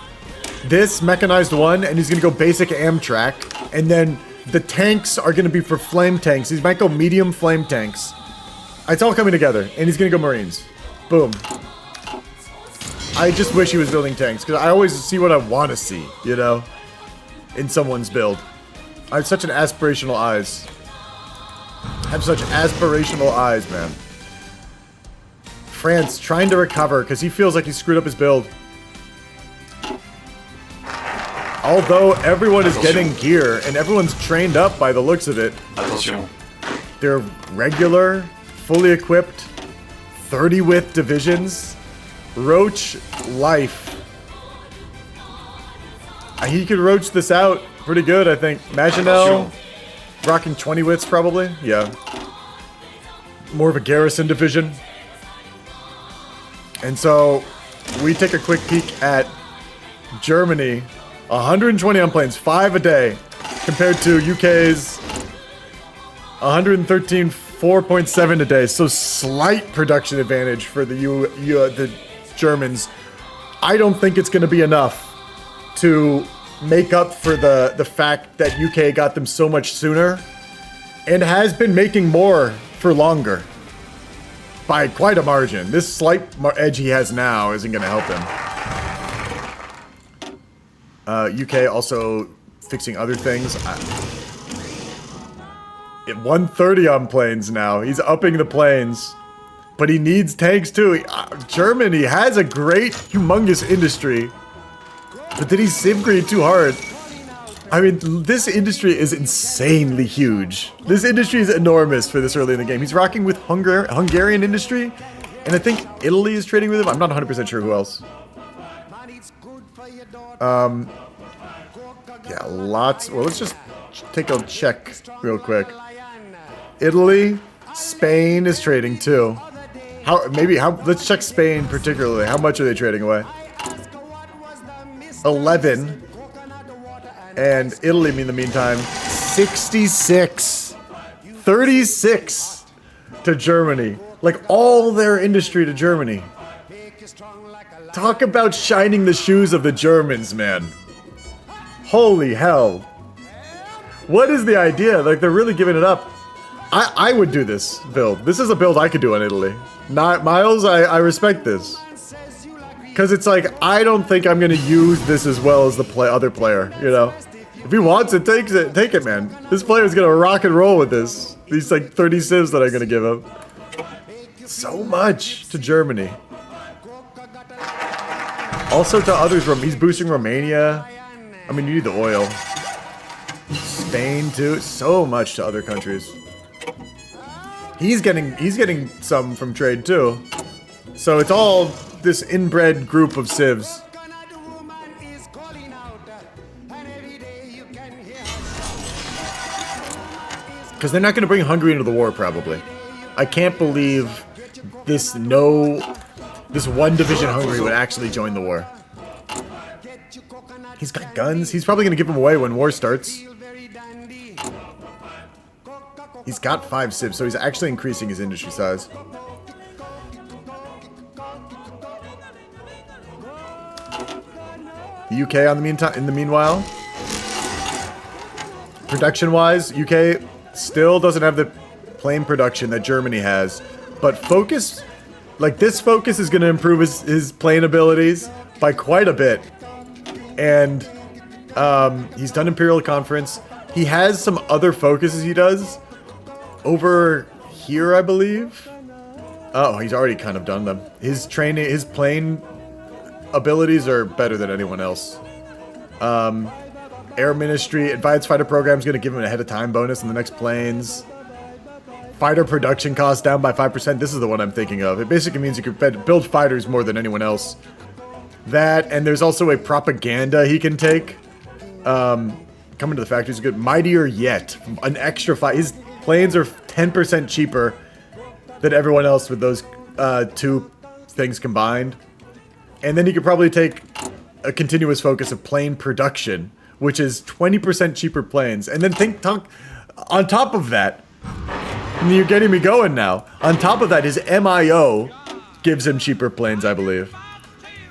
A: this mechanized one, and he's going to go basic Amtrak, and then... The tanks are going to be for flame tanks. He might go medium flame tanks. It's all coming together. And he's going to go Marines. Boom. I just wish he was building tanks. Because I always see what I want to see, you know? In someone's build. I have such an aspirational eyes. I have such aspirational eyes, man. France trying to recover because he feels like he screwed up his build. Although everyone is getting gear and everyone's trained up by the looks of it. They're regular, fully equipped, 30 width divisions. Roach life. He could roach this out pretty good, I think. Maginel rocking 20 widths probably. Yeah. More of a garrison division. And so we take a quick peek at Germany. 120 on planes, 5 a day, compared to UK's 113, 4.7 a day. So slight production advantage for the Germans. I don't think it's going to be enough to make up for the fact that UK got them so much sooner and has been making more for longer by quite a margin. This slight edge he has now isn't going to help him. UK also fixing other things. At 130 on planes now. He's upping the planes. But he needs tanks too. Germany has a great, humongous industry. But did he simgrade too hard? I mean, this industry is insanely huge. This industry is enormous for this early in the game. He's rocking with Hungarian industry. And I think Italy is trading with him. I'm not 100% sure who else. Yeah, lots. Well, let's just take a check real quick. Italy, Spain is trading too. Let's check Spain particularly. How much are they trading away? 11. And Italy, in the meantime, 66. 36 to Germany. Like all their industry to Germany. Talk about shining the shoes of the Germans, man. Holy hell. What is the idea? Like, they're really giving it up. I would do this build. This is a build I could do on Italy. Not Miles, I respect this. Because it's like, I don't think I'm going to use this as well as the other player, you know? If he wants it, take it, man. This player's going to rock and roll with this. These like 30 civs that I'm going to give him. So much to Germany. Also to others, he's boosting Romania. I mean, you need the oil. Spain too. So much to other countries. He's getting some from trade too. So it's all this inbred group of civs. Because they're not going to bring Hungary into the war, probably. I can't believe this one division Hungary would actually join the war. He's got guns. He's probably going to give them away when war starts. He's got 5 civs, so he's actually increasing his industry size. The UK in the meanwhile, production-wise, UK still doesn't have the plane production that Germany has, but focus, like this focus is going to improve his plane abilities by quite a bit. And he's done Imperial Conference. He has some other focuses he does over here, I believe. Oh, he's already kind of done them. His plane abilities are better than anyone else. Air Ministry, Advanced Fighter Program is going to give him an ahead of time bonus in the next planes. Fighter production cost down by 5%. This is the one I'm thinking of. It basically means you can build fighters more than anyone else. That, and there's also a propaganda he can take. Coming to the factory is good. Mightier Yet. An extra fight. His planes are 10% cheaper than everyone else with those 2 things combined. And then you could probably take a continuous focus of plane production, which is 20% cheaper planes. And then on top of that, you're getting me going now. On top of that, his MIO gives him cheaper planes, I believe.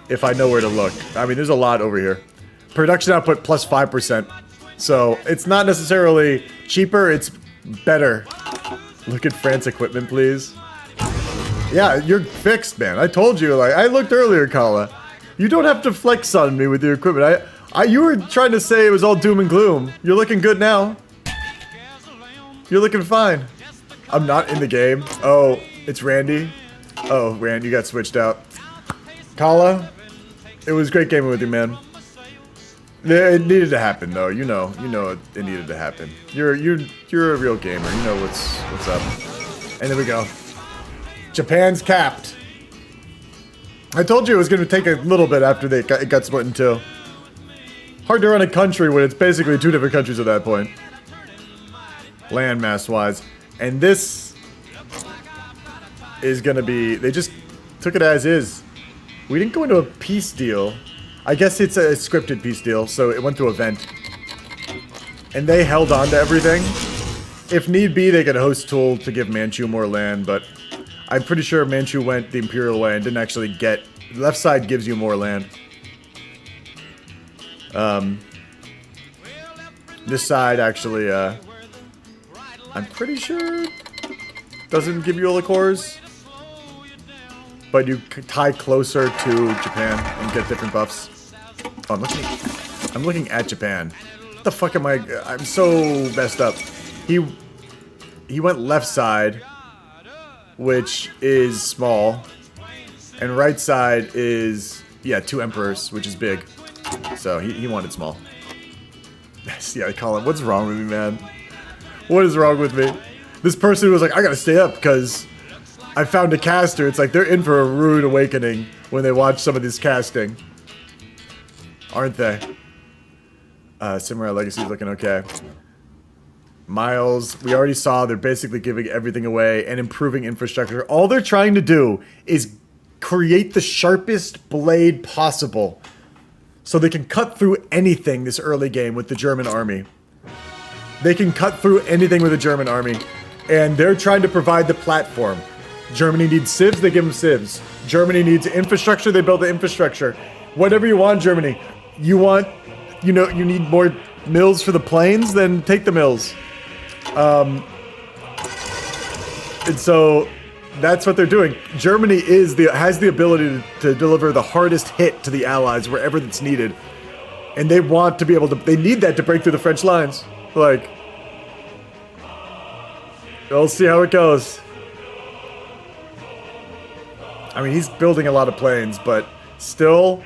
A: If I know where to look. I mean, there's a lot over here. Production output plus 5%. So it's not necessarily cheaper, it's better. Look at France equipment, please. Yeah, you're fixed, man. I told you, like, I looked earlier, Kala. You don't have to flex on me with your equipment. You were trying to say it was all doom and gloom. You're looking good now. You're looking fine. I'm not in the game. Oh, it's Randy. Oh, Rand, you got switched out. Kala, it was great gaming with you, man. It needed to happen, though. You know it needed to happen. You're a real gamer. You know what's up. And there we go. Japan's capped. I told you it was going to take a little bit after it got split in 2. Hard to run a country when it's basically 2 different countries at that point. Landmass-wise. And this is going to be... They just took it as is. We didn't go into a peace deal. I guess it's a scripted peace deal, so it went to event. And they held on to everything. If need be, they could host Tool to give Manchu more land, but I'm pretty sure Manchu went the Imperial way and didn't actually get... Left side gives you more land. This side actually, I'm pretty sure doesn't give you all the cores. But you tie closer to Japan and get different buffs. Oh, I'm looking at Japan. What the fuck am I? I'm so messed up. He went left side, which is small, and right side is 2 emperors, which is big. So he wanted small. Yeah, Colin, what's wrong with me, man? What is wrong with me? This person was like, I gotta stay up because I found a caster. It's like they're in for a rude awakening when they watch some of this casting. Aren't they? Samurai Legacy is looking okay. Miles, we already saw they're basically giving everything away and improving infrastructure. All they're trying to do is create the sharpest blade possible so they can cut through anything this early game with the German army. They can cut through anything with the German army, and they're trying to provide the platform. Germany needs civs, they give them civs. Germany needs infrastructure, they build the infrastructure. Whatever you want, Germany. You want, you need more mills for the planes, then take the mills. And so That's what they're doing. Germany has the ability to deliver the hardest hit to the Allies wherever it's needed. And they want to be able to... They need that to break through the French lines. Like... We'll see how it goes. I mean, he's building a lot of planes, but still,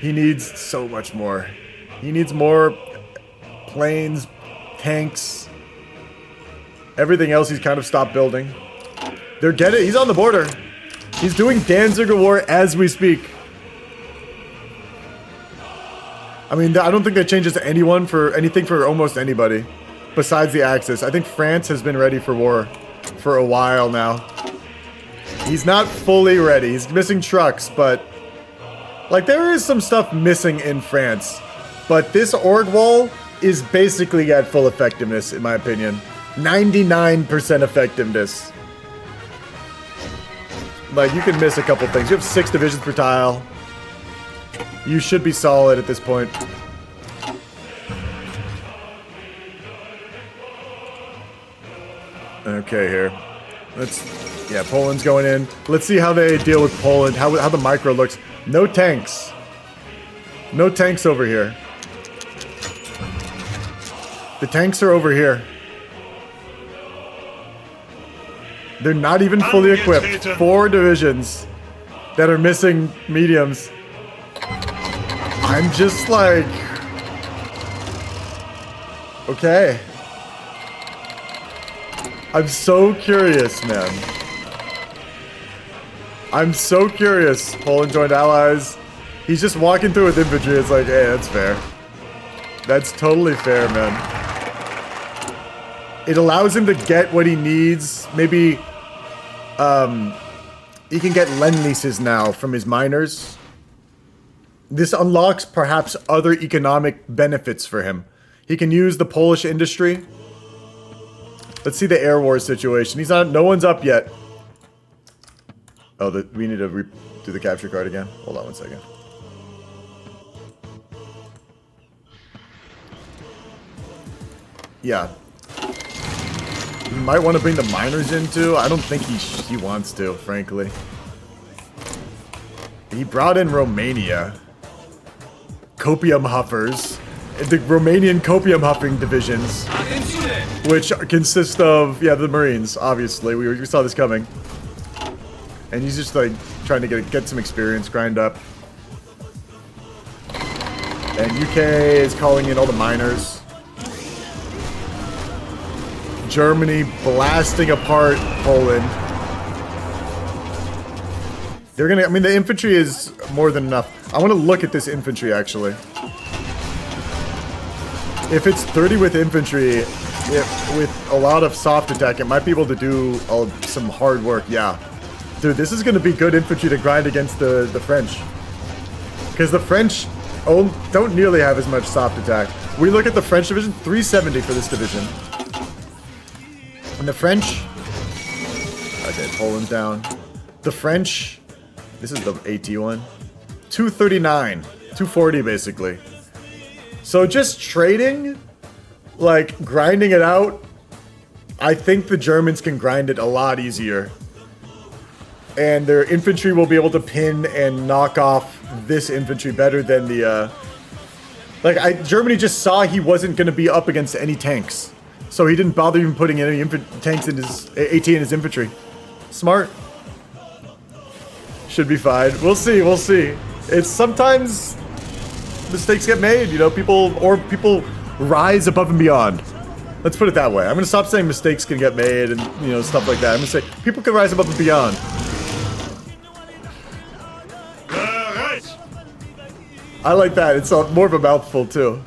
A: he needs so much more. He needs more planes, tanks, everything else he's kind of stopped building. They're getting... He's on the border. He's doing Danziger War as we speak. I mean, I don't think that changes anything for almost anybody besides the Axis. I think France has been ready for war for a while now. He's not fully ready. He's missing trucks, but like there is some stuff missing in France. But this org wall is basically at full effectiveness, in my opinion. 99% effectiveness. Like, you can miss a couple things. You have 6 divisions per tile. You should be solid at this point. Okay, here. Yeah, Poland's going in. Let's see how they deal with Poland, how the micro looks. No tanks. No tanks over here. The tanks are over here. They're not even fully equipped. 4 divisions that are missing mediums. I'm just like... Okay. I'm so curious, man. I'm so curious. Poland joined allies. He's just walking through with infantry. It's like, hey, that's fair. That's totally fair, man. It allows him to get what he needs. Maybe, he can get Lend-Leases now from his miners. This unlocks perhaps other economic benefits for him. He can use the Polish industry. Let's see the air war situation. He's not. No one's up yet. Oh, we need to do the capture card again. Hold on one second. Yeah. You might want to bring the miners in too. I don't think he wants to, frankly. He brought in Romania. Copium huffers. The Romanian copium huffing divisions. Which consist of, yeah, the Marines, obviously. We saw this coming. And he's just like trying to get some experience, grind up. And UK is calling in all the miners. Germany blasting apart Poland. They're gonna, I mean, the infantry is more than enough. I want to look at this infantry, actually. If it's 30 with infantry, with a lot of soft attack, it might be able to do some hard work, yeah. Dude, this is going to be good infantry to grind against the French. Because the French don't nearly have as much soft attack. We look at the French division, 370 for this division. And the French... Okay, Poland's down. The French... This is the AT one. 239. 240, basically. So just trading, like grinding it out, I think the Germans can grind it a lot easier. And their infantry will be able to pin and knock off this infantry better than the, Germany just saw he wasn't going to be up against any tanks. So he didn't bother even putting any tanks in his, AT in his infantry. Smart. Should be fine. We'll see, we'll see. It's sometimes... mistakes get made, you know, people rise above and beyond. Let's put it that way. I'm gonna stop saying mistakes can get made and, you know, stuff like that. I'm gonna say people can rise above and beyond. I like that. It's more of a mouthful too.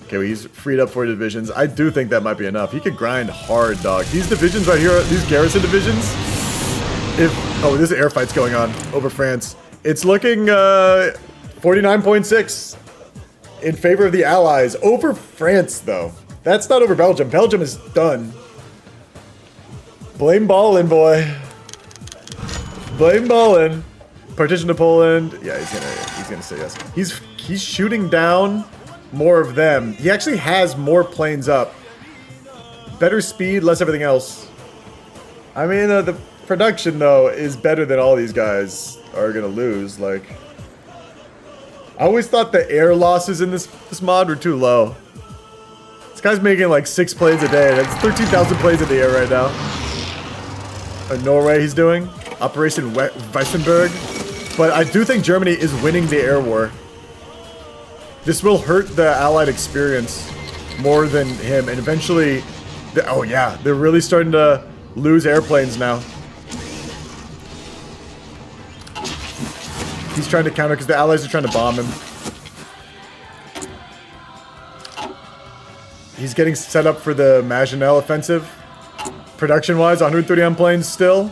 A: Okay, well, he's freed up 4 divisions. I do think that might be enough. He could grind hard, dog. These divisions right here, these garrison divisions. Oh, there's air fights going on over France. It's looking 49.6 in favor of the Allies. Over France, though. That's not over Belgium. Belgium is done. Blame Ballin, boy. Blame Ballin. Partition to Poland. Yeah, he's gonna say yes. He's shooting down more of them. He actually has more planes up. Better speed, less everything else. I mean, production though is better than all these guys are gonna lose. Like, I always thought the air losses in this mod were too low. This guy's making like 6 plays a day. That's 13,000 plays in the air right now. Norway he's doing Operation Weissenberg, but I do think Germany is winning the air war. This will hurt the Allied experience more than him, and eventually, oh yeah, they're really starting to lose airplanes now. He's trying to counter because the Allies are trying to bomb him. He's getting set up for the Maginot offensive. Production-wise, 130 planes still.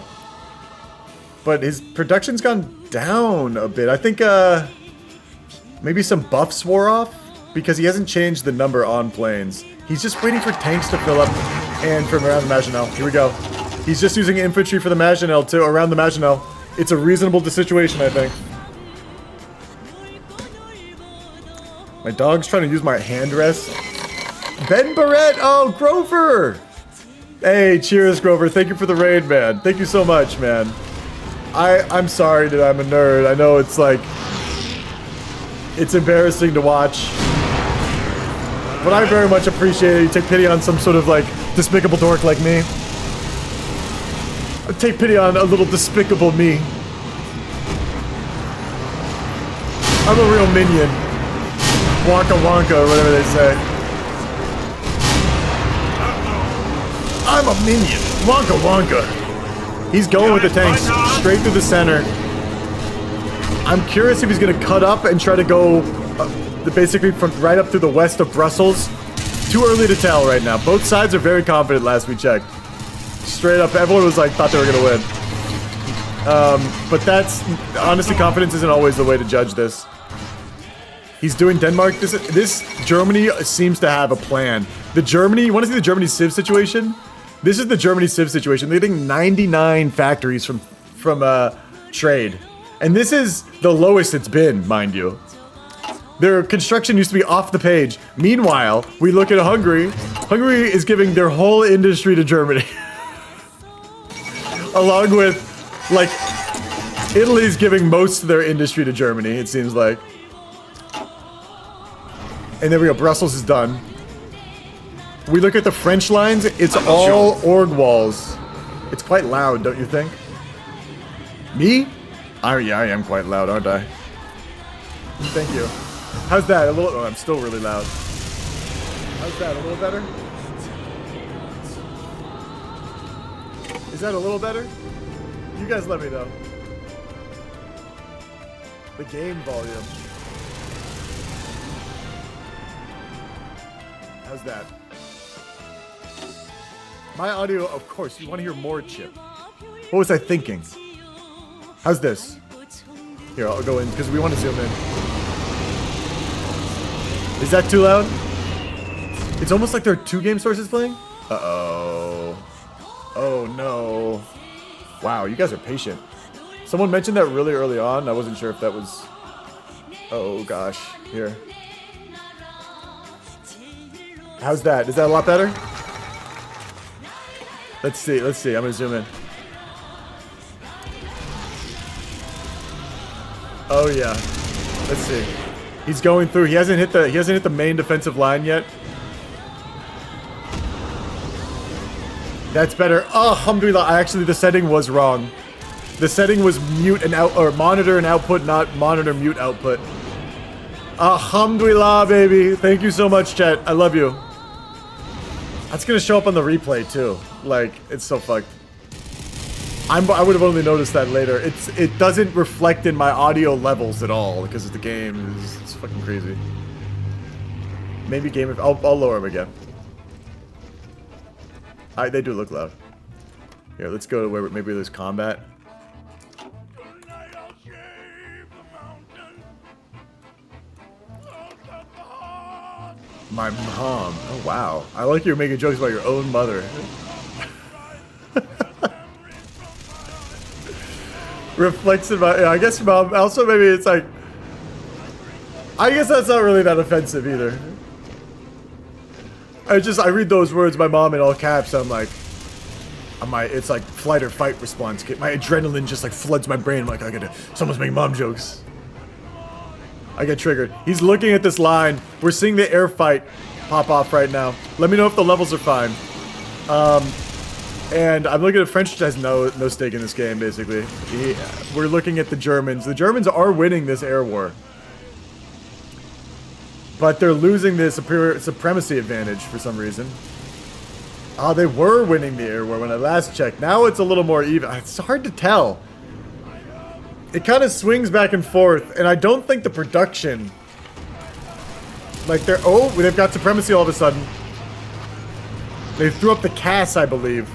A: But his production's gone down a bit. I think maybe some buffs wore off because he hasn't changed the number on planes. He's just waiting for tanks to fill up and from around the Maginot. Here we go. He's just using infantry for the Maginot to around the Maginot. It's a reasonable situation, I think. My dog's trying to use my hand rest. Ben Barrett! Oh, Grover! Hey, cheers, Grover. Thank you for the raid, man. Thank you so much, man. I'm sorry that I'm a nerd. I know it's like... It's embarrassing to watch. But I very much appreciate it. You take pity on some sort of, like, despicable dork like me. I take pity on a little despicable me. I'm a real minion. Wonka Wonka, or whatever they say. I'm a minion. Wonka Wonka. He's going with the tanks straight through the center. I'm curious if he's going to cut up and try to go basically from right up through the west of Brussels. Too early to tell right now. Both sides are very confident last we checked. Straight up, everyone was like, thought they were going to win. But that's, honestly, confidence isn't always the way to judge this. He's doing Denmark. This Germany seems to have a plan. The Germany, you want to see the Germany Civ situation? This is the Germany Civ situation. They're getting 99 factories from trade. And this is the lowest it's been, mind you. Their construction used to be off the page. Meanwhile, we look at Hungary. Hungary is giving their whole industry to Germany. Along with, like, Italy's giving most of their industry to Germany, it seems like. And there we go, Brussels is done. We look at the French lines, it's all org walls. It's quite loud, don't you think? Me? Yeah, I am quite loud, aren't I? Thank you. How's that? A little. Oh, I'm still really loud. How's that? A little better? Is that a little better? You guys let me know. The game volume. How's that? My audio, of course. You want to hear more, Chip. What was I thinking? How's this? Here, I'll go in because we want to zoom in. Is that too loud? It's almost like there are 2 game sources playing? Uh-oh. Oh, no. Wow, you guys are patient. Someone mentioned that really early on. I wasn't sure if that was... Oh, gosh. Here. How's that? Is that a lot better? Let's see. Let's see. I'm going to zoom in. Oh, yeah. Let's see. He's going through. He hasn't hit the main defensive line yet. That's better. Oh, alhamdulillah. Actually, the setting was wrong. The setting was mute and out, or monitor and output, not monitor mute output. Alhamdulillah, baby. Thank you so much, chat. I love you. That's gonna show up on the replay too. Like, it's so fucked. I would have only noticed that later. It doesn't reflect in my audio levels at all because of the game. It's fucking crazy. Maybe game. I'll lower them again. They do look loud. Here, let's go to where maybe there's combat. My mom. Oh wow. I like you're making jokes about your own mother. Reflects in my. Yeah, I guess mom. Also, maybe it's like. I guess that's not really that offensive either. I read those words, my mom, in all caps. I'm like, It's like flight or fight response kit. My adrenaline just like floods my brain. I'm like, someone's making mom jokes. I get triggered. He's looking at this line. We're seeing the air fight pop off right now. Let me know if the levels are fine. And I'm looking at French has no stake in this game, basically. We're looking at the Germans. The Germans are winning this air war. But they're losing the supremacy advantage for some reason. Oh, they were winning the air war when I last checked. Now it's a little more even. It's hard to tell. It kind of swings back and forth, and I don't think the production... Like, they've got supremacy all of a sudden. They threw up the Cass, I believe.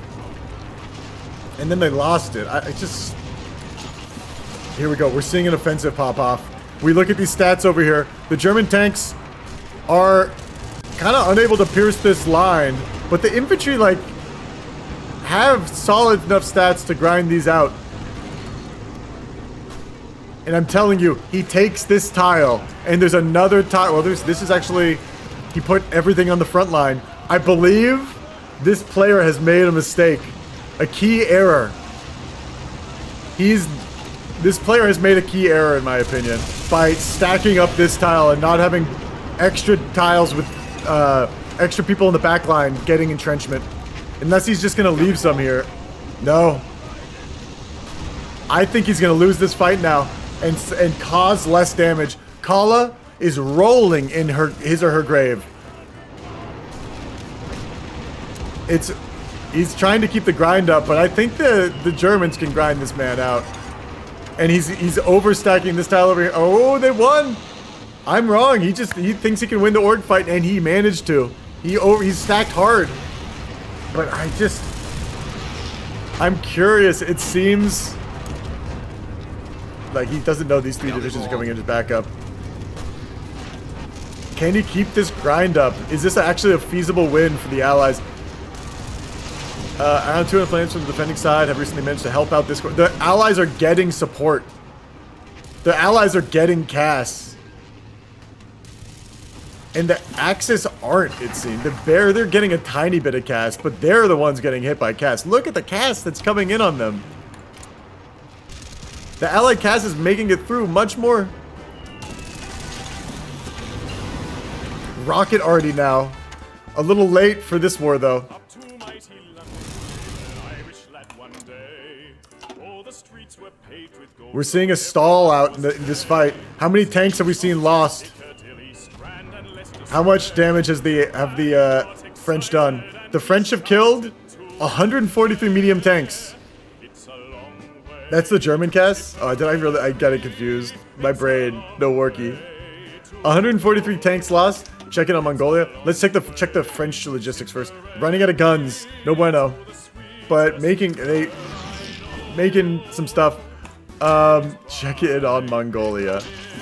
A: And then they lost it. Here we go. We're seeing an offensive pop off. We look at these stats over here. The German tanks are kind of unable to pierce this line, but the infantry, like, have solid enough stats to grind these out. And I'm telling you, he takes this tile, and there's another tile. Well, this is actually, he put everything on the front line. I believe this player has made a mistake, a key error. This player has made a key error, in my opinion, by stacking up this tile and not having extra tiles with extra people in the back line getting entrenchment. Unless he's just going to leave some here. No. I think he's going to lose this fight now and cause less damage. Kala is rolling in his or her grave. He's trying to keep the grind up, but I think the Germans can grind this man out. And he's overstacking this tile over here. Oh, they won! I'm wrong. He thinks he can win the org fight, and he managed to. He's stacked hard. But I'm curious. It seems like he doesn't know these three divisions are coming in to back up. Can he keep this grind up? Is this actually a feasible win for the Allies? Around 200 planes from the defending side have recently managed to help out this. The Allies are getting support. The Allies are getting Cass. And the Axis aren't, it seems. They're getting a tiny bit of Cass, but they're the ones getting hit by Cass. Look at the Cass that's coming in on them. The Allied Cass is making it through much more. Rocket already now. A little late for this war, though. We're seeing a stall out in this fight. How many tanks have we seen lost? How much damage have the French done? The French have killed 143 medium tanks. That's the German Cass? Oh, I got it confused. My brain, no worky. 143 tanks lost. Check it on Mongolia. Let's check the French logistics first. Running out of guns, no bueno. But making some stuff. Check it on Mongolia.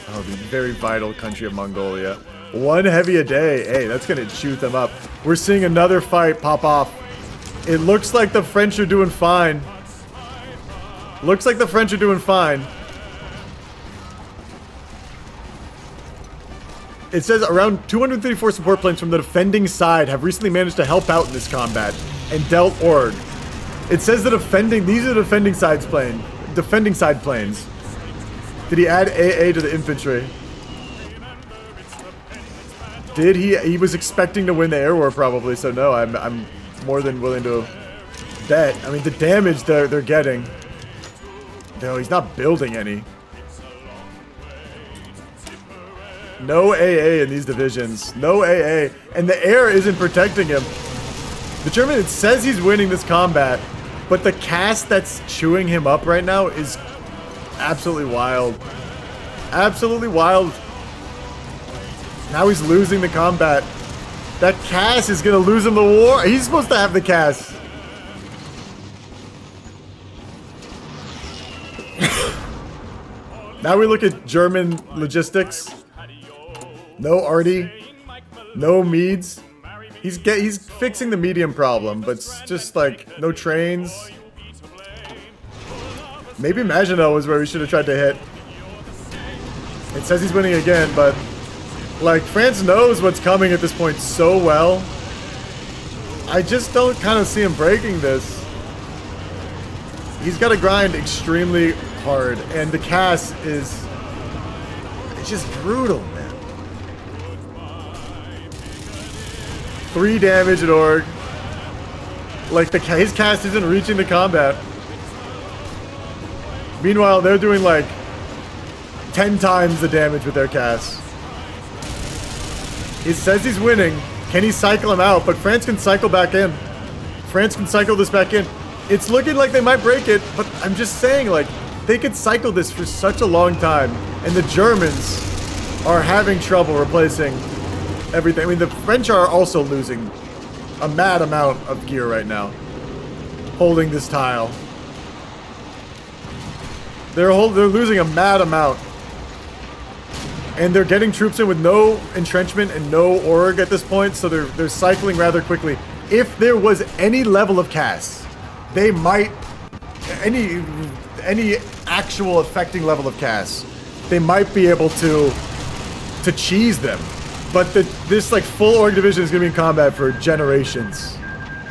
A: Oh, the very vital country of Mongolia. One heavy a day. Hey, that's gonna chew them up. We're seeing another fight pop off. It looks like the French are doing fine. Looks like the French are doing fine. It says around 234 support planes from the defending side have recently managed to help out in this combat and dealt org. It says these are defending side planes. Did he add AA to the infantry? Did he? He was expecting to win the air war probably, so no, I'm more than willing to bet. I mean, the damage they're getting. No, he's not building any. No AA in these divisions. No AA. And the air isn't protecting him. The German, it says he's winning this combat, but the cast that's chewing him up right now is absolutely wild. Absolutely wild. Now he's losing the combat. That Cass is gonna lose him the war. He's supposed to have the Cass. Now we look at German logistics. No Artie. No Meads. He's fixing the medium problem, but it's just like no trains. Maybe Maginot was where we should have tried to hit. It says he's winning again, but like France knows what's coming at this point so well. I just don't kind of see him breaking this. He's got to grind extremely hard, and the cast is it's just brutal, man. 3 damage at Org. Like his cast isn't reaching the combat. Meanwhile, they're doing like 10 times the damage with their cast. He says he's winning. Can he cycle him out? But France can cycle back in. France can cycle this back in. It's looking like they might break it, but I'm just saying, like, they could cycle this for such a long time, and the Germans are having trouble replacing everything. I mean, the French are also losing a mad amount of gear right now, holding this tile. They're losing a mad amount. And they're getting troops in with no entrenchment and no org at this point, so they're cycling rather quickly. If there was any level of cast, they might any actual affecting level of cast, they might be able to cheese them. But this like full org division is gonna be in combat for generations.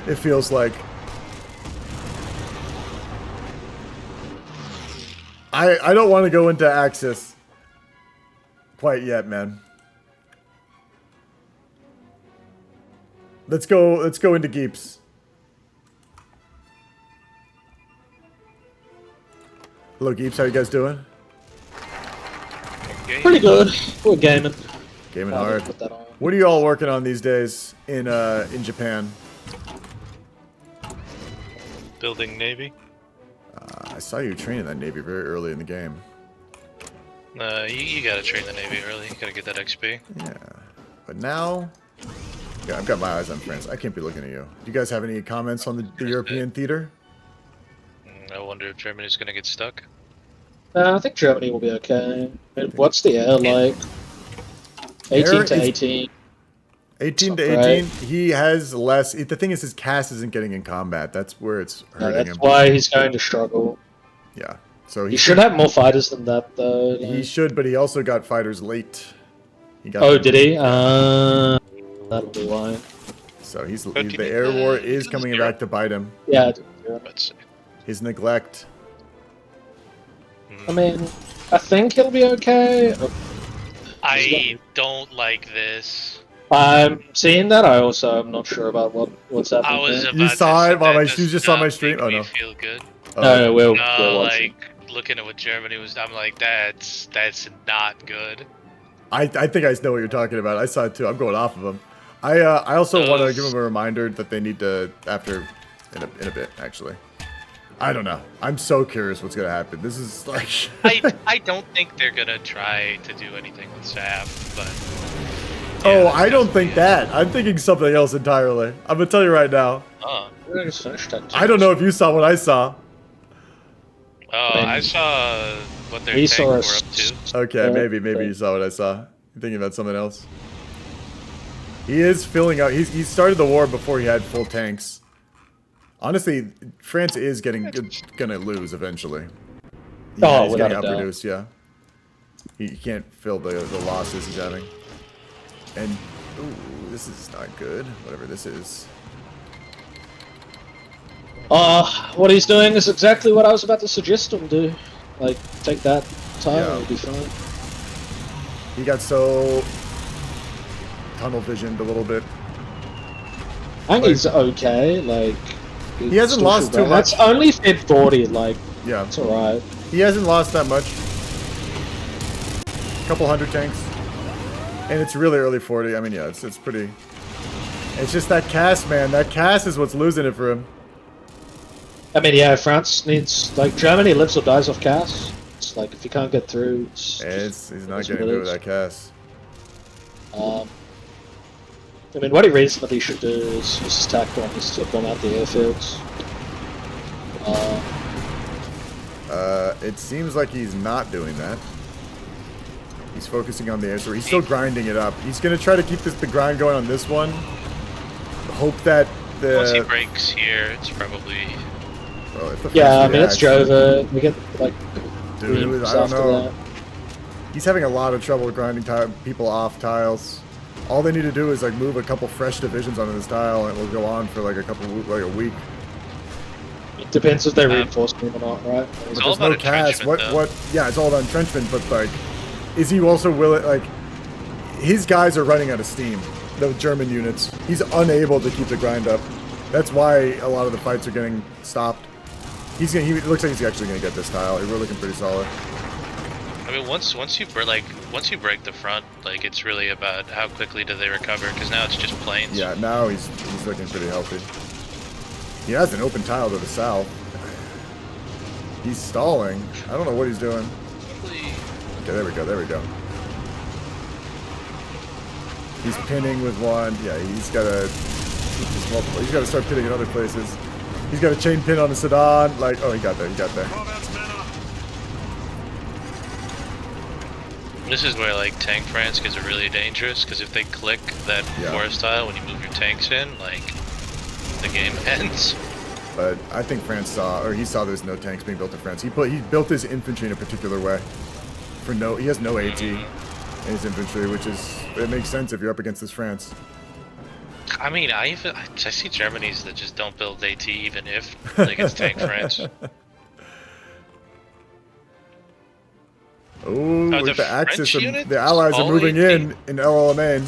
A: It feels like. I don't want to go into Axis quite yet, man. Let's go into Geeps. Hello Geeps, how you guys doing?
H: Pretty good. We're gaming.
A: Gaming hard. What are you all working on these days in Japan?
G: Building Navy.
A: I saw you training that Navy very early in the game.
G: You gotta train the Navy early. You gotta get that XP.
A: Yeah. But now, yeah, I've got my eyes on France. I can't be looking at you. Do you guys have any comments on the European theater?
G: I wonder if Germany's gonna get stuck.
H: I think Germany will be okay. What's the air like? 18 to 18.
A: 18 to 18. He has less. The thing is, his cast isn't getting in combat. That's where it's hurting him.
H: That's why he's going to struggle.
A: Yeah. So
H: he should have more fighters than that, though.
A: He should, but he also got fighters late. He got
H: oh, did he? That'll be why.
A: So the air war is coming back to bite him.
H: Yeah.
A: His neglect.
H: I mean, I think he'll be okay.
G: I don't like this.
H: I'm seeing that. I also am not sure about what's happening.
G: I was
A: You saw it while you just saw my stream. Oh no.
G: Feel good.
H: No, we're
G: like looking at what Germany was. I'm like, that's not good.
A: I think I know what you're talking about. I saw it too. I'm going off of them. I also want to give them a reminder that they need to in a bit actually. I don't know. I'm so curious what's gonna happen. This is like
G: I don't think they're gonna try to do anything with SAF, but
A: oh, I don't think that. I'm thinking something else entirely. I'm gonna tell you right now. I don't know if you saw what I saw.
G: Oh, I saw what their tanks were up to.
A: Okay, maybe you saw what I saw. You're thinking about something else. He is filling out. He started the war before he had full tanks. Honestly, France is gonna lose eventually. Yeah, he's getting outproduced. Yeah, he can't fill the losses he's having. And ooh, this is not good. Whatever this is.
H: What he's doing is exactly what I was about to suggest him do. Like, take that time, it'll be fine.
A: He got so tunnel visioned a little bit.
H: I think he's okay. Like,
A: he hasn't lost too much.
H: That's only Fed 40. Like,
A: yeah,
H: it's alright.
A: He hasn't lost that much. Couple hundred tanks. And it's really early 40. I mean, yeah, it's pretty. It's just that cast, man. That cast is what's losing it for him.
H: I mean, yeah, France needs, like, Germany lives or dies off cast. It's like, if you can't get through,
A: he's not getting through with that cast.
H: I mean, what he reasonably should do is just attack one, just to bomb out the airfields.
A: It seems like he's not doing that. He's focusing on the air, so he's still grinding it up. He's gonna try to keep the grind going on this one. Hope that
G: once he breaks here, it's probably.
A: Well, if the
H: yeah, I mean it's Jova. We get like.
A: Dude, I don't know. That. He's having a lot of trouble grinding people off tiles. All they need to do is like move a couple fresh divisions onto this tile, and it will go on for like a week.
H: Depends if they reinforce me or not, right?
A: But there's no cast. What? Yeah, it's all about entrenchment. But like, is he also willing? Like, his guys are running out of steam. The German units. He's unable to keep the grind up. That's why a lot of the fights are getting stopped. He looks like he's actually gonna get this tile. We're looking pretty solid.
G: I mean, once you break the front, like it's really about how quickly do they recover? Because now it's just plains.
A: Yeah, now he's looking pretty healthy. He has an open tile to the south. He's stalling. I don't know what he's doing. Okay, there we go. There we go. He's pinning with one. Yeah, he's got to. He's got to start pinning in other places. He's got a chain pin on the Sedan. Like, oh, he got there. He got there.
G: This is where like tank France gets really dangerous because if they click that forest tile when you move your tanks in, like the game ends.
A: But I think France saw, or he saw there's no tanks being built in France. He built his infantry in a particular way. He has no AT in his infantry, which it makes sense if you're up against this France.
G: I mean, I see Germany's that just don't build AT even if like it's tank France.
A: Oh, with the Axis, the Allies are moving in El Alamein.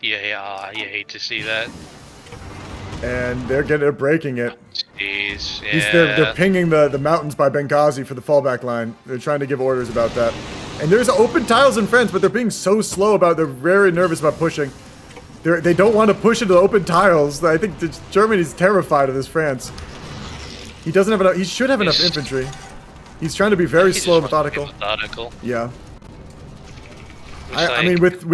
G: Yeah, you hate to see that.
A: And they're breaking it.
G: Jeez, yeah.
A: They're pinging the mountains by Benghazi for the fallback line. They're trying to give orders about that. And there's open tiles in France, but they're being so slow about. They're very nervous about pushing. They don't want to push into the open tiles. I think Germany's terrified of this France. He doesn't have enough. He should have enough infantry. He's trying to be very slow and methodical. Yeah. I mean, with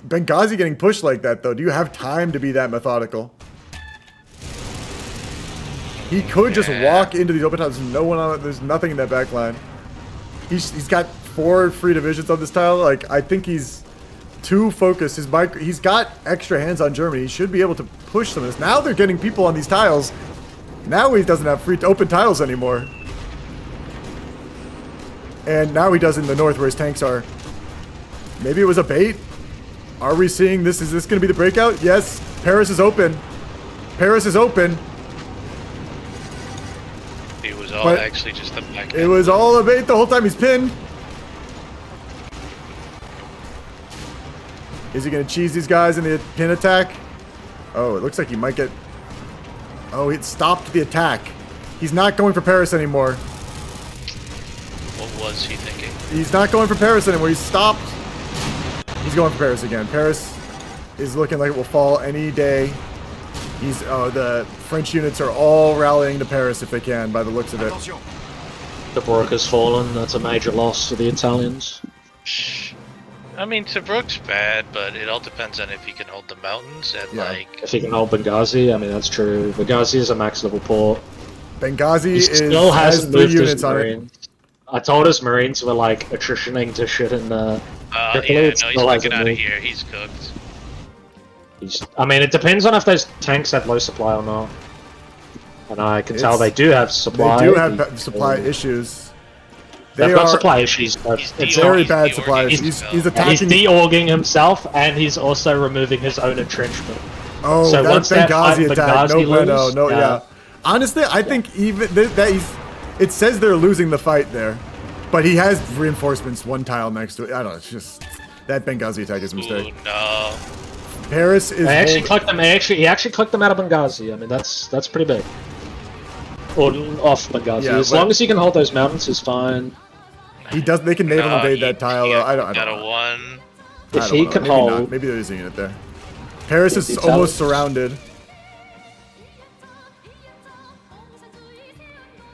A: Benghazi getting pushed like that, though, do you have time to be that methodical? He could just walk into these open tiles. There's no one on it. There's nothing in that back line. He's got 4 free divisions on this tile. Like, I think he's too focused. He's got extra hands on Germany. He should be able to push some of this. Now they're getting people on these tiles. Now he doesn't have free open tiles anymore. And now he does in the north where his tanks are. Maybe it was a bait. Are we seeing this? Is this going to be the breakout? Yes. Paris is open. Paris is open.
G: It was all actually just a back.
A: It was all a bait the whole time. He's pinned. Is he going to cheese these guys in the pin attack? Oh, it looks like he might get... Oh, it stopped the attack. He's not going for Paris anymore.
G: What was he thinking?
A: He's not going for Paris anymore. He's stopped. He's going for Paris again. Paris is looking like it will fall any day. The French units are all rallying to Paris if they can, by the looks of it.
H: Tobruk has fallen. That's a major loss to the Italians.
G: I mean, Tobruk's bad, but it all depends on if he can hold the mountains and like.
H: If he can hold Benghazi, I mean that's true. Benghazi is a max level port.
A: Benghazi
H: still
A: has 3 units on
H: it. I told his Marines were like attritioning to shit in the.
G: Yeah, no, he's looking out of here. He's cooked.
H: I mean, it depends on if those tanks have low supply or not. And I can tell they do have supply.
A: They do have supply issues.
H: They've got supply issues, but
A: it's very bad supply issues. He's attacking.
H: He's de-orging himself, and he's also removing his own entrenchment.
A: Oh, so that's Benghazi attack. No bueno. No, yeah. Honestly, I think even that it says they're losing the fight there, but he has reinforcements 1 tile next to it. I don't know. It's just that Benghazi attack is a mistake.
G: Ooh, no.
A: Paris is.
H: He actually clicked them out of Benghazi. I mean, that's pretty big. Or off Benghazi.
A: Yeah,
H: as long as he can hold those mountains, is fine.
A: He does. They can naval invade that tile. Though. I don't
G: got
A: know.
G: a 1.
H: If he can hold,
A: not. Maybe there is a unit there. Paris is almost surrounded.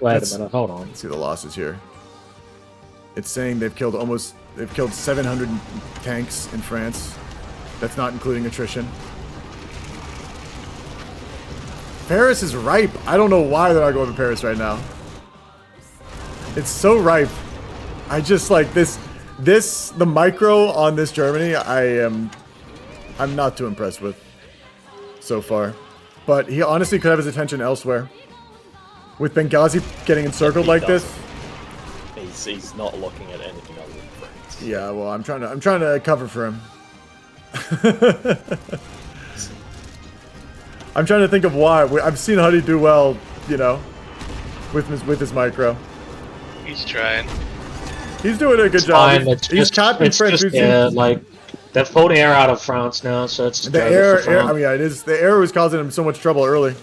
H: Wait a minute. Hold on.
A: Let's see the losses here. It's saying they've killed 700 tanks in France. That's not including attrition. Paris is ripe. I don't know why they're not going to Paris right now. It's so ripe. I just like the micro on this Germany, I'm not too impressed with so far. But he honestly could have his attention elsewhere. With Benghazi getting encircled like this.
L: He's not looking at anything other than France.
A: Yeah, well, I'm trying to cover for him. I'm trying to think of why. I've seen Huddy do well, you know, with his micro.
G: He's trying.
A: He's doing a good
H: It's
A: job.
H: fine, it's
A: He's
H: just-
A: tapping
H: it's
A: French.
H: just, yeah, like they've pulled air out of France now, so it's
A: The air, I mean, yeah, it is. The air was causing him so much trouble early.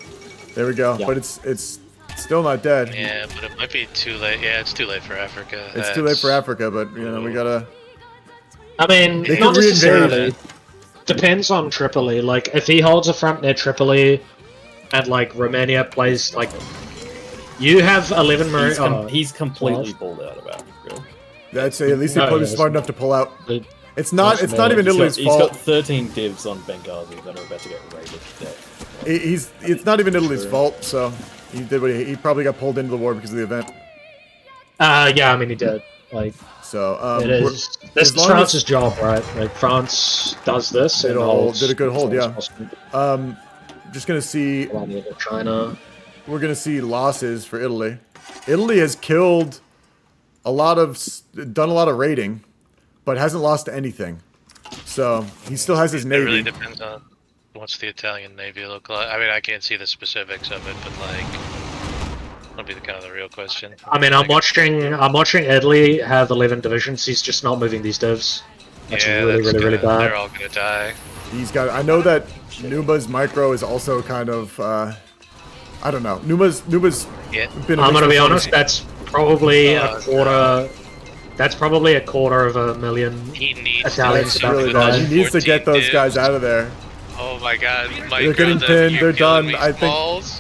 A: There we go.
H: Yeah.
A: But it's still not dead.
G: Yeah, but it might be too late. Yeah, it's too late for Africa.
A: It's too late for Africa, but you know we gotta.
H: I mean,
A: They
H: not
A: could
H: necessarily. Depends on Tripoli. Like, if he holds a front near Tripoli, and like Romania plays like, you have 11 Marines.
L: He's completely pulled out of Africa.
A: I'd say at least they
H: No,
A: probably
H: yeah,
A: smart enough to pull out. It's not. It's not even Italy's
L: He's
A: fault.
L: got 13 divs on Benghazi that are about to get raided to death.
A: It's not even Italy's fault. So he did what he probably got pulled into the war because of the event.
H: Yeah, I mean he did. Like,
A: so
H: it is. This
A: as
H: is
A: long
H: France's
A: as-
H: job, right? Like France does this
A: Did
H: and
A: a hold,
H: holds
A: did a good hold,
H: as
A: yeah.
H: possible.
A: Just gonna see.
H: China.
A: We're gonna see losses for Italy. Italy has killed done a lot of raiding, but hasn't lost anything. So he still has his
G: It really
A: navy.
G: depends on what's the Italian navy look like. I mean, I can't see the specifics of it, but like, that'll be the real question.
H: I mean, I'm watching Italy have 11 divisions. He's just not moving these divs. That's
G: Yeah,
H: really,
G: that's
H: really
G: gonna-
H: bad.
G: They're all gonna die.
A: He's got. I know that Numa's micro is also kind of. I don't know. Numa's
G: Yeah.
A: been. a
H: I'm gonna
A: mixed
H: be honest.
A: performance.
H: That's probably a quarter. That's probably a quarter of a million Italians.
A: That's
H: about
A: really
H: to
A: bad.
H: die.
A: He needs to get those guys out of there.
G: Oh my god,
A: They're getting pinned. They're done. I think.
G: Balls.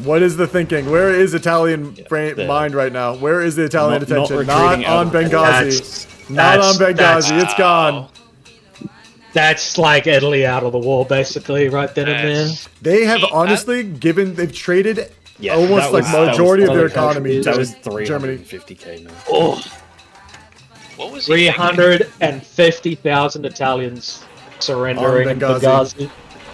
A: What is the thinking? Where is Italian mind right now? Where is the Italian
L: Not
A: attention? Not
L: recruiting
A: on
L: out.
A: Benghazi. Not on Benghazi. It's gone.
H: That's like Italy out of the war, basically, right then and there.
A: They have honestly given. They've traded
L: Yeah,
A: almost
L: that
A: like
L: was- that
A: majority
L: was
A: of their
L: other
A: economy
L: That
A: to
L: was
A: Germany.
L: 350k now.
H: Oh.
G: What was he
H: 350,000 Italians surrendering in
A: Benghazi.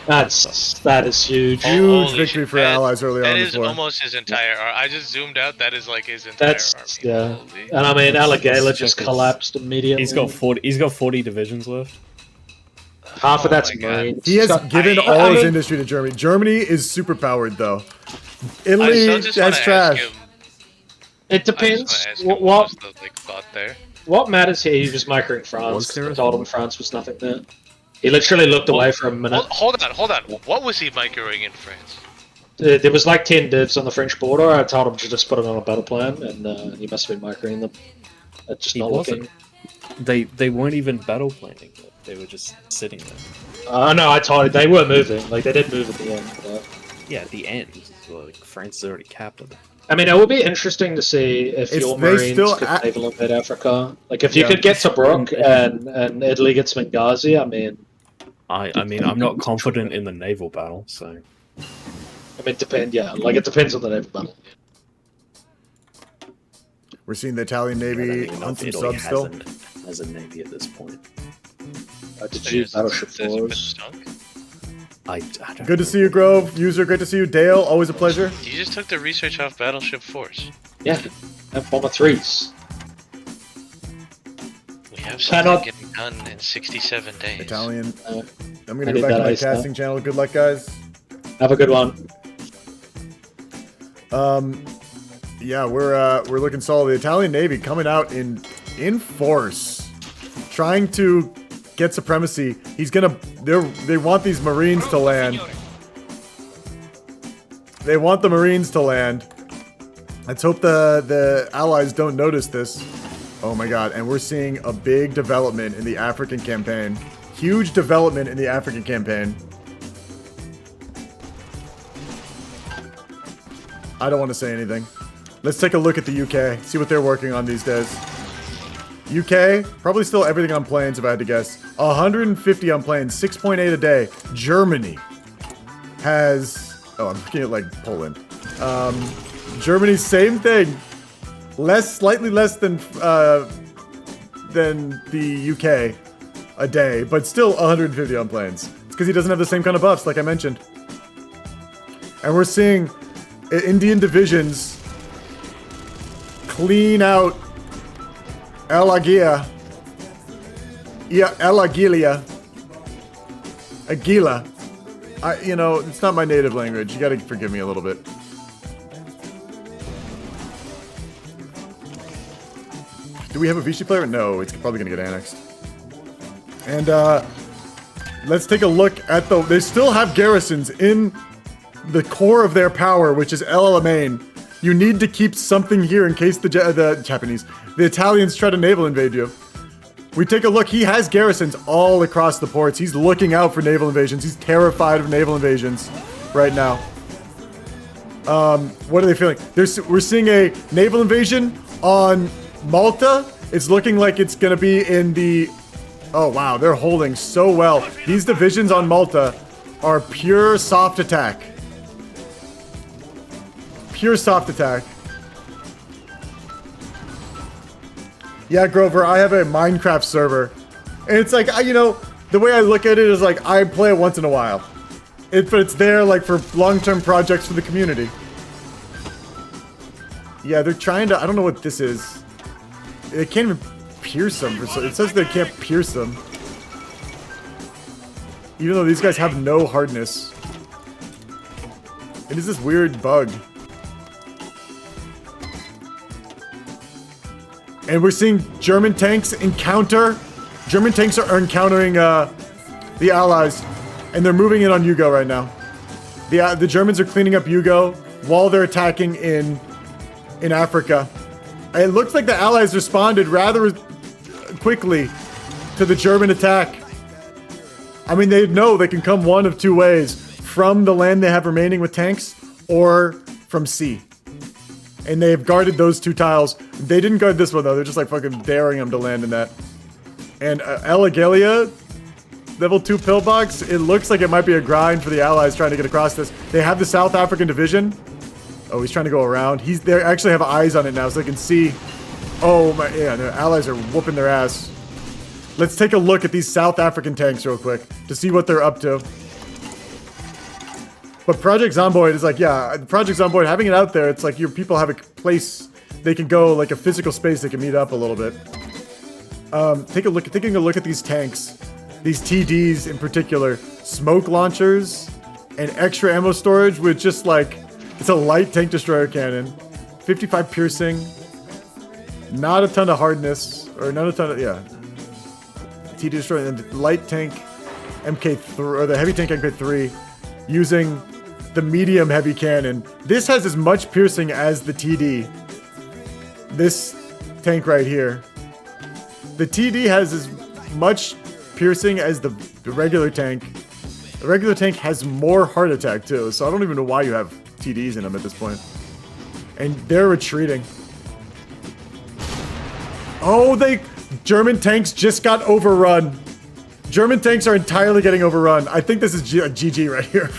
H: Benghazi. That is huge.
A: Huge victory for Allies early
G: That
A: on
G: is
A: this war.
G: almost his entire army. I just zoomed out. That is like his entire
H: That's yeah. And I mean, Alagala just collapsed immediately.
L: He's got 40. He's got 40 divisions left.
H: Half of that's Marines.
A: He has given all
H: I
A: his
H: mean-
A: industry to Germany. Germany is super powered though.
G: I
A: Italy
G: still just
A: has
G: wanna
A: trash.
G: ask him-
H: It depends.
G: ask him
H: What
G: was the thought there.
H: what matters here? He was microing France.
L: Was there
H: I
L: a-
H: told him France was nothing there. He literally looked away for a minute.
G: Hold on. What was he microing in France?
H: There was like 10 divs on the French border. I told him to just put it on a battle plan, and he must have been microing them. Just
L: He
H: not
L: wasn't.
H: looking.
L: They weren't even battle planning. They were just sitting there.
H: No, I told you they were moving. Like they did move at the end.
L: Yeah, at the end, like France has already captured them.
H: I mean, it would be interesting to see if your
A: they
H: Marines
A: still
H: could
A: act-
H: naval invade Africa. Like if you
A: Yeah.
H: could get Tobruk and Italy gets Benghazi. I mean,
L: I mean, I'm not confident in the naval battle, so.
H: it depends. Yeah, like it depends on the naval battle.
A: We're seeing the Italian
L: I don't
A: Navy
L: even know
A: on
L: if
A: some
L: Italy
A: subs still.
L: has a navy at this point.
H: Did you battleship force?
L: I don't
A: Good to see you, Grove. User, great to see you. Dale, always a pleasure.
G: You just took the research off Battleship Force.
H: Yeah, and bomber 3s.
G: We have
H: Cannot-
G: something getting done in 67 days.
A: Italian. I'm
H: I
A: gonna
H: did
A: go back
H: that
A: to my
H: ice now.
A: casting channel. Good luck, guys.
H: Have a good one.
A: Yeah, we're looking solid. The Italian Navy coming out in force, trying to get supremacy. They want these Marines to land. They want the Marines to land. Let's hope the Allies don't notice this. Oh my god, and we're seeing a big development in the African campaign. Huge development in the African campaign. I don't want to say anything. Let's take a look at the UK, see what they're working on these days. UK, probably still everything on planes if I had to guess. 150 on planes, 6.8 a day. Germany has... Oh, I'm looking at like Poland. Germany, same thing. Slightly less than the UK a day, but still 150 on planes. It's because he doesn't have the same kind of buffs, like I mentioned. And we're seeing Indian divisions clean out El Agia. El Agilia. Aguila. You know, it's not my native language. You gotta forgive me a little bit. Do we have a Vichy player? No, it's probably gonna get annexed. And let's take a look at the. They still have garrisons in the core of their power, which is El Alamein. You need to keep something here in case the Japanese, the Italians try to naval invade you. We take a look. He has garrisons all across the ports. He's looking out for naval invasions. He's terrified of naval invasions right now. What are they feeling? We're seeing a naval invasion on Malta. It's looking like it's gonna be in the. Oh wow, they're holding so well. These divisions on Malta are pure soft attack. Pure soft attack. Yeah, Grover, I have a Minecraft server. And it's like, you know, the way I look at it is like, I play it once in a while. But it's there like for long-term projects for the community. Yeah, they're trying to, I don't know what this is. They can't even pierce them. It says they can't pierce them. Even though these guys have no hardness. It is this weird bug. And we're seeing German tanks encounter. German tanks are encountering the Allies, and they're moving in on Yugo right now. The Germans are cleaning up Yugo while they're attacking in Africa. It looks like the Allies responded rather quickly to the German attack. I mean, they know they can come one of two ways: from the land they have remaining with tanks, or from sea. And they have guarded those two tiles. They didn't guard this one, though. They're just, like, fucking daring them to land in that. And El Agalia, level 2 pillbox, it looks like it might be a grind for the Allies trying to get across this. They have the South African division. Oh, he's trying to go around. They actually have eyes on it now, so they can see. Oh, my, yeah, the Allies are whooping their ass. Let's take a look at these South African tanks real quick to see what they're up to. But Project Zomboid is like, yeah, Project Zomboid, having it out there, it's like your people have a place they can go, like a physical space they can meet up a little bit. Taking a look at these tanks, these TDs in particular, smoke launchers and extra ammo storage with just like, it's a light tank destroyer cannon, 55 piercing, not a ton of hardness, or not a ton of, yeah. TD destroyer and light tank MK3, or the heavy tank MK3, using the medium heavy cannon. This has as much piercing as the TD. This tank right here. The TD has as much piercing as the regular tank. The regular tank has more heart attack too, so I don't even know why you have TDs in them at this point. And they're retreating. Oh, German tanks just got overrun. German tanks are entirely getting overrun. I think this is a GG right here.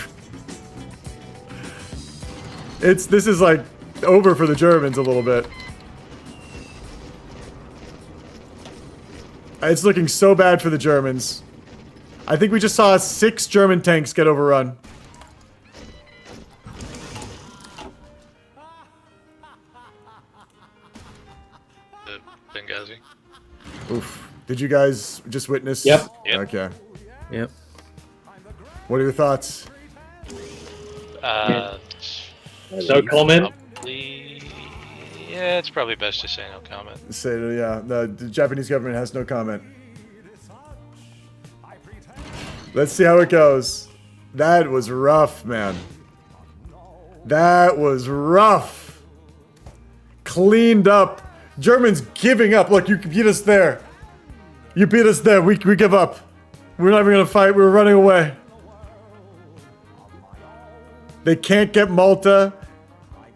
A: This is like over for the Germans a little bit. It's looking so bad for the Germans. I think we just saw 6 German tanks get overrun.
G: Benghazi.
A: Oof. Did you guys just witness?
H: Yep.
A: Okay.
P: Yep.
A: What are your thoughts?
H: No comment?
G: Yeah, it's probably best to say no comment.
A: Yeah, the Japanese government has no comment. Let's see how it goes. That was rough, man. That was rough. Cleaned up. Germans giving up. Look, you beat us there. You beat us there. We give up. We're not even gonna fight. We're running away. They can't get Malta.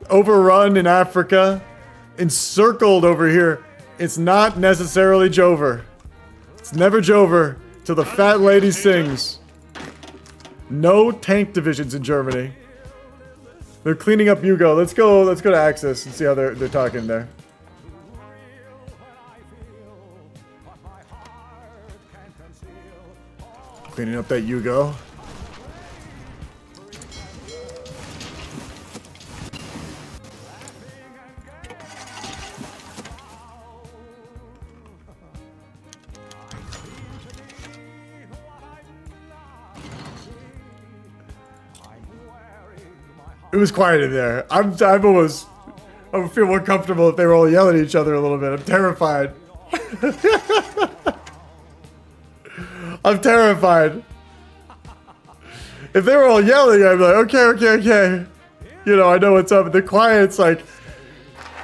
A: Overrun in Africa. Encircled over here. It's not necessarily Jover. It's never Jover till the fat lady sings. No tank divisions in Germany. They're cleaning up Yugo. Let's go to Axis and see how they're talking there. Cleaning up that Yugo. It was quiet in there. I would feel more comfortable if they were all yelling at each other a little bit. I'm terrified. I'm terrified. If they were all yelling, I'd be like, okay. You know, I know what's up. But the quiet's like,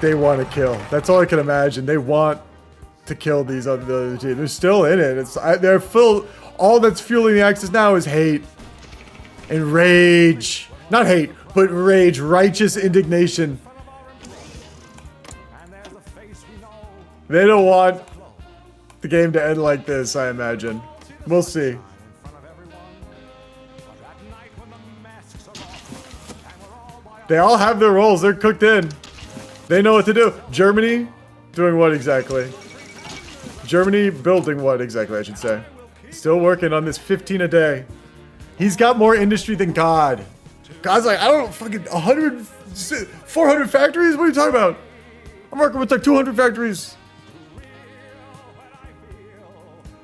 A: they want to kill. That's all I can imagine. They want to kill these other teams. They're still in it. They're full. All that's fueling the Axis now is hate and rage. Not hate, but rage, righteous indignation. They don't want the game to end like this, I imagine. We'll see. They all have their roles. They're cooked in. They know what to do. Germany doing what exactly? Germany building what exactly, I should say. Still working on this 15 a day. He's got more industry than God. God's like, I don't know, fucking 100, 400 factories? What are you talking about? I'm working with like 200 factories.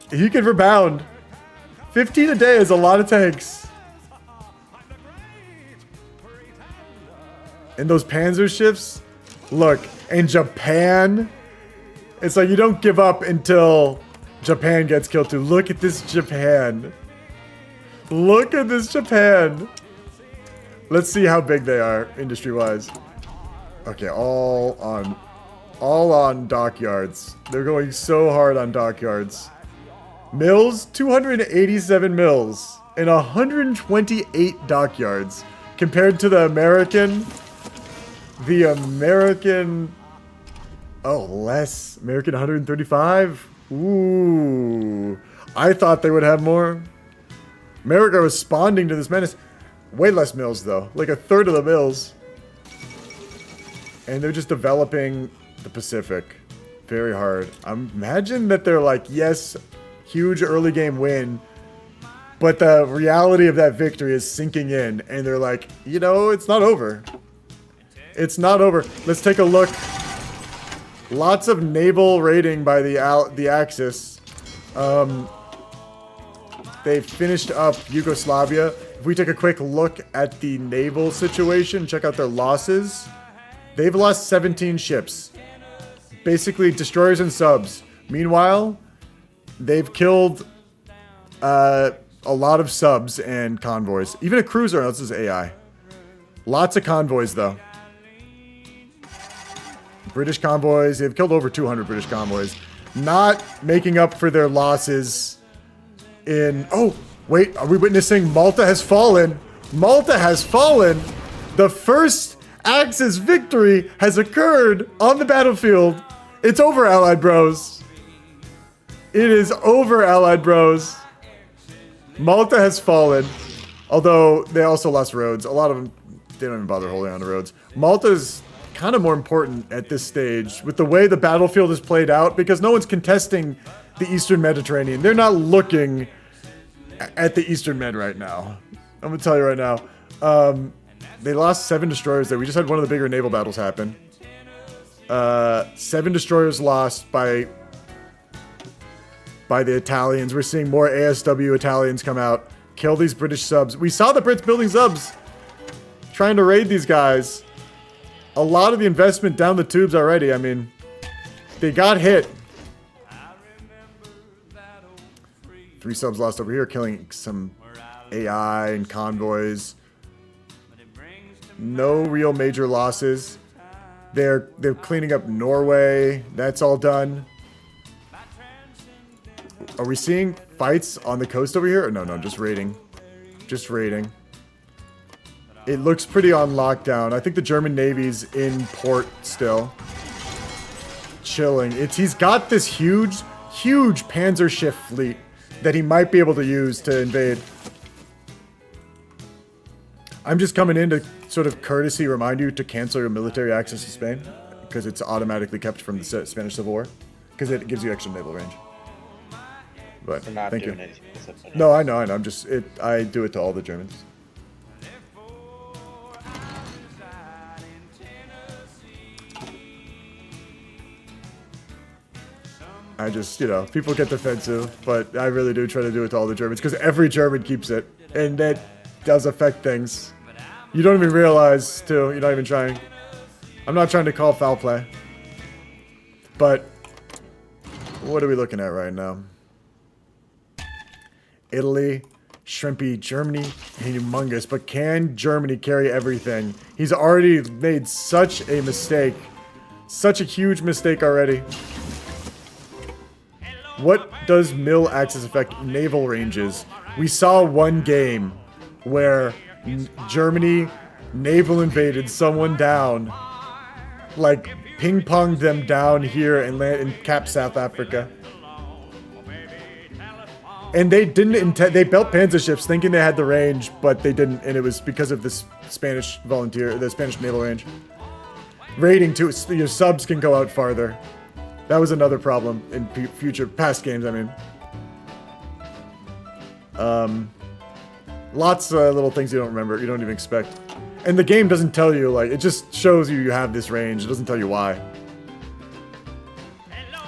A: He can rebound. 15 a day is a lot of tanks. And those Panzer ships, look, in Japan, it's like you don't give up until Japan gets killed too. Look at this Japan. Look at this Japan. Let's see how big they are industry-wise. Okay, all on dockyards. They're going so hard on dockyards. Mills, 287 mills and 128 dockyards compared to the American. Oh, less. American 135. Ooh, I thought they would have more. America responding to this menace. Way less mills though, like a third of the mills. And they're just developing the Pacific very hard. Imagine that they're like, yes, huge early game win, but the reality of that victory is sinking in, and they're like, you know, it's not over. It's not over. Let's take a look. Lots of naval raiding by the Axis. They finished up Yugoslavia. If we take a quick look at the naval situation, check out their losses. They've lost 17 ships. Basically destroyers and subs. Meanwhile, they've killed a lot of subs and convoys. Even a cruiser, this is AI. Lots of convoys though. British convoys, they've killed over 200 British convoys. Not making up for their losses in... Oh, wait, are we witnessing Malta has fallen? Malta has fallen! The first Axis victory has occurred on the battlefield. It's over, Allied Bros. It is over, Allied Bros. Malta has fallen. Although, they also lost roads. A lot of them, they don't even bother holding on to roads. Malta's kind of more important at this stage with the way the battlefield is played out because no one's contesting the Eastern Mediterranean. They're not looking at the Eastern Med right now. I'm gonna tell you right now. They lost 7 destroyers there. We just had one of the bigger naval battles happen. 7 destroyers lost by the Italians. We're seeing more ASW Italians come out, kill these British subs. We saw the Brits building subs, trying to raid these guys. A lot of the investment down the tubes already. I mean, they got hit. 3 subs lost over here, killing some AI and convoys. No real major losses. They're cleaning up Norway. That's all done. Are we seeing fights on the coast over here? Or no, just raiding. Just raiding. It looks pretty on lockdown. I think the German Navy's in port still. Chilling. He's got this huge Panzer ship fleet that he might be able to use to invade. I'm just coming in to sort of courtesy remind you to cancel your military access to Spain because it's automatically kept from the Spanish Civil War because it gives you extra naval range. But thank you. No, I know. I'm just I do it to all the Germans. I just, people get defensive, but I really do try to do it to all the Germans because every German keeps it, and that does affect things. You don't even realize, too. You're not even trying. I'm not trying to call foul play. But what are we looking at right now? Italy, Shrimpy, Germany, humongous. But can Germany carry everything? He's already made such a mistake. Such a huge mistake already. What does mill axis affect naval ranges? We saw one game where Germany naval invaded someone down. Like, ping-ponged them down here and capped South Africa. And they didn't intend. They built panzer ships thinking they had the range, but they didn't, and it was because of this Spanish the Spanish naval range. Raiding too. Your subs can go out farther. That was another problem in past games. I mean, lots of little things you don't remember, you don't even expect, and the game doesn't tell you. Like, it just shows you have this range. It doesn't tell you why.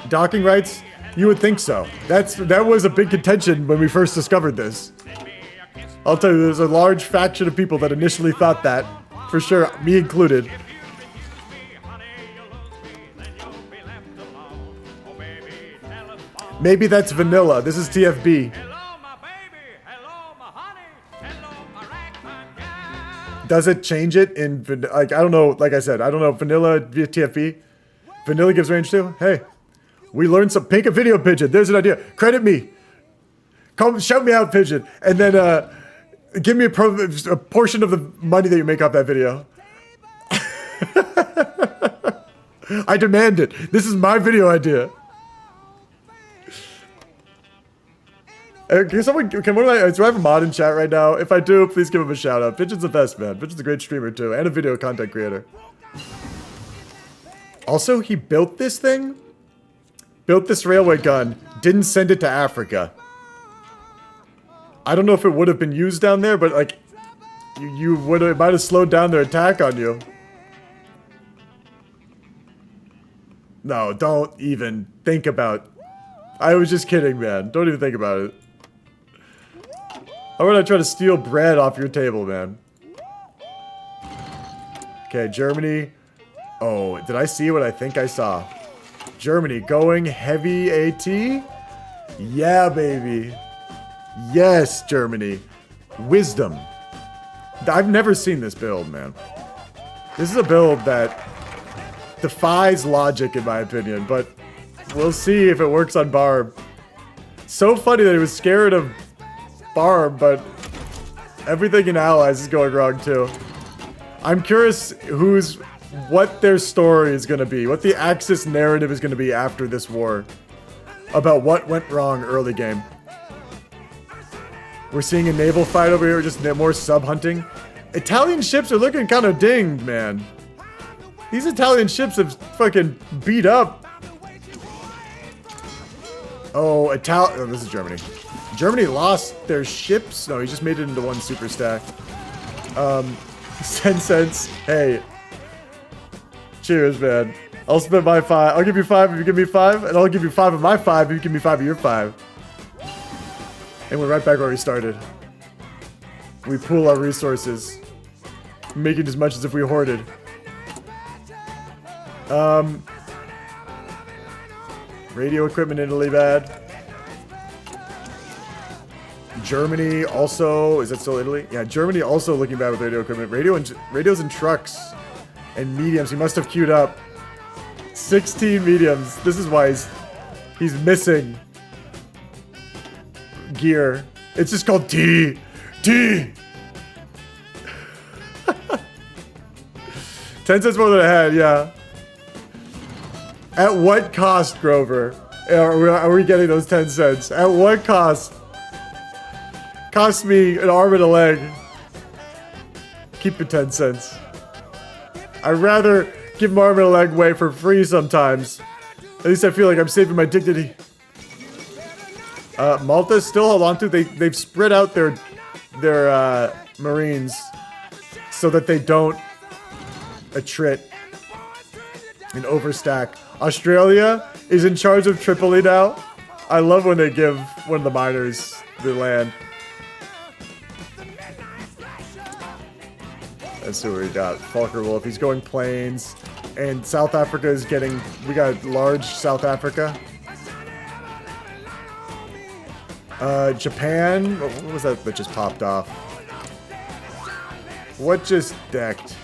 A: Docking rights. You would think so. That was a big contention when we first discovered this. I'll tell you, there's a large faction of people that initially thought that. For sure, me included. Maybe that's vanilla. This is TFB. Does it change it in, like, I don't know, like I said, I don't know, vanilla via TFB? Vanilla gives range too? Hey. We learned some. Pick a video, Pigeon. There's an idea. Credit me. Come, shout me out, Pigeon. And then give me a portion of the money that you make off that video. I demand it. This is my video idea. Do I have a mod in chat right now? If I do, please give him a shout out. Pigeon's the best, man. Pigeon's a great streamer too, and a video content creator. Also, he built this thing. Built this railway gun, didn't send it to Africa. I don't know if it would have been used down there, but like, it might have slowed down their attack on you. No, don't even think about. I was just kidding, man. Don't even think about it. I'm gonna try to steal bread off your table, man. Okay, Germany. Oh, did I see what I think I saw? Germany going heavy AT? Yeah, baby. Yes, Germany. Wisdom. I've never seen this build, man. This is a build that defies logic, in my opinion, but we'll see if it works on Barb. So funny that he was scared of Barb, but everything in Allies is going wrong, too. I'm curious what their story is going to be, what the Axis narrative is going to be after this war, about what went wrong early game. We're seeing a naval fight over here, just more sub-hunting. Italian ships are looking kind of dinged, man. These Italian ships have fucking beat up. Oh, this is Germany. Germany lost their ships? No, he just made it into one super stack. 10 cents. Hey. Cheers, man. I'll spend my 5. I'll give you 5 if you give me 5, and I'll give you 5 of my 5 if you give me 5 of your 5. And we're right back where we started. We pool our resources, making as much as if we hoarded. Radio equipment in Italy bad. Germany also, is that still Italy? Yeah, Germany also looking bad with radio equipment. Radios and trucks. And mediums, he must have queued up 16 mediums. This is why he's missing gear. It's just called D. 10 cents more than a head, yeah. At what cost, Grover? Are we getting those 10 cents? At what cost? Cost me an arm and a leg. Keep the 10 cents. I'd rather give my arm and a leg away for free sometimes. At least I feel like I'm saving my dignity. Malta still hold on to. They've spread out their Marines so that they don't attrit and overstack. Australia is in charge of Tripoli now. I love when they give one of the miners the land. Let's see what we got. Falker Wolf, he's going plains. And South Africa is getting... We got large South Africa. Japan... What was that just popped off? What just decked?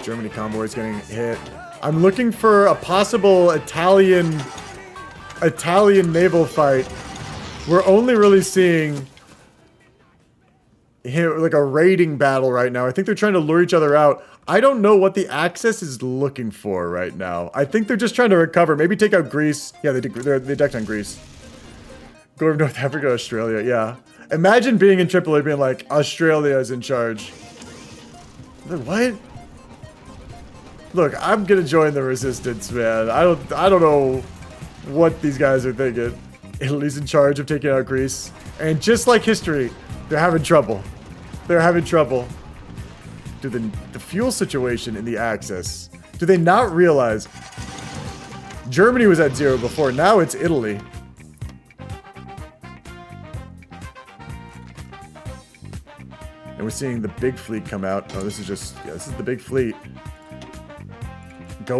A: Germany convoy is getting hit. I'm looking for a possible Italian naval fight. We're only really seeing like a raiding battle right now. I think they're trying to lure each other out. I don't know what the Axis is looking for right now. I think they're just trying to recover. Maybe take out Greece. Yeah, they decked on Greece. Go over North Africa, Australia. Yeah. Imagine being in Tripoli being like, Australia is in charge. What? Look, I'm gonna join the resistance, man. I don't know what these guys are thinking. Italy's in charge of taking out Greece. And just like history, they're having trouble. They're having trouble. Dude, the fuel situation in the Axis. Do they not realize Germany was at 0 before, now it's Italy. And we're seeing the big fleet come out. Oh, this is just, yeah, this is the big fleet. It's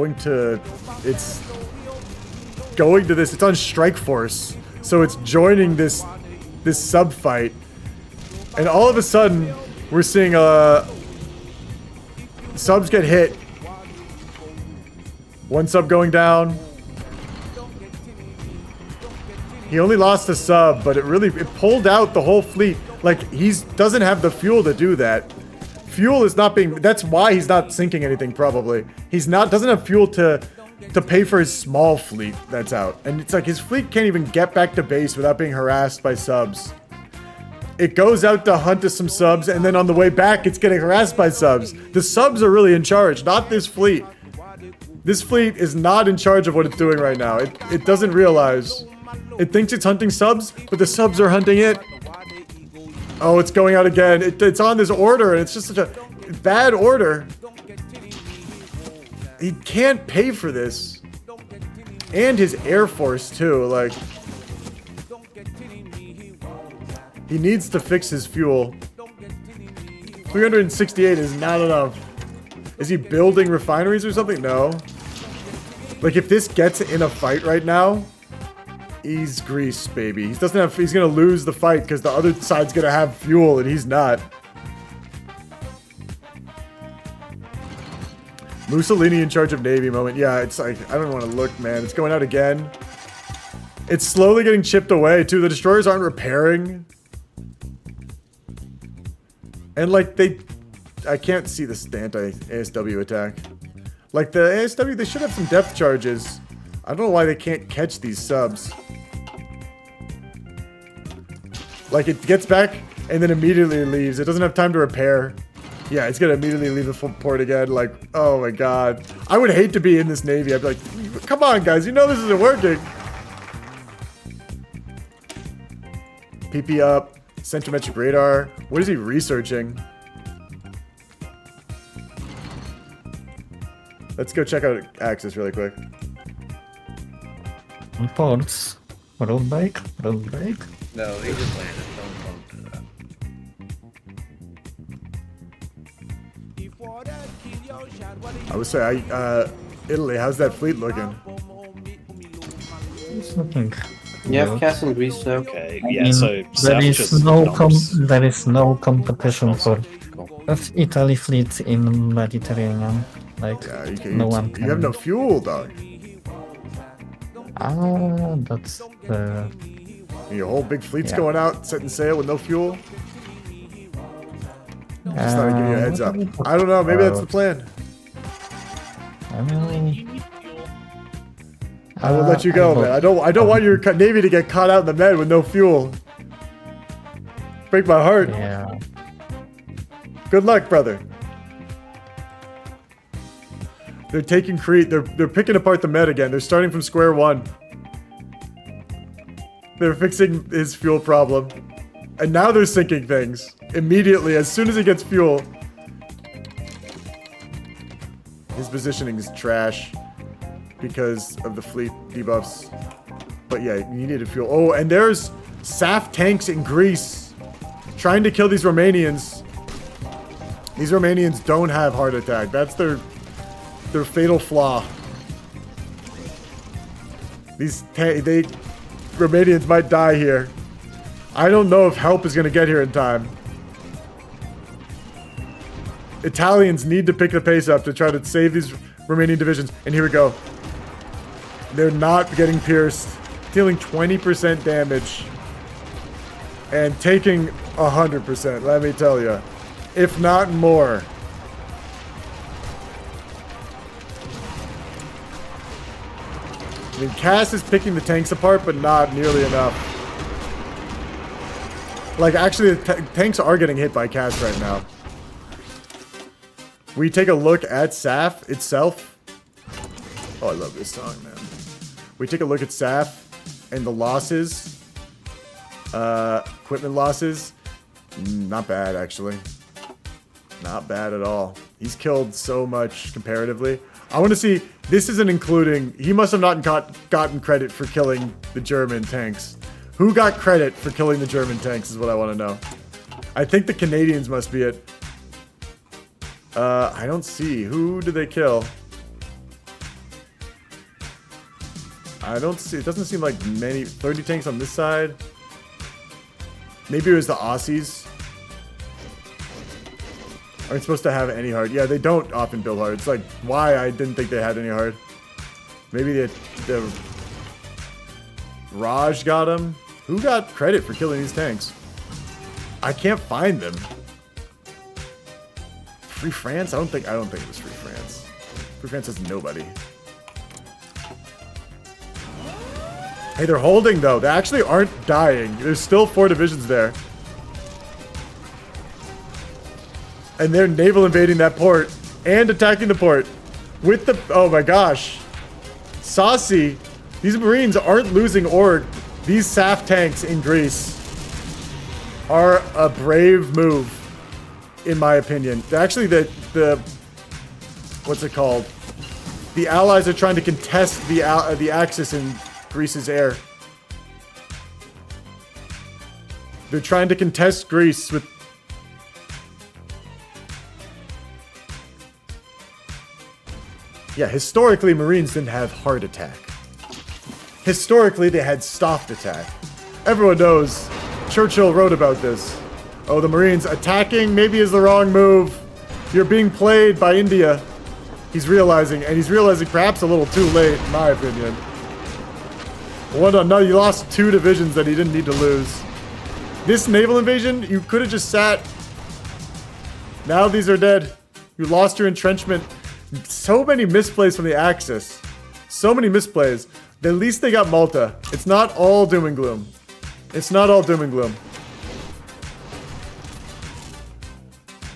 A: on strike force. So it's joining this sub fight. And all of a sudden, we're seeing subs get hit. One sub going down. He only lost a sub, but it pulled out the whole fleet. Like, doesn't have the fuel to do that. Fuel is not being, that's why he's not sinking anything, probably. Doesn't have fuel to pay for his small fleet that's out. And it's like his fleet can't even get back to base without being harassed by subs. It goes out to hunt some subs, and then on the way back, it's getting harassed by subs. The subs are really in charge, not this fleet. This fleet is not in charge of what it's doing right now. It doesn't realize. It thinks it's hunting subs, but the subs are hunting it. Oh, it's going out again. It's on this order, and it's just such a bad order. He can't pay for this. And his Air Force, too. Like, he needs to fix his fuel. 368 is not enough. Is he building refineries or something? No. Like, if this gets in a fight right now, he's Greece, baby. He's gonna lose the fight because the other side's gonna have fuel and he's not. Mussolini in charge of Navy moment. Yeah, it's like, I don't want to look, man. It's going out again. It's slowly getting chipped away, too. The destroyers aren't repairing. And, like, I can't see the anti-ASW attack. Like, the ASW, they should have some depth charges. I don't know why they can't catch these subs. Like, it gets back and then immediately leaves. It doesn't have time to repair. Yeah, it's gonna immediately leave the full port again. Like, oh my god. I would hate to be in this Navy. I'd be like, come on, guys. You know this isn't working. PP up. Centrometric radar. What is he researching? Let's go check out Axis really quick.
I: Ports. Road bike.
C: No, he just landed. Don't do that.
A: I would say, Italy, how's that fleet looking?
I: It's looking.
F: You have Cass and Greece now.
L: Okay,
I: I
L: yeah,
I: mean,
L: so
I: there
L: South
I: is no competition for Italy fleet in Mediterranean. Like,
A: Yeah,
I: no one can.
A: You have no fuel, dog.
I: That's the.
A: Your whole big fleet's
I: Yeah.
A: going out, setting sail with no fuel. Just thought I'd give you a heads up. I don't know, maybe that's the plan.
I: I mean,
A: I will let you go, man. I don't want your Navy to get caught out in the Med with no fuel. Break my heart.
I: Yeah.
A: Good luck, brother. They're taking Crete. They're picking apart the Med again. They're starting from square one. They're fixing his fuel problem. And now they're sinking things. Immediately, as soon as he gets fuel. His positioning is trash. Because of the fleet debuffs. But yeah, you needed fuel. Oh, and there's SAF tanks in Greece. Trying to kill these Romanians. These Romanians don't have heart attack. That's their fatal flaw. Romanians might die here. I don't know if help is going to get here in time. Italians need to pick the pace up to try to save these Romanian divisions. And here we go. They're not getting pierced. Dealing 20% damage. And taking 100%, let me tell you. If not more. I mean, Cass is picking the tanks apart, but not nearly enough. Like, actually, the tanks are getting hit by Cass right now. We take a look at SAF itself. Oh, I love this song, man. We take a look at SAF and the losses. Equipment losses. Not bad, actually. Not bad at all. He's killed so much comparatively. I want to see, this isn't including, he must have not gotten credit for killing the German tanks. Who got credit for killing the German tanks is what I want to know. I think the Canadians must be it. I don't see. Who did they kill? I don't see. It doesn't seem like many. 30 tanks on this side. Maybe it was the Aussies. Aren't supposed to have any heart. Yeah, they don't often build hard. It's like, why I didn't think they had any heart. Maybe the Raj got them. Who got credit for killing these tanks? I can't find them. Free France? I don't think it was Free France. Free France has nobody. Hey, they're holding though. They actually aren't dying. There's still 4 divisions there. And they're naval invading that port and attacking the port with the, oh my gosh. Saucy. These Marines aren't losing ore. These SAF tanks in Greece are a brave move, in my opinion. Actually, the what's it called? The Allies are trying to contest the Axis in Greece's air. They're trying to contest Greece with. Yeah, historically, Marines didn't have heart attack. Historically, they had soft attack. Everyone knows. Churchill wrote about this. Oh, the Marines attacking maybe is the wrong move. You're being played by India. He's realizing, and he's realizing perhaps a little too late, in my opinion. No, you lost 2 divisions that he didn't need to lose. This naval invasion, you could have just sat. Now these are dead. You lost your entrenchment. So many misplays from the Axis. So many misplays. At least they got Malta. It's not all doom and gloom. It's not all doom and gloom.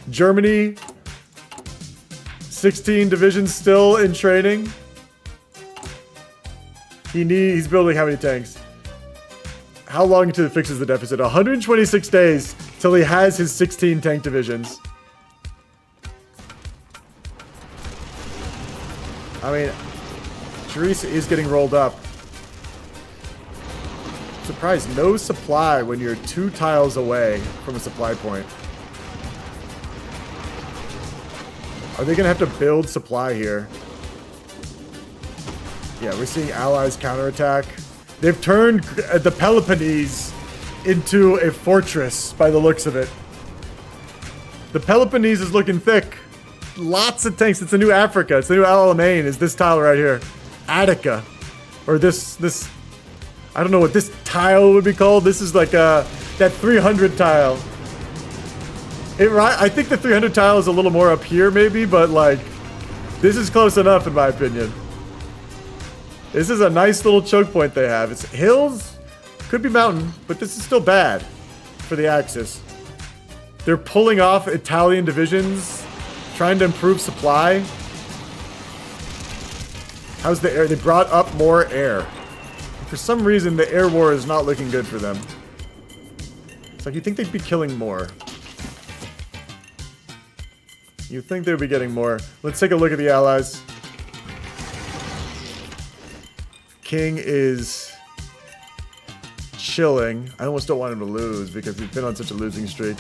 A: Germany, 16 divisions still in training. He's building how many tanks? How long until he fixes the deficit? 126 days till he has his 16 tank divisions. I mean, Teresa is getting rolled up. Surprised, no supply when you're 2 tiles away from a supply point. Are they gonna have to build supply here? Yeah, we're seeing allies counterattack. They've turned the Peloponnese into a fortress by the looks of it. The Peloponnese is looking thick. Lots of tanks. It's the new Africa. It's the new Alamein is this tile right here. Attica. Or this, I don't know what this tile would be called. This is like that 300 tile. I think the 300 tile is a little more up here maybe, but like, this is close enough in my opinion. This is a nice little choke point they have. It's hills, could be mountain, but this is still bad for the Axis. They're pulling off Italian divisions, trying to improve supply. How's the air? They brought up more air. For some reason, the air war is not looking good for them. It's like, you'd think they'd be killing more. You'd think they'd be getting more. Let's take a look at the allies. King is chilling. I almost don't want him to lose because he's been on such a losing streak.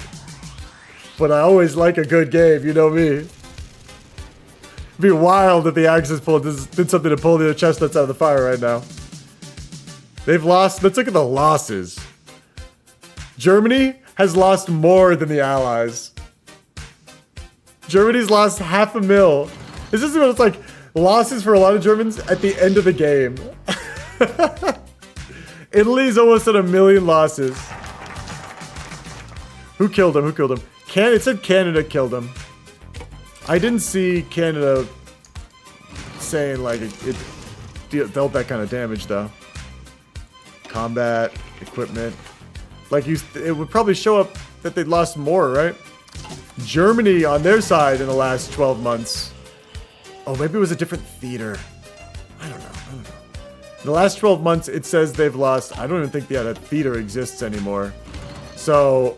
A: but I always like a good game. You know me. It'd be wild if the Axis did something to pull the chestnuts out of the fire right now. They've lost. Let's look at the losses. Germany has lost more than the Allies. Germany's lost 500,000. This is what it's like. Losses for a lot of Germans at the end of the game. Italy's almost at 1 million losses. Who killed him? Who killed him? It said Canada killed him. I didn't see Canada saying like it dealt that kind of damage though. Combat, equipment. Like it would probably show up that they lost more, right? Germany on their side in the last 12 months. Oh, maybe it was a different theater. I don't know. In the last 12 months, it says they've lost. I don't even think that theater exists anymore. So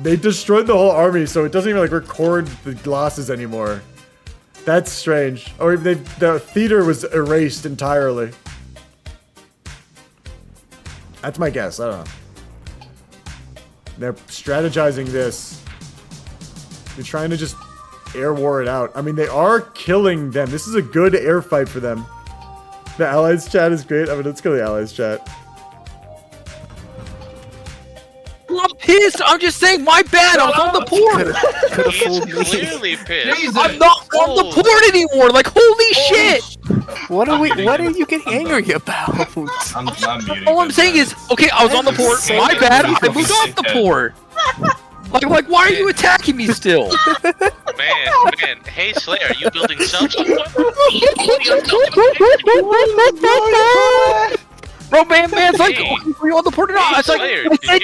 A: they destroyed the whole army, so it doesn't even like record the losses anymore. That's strange. Or the theater was erased entirely. That's my guess. I don't know. They're strategizing this. They're trying to just air war it out. I mean, they are killing them. This is a good air fight for them. The Allies chat is great. I mean, let's go to the Allies chat.
D: I'm pissed. I'm just saying, my bad. I was on the port.
G: He's clearly pissed.
D: I'm not on the port anymore. Like, holy shit.
J: What are you getting angry about?
D: All I'm saying is, okay, I was on the port. My bad. I moved off the port. Like, why are you attacking me still?
G: Man, hey Slayer, are you building something?
D: Bro, man's like, were you on the port or not? I was like,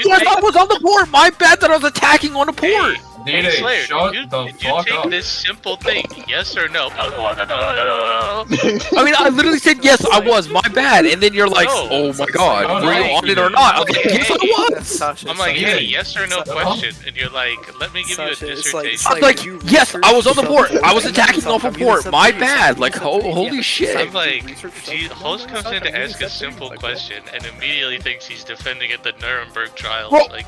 D: yes, I was on the port. My bad that I was attacking on the port.
G: Hey Slayer, did you take this simple thing, yes or no?
D: I mean, I literally said yes, I was. My bad. And then you're like, oh my god, were you on it or not? I was like, yes, I was.
G: I'm like, hey, yes or no question, and you're like, let me give you a dissertation.
D: I was like, yes, I was on the port. I was attacking off a port. My bad. Like, holy shit.
G: I'm like, host comes in to ask a simple question and immediately thinks he's defending at the Nuremberg trials.
D: Bro,
G: like,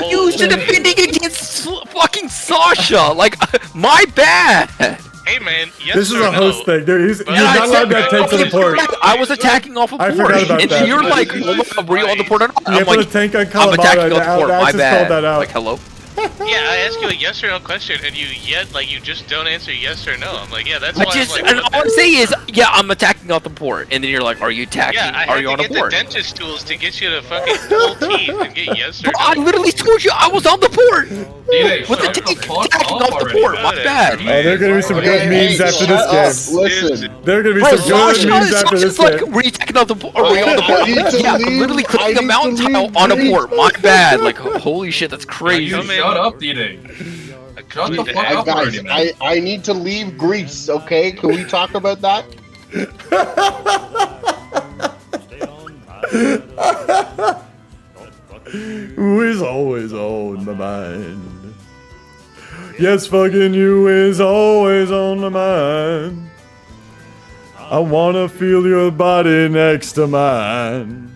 D: you should defending against fucking Sasha. Like, my bad.
G: Hey man, yes
A: this is
G: or
A: a host
G: no?
A: thing, dude. He's not allowed to tank to the port.
D: I was attacking off a port.
A: I forgot about
D: and
A: that.
D: you're like, were you on the port or not?
A: You have
D: I'm
A: to
D: like,
A: tank on
D: I'm
A: Kalamata.
D: attacking off the port. My
A: Axis
D: bad.
A: called that out.
D: Like, hello?
G: Yeah, I ask you a yes or no question, and you just don't answer yes or no. I'm like, yeah, that's
D: I
G: why
D: just,
G: I'm like,
D: and all I'm saying is, yeah, I'm attacking off the port, and then you're like, are you attacking?
G: yeah, I
D: are
G: had
D: you
G: to
D: on a
G: get
D: port?
G: the dentist tools to get you to fucking pull teeth and get yes or
D: Bro,
G: no.
D: I literally told you I was on the port. With the tank attacking off the port. My bad.
A: Oh, there are gonna be some good memes after this game.
E: Listen.
A: There are gonna be
D: Bro,
A: some good memes after this
D: like,
A: game.
D: were you attacking off the port? Or were you on the port? Yeah, I'm literally clicking a mountain tile on a port. My bad. Like, holy shit, that's crazy.
B: Shut up, D-Day. Shut the fuck up already,
E: Guys,
B: man.
E: I need to leave Greece, okay? Can we talk about that?
A: Who is always on my mind? Yes, fucking you is always on my mind. I wanna feel your body next to mine.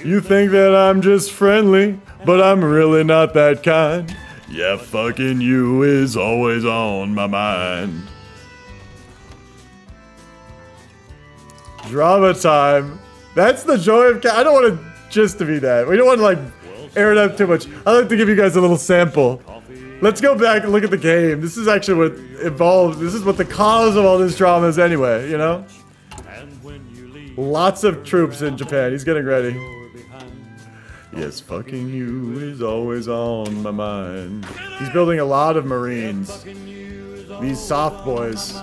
A: You think that I'm just friendly, but I'm really not that kind. Yeah, fucking you is always on my mind. Drama time. That's the joy of I don't want to just to be that. We don't want to like air it up too much. I like to give you guys a little sample. Let's go back and look at the game. This is actually what evolved. This is what the cause of all this drama is anyway, you know? Lots of troops in Japan. He's getting ready. Yes, fucking you is always on my mind. He's building a lot of Marines. These soft boys.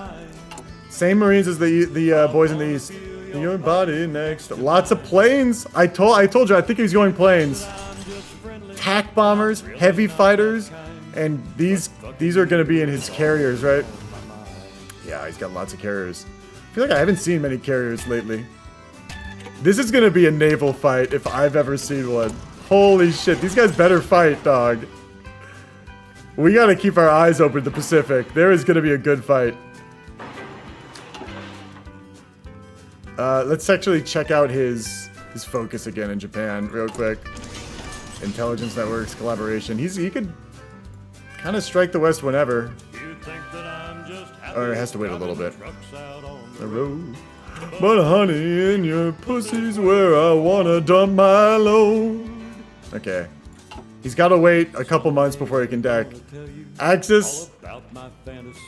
A: Same Marines as the boys in the East. Your body next. Lots of planes. I told you, I think he was going planes. TAC bombers, heavy fighters, and these are gonna be in his carriers, right? Yeah, he's got lots of carriers. I feel like I haven't seen many carriers lately. This is gonna be a naval fight if I've ever seen one. Holy shit, these guys better fight, dog. We gotta keep our eyes open to the Pacific. There is gonna be a good fight. Let's actually check out his focus again in Japan real quick. Intelligence networks, collaboration. He could kind of strike the west whenever. Or it has to wait a little bit. The road. But honey, in your pussy's where I wanna dump my load. Okay. He's gotta wait a couple months before he can deck. Axis,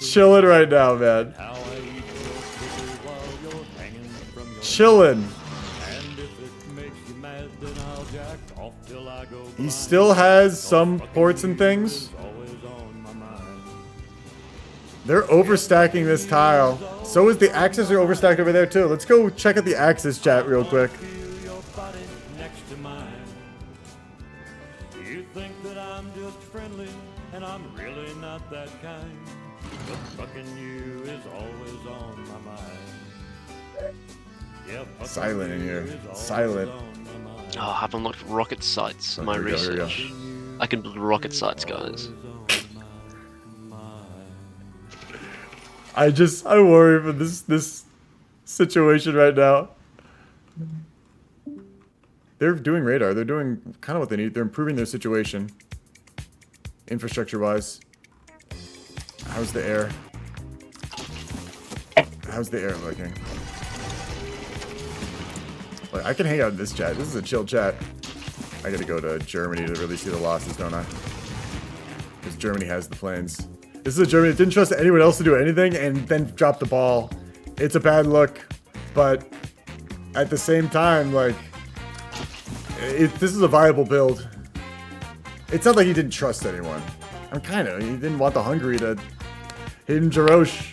A: chillin' right now, man. Chillin'. He still has some ports and things. They're overstacking this tile. So is the Axis are overstacked over there too. Let's go check out the Axis chat real quick.
Q: You think that I'm just friendly, and I'm really not that kind. But fucking you is always on my mind. Yeah,
A: Silent in here. Silent.
R: Oh, I haven't looked at rocket sites in my
A: here we go, here we go.
R: research. I can build rocket sites, guys.
A: I worry for this situation right now. They're doing radar. They're doing kind of what they need. They're improving their situation. Infrastructure-wise. How's the air? How's the air looking? Like, I can hang out in this chat. This is a chill chat. I gotta go to Germany to really see the losses, don't I? Because Germany has the planes. This is a Germany that didn't trust anyone else to do anything and then dropped the ball. It's a bad look, but at the same time, like, this is a viable build. It's not like he didn't trust anyone. I'm kind of. He didn't want the Hungary to hit him Jarosh.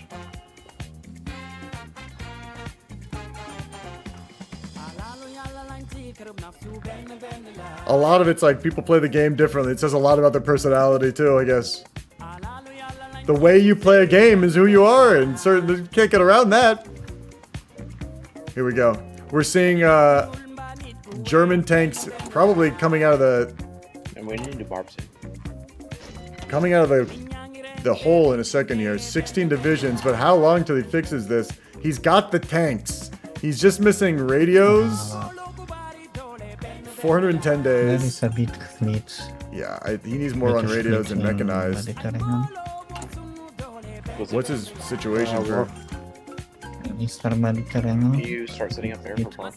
A: A lot of it's like people play the game differently. It says a lot about their personality too, I guess. The way you play a game is who you are, and certainly you can't get around that. Here we go. We're seeing German tanks probably coming out of the...
C: And we need to barb soon.
A: Coming out of the hole in a second here. 16 divisions, but how long till he fixes this? He's got the tanks. He's just missing radios. 410 days.
I: That is a bit fleet.
A: Yeah, he needs more on radios and mechanized. What's his situation for?
I: Mr. Mediterranean.
C: You start setting up air for fun.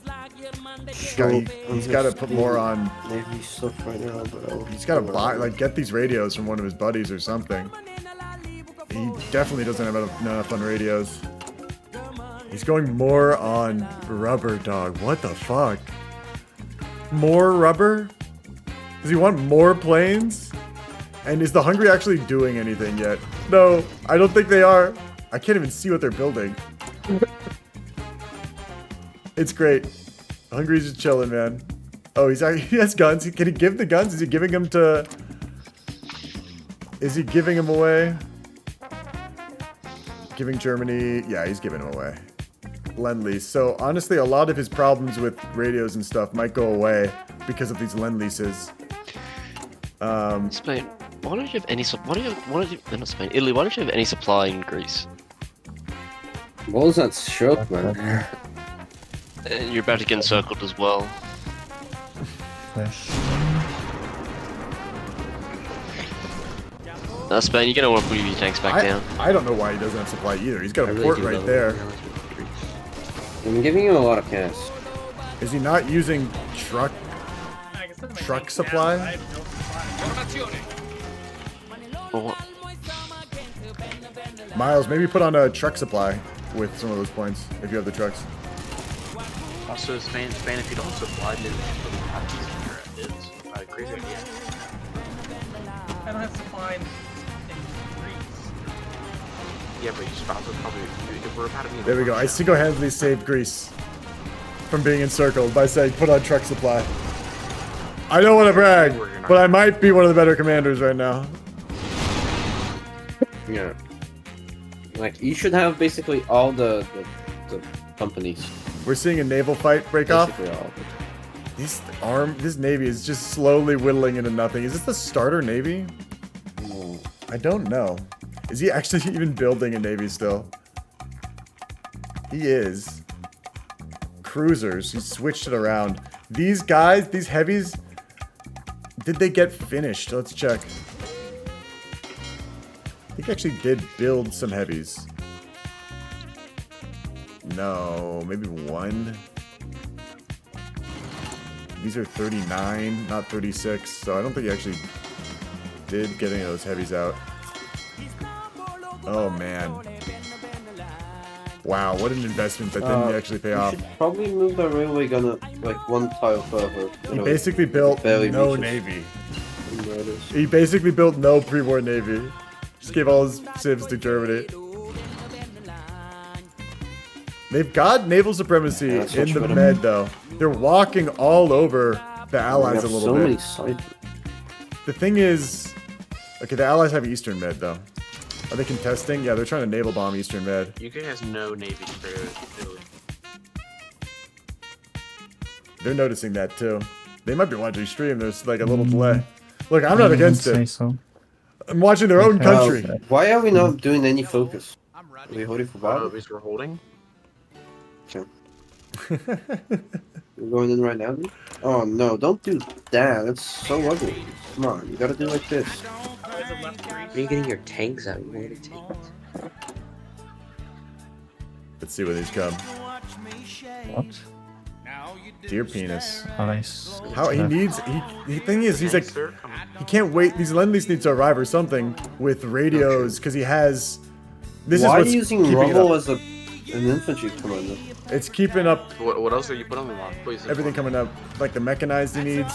A: He's got to put more on.
F: Navy stuff right now, bro.
A: He's got to buy, like, get these radios from one of his buddies or something. He definitely doesn't have enough on radios. He's going more on rubber, dog. What the fuck? More rubber? Does he want more planes? And is the Hungary actually doing anything yet? No, I don't think they are. I can't even see what they're building. It's great. Hungary's just chilling, man. Oh, he has guns. Can he give the guns? Is he giving them to... Is he giving them away? Giving Germany... Yeah, he's giving them away. Lend-lease. So, honestly, a lot of his problems with radios and stuff might go away because of these lend-leases.
R: Spain, why don't you have any not Spain, Italy, why don't you have any supply in Greece?
F: What was that stroke, man?
R: And you're about to get encircled as well. Spain, you're gonna want to put your tanks back down.
A: I don't know why he doesn't have supply either. He's got a port right there.
F: I'm giving you a lot of cash.
A: Is he not using truck supply? Miles, maybe put on a truck supply with some of those points if you have the trucks.
C: Also, Spain, if you don't supply, then it's crazy idea.
B: I don't have supply in Greece.
C: Yeah, but you should also probably. We're about to be.
A: There we go. I single-handedly saved Greece from being encircled by saying put on truck supply. I don't want to brag, but I might be one of the better commanders right now.
F: Yeah. Like, you should have basically all the companies.
A: We're seeing a naval fight break
F: Basically
A: off. This navy is just slowly whittling into nothing. Is this the starter navy? I don't know. Is he actually even building a navy still? He is. Cruisers. He switched it around. These guys, these heavies, did they get finished? Let's check. think I actually did build some heavies. No, maybe one. These are 39, not 36, so I don't think you actually did get any of those heavies out. Oh man. Wow, what an investment that didn't actually pay off.
F: Should probably move the railway gunner like one tile further.
A: He basically built no navy. He basically built no pre-war navy. Just gave all his civs to Germany. They've got naval supremacy in the Med, though. They're walking all over the Allies a little bit. The thing is, okay, the Allies have Eastern Med, though. Are they contesting? Yeah, they're trying to naval bomb Eastern Med.
C: UK has no navy for Italy.
A: They're noticing that, too. They might be watching stream. There's like a little delay. Look, I'm not against it.
I: So.
A: I'm watching their own country.
F: Why are we not doing any focus? Are we holding for battle?
C: Because we're holding.
F: Okay. We're going in right now, dude? Oh no, don't do that. That's so ugly. Come on, you gotta do like this.
N: Are you getting your tanks out? You want to tanks?
A: Let's see where these come.
I: What?
A: Dear penis.
I: Nice.
A: How he needs the thing is he's like he can't wait. These Lend-Lease need to arrive or something with radios because he has. This
F: Why
A: is what's
F: are you using
A: keeping it
F: Rumble
A: up.
F: as an infantry commander?
A: It's keeping up.
C: What else are you putting on the line? Please.
A: Everything coming up, like the mechanized he needs.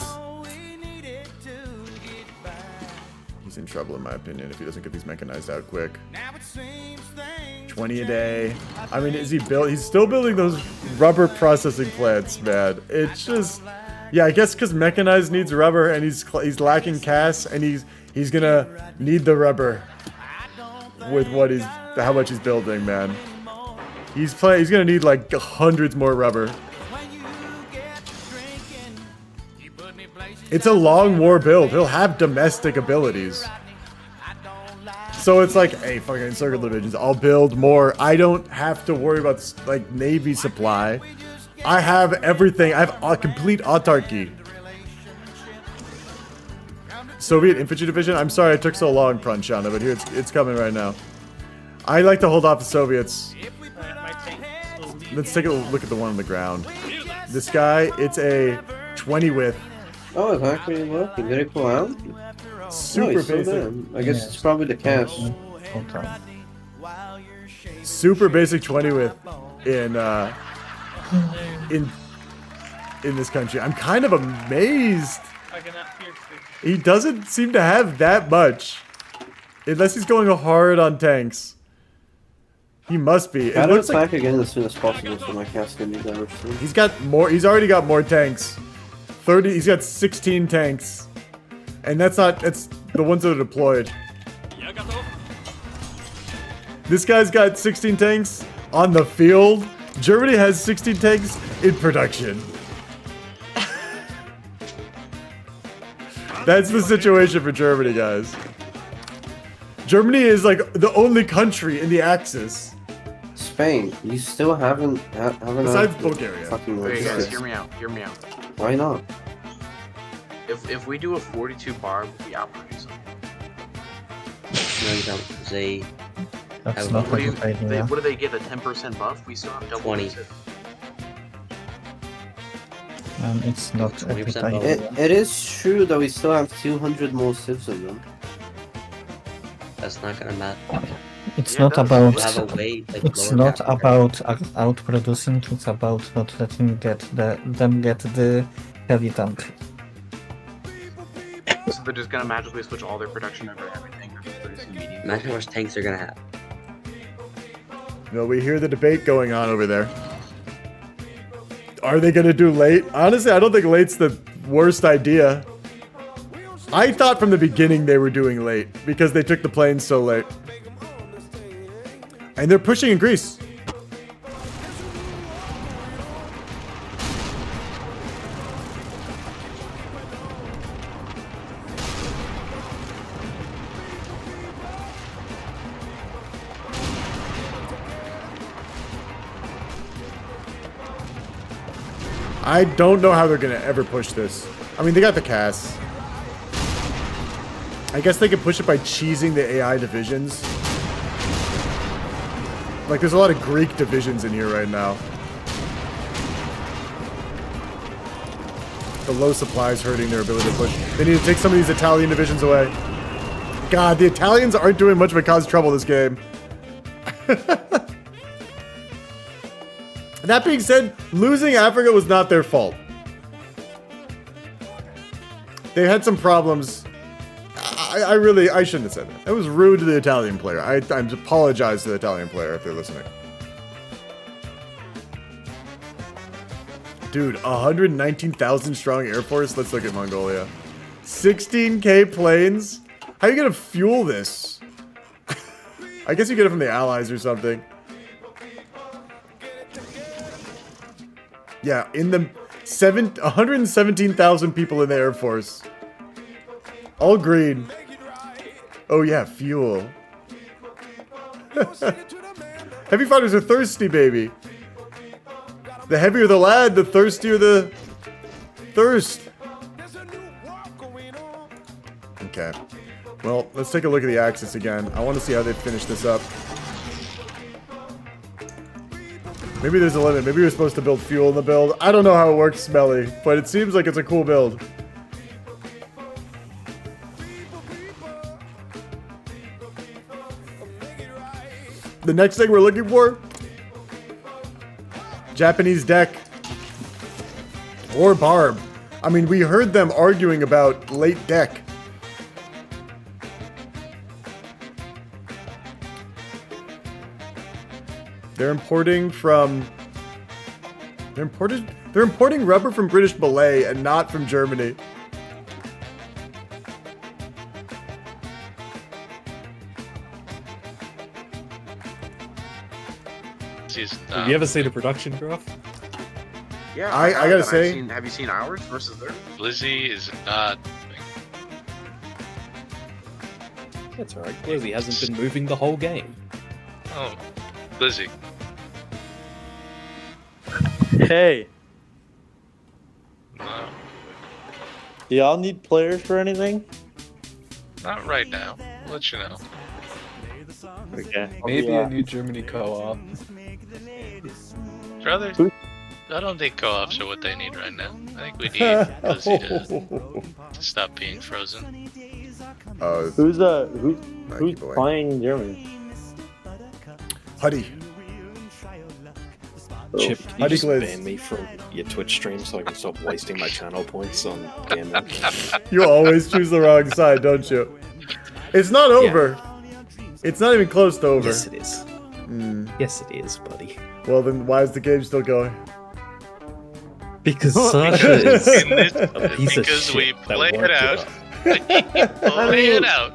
A: He's in trouble in my opinion if he doesn't get these mechanized out quick. 20 a day. I mean, is he built? He's still building those rubber processing plants, man. It's just, yeah, I guess because mechanized needs rubber and he's lacking cast and he's gonna need the rubber with how much he's building, man. He's gonna need like hundreds more rubber. It's a long war build. He'll have domestic abilities. So it's like, hey, fucking circle divisions, I'll build more. I don't have to worry about like navy supply. I have everything. I have a complete autarky. Soviet infantry division. I'm sorry it took so long, Pranchana, but here it's coming right now. I like to hold off the Soviets. Let's take a look at the one on the ground. This guy, it's a 20 width.
F: Oh, it's actually working. Did he pull out?
A: Super
F: no, so
A: basic.
F: bad. I guess it's probably the cast.
A: Super basic 20 width in this country. I'm kind of amazed. He doesn't seem to have that much, unless he's going hard on tanks. He must be.
F: Gotta attack again as soon as possible so my cast can be damaged.
A: He's got more. He's already got more tanks. 30. He's got 16 tanks, and that's the ones that are deployed. This guy's got 16 tanks on the field. Germany has 16 tanks in production. That's the situation for Germany, guys. Germany is like the only country in the Axis.
F: Spain, you still haven't
A: besides Bulgaria.
C: Wait, guys, hear me out. Hear me out.
F: Why not?
C: If we do a 42 bar, we'll be outproducing.
N: No, you don't. They
I: That's not a good idea.
C: What do they get? A 10% buff? We still have double
N: 20.
I: It's not a good idea.
F: It is true that we still have 200 more civs in them.
N: That's not gonna matter.
I: It's not about.
N: Have a way, like,
I: It's
N: lower
I: not
N: capital.
I: about outproducing. It's about not letting them get the heavy tank.
C: So they're just gonna magically switch all their production over everything. They're just producing medium.
N: Imagine how much tanks they're gonna have.
A: No, we hear the debate going on over there. Are they gonna do late? Honestly, I don't think late's the worst idea. I thought from the beginning they were doing late because they took the planes so late. And they're pushing in Greece. I don't know how they're gonna ever push this. I mean, they got the cast. I guess they could push it by cheesing the AI divisions. Like, there's a lot of Greek divisions in here right now. The low supply is hurting their ability to push. They need to take some of these Italian divisions away. God, the Italians aren't doing much of a cause trouble this game. That being said, losing Africa was not their fault. They had some problems. I shouldn't have said that. That was rude to the Italian player. I apologize to the Italian player if they're listening. Dude, 119,000 strong Air Force? Let's look at Mongolia. 16k planes? How are you gonna fuel this? I guess you get it from the Allies or something. Yeah, in the 117,000 people in the Air Force. All green. Oh yeah, fuel. Heavy fighters are thirsty, baby. The heavier the lad, the thirstier the thirst. Okay. Well, let's take a look at the Axis again. I want to see how they finish this up. Maybe there's a limit. Maybe you're supposed to build fuel in the build. I don't know how it works, Smelly, but it seems like it's a cool build. The next thing we're looking for? Japanese deck. Or Barb. I mean, we heard them arguing about late deck. They're importing from... They're importing rubber from British Belay and not from Germany.
K: Have you ever seen a production graph?
C: Yeah,
A: I gotta say...
C: Have you seen ours versus theirs?
G: Lizzie is not...
K: That's alright. Lizzie hasn't been moving the whole game.
G: Oh, Lizzie.
V: Hey.
G: No,
V: Do y'all need players for anything?
G: not right now. I'll let you know.
V: Okay.
K: Maybe a new Germany co-op.
G: Rather, I don't think co-ops are what they need right now. I think we need Lizzie to stop being frozen.
V: Who's playing Germany?
A: Huddy.
K: Chip, can you
A: Huddy
K: just
A: Gliz.
K: ban me from your Twitch stream so I can stop wasting my channel points on gambling?
A: You always choose the wrong side, don't you? It's not over. It's not even close to over.
K: Yes, it is. Yes, it is, buddy.
A: Well, then why is the game still going?
K: Because Sasha is
G: In this-
K: a piece of
G: because
K: shit
G: we
K: that
G: play it
K: worked
G: out.
F: Play
G: it out.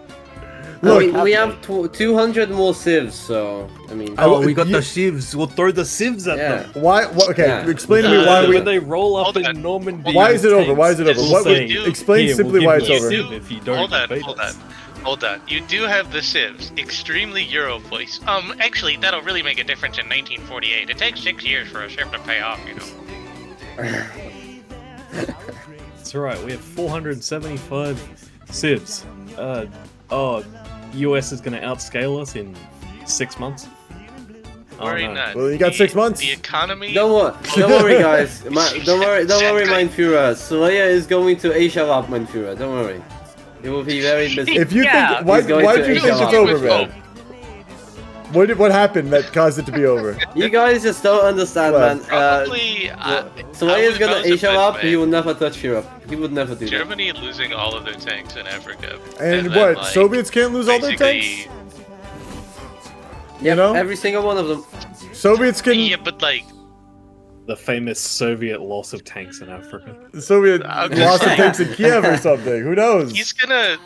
F: We have 200 more civs, so I mean.
K: Oh, we got the civs. We'll throw the civs at them.
A: Why? Okay,
F: Yeah.
A: explain to me why we.
K: When they roll up in Normandy.
A: Why is it over?
K: tanks,
A: Why is it over?
K: we'll
A: What?
K: say,
A: Explain
K: "Here,
A: simply
K: we'll
A: why
K: give
A: it's
K: you a
A: over.
K: civ if you don't
G: Hold on,
K: invade
G: hold
K: us."
G: on. Hold on. You do have the civs. Extremely Euro voice. Actually, that'll really make a difference in 1948. It takes 6 years for a ship to pay off, you know.
K: That's right. We have 475 civs. US is going to outscale us in 6 months.
G: Worry
K: no.
G: not.
A: Well, you got 6 months.
G: The economy.
F: Don't worry, guys. Don't worry, Mein Führer. Soraya is going to Asia Lab, Mein Führer. Don't worry. It will be very busy.
A: If you think, why do you think it's over, man? What happened that caused it to be over?
F: You guys just don't understand, man.
G: Probably.
F: Soraya is gonna
G: I was
F: Asia
G: a
F: Lab.
G: bit
F: He will never touch Europe. He would never do that.
G: Germany losing all of their tanks in Africa.
A: And
G: then,
A: what?
G: like,
A: Soviets can't lose all their
G: basically-
A: tanks? You know?
F: Every single one of them.
A: Soviets can.
G: Yeah, but like.
K: The famous Soviet loss of tanks in Africa.
A: The Soviet
G: I'm just
A: lost the
G: saying.
A: tanks in Kiev or something. Who knows?
G: He's gonna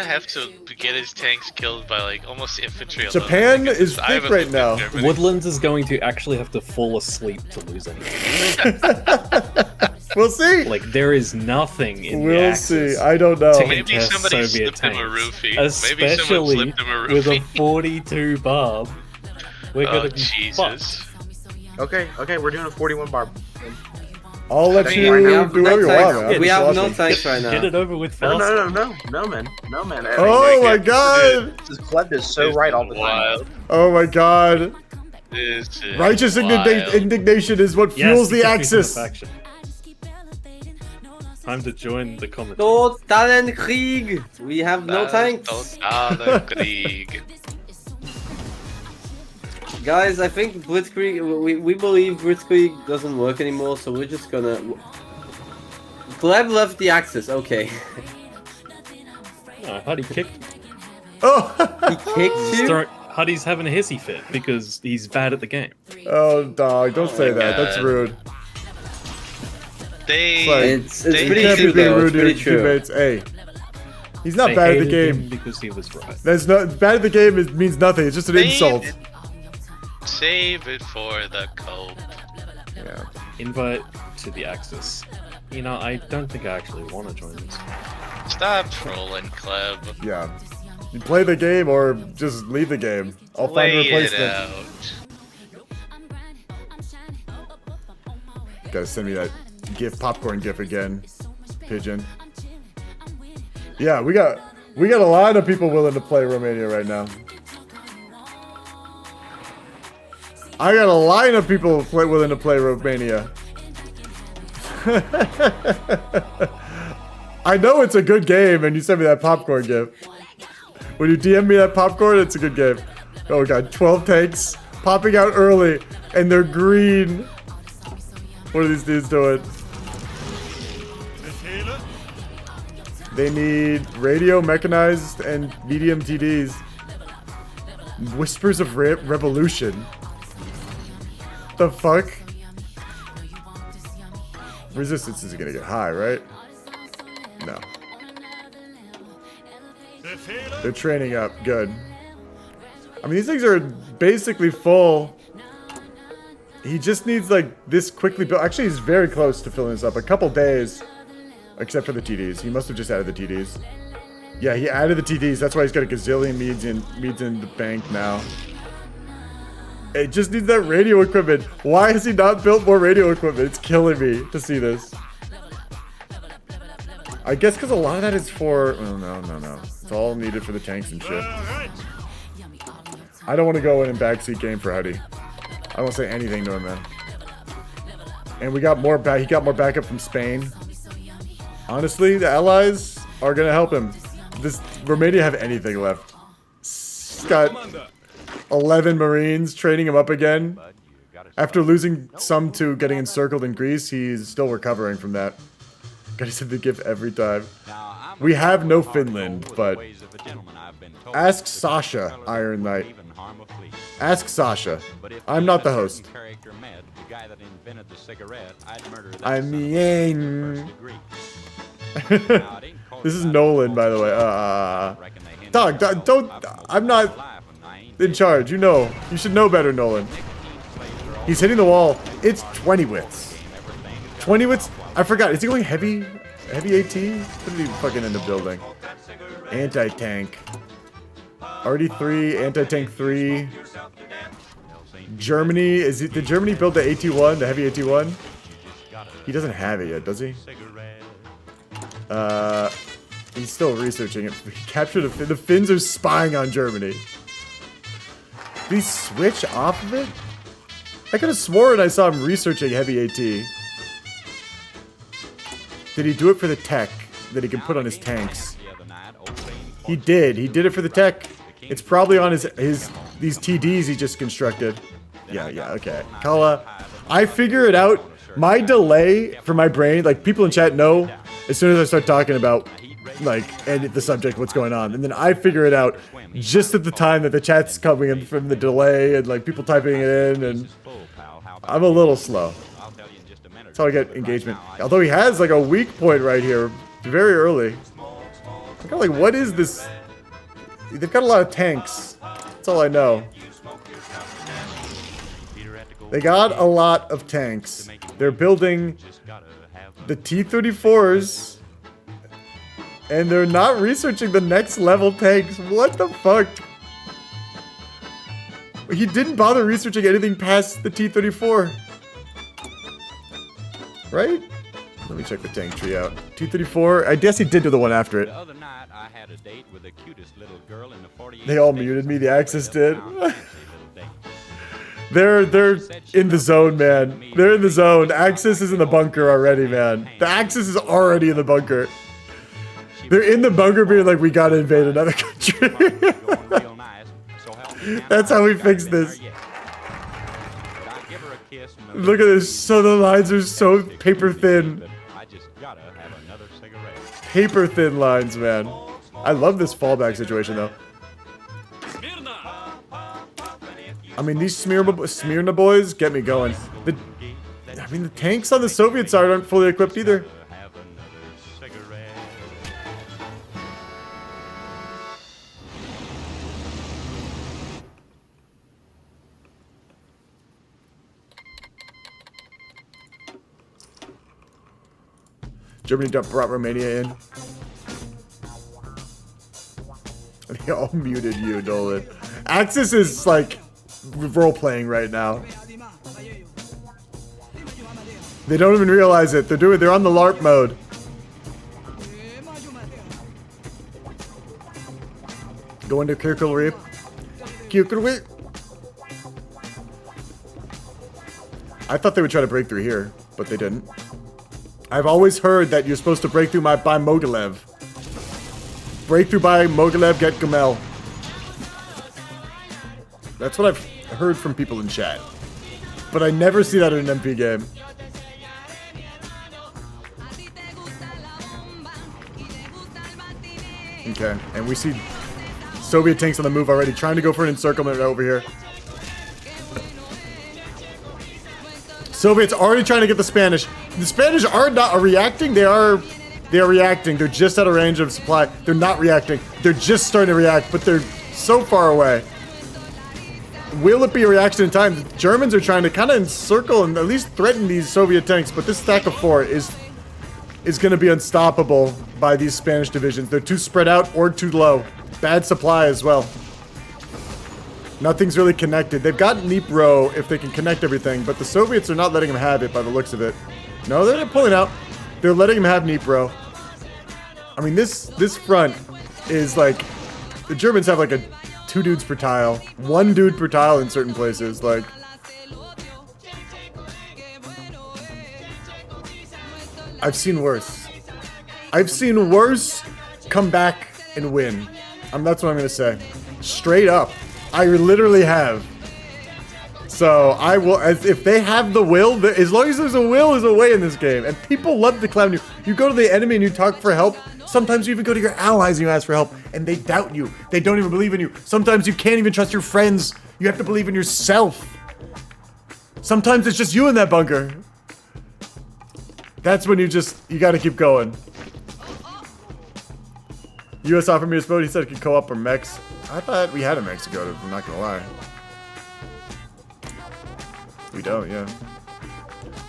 G: have to get his tanks killed by like almost infantry. alone,
A: Japan
G: because
A: is
G: I
A: thick
G: haven't
A: right
G: lived in
A: now.
G: Germany.
K: Woodlands is going to actually have to fall asleep to lose anything.
A: We'll see.
K: Like there is nothing in the
A: We'll
K: Axis
A: see. I don't know.
K: to
G: Maybe
K: contest
G: somebody
K: Soviet
G: slipped him a
K: tanks.
G: roofie. Maybe someone
K: Especially
G: slipped him a
K: with a
G: roofie.
K: 42 barb. We're
G: Oh
K: gonna be
G: Jesus!
C: Okay, we're doing a 41 bar.
A: I'll let
F: We
A: you
F: have
A: do
F: no
A: whatever you
F: tanks.
A: want. Man.
F: We
A: I'm
F: have
A: just
F: no
A: watching.
F: tanks right now.
V: Get it over with
M: No,
V: fast.
M: no, man. No, man.
A: Oh my god!
M: This Kleb is so right all the time.
G: Wild.
A: Oh my god!
G: This is
A: Righteous
G: wild.
A: indignation is what fuels the Axis.
V: Time to join the comment.
F: Totalen Krieg! We have no tanks.
G: Totalen Krieg.
F: Guys, I think Blitzkrieg, we believe Blitzkrieg doesn't work anymore, so we're just gonna... Gleb left the Axis, okay.
V: No, Huddy kicked.
A: Oh!
F: He kicked you?
V: Huddy's having a hissy fit because he's bad at the game.
A: Oh, dog, don't say
G: my
A: that. That's
G: God.
A: rude.
F: It's
G: they
F: pretty
A: can't
F: true,
A: be being
F: though.
A: rude
F: It's
A: to
F: pretty
A: your
F: true.
A: teammates. Hey, he's not
V: They
A: bad at the
V: hated him
A: game.
V: because he was right.
A: That's not bad at the game. It means nothing. It's just an insult.
G: Save it for the cope.
A: Yeah.
V: Invite to the Axis. You know, I don't think I actually want to join this.
G: Stop trolling, Kleb.
A: Yeah. You play the game or just leave the game. I'll find a
G: Play it
A: replacement.
G: out.
A: Gotta send me that popcorn gif again, Pigeon. Yeah, we got a lot of people willing to play Romania right now. I got a line of people willing to play Romania. I know it's a good game, and you sent me that popcorn gif. When you DM me that popcorn, it's a good game. Oh god, 12 tanks popping out early, and they're green. What are these dudes doing? They need radio, mechanized, and medium TDs. Whispers of Revolution. The fuck? Resistance isn't gonna get high, right? No. They're training up. Good. I mean, these things are basically full. He just needs, like, this quickly built. Actually, he's very close to filling this up. A couple days. Except for the TDs. He must have just added the TDs. Yeah, he added the TDs. That's why he's got a gazillion meads in the bank now. It just needs that radio equipment. Why has he not built more radio equipment? It's killing me to see this. I guess because a lot of that is for... Oh, no. It's all needed for the tanks and shit. I don't want to go in and backseat game for Huddy. I won't say anything to him, man. And we got more back. He got more backup from Spain. Honestly, the allies are gonna help him. Does Romania have anything left? He's got 11 Marines training him up again. After losing some to getting encircled in Greece, he's still recovering from that. Gotta send the gift every time. We have no Finland, but ask Sasha, Iron Knight. Ask Sasha. I'm not the host. I mean... This is Nolan, by the way. Dog, don't... I'm not in charge. You know. You should know better, Nolan. He's hitting the wall. It's 20 wits. 20 wits? I forgot. Is he going heavy? Heavy AT? What did he fucking end up building? Anti-tank. RD3, anti-tank 3. Germany, did Germany build the AT1, the heavy AT1? He doesn't have it yet, does he? He's still researching it. He captured the Finns are spying on Germany. Did he switch off of it? I could have sworn I saw him researching heavy AT. Did he do it for the tech that he can put on his tanks? He did. He did it for the tech. It's probably on these TDs he just constructed. Yeah, okay. Kala, I figure it out. My delay for my brain, like people in chat know, as soon as I start talking about, like, and the subject, what's going on. And then I figure it out just at the time that the chat's coming in from the delay and like people typing it in, and I'm a little slow. That's how I get engagement. Although he has like a weak point right here, very early. I'm kind of like, what is this? They've got a lot of tanks. That's all I know. They got a lot of tanks. They're building the T-34s. And they're not researching the next level tanks. What the fuck? He didn't bother researching anything past the T-34. right? Let me check the tank tree out. T-34. I guess he did do the one after it.
Q: The other night, I had a date with the cutest little girl in the 48
A: They all muted me. The Axis did. They're in the zone, man. They're in the zone. Axis is in the bunker already, man. The Axis is already in the bunker. They're in the bunker being like, we gotta invade another country. That's how we fix this. Look at this. So the lines are so paper thin. Paper thin lines, man. I love this fallback situation, though. I mean, these Smyrna boys get me going. I mean, the tanks on the Soviet side aren't fully equipped either. Germany brought Romania in. They all muted you, Dolan. Axis is like role-playing right now. They don't even realize it. They're on the LARP mode. Go into Kirklery. Kirklery. I thought they would try to break through here, but they didn't. I've always heard that you're supposed to break through by Mogilev. Break through by Mogilev, get Gamel. That's what I've heard from people in chat. But I never see that in an MP game. Okay, and we see Soviet tanks on the move already, trying to go for an encirclement over here. Soviets already trying to get the Spanish. The Spanish are not reacting. They are reacting. They're just out of range of supply. They're not reacting. They're just starting to react, but they're so far away. Will it be a reaction in time? The Germans are trying to kind of encircle and at least threaten these Soviet tanks, but this stack of 4 is going to be unstoppable by these Spanish divisions. They're too spread out or too low. Bad supply as well. Nothing's really connected. They've got Dnipro if they can connect everything, but the Soviets are not letting them have it by the looks of it. No, they're not pulling out. They're letting them have Dnipro. I mean, this front is like... The Germans have like a 2 dudes per tile. 1 dude per tile in certain places. Like... I've seen worse. I've seen worse come back and win. That's what I'm going to say. Straight up. I literally have. So I will, if they have the will, as long as there's a will, there's a way in this game. And people love to clown you. You go to the enemy and you talk for help. Sometimes you even go to your allies and you ask for help, and they doubt you. They don't even believe in you. Sometimes you can't even trust your friends. You have to believe in yourself. Sometimes it's just you in that bunker. That's when you gotta keep going. US offered me a boat. He said it could co-op or mechs. I thought we had a Mexico, I'm not gonna lie. We don't, yeah.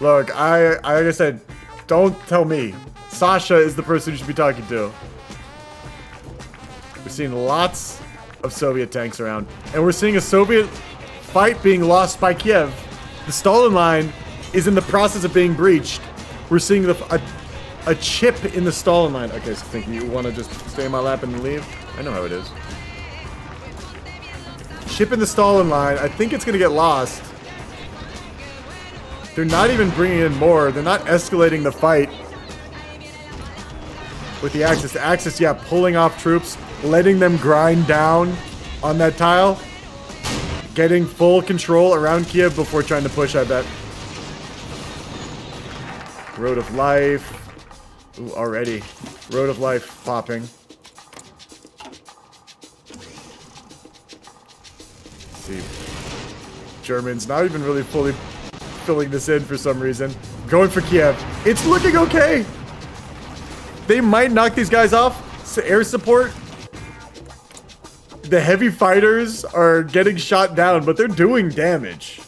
A: Look, like I said, don't tell me. Sasha is the person you should be talking to. We're seeing lots of Soviet tanks around. And we're seeing a Soviet fight being lost by Kiev. The Stalin line is in the process of being breached. We're seeing a chip in the Stalin line. Okay, so thinking you want to just stay in my lap and leave? I know how it is. Chip in the Stalin line. I think it's going to get lost. They're not even bringing in more. They're not escalating the fight. With the Axis. The Axis, yeah, pulling off troops. Letting them grind down on that tile. Getting full control around Kiev before trying to push, I bet. Road of Life. Ooh, already. Road of Life popping. See. Germans not even really fully filling this in for some reason. Going for Kiev. It's looking okay. They might knock these guys off. Air support. The heavy fighters are getting shot down, but they're doing damage.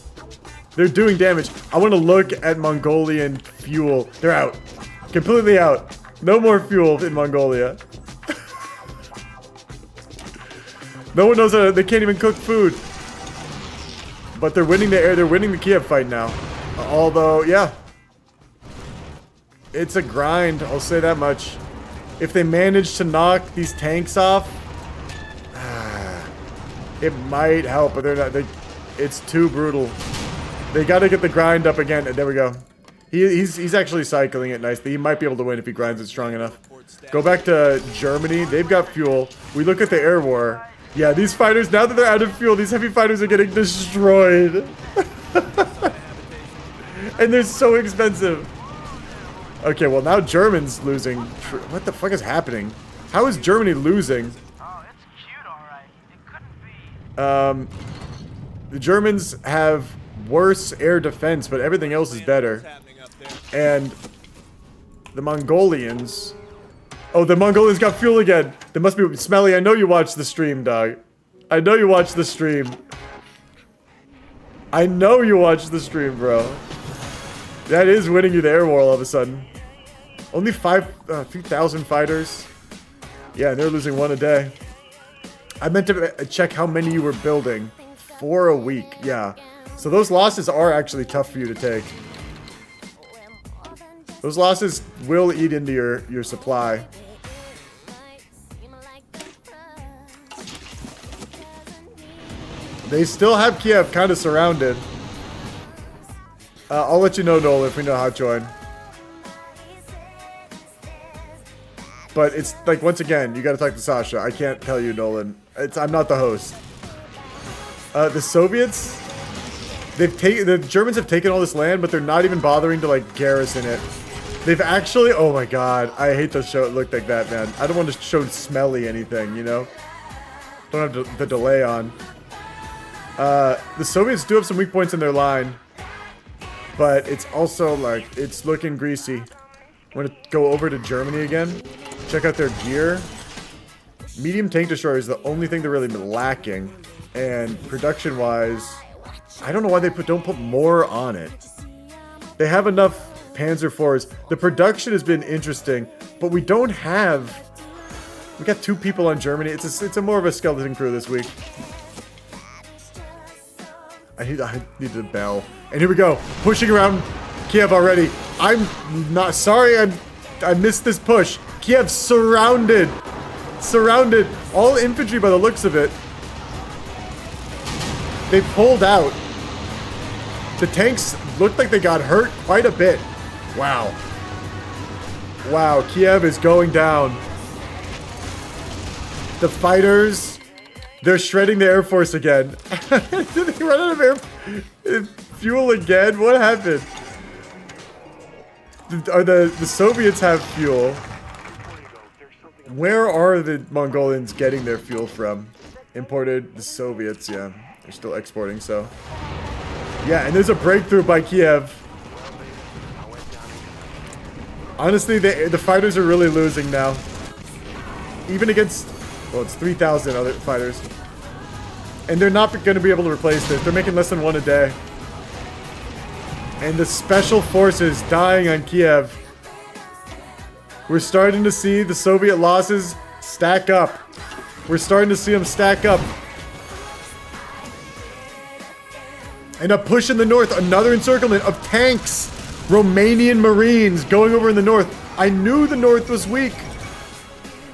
A: They're doing damage. I want to look at Mongolian fuel. They're out. Completely out. No more fuel in Mongolia. No one knows how to, they can't even cook food. But they're winning the air. They're winning the Kiev fight now. Although, yeah. It's a grind, I'll say that much. If they manage to knock these tanks off, it might help, but they're not. It's too brutal. They got to get the grind up again. There we go. He's actually cycling it nicely. He might be able to win if he grinds it strong enough. Go back to Germany. They've got fuel. We look at the air war. Yeah, these fighters, now that they're out of fuel, these heavy fighters are getting destroyed. And they're so expensive. Okay, well now German's losing. What the fuck is happening? How is Germany losing? The Germans have worse air defense, but everything else is better. And the Mongolians... Oh, the Mongolians got fuel again. They must be... Smelly, I know you watched the stream, dog. I know you watched the stream. I know you watched the stream, bro. That is winning you the air war all of a sudden. Only 3,000 fighters. Yeah, they're losing one a day. I meant to check how many you were building. 4 a week, yeah. So those losses are actually tough for you to take. Those losses will eat into your supply. They still have Kiev kind of surrounded. I'll let you know, Nolan, if we know how to join. But it's like, once again, you gotta talk to Sasha. I can't tell you, Nolan. I'm not the host. The Soviets, the Germans have taken all this land, but they're not even bothering to like garrison it. They've actually, oh my god, I hate to show it look like that, man. I don't want to show Smelly anything, you know? Don't have the delay on. The Soviets do have some weak points in their line, but it's also like, it's looking greasy. I'm gonna go over to Germany again, check out their gear. Medium tank destroyer is the only thing they're really lacking, and production-wise, I don't know why they don't put more on it. They have enough Panzer IVs. The production has been interesting, but we don't have... We got 2 people on Germany. It's a more of a skeleton crew this week. I need a bell. And here we go. Pushing around Kiev already. I'm not sorry. I missed this push. Kiev surrounded. Surrounded. All infantry by the looks of it. They pulled out. The tanks looked like they got hurt quite a bit. Wow. Wow, Kiev is going down. The fighters, they're shredding the Air Force again. Did they run out of fuel again? What happened? The Soviets have fuel. Where are the Mongolians getting their fuel from? Imported. The Soviets, yeah. They're still exporting, so. Yeah, and there's a breakthrough by Kiev. Honestly, the fighters are really losing now. Even against, well, it's 3,000 other fighters. And they're not going to be able to replace this. They're making less than 1 a day. And the special forces dying on Kiev. We're starting to see the Soviet losses stack up. We're starting to see them stack up. And a push in the north, another encirclement of tanks. Romanian Marines going over in the north. I knew the north was weak.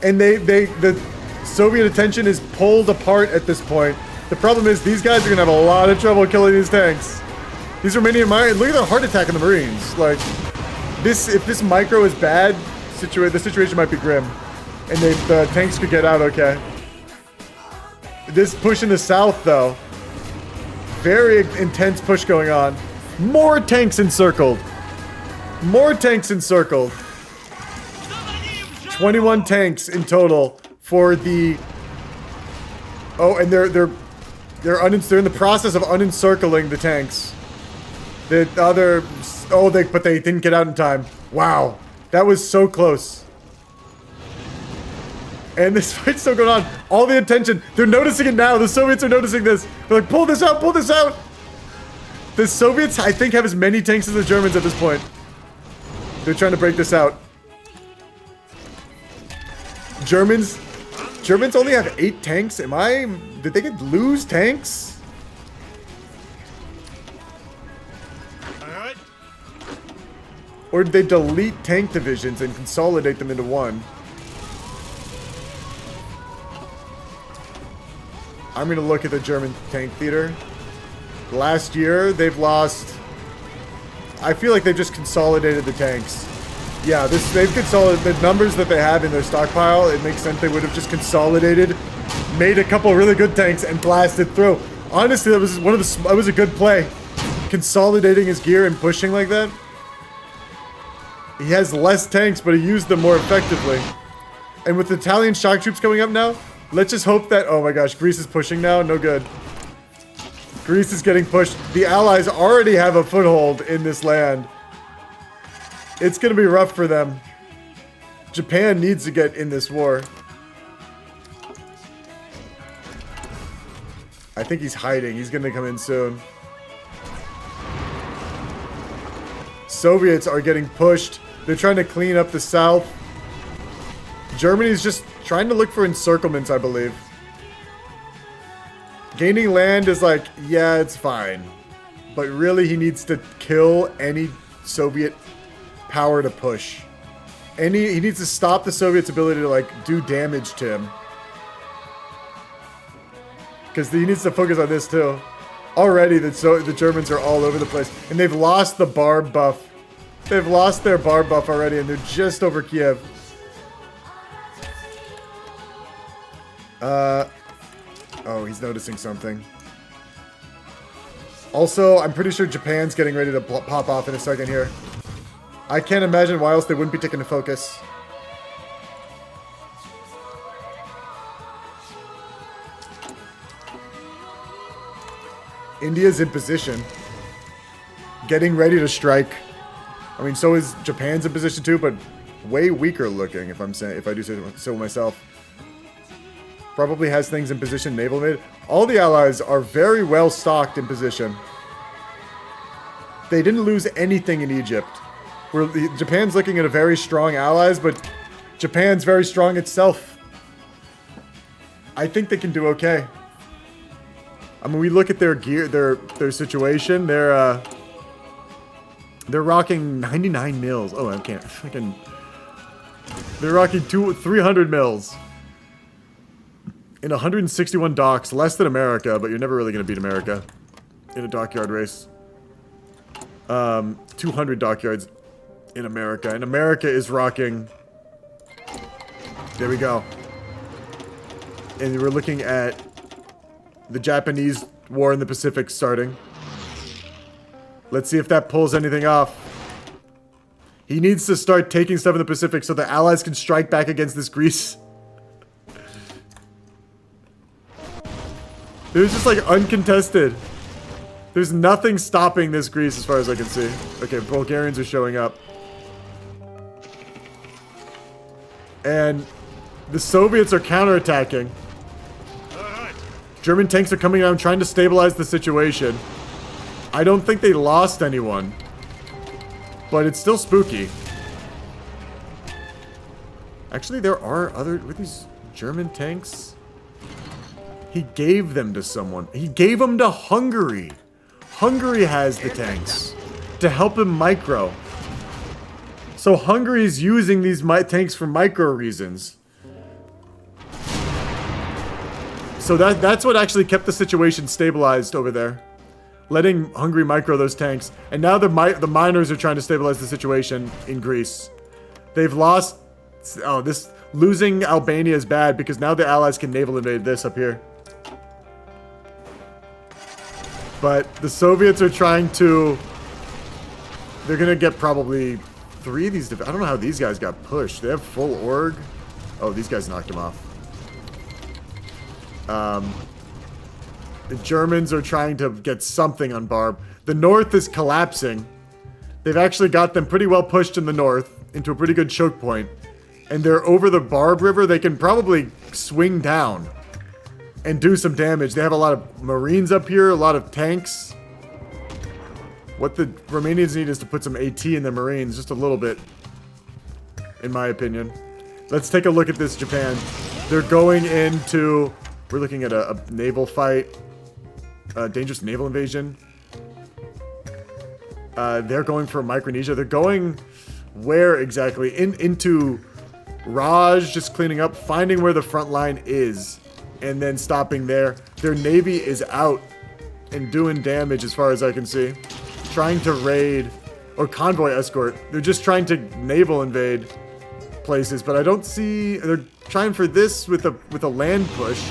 A: And the Soviet attention is pulled apart at this point. The problem is these guys are gonna have a lot of trouble killing these tanks. These Romanian Marines, look at the heart attack in the Marines. Like, if this micro is bad, the situation might be grim. And the tanks could get out okay. This push in the south though, very intense push going on. More tanks encircled. More tanks encircled. 21 tanks in total for the... Oh, and they're in the process of unencircling the tanks. The other... Oh, but they didn't get out in time. Wow. That was so close. And this fight's still going on. All the attention. They're noticing it now. The Soviets are noticing this. They're like, pull this out, pull this out. The Soviets, I think, have as many tanks as the Germans at this point. They're trying to break this out. Germans only have 8 tanks. Did they lose tanks? Or did they delete tank divisions and consolidate them into one? I'm going to look at the German tank theater. Last year, they've lost... I feel like they've just consolidated the tanks. Yeah, they've consolidated the numbers that they have in their stockpile. It makes sense they would have just consolidated, made a couple really good tanks, and blasted through. Honestly, that was a good play. Consolidating his gear and pushing like that. He has less tanks, but he used them more effectively. And with the Italian shock troops coming up now, let's just hope that... Oh my gosh, Greece is pushing now. No good. Greece is getting pushed. The Allies already have a foothold in this land. It's going to be rough for them. Japan needs to get in this war. I think he's hiding. He's going to come in soon. Soviets are getting pushed. They're trying to clean up the south. Germany's just trying to look for encirclements, I believe. Gaining land is like, yeah, it's fine. But really, he needs to kill any Soviet power to push. He needs to stop the Soviets' ability to, like, do damage to him. Because he needs to focus on this, too. Already, the Germans are all over the place. And they've lost the barb buff. They've lost their barb buff already, and they're just over Kiev. Oh, he's noticing something. Also, I'm pretty sure Japan's getting ready to pop off in a second here. I can't imagine why else they wouldn't be taking a focus. India's in position. Getting ready to strike. I mean, so is Japan's in position too, but way weaker looking, if I do say so myself. Probably has things in position, naval mid. All the allies are very well stocked in position. They didn't lose anything in Egypt. Japan's looking at a very strong allies, but Japan's very strong itself. I think they can do okay. I mean, we look at their gear, their situation. They're rocking 99 mils. Oh, I can't. They're rocking 300 mils. In 161 docks, less than America, but you're never really going to beat America in a dockyard race. 200 dockyards in America, and America is rocking... There we go. And we're looking at the Japanese war in the Pacific starting. Let's see if that pulls anything off. He needs to start taking stuff in the Pacific so the Allies can strike back against this Greece. It was just like uncontested. There's nothing stopping this Greece as far as I can see. Okay, Bulgarians are showing up. And the Soviets are counterattacking. German tanks are coming down trying to stabilize the situation. I don't think they lost anyone. But it's still spooky. Actually, there are other... With these German tanks... He gave them to someone. He gave them to Hungary. Hungary has the tanks to help him micro. So Hungary's using these tanks for micro reasons. So that's what actually kept the situation stabilized over there. Letting Hungary micro those tanks. And now the miners are trying to stabilize the situation in Greece. They've lost... Oh, losing Albania is bad because now the Allies can naval invade this up here. But the Soviets are trying to... They're going to get probably 3 of these... I don't know how these guys got pushed. They have full org. Oh, these guys knocked them off. The Germans are trying to get something on Barb. The North is collapsing. They've actually got them pretty well pushed in the North into a pretty good choke point. And they're over the Barb River. They can probably swing down and do some damage. They have a lot of Marines up here, a lot of tanks. What the Romanians need is to put some AT in the Marines, just a little bit, in my opinion. Let's take a look at this, Japan. They're going into... We're looking at a naval fight. Dangerous naval invasion. They're going for Micronesia. They're going... Where exactly? Into Raj, just cleaning up, finding where the front line is, and then stopping there. Their navy is out and doing damage as far as I can see. Trying to raid, or convoy escort. They're just trying to naval invade places, but I don't see, they're trying for this with a land push,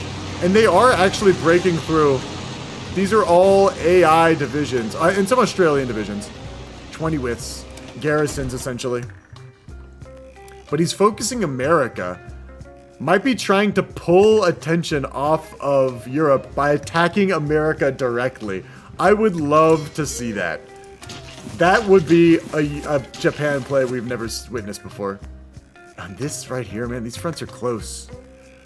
A: and they are actually breaking through. These are all AI divisions, and some Australian divisions. 20 withs, garrisons essentially. But he's focusing America. Might be trying to pull attention off of Europe by attacking America directly. I would love to see that. That would be a Japan play we've never witnessed before. And this right here, man, these fronts are close.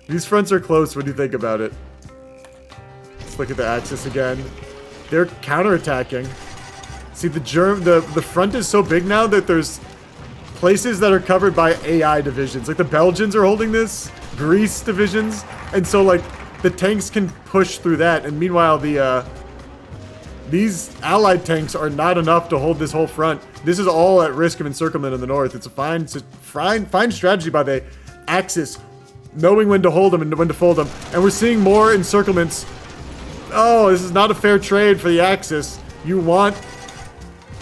A: These fronts are close when you think about it. Let's look at the Axis again. They're counterattacking. See, the front is so big now that there's places that are covered by AI divisions. Like the Belgians are holding this, Greece divisions, and so like the tanks can push through that. And meanwhile, these allied tanks are not enough to hold this whole front. This is all at risk of encirclement in the north. It's a fine strategy by the Axis, knowing when to hold them and when to fold them. And we're seeing more encirclements. Oh, this is not a fair trade for the Axis. You want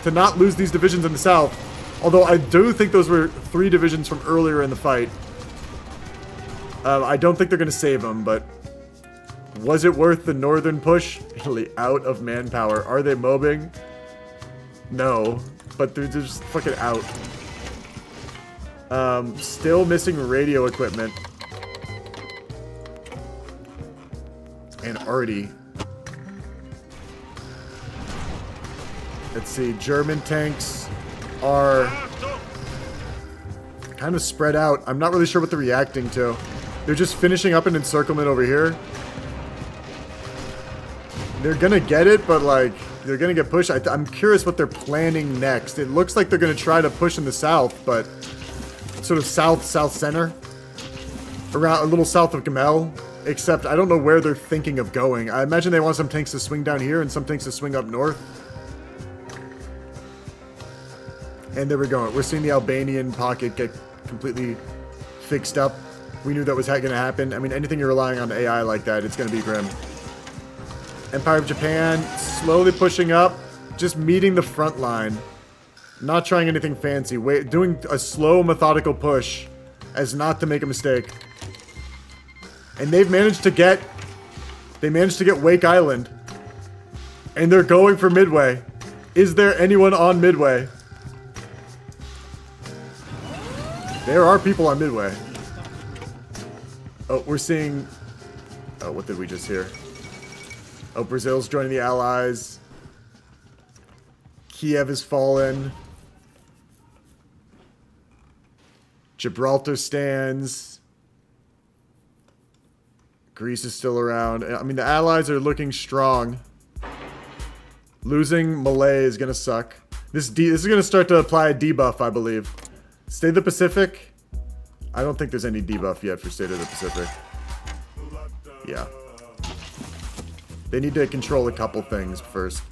A: to not lose these divisions in the south. Although I do think those were 3 divisions from earlier in the fight. I don't think they're going to save them, but was it worth the northern push? Italy out of manpower. Are they mobbing? No, but they're just fucking out. Still missing radio equipment. And arty. Let's see, German tanks are kind of spread out. I'm not really sure what they're reacting to. They're just finishing up an encirclement over here. They're gonna get it, but like, they're gonna get pushed. I'm curious what they're planning next. It looks like they're gonna try to push in the south, but sort of south-center. Around a little south of Gamel. Except I don't know where they're thinking of going. I imagine they want some tanks to swing down here and some tanks to swing up north. And there we go. We're seeing the Albanian pocket get completely fixed up. We knew that was going to happen. I mean, anything you're relying on AI like that, it's going to be grim. Empire of Japan slowly pushing up, just meeting the front line. Not trying anything fancy. Doing a slow, methodical push as not to make a mistake. And they've managed to get... They managed to get Wake Island. And they're going for Midway. Is there anyone on Midway? There are people on Midway. Oh, we're seeing... Oh, what did we just hear? Oh, Brazil's joining the Allies. Kiev has fallen. Gibraltar stands. Greece is still around. I mean, the Allies are looking strong. Losing Malay is going to suck. This is going to start to apply a debuff, I believe. State of the Pacific. I don't think there's any debuff yet for State of the Pacific. Yeah. They need to control a couple things first.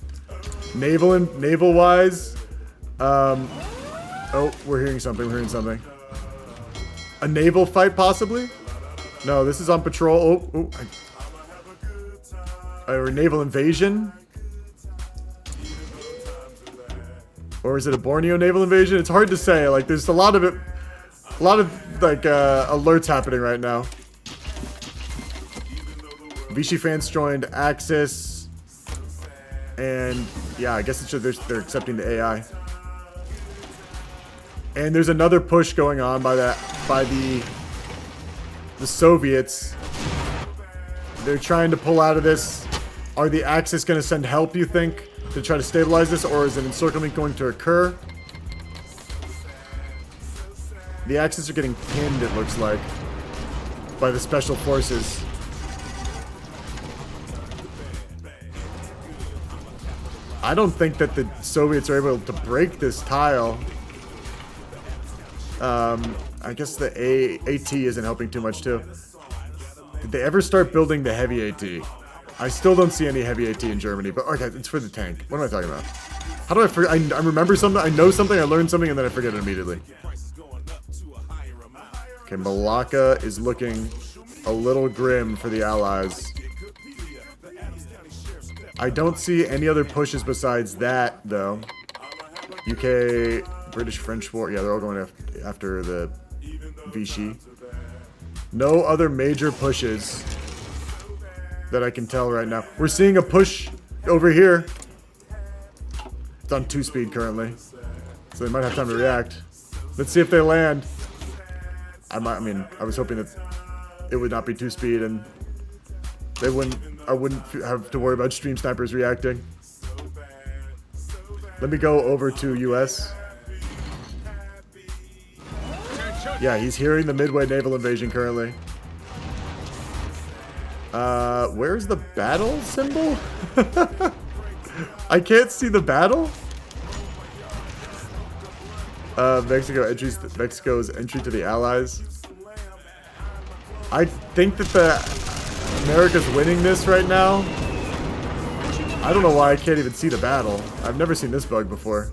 A: Naval-wise. Oh, we're hearing something. We're hearing something. A naval fight, possibly? No, this is on patrol. Or naval invasion? Or is it a Borneo naval invasion? It's hard to say. Like, there's a lot of it. A lot of, like, alerts happening right now. Vichy fans joined Axis. And, yeah, I guess they're accepting the AI. And there's another push going on by the Soviets. They're trying to pull out of this. Are the Axis going to send help, you think, to try to stabilize this, or is an encirclement going to occur? The Axis are getting pinned, it looks like, by the special forces. I don't think that the Soviets are able to break this tile. I guess the AT isn't helping too much, too. Did they ever start building the heavy AT? I still don't see any heavy AT in Germany, but okay, it's for the tank. What am I talking about? How do I forget? I remember something, I know something, I learned something, and then I forget it immediately. Okay, Malacca is looking a little grim for the Allies. I don't see any other pushes besides that, though. UK, British, French war. Yeah, they're all going after the Vichy. No other major pushes that I can tell right now. We're seeing a push over here. It's on 2-speed currently, so they might have time to react. Let's see if they land. I mean, I was hoping that it would not be 2-speed and I wouldn't have to worry about stream snipers reacting. Let me go over to US. Yeah, he's hearing the Midway naval invasion currently. Where's the battle symbol? I can't see the battle. Mexico's entry to the Allies. I think that America's winning this right now. I don't know why I can't even see the battle. I've never seen this bug before.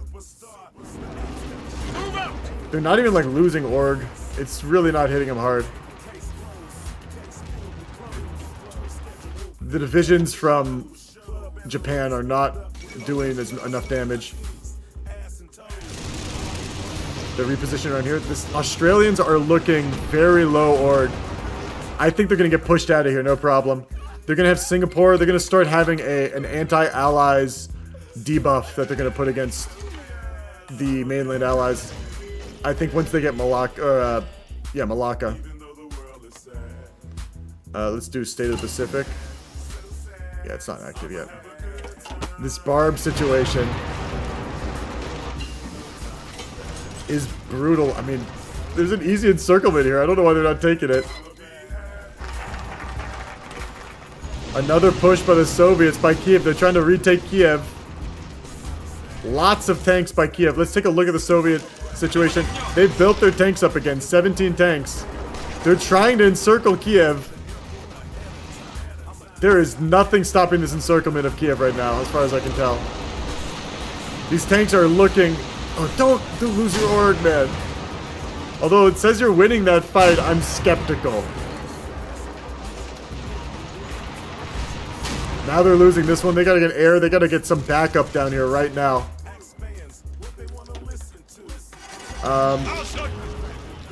A: They're not even like losing org. It's really not hitting them hard. The divisions from Japan are not doing enough damage. They're repositioned around here. Australians are looking very low org. I think they're going to get pushed out of here, no problem. They're going to have Singapore. They're going to start having an anti-allies debuff that they're going to put against the mainland allies. I think once they get Malacca, Malacca. Let's do State of the Pacific. Yeah, it's not active yet. This Barb situation is brutal. I mean, there's an easy encirclement here. I don't know why they're not taking it. Another push by the Soviets by Kiev. They're trying to retake Kiev. Lots of tanks by Kiev. Let's take a look at the Soviet situation. They've built their tanks up again. 17 tanks. They're trying to encircle Kiev. There is nothing stopping this encirclement of Kiev right now, as far as I can tell. These tanks are looking... Oh, don't lose your org, man. Although it says you're winning that fight, I'm skeptical. Now they're losing this one. They gotta get air. They gotta get some backup down here right now.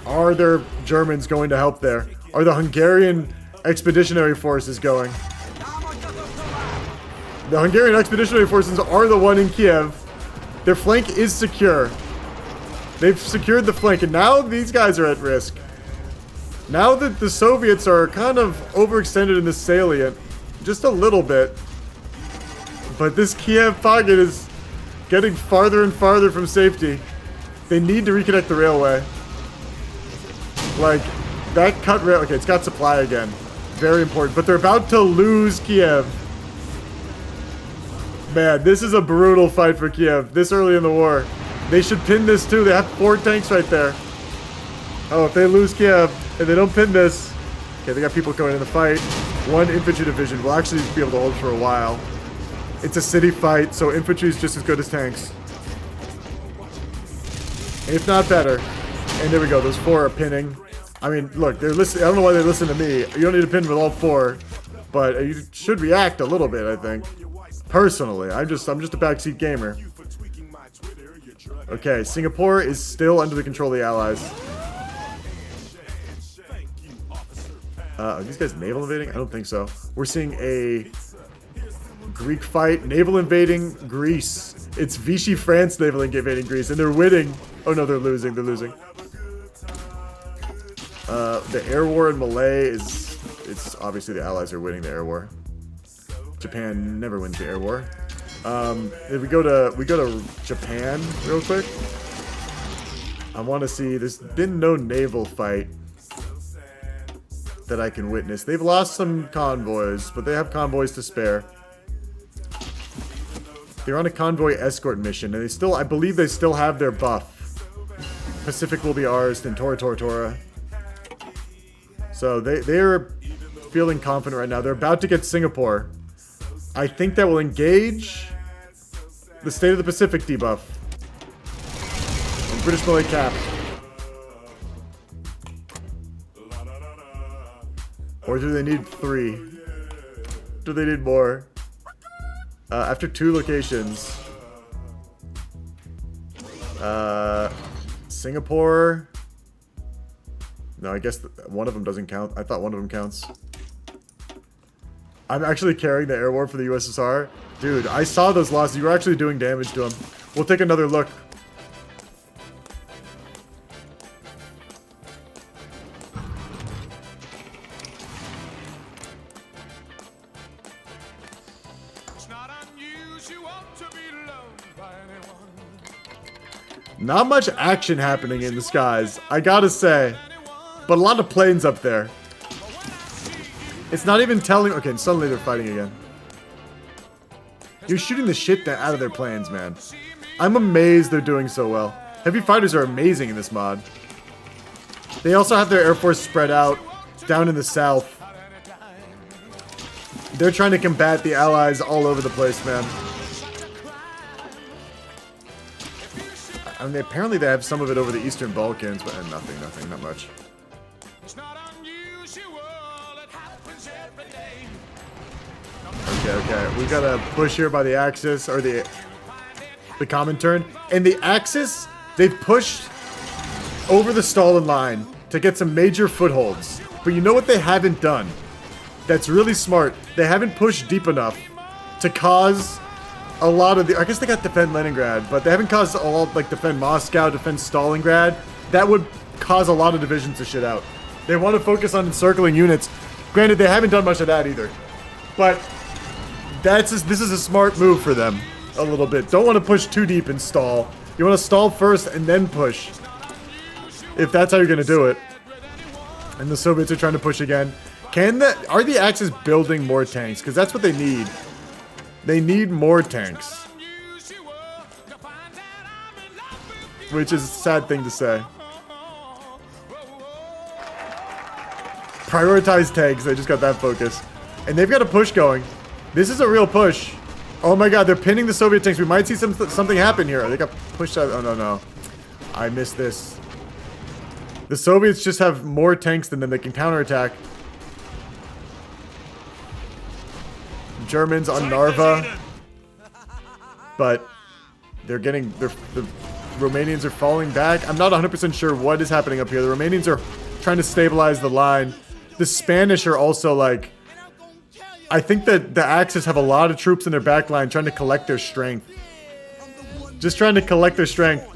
A: Are there Germans going to help there? Are the Hungarian expeditionary forces going? The Hungarian expeditionary forces are the one in Kiev. Their flank is secure. They've secured the flank, and now these guys are at risk. Now that the Soviets are kind of overextended in the salient, just a little bit. But this Kiev pocket is getting farther and farther from safety. They need to reconnect the railway. Like, that cut rail... Okay, it's got supply again. Very important. But they're about to lose Kiev. Man, this is a brutal fight for Kiev this early in the war. They should pin this too. They have 4 tanks right there. Oh, if they lose Kiev and they don't pin this... Okay, they got people going in the fight. 1 infantry division will actually be able to hold for a while. It's a city fight, so infantry is just as good as tanks. If not better. And there we go, those 4 are pinning. I mean, look, they're listening. I don't know why they listen to me. You don't need to pin with all 4, but you should react a little bit, I think. Personally, I'm just a backseat gamer. Okay, Singapore is still under the control of the Allies. Are these guys naval invading? I don't think so. We're seeing a Greek fight. Naval invading Greece. It's Vichy France naval invading Greece, and they're winning. Oh no, they're losing. They're losing. The air war in Malay is... It's obviously the Allies are winning the air war. Japan never wins the air war. If we go to Japan real quick. I want to see. There's been no naval fight that I can witness. They've lost some convoys, but they have convoys to spare. They're on a convoy escort mission, and I believe they still have their buff. Pacific will be ours, then Tora Tora Tora. So they're feeling confident right now. They're about to get Singapore. I think that will engage the State of the Pacific debuff. And British Malay cap. Or do they need 3? Do they need more? After 2 locations. Singapore. No, I guess one of them doesn't count. I thought one of them counts. I'm actually carrying the air war for the USSR. Dude, I saw those losses. You were actually doing damage to them. We'll take another look. Not much action happening in the skies, I gotta say. But a lot of planes up there. It's not even telling... Okay, and suddenly they're fighting again. You're shooting the shit out of their planes, man. I'm amazed they're doing so well. Heavy fighters are amazing in this mod. They also have their air force spread out down in the south. They're trying to combat the allies all over the place, man. I mean, apparently they have some of it over the Eastern Balkans, but nothing, not much. Okay, we gotta push here by the Axis, or the Comintern. And the Axis, they've pushed over the Stalin line to get some major footholds. But you know what they haven't done? That's really smart. They haven't pushed deep enough to cause a lot of the... I guess they got defend Leningrad, but they haven't caused a lot, like, defend Moscow, defend Stalingrad. That would cause a lot of divisions to shit out. They want to focus on encircling units. Granted, they haven't done much of that either. But this is a smart move for them, a little bit. Don't want to push too deep and stall. You want to stall first and then push. If that's how you're going to do it. And the Soviets are trying to push again. Are the Axis building more tanks? Because that's what they need. They need more tanks. Which is a sad thing to say. Prioritize tanks. They just got that focus. And they've got a push going. This is a real push. Oh my god, they're pinning the Soviet tanks. We might see something happen here. They got pushed out. Oh no. I missed this. The Soviets just have more tanks than them. They can counterattack. Germans on Narva. But they're getting... the Romanians are falling back. I'm not 100% sure what is happening up here. The Romanians are trying to stabilize the line. The Spanish are also like... I think that the Axis have a lot of troops in their back line trying to collect their strength. Just trying to collect their strength.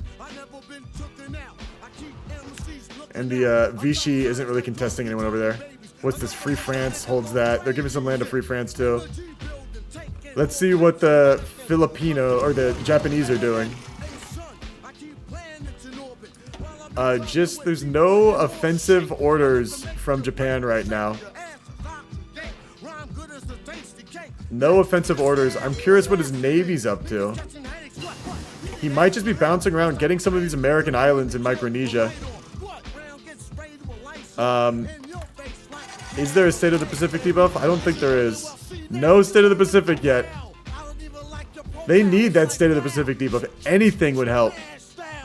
A: And the Vichy isn't really contesting anyone over there. What's this? Free France holds that. They're giving some land to Free France too. Let's see what the Filipino or the Japanese are doing. There's no offensive orders from Japan right now. No offensive orders. I'm curious what his navy's up to. He might just be bouncing around, getting some of these American islands in Micronesia. Is there a State of the Pacific debuff? I don't think there is. No State of the Pacific yet. They need that State of the Pacific debuff. Anything would help.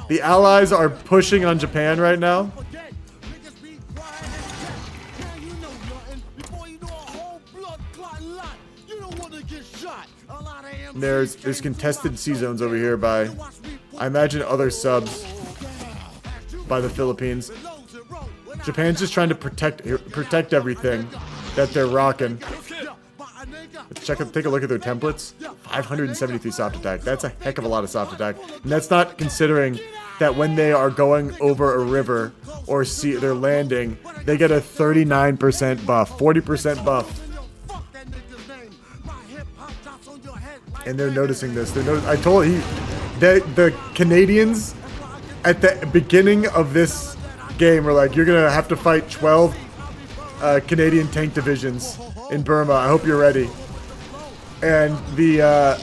A: The Allies are pushing on Japan right now. There's contested sea zones over here by, I imagine, other subs by the Philippines. Japan's just trying to protect everything that they're rocking. Let's take a look at their templates. 573 soft attack. That's a heck of a lot of soft attack. And that's not considering that when they are going over a river or sea, they're landing, they get a 39% buff, 40% buff. And they're noticing this. I told you, the Canadians at the beginning of this game were like, you're gonna have to fight 12 Canadian tank divisions in Burma. I hope you're ready. And the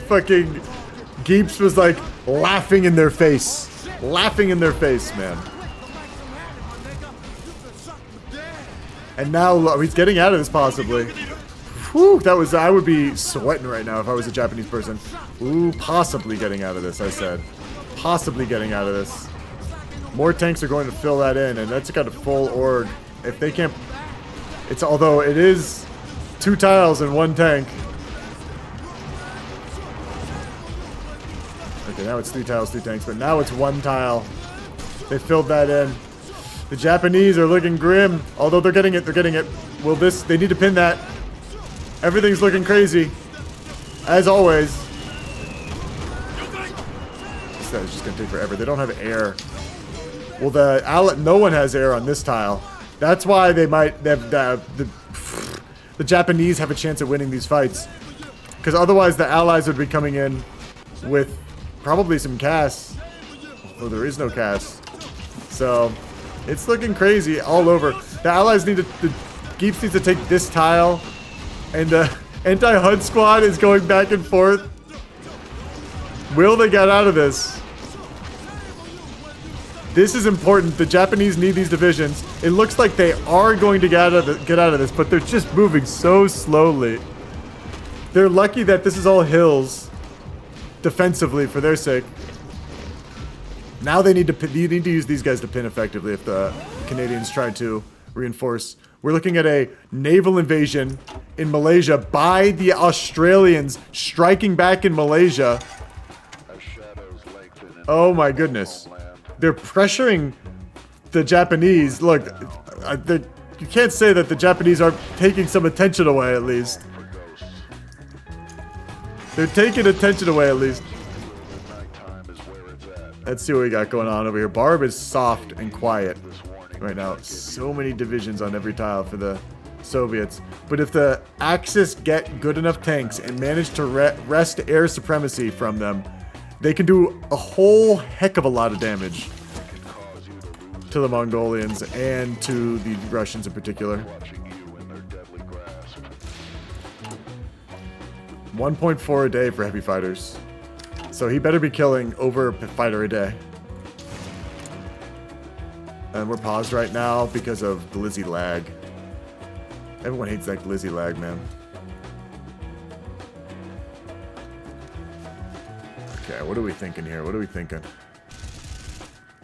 A: fucking Geeps was like laughing in their face. Laughing in their face, man. And now he's getting out of this possibly. Whew, that was, I would be sweating right now if I was a Japanese person. Ooh, possibly getting out of this, I said. Possibly getting out of this. More tanks are going to fill that in, and that's got a full org. If they can't, it's, although it is 2 tiles and 1 tank. Okay, now it's 3 tiles, 2 tanks, but now it's 1 tile. They filled that in. The Japanese are looking grim, although they're getting it, they're getting it. Will this, they need to pin that. Everything's looking crazy, as always. This is just gonna take forever. They don't have air. Well, no one has air on this tile. That's why they might, the Japanese have a chance at winning these fights. Because otherwise the allies would be coming in with probably some casts. Although there is no cast. So, it's looking crazy all over. The allies need to, the Geeps needs to take this tile. And the anti-HUD squad is going back and forth. Will they get out of this? This is important. The Japanese need these divisions. It looks like they are going to get out of this, but they're just moving so slowly. They're lucky that this is all hills defensively for their sake. Now they need to use these guys to pin effectively if the Canadians try to reinforce. We're looking at a naval invasion in Malaysia by the Australians striking back in Malaysia. Oh my goodness. They're pressuring the Japanese. Look, you can't say that the Japanese are taking some attention away at least. They're taking attention away at least. Let's see what we got going on over here. Barb is soft and quiet right now. So many divisions on every tile for the Soviets. But if the Axis get good enough tanks and manage to wrest air supremacy from them, they can do a whole heck of a lot of damage to the Mongolians and to the Russians in particular. 1.4 a day for heavy fighters. So he better be killing over a fighter a day. And we're paused right now because of Glizzy lag. Everyone hates that Glizzy lag, man. Okay, what are we thinking here? What are we thinking?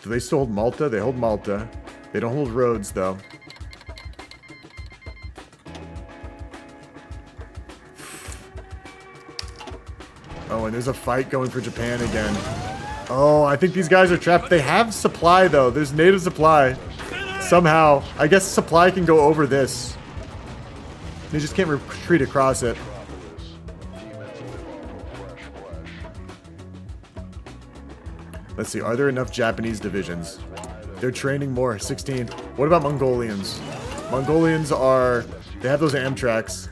A: Do they still hold Malta? They hold Malta. They don't hold Rhodes, though. Oh, and there's a fight going for Japan again. Oh, I think these guys are trapped. They have supply, though. There's native supply. Somehow. I guess supply can go over this. They just can't retreat across it. Let's see. Are there enough Japanese divisions? They're training more. 16. What about Mongolians? Mongolians are... They have those Amtraks.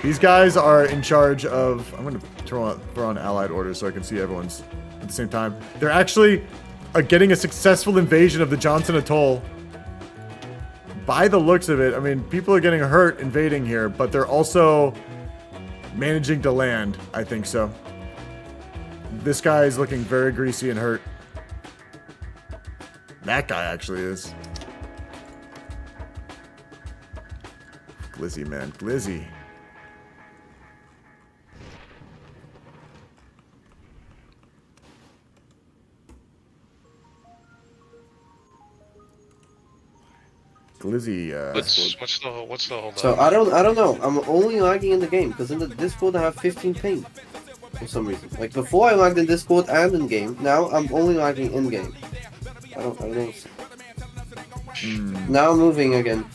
A: These guys are in charge of... I'm going to throw on allied orders so I can see everyone's at the same time. They're actually getting a successful invasion of the Johnson Atoll. By the looks of it, I mean, people are getting hurt invading here, but they're also managing to land, I think so. This guy is looking very greasy and hurt. That guy actually is. Glizzy, man. Glizzy. Glizzy,
G: what's the whole
F: So I don't know. I'm only lagging in the game because in the Discord I have 15 ping for some reason. Like before I lagged in Discord and in game. Now I'm only lagging in game. I don't know. Now I'm moving again.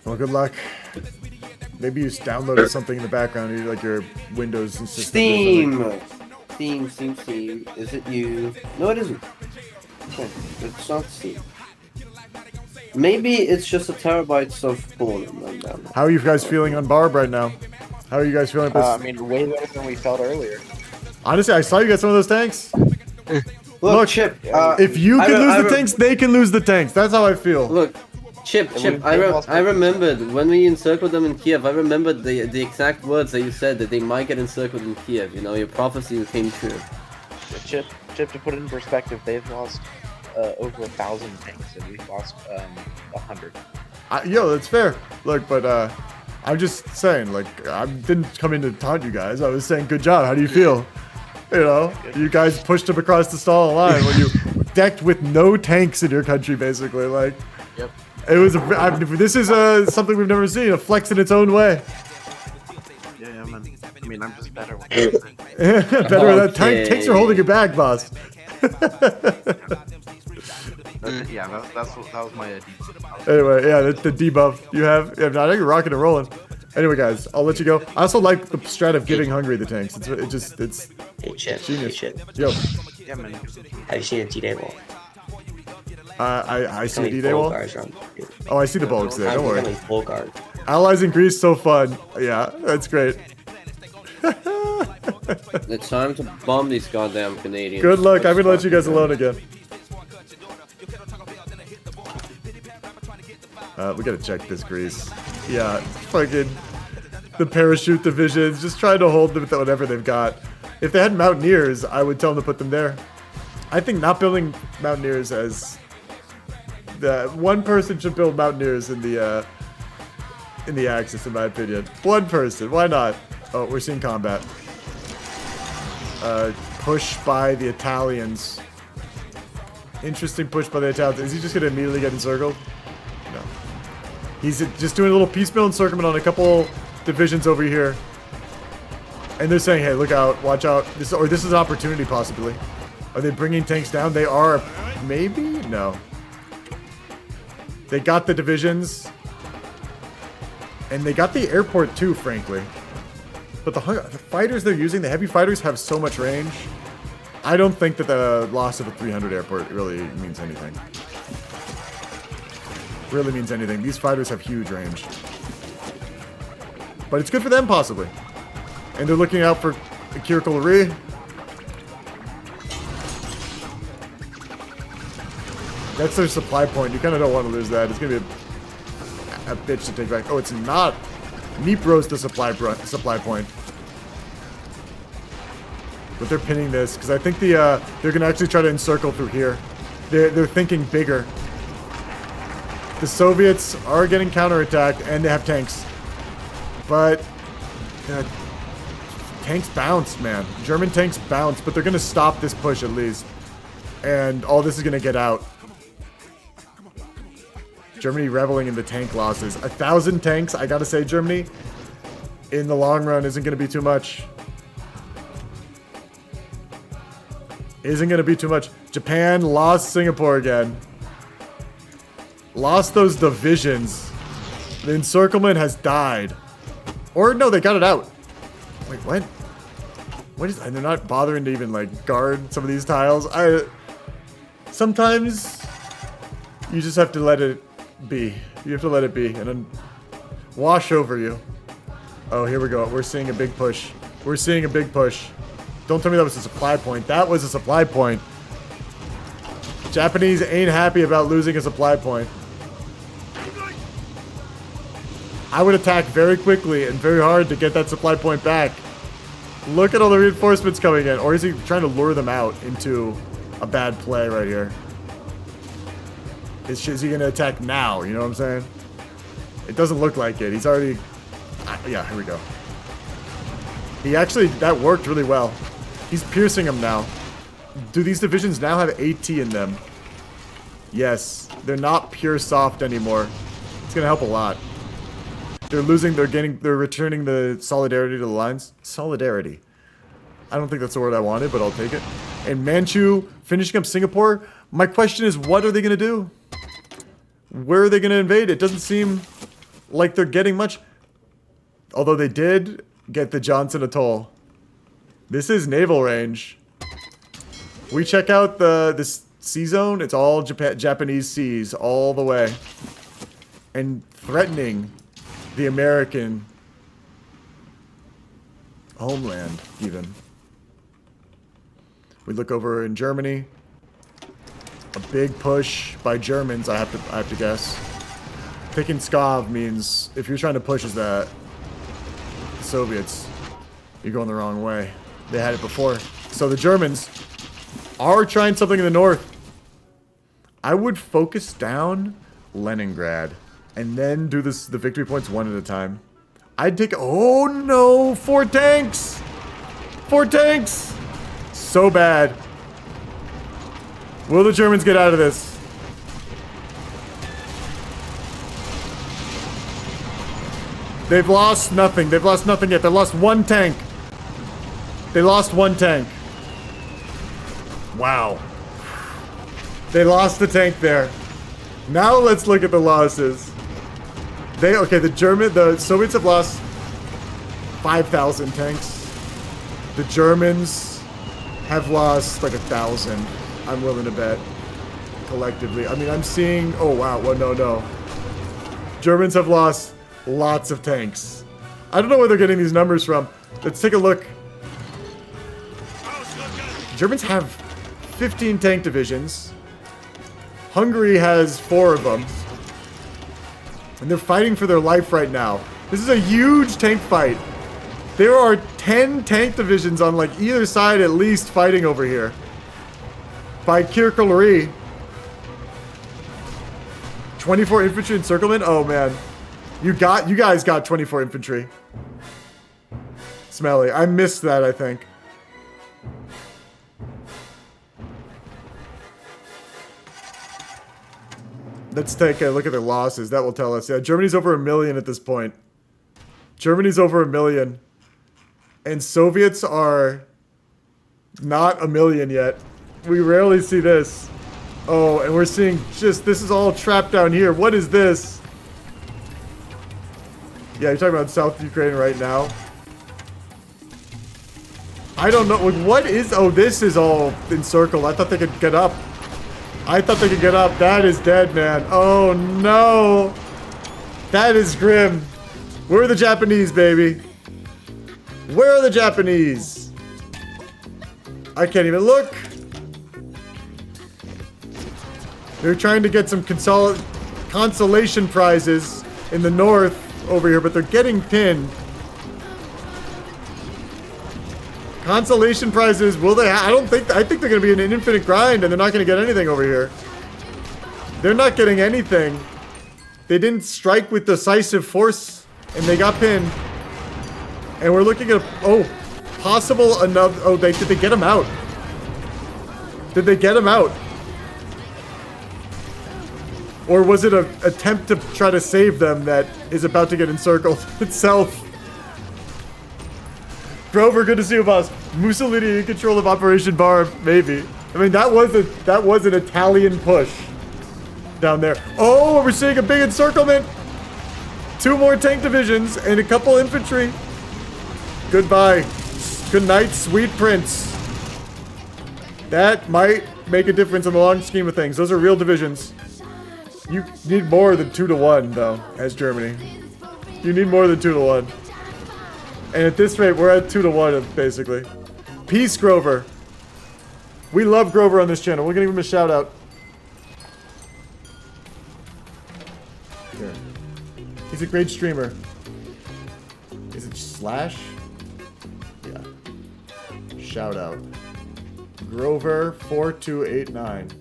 A: Well, good luck. Maybe you just downloaded something in the background, like your Windows and
F: Steam. Steam. Is it you? No, it isn't. Okay, it's not Steam. Maybe it's just a terabytes of porn.
A: How are you guys feeling on Barb right now? How are you guys feeling?
C: I mean, way better than we felt earlier.
A: Honestly, I saw you get some of those tanks.
F: Look, Chip.
A: If you can lose the tanks, they can lose the tanks. That's how I feel.
F: Look, Chip. I remembered when we encircled them in Kiev. I remembered the exact words that you said that they might get encircled in Kiev. You know, your prophecy came true.
C: Chip, to put it in perspective, they've lost over 1,000 tanks, and we've lost 100.
A: Yo, that's fair. Look, but I'm just saying, like, I didn't come in to taunt you guys. I was saying, good job. How do you feel? You know, you guys pushed him across the stall line when you decked with no tanks in your country, basically. Like,
C: yep.
A: It was. This is something we've never seen. A flex in its own way.
C: Yeah, man. I mean, I'm just better with
A: Better with that. Tanks are holding you back, boss.
C: Yeah, that was my debuff.
A: Anyway, yeah, the debuff you have. Yeah, I think you're rocking and rolling. Anyway, guys, I'll let you go. I also like the strat of giving Hungry the tanks. It's
N: Hey, Chip.
A: genius.
N: Hey, Chip.
A: Yo.
C: Yeah, man.
N: Have you seen a D-Day wall?
A: I see a D-Day wall. Oh, I see the bulks there. Don't worry.
N: Full guard.
A: Allies in Greece, so fun. Yeah, that's great.
F: It's time to bomb these goddamn Canadians.
A: Good luck. I'm gonna let you guys alone again. We gotta check this Greece. Yeah, fucking the parachute divisions, just trying to hold them with whatever they've got. If they had Mountaineers, I would tell them to put them there. I think not building Mountaineers as the one person should build Mountaineers in the Axis, in my opinion. One person, why not? Oh, we're seeing combat. Push by the Italians. Interesting push by the Italians. Is he just gonna immediately get encircled? No. He's just doing a little piecemeal encirclement on a couple divisions over here. And they're saying, hey, look out, watch out. This is an opportunity, possibly. Are they bringing tanks down? They are. Maybe? No. They got the divisions. And they got the airport, too, frankly. But the fighters they're using, the heavy fighters, have so much range. I don't think that the loss of a 300 airport really means anything. Really means anything. These fighters have huge range. But it's good for them, possibly. And they're looking out for Kirklery. That's their supply point. You kind of don't want to lose that. It's going to be a bitch to take back. Oh, it's not. Dnipro's the supply point. But they're pinning this because I think they're going to actually try to encircle through here. They're thinking bigger. The Soviets are getting counterattacked and they have tanks. But tanks bounced, man. German tanks bounced, but they're going to stop this push at least. And all this is going to get out. Germany reveling in the tank losses. 1,000 tanks, I gotta say, Germany, in the long run, isn't gonna be too much. Isn't gonna be too much. Japan lost Singapore again. Lost those divisions. The encirclement has died. Or no, they got it out. Wait, what? What is? And they're not bothering to even like guard some of these tiles. Sometimes you just have to let it be. You have to let it be and then wash over you. Oh, here we go. We're seeing a big push. We're seeing a big push. Don't tell me that was a supply point. That was a supply point. Japanese ain't happy about losing a supply point. I would attack very quickly and very hard to get that supply point back. Look at all the reinforcements coming in. Or is he trying to lure them out into a bad play right here? Is he going to attack now? You know what I'm saying? It doesn't look like it. He's already... yeah, here we go. He actually... That worked really well. He's piercing them now. Do these divisions now have AT in them? Yes. They're not pure soft anymore. It's going to help a lot. They're losing... They're returning the solidarity to the lines. Solidarity. I don't think that's the word I wanted, but I'll take it. And Manchu finishing up Singapore. My question is, what are they going to do? Where are they going to invade? It doesn't seem like they're getting much. Although they did get the Johnson Atoll. This is naval range. We check out this sea zone. It's all Japanese seas all the way. And threatening the American homeland, even. We look over in Germany. A big push by Germans, I have to guess. Picking Skov means if you're trying to push as the Soviets, you're going the wrong way. They had it before. So the Germans are trying something in the north. I would focus down Leningrad and then do the victory points one at a time. I'd take... Oh, no! 4 tanks! 4 tanks! So bad. Will the Germans get out of this? They've lost nothing. They've lost nothing yet. They lost 1 tank. They lost 1 tank. Wow. They lost the tank there. Now let's look at the losses. The Soviets have lost 5,000 tanks. The Germans have lost like 1,000. I'm willing to bet. Collectively. I mean, I'm seeing... Oh, wow. Well, no. Germans have lost lots of tanks. I don't know where they're getting these numbers from. Let's take a look. Germans have 15 tank divisions. Hungary has 4 of them. And they're fighting for their life right now. This is a huge tank fight. There are 10 tank divisions on like either side at least fighting over here. By Kirklery. 24 infantry encirclement? Oh man. You guys got 24 infantry. Smelly. I missed that, I think. Let's take a look at their losses. That will tell us. Yeah, Germany's over 1 million at this point. Germany's over 1 million. And Soviets are not 1 million yet. We rarely see this. Oh, and we're seeing just... This is all trapped down here. What is this? Yeah, you're talking about South Ukraine right now. I don't know. What is... Oh, this is all encircled. I thought they could get up. That is dead, man. Oh, no. That is grim. Where are the Japanese, baby? Where are the Japanese? I can't even look. They're trying to get some consolation prizes in the north over here, but they're getting pinned. Consolation prizes, will they? I think they're going to be in an infinite grind and they're not going to get anything over here. They're not getting anything. They didn't strike with decisive force and they got pinned. And we're looking at, possible another, did they get him out? Did they get him out? Or was it an attempt to try to save them that is about to get encircled itself? Grover, good to see you, boss. Mussolini in control of Operation Barb, maybe. I mean, that was an Italian push down there. Oh, we're seeing a big encirclement. 2 more tank divisions and a couple infantry. Goodbye. Good night, sweet prince. That might make a difference in the long scheme of things. Those are real divisions. You need more than 2 to 1, though, as Germany. You need more than 2 to 1. And at this rate, we're at 2 to 1, basically. Peace, Grover. We love Grover on this channel. We're gonna give him a shout out. Here. He's a great streamer. Is it Slash? Yeah. Shout out. Grover4289.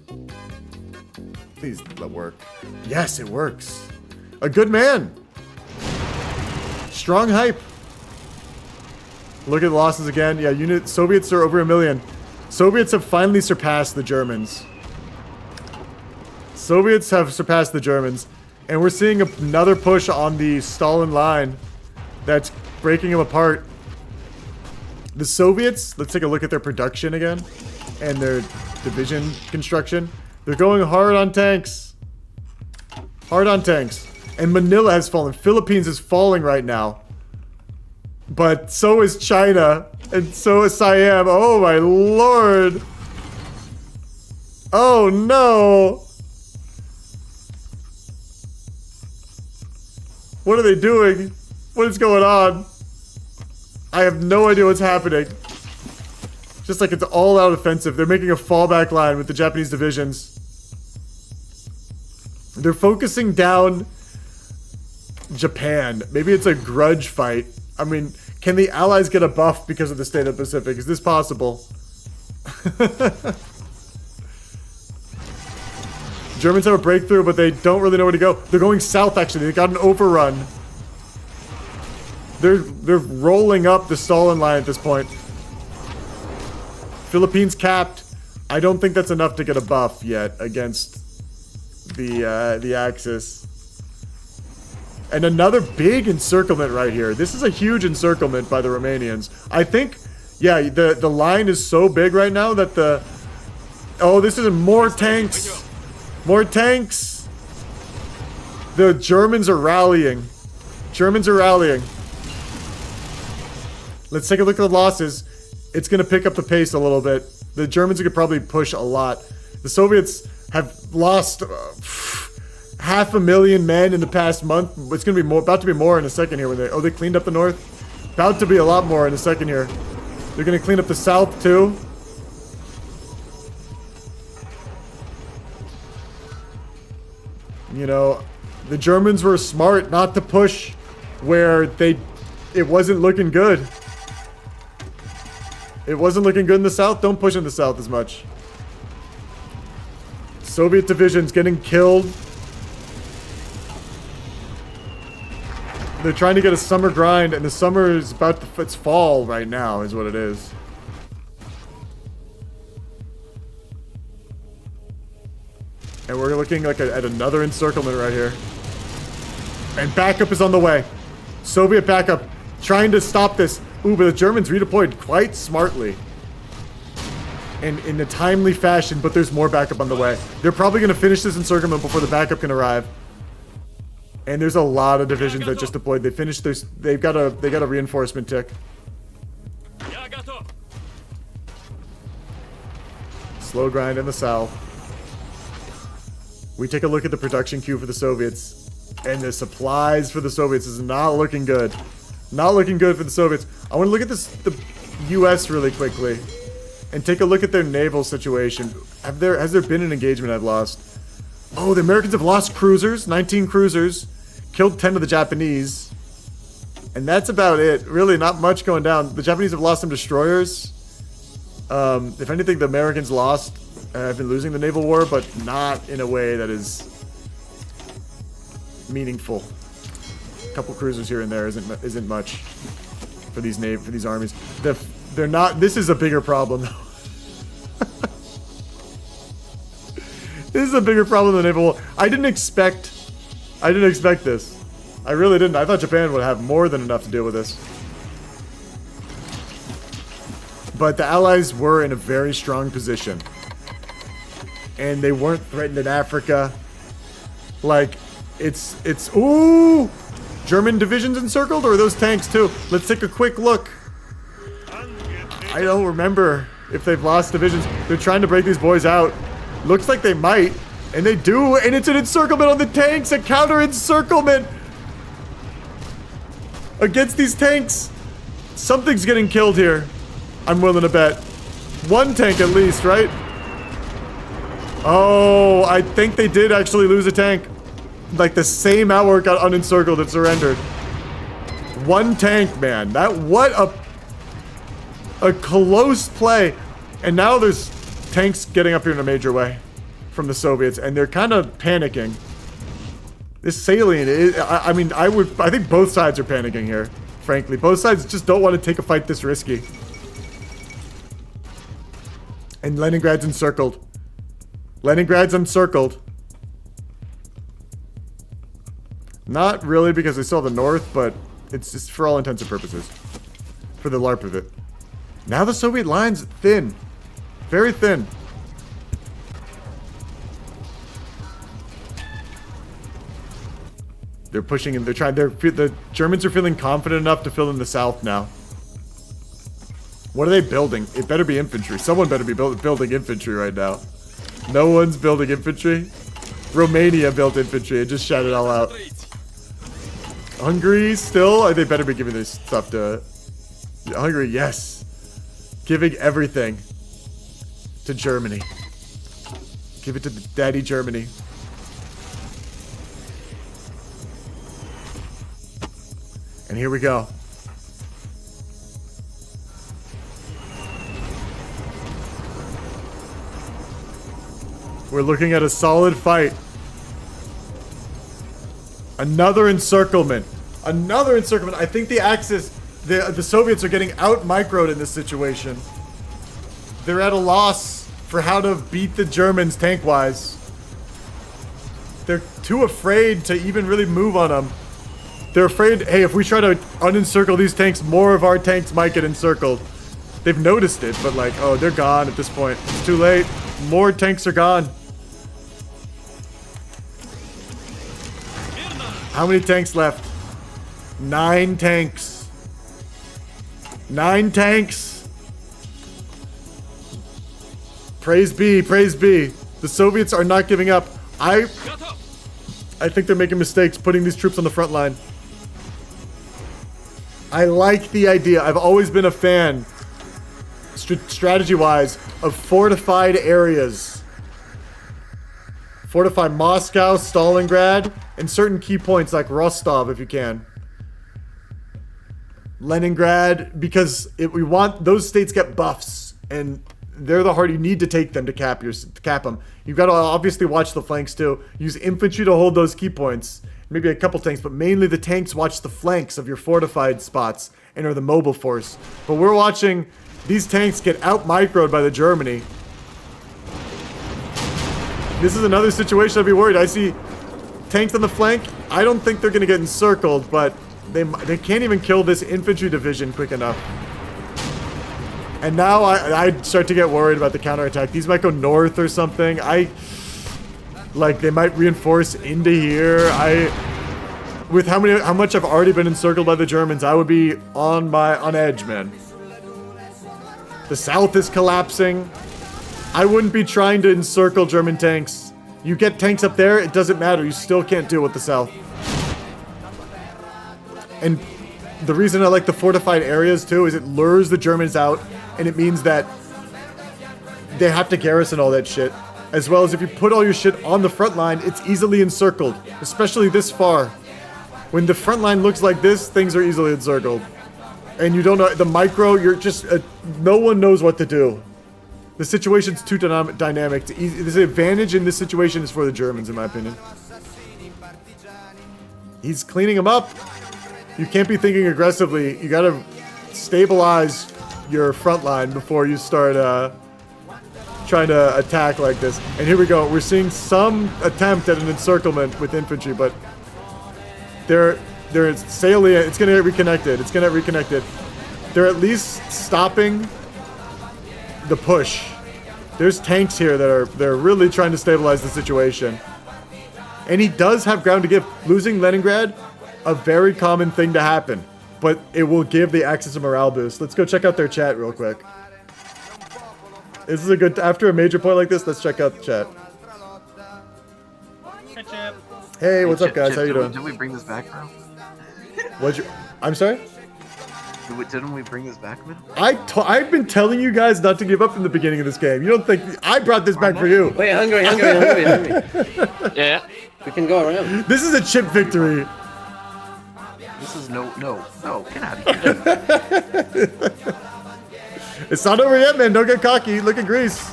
A: Please let work. Yes, it works. A good man. Strong hype. Look at the losses again. Yeah, Soviets are over 1 million. Soviets have finally surpassed the Germans. Soviets have surpassed the Germans. And we're seeing another push on the Stalin line that's breaking them apart. The Soviets, let's take a look at their production again. And their division construction. They're going hard on tanks. Hard on tanks. And Manila has fallen. Philippines is falling right now. But so is China. And so is Siam. Oh my lord. Oh no. What are they doing? What is going on? I have no idea what's happening. Just like it's all out offensive. They're making a fallback line with the Japanese divisions. They're focusing down Japan. Maybe it's a grudge fight. I mean, can the Allies get a buff because of the state of the Pacific? Is this possible? Germans have a breakthrough, but they don't really know where to go. They're going south, actually. They got an overrun. They're rolling up the Stalin line at this point. Philippines capped. I don't think that's enough to get a buff yet against the Axis. And another big encirclement right here. This is a huge encirclement by the Romanians. I think, yeah, the line is so big right now that the... Oh, this is more tanks. More tanks. The Germans are rallying. Germans are rallying. Let's take a look at the losses. It's going to pick up the pace a little bit. The Germans could probably push a lot. The Soviets have lost 500,000 men in the past month. It's going to be more, about to be more in a second here. When they cleaned up the north. About to be a lot more in a second here. They're going to clean up the south too. You know, the Germans were smart not to push where it wasn't looking good. It wasn't looking good in the south. Don't push in the south as much. Soviet divisions getting killed. They're trying to get a summer grind, and the summer is about to... It's fall right now, is what it is. And we're looking like at another encirclement right here. And backup is on the way. Soviet backup trying to stop this. Ooh, but the Germans redeployed quite smartly. And in a timely fashion, but there's more backup on the way. They're probably going to finish this encirclement before the backup can arrive. And there's a lot of divisions that just deployed. They finished their... They got a reinforcement tick. Slow grind in the south. We take a look at the production queue for the Soviets. And the supplies for the Soviets is not looking good. Not looking good for the Soviets. I want to look at the U.S. really quickly. And take a look at their naval situation. Has there been an engagement I've lost? Oh, the Americans have lost cruisers. 19 cruisers. Killed 10 of the Japanese. And that's about it. Really, not much going down. The Japanese have lost some destroyers. If anything, the Americans lost. Have been losing the naval war, but not in a way that is meaningful. A couple cruisers here and there isn't much for these armies. They're not. This is a bigger problem, though. This is a bigger problem than naval war. I didn't expect this. I really didn't. I thought Japan would have more than enough to deal with this. But the Allies were in a very strong position. And they weren't threatened in Africa. Like, it's ooh! German divisions encircled, or are those tanks too? Let's take a quick look. I don't remember if they've lost divisions. They're trying to break these boys out. Looks like they might. And they do, and it's an encirclement on the tanks! A counter-encirclement! Against these tanks! Something's getting killed here. I'm willing to bet. One tank at least, right? Oh, I think they did actually lose a tank. Like the same outwork got unencircled and surrendered. One tank, man. What a close play. And now there's tanks getting up here in a major way from the Soviets, and they're kind of panicking. This salient is, I think both sides are panicking here. Frankly, both sides just don't want to take a fight this risky. And Leningrad's encircled. Leningrad's encircled. Not really because they still have the north, but it's just for all intents and purposes. For the LARP of it. Now the Soviet line's thin. Very thin. They're pushing and the Germans are feeling confident enough to fill in the south now. What are they building? It better be infantry. Someone better be building infantry right now. No one's building infantry. Romania built infantry and just shout it all out. Hungary still? They better be giving this stuff to... Hungary, yes. Giving everything to Germany. Give it to Daddy Germany. And here we go. We're looking at a solid fight. Another encirclement. Another encirclement. I think the Axis, the Soviets are getting out-microed in this situation. They're at a loss for how to beat the Germans tank-wise. They're too afraid to even really move on them. They're afraid, hey, if we try to unencircle these tanks, more of our tanks might get encircled. They've noticed it, but like, oh, they're gone at this point. It's too late. More tanks are gone. How many tanks left? 9 tanks. 9 tanks. Praise be, praise be. The Soviets are not giving up. I think they're making mistakes putting these troops on the front line. I like the idea. I've always been a fan, strategy-wise, of fortified areas. Fortify Moscow, Stalingrad, and certain key points like Rostov if you can. Leningrad, because we want those states get buffs, and they're the hard. You need to take them to cap them. You've got to obviously watch the flanks too. Use infantry to hold those key points. Maybe a couple tanks, but mainly the tanks watch the flanks of your fortified spots and are the mobile force. But we're watching these tanks get out-microed by the Germany. This is another situation I'd be worried. I see tanks on the flank. I don't think they're going to get encircled, but they can't even kill this infantry division quick enough. And now I start to get worried about the counterattack. These might go north or something. Like, they might reinforce into here. With how much I've already been encircled by the Germans, I would be on edge, man. The south is collapsing. I wouldn't be trying to encircle German tanks. You get tanks up there, it doesn't matter. You still can't deal with the south. And the reason I like the fortified areas too is it lures the Germans out, and it means that they have to garrison all that shit. As well as if you put all your shit on the front line, it's easily encircled, especially this far. When the front line looks like this, things are easily encircled. And you don't know, the micro, you're just, no one knows what to do. The situation's too dynamic. The advantage in this situation is for the Germans, in my opinion. He's cleaning them up. You can't be thinking aggressively. You gotta stabilize your front line before you start trying to attack like this. And here we go. We're seeing some attempt at an encirclement with infantry, but they're salient. It's gonna get reconnected. It's gonna get reconnected. They're at least stopping the push. There's tanks here that they're really trying to stabilize the situation. And he does have ground to give. Losing Leningrad, a very common thing to happen, but it will give the Axis a morale boost. Let's go check out their chat real quick. This is a good, after a major point like this, let's check out the chat. Hey, what's up, guys? How you doing?
C: Did we bring this back, bro?
A: I'm sorry?
C: Didn't we bring this back, man?
A: I've been telling you guys not to give up from the beginning of this game. You don't think I brought this back for you?
F: Wait, hungry.
R: Yeah.
F: We can go around.
A: This is a chip victory.
C: This is no, get out of here.
A: It's not over yet, man. Don't get cocky. Look at Greece.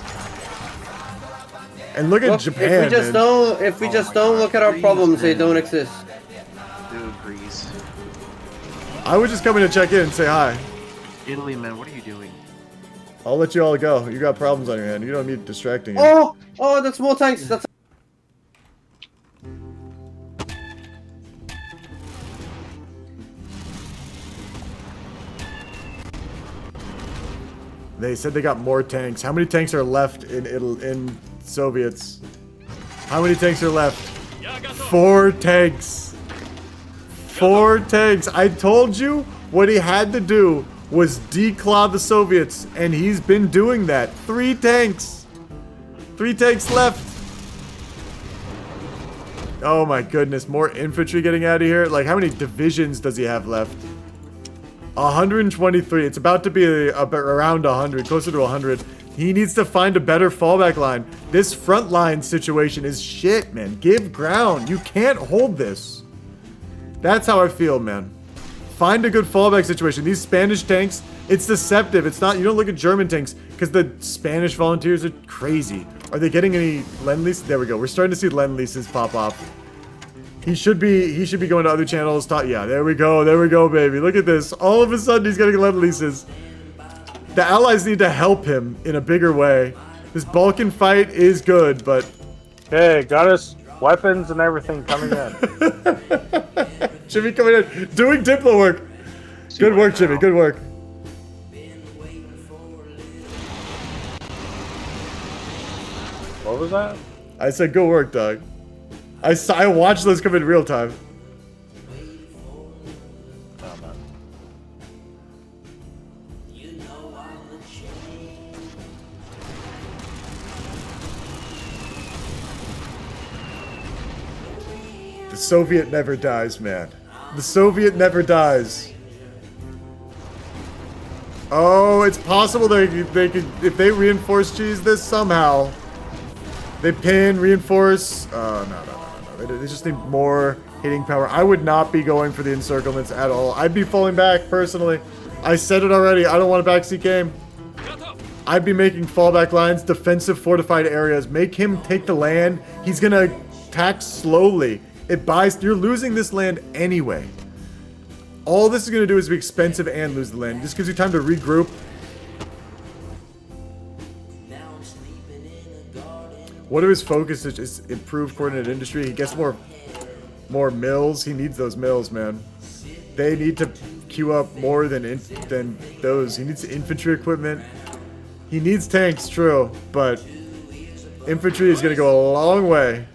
A: And look at Japan.
F: If we just don't look at our problems, they don't exist.
C: Dude, Greece.
A: I would just come in to check in and say hi.
C: Italy, man, what are you doing?
A: I'll let you all go. You got problems on your hand. You don't need distracting you.
F: Oh, that's more tanks. That's.
A: They said they got more tanks. How many tanks are left in Soviets? How many tanks are left? 4 tanks. 4 tanks. I told you what he had to do was declaw the Soviets, and he's been doing that. 3 tanks. 3 tanks left. Oh my goodness, more infantry getting out of here. Like, how many divisions does he have left? 123. It's about to be around 100, closer to 100. He needs to find a better fallback line. This front line situation is shit, man. Give ground. You can't hold this. That's how I feel, man. Find a good fallback situation. These Spanish tanks, it's deceptive. It's not, you don't look at German tanks. Because the Spanish volunteers are crazy. Are they getting any lend-lease? There we go. We're starting to see lend-leases pop off. He should be going to other channels. Yeah, there we go, baby. Look at this. All of a sudden, he's getting lend-leases. The allies need to help him in a bigger way. This Balkan fight is good, but...
O: Hey, got us weapons and everything coming in.
A: Jimmy coming in, doing Diplo work. Good work, Jimmy. Good work.
O: What was that?
A: I said good work, dog. I watched those come in real time. The Soviet never dies, man. The Soviet never dies. Oh, it's possible they could if they reinforce cheese this somehow. They pin, reinforce. No. They just need more hitting power. I would not be going for the encirclements at all. I'd be falling back personally. I said it already. I don't want a backseat game. I'd be making fallback lines, defensive fortified areas. Make him take the land. He's gonna attack slowly. It buys. You're losing this land anyway. All this is gonna do is be expensive and lose the land. This gives you time to regroup. What are his focuses? Just improve coordinated industry. He gets more mills. He needs those mills, man. They need to queue up more than those. He needs infantry equipment. He needs tanks, true, but infantry is gonna go a long way.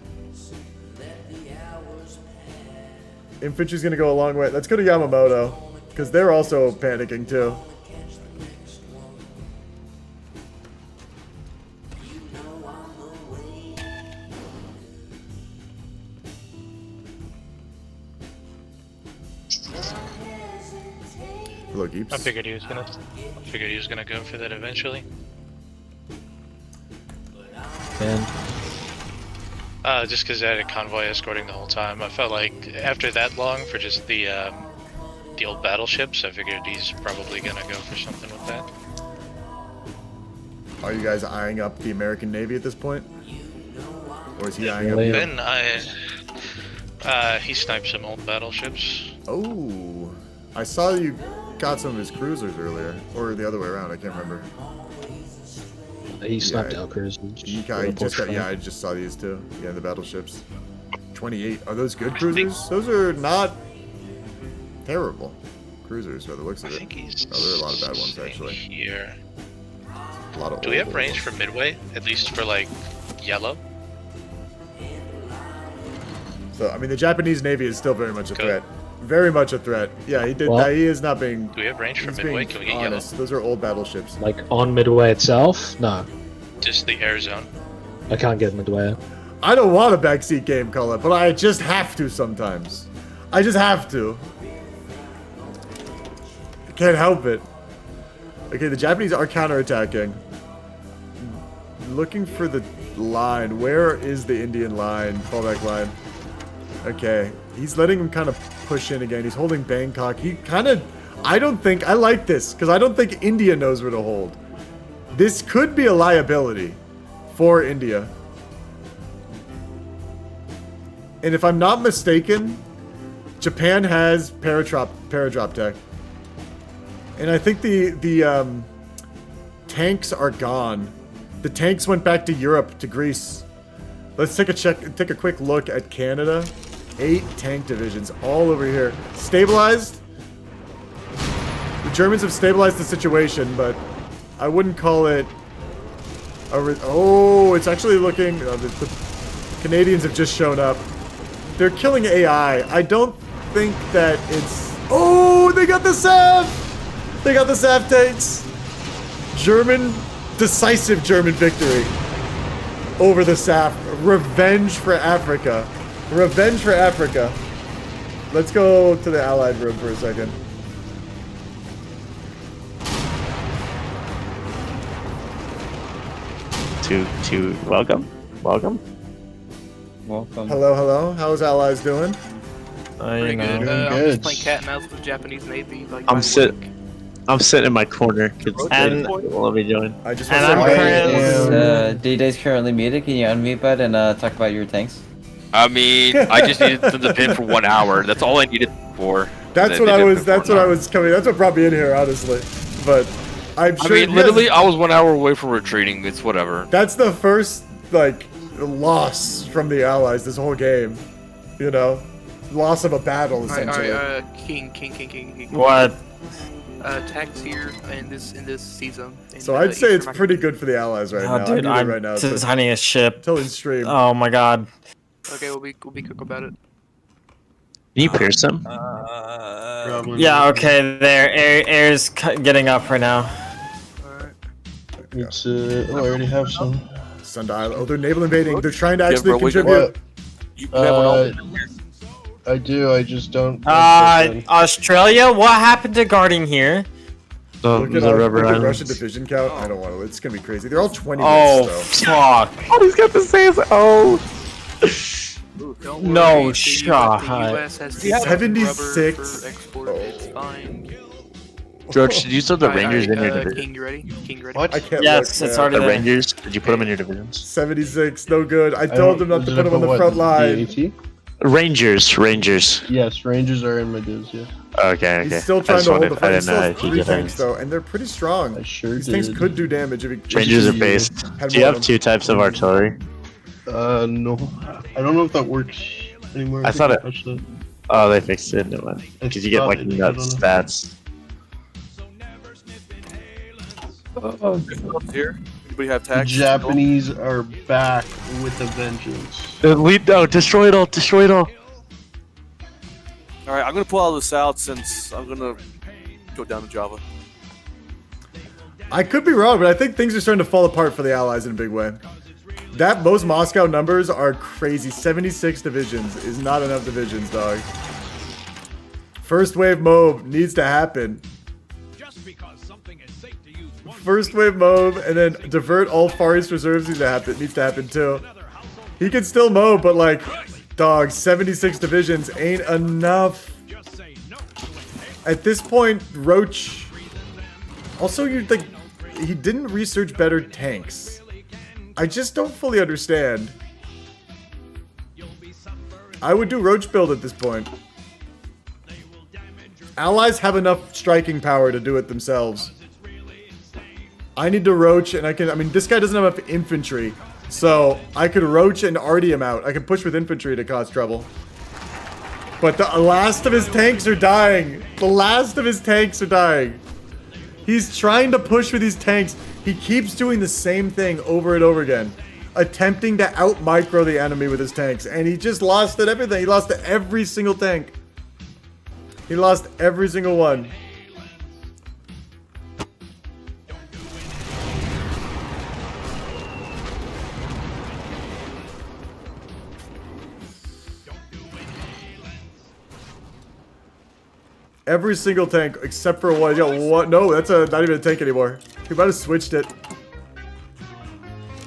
A: Infantry's gonna go a long way. Let's go to Yamamoto, because they're also panicking too. Hello, Geeps.
G: I figured he was gonna go for that eventually.
H: And
G: just because I had a convoy escorting the whole time, I felt like after that long for just the old battleships, I figured he's probably gonna go for something with that.
A: Are you guys eyeing up the American Navy at this point? Or is he eyeing up you?
G: Then he sniped some old battleships.
A: Oh, I saw you got some of his cruisers earlier, or the other way around. I can't remember.
H: He sniped our cruisers.
A: I just saw these too. Yeah, the battleships. 28. Are those good cruisers? Those are not terrible cruisers by the looks of it. Oh, there are a lot of bad ones actually.
G: Here.
A: A lot of.
G: Do we have range for Midway? At least for like yellow.
A: So I mean, the Japanese Navy is still very much a threat. Very much a threat. Yeah, he did. He is not being.
G: Do we have range for Midway? Can we get
A: honest. Those are old battleships.
H: Like on Midway itself? No.
G: Just the air zone.
H: I can't get Midway.
A: I don't want a backseat game, Cullen, but I just have to sometimes. I just have to. I can't help it. Okay, the Japanese are counterattacking. Looking for the line. Where is the Indian line? Fallback line. Okay. He's letting him kind of push in again. He's holding Bangkok. He kind of... I like this, because I don't think India knows where to hold. This could be a liability for India. And if I'm not mistaken, Japan has paradrop tech. And I think the tanks are gone. The tanks went back to Europe, to Greece. Let's take a quick look at Canada. 8 tank divisions all over here. Stabilized. The Germans have stabilized the situation, but I wouldn't call it it's actually looking... the Canadians have just shown up. They're killing AI. I don't think that it's... Oh, they got the SAF! They got the SAF tanks! Decisive German victory over the SAF. Revenge for Africa. Revenge for Africa. Let's go to the Allied room for a second.
U: Welcome.
P: Welcome.
A: Hello. How's Allies doing?
J: Pretty good. I'm just playing cat and mouse with the Japanese Navy. Like,
U: I'm sitting I'm sitting in my corner because they won't let me join.
A: I just
U: and
A: want
U: I'm
A: to
U: currently.
P: D-Day's currently muted. Can you unmute bud and talk about your tanks?
D: I mean, I just needed them to pin for 1 hour. That's all I needed for.
A: That's what I was. That's what I was coming. That's what brought me in here, honestly. But I'm sure.
D: I mean, literally, I was 1 hour away from retreating. It's whatever.
A: That's the first like loss from the Allies this whole game. You know, loss of a battle essentially.
J: Alright, King.
U: What?
J: Tax here in this season.
A: So I'd say it's pretty good for the Allies right now.
S: Dude,
A: I'm right now.
S: designing a ship.
A: Till in stream.
S: Oh my god.
J: Okay, we'll be quick about it.
U: Can you pierce him?
S: Yeah, okay, there. Air's getting up right now.
E: It's I already have some.
A: Sundial. Oh, they're naval invading. They're trying to actually contribute.
E: I do. I just don't.
S: Australia. What happened to guarding here?
A: Look at
U: the
A: our
U: rubber
A: look at
U: islands.
A: Russian division count. I don't want to. It's gonna be crazy. They're all 20
S: Oh
A: minutes, though.
S: fuck!
U: Oh, he's got the same. Oh.
S: No
J: The
S: shot.
J: US has
A: 76.
J: for export. It's fine.
U: George, did you still have the Rangers in your division?
J: King, you ready? King, you ready?
A: I can't
S: Yes,
A: look,
S: it's
A: man.
S: already
U: The
S: there.
U: Rangers? Did you put them in your divisions?
A: 76. No good. I told them not to put them on the front line.
U: Rangers.
E: Yes, Rangers are in my divs. Yeah.
U: Okay.
A: He's still trying to hold the
U: I
A: front. He
U: didn't
A: still
U: know
A: has
U: if you
A: 3
U: did
A: tanks
U: things.
A: though, and they're pretty strong.
E: I sure
A: These
E: did.
A: tanks could do damage if he
U: Rangers are based.
A: had
U: Do you
A: more
U: have
A: of
U: 2 types of artillery?
E: No. I don't know if that works anymore.
U: I thought it.
E: touched it.
U: Oh, they fixed it. Because you get like
E: thought it-
U: nuts
E: I don't
U: stats.
T: Here, anybody have
E: The
T: tags?
E: Japanese are back with a vengeance.
U: Destroy it all. Destroy it all.
T: All right, I'm gonna pull all this out since I'm gonna go down to Java.
A: I could be wrong, but I think things are starting to fall apart for the Allies in a big way. Those Moscow numbers are crazy. 76 divisions is not enough divisions, dog. First wave MOB needs to happen. First wave MOB and then divert all Far East reserves needs to happen too. He can still MOB, but like, dog, 76 divisions ain't enough. At this point, Roach. Also, you'd think he didn't research better tanks. I just don't fully understand. I would do Roach build at this point. Allies have enough striking power to do it themselves. I need to Roach, and I mean, this guy doesn't have enough infantry, so I could Roach and arty him out. I can push with infantry to cause trouble. But the last of his tanks are dying. The last of his tanks are dying. He's trying to push with these tanks. He keeps doing the same thing over and over again. Attempting to out-micro the enemy with his tanks. And he just lost at everything. He lost to every single tank. He lost every single one. Every single tank except for one. Yo, what? No, that's not even a tank anymore. He might have switched it.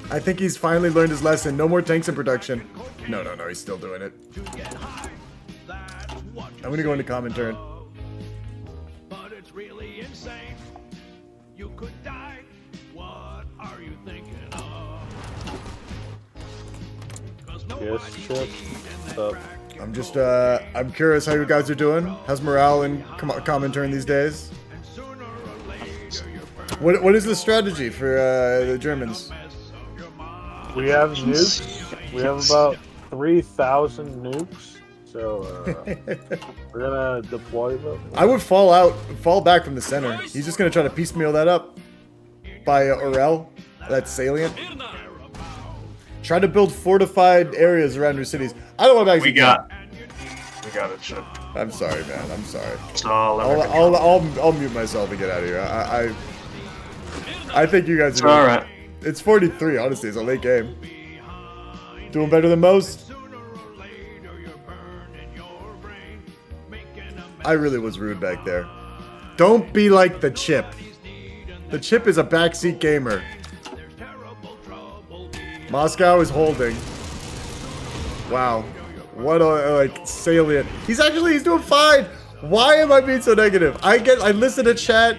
A: I think he's finally learned his lesson. No more tanks in production. No, he's still doing it. I'm gonna go into common turn.
O: Yes, Chip. What's up?
A: I'm just, I'm curious how you guys are doing. How's morale in common turn these days? What is the strategy for the Germans?
O: We have nukes. We have about 3,000 nukes. So we're gonna deploy them.
A: I would fall back from the center. He's just gonna try to piecemeal that up by Orel. That's salient. Try to build fortified areas around your cities. I don't want to actually.
U: We got it, Chip.
A: I'm sorry, man. I'm sorry.
U: It's all
A: I'll mute myself and get out of here. I think you guys are doing,
U: all right.
A: It's 43, honestly. It's a late game. Doing better than most. I really was rude back there. Don't be like the Chip. The Chip is a backseat gamer. Moscow is holding. Wow. What a, like, salient. He's doing fine. Why am I being so negative? I listen to chat.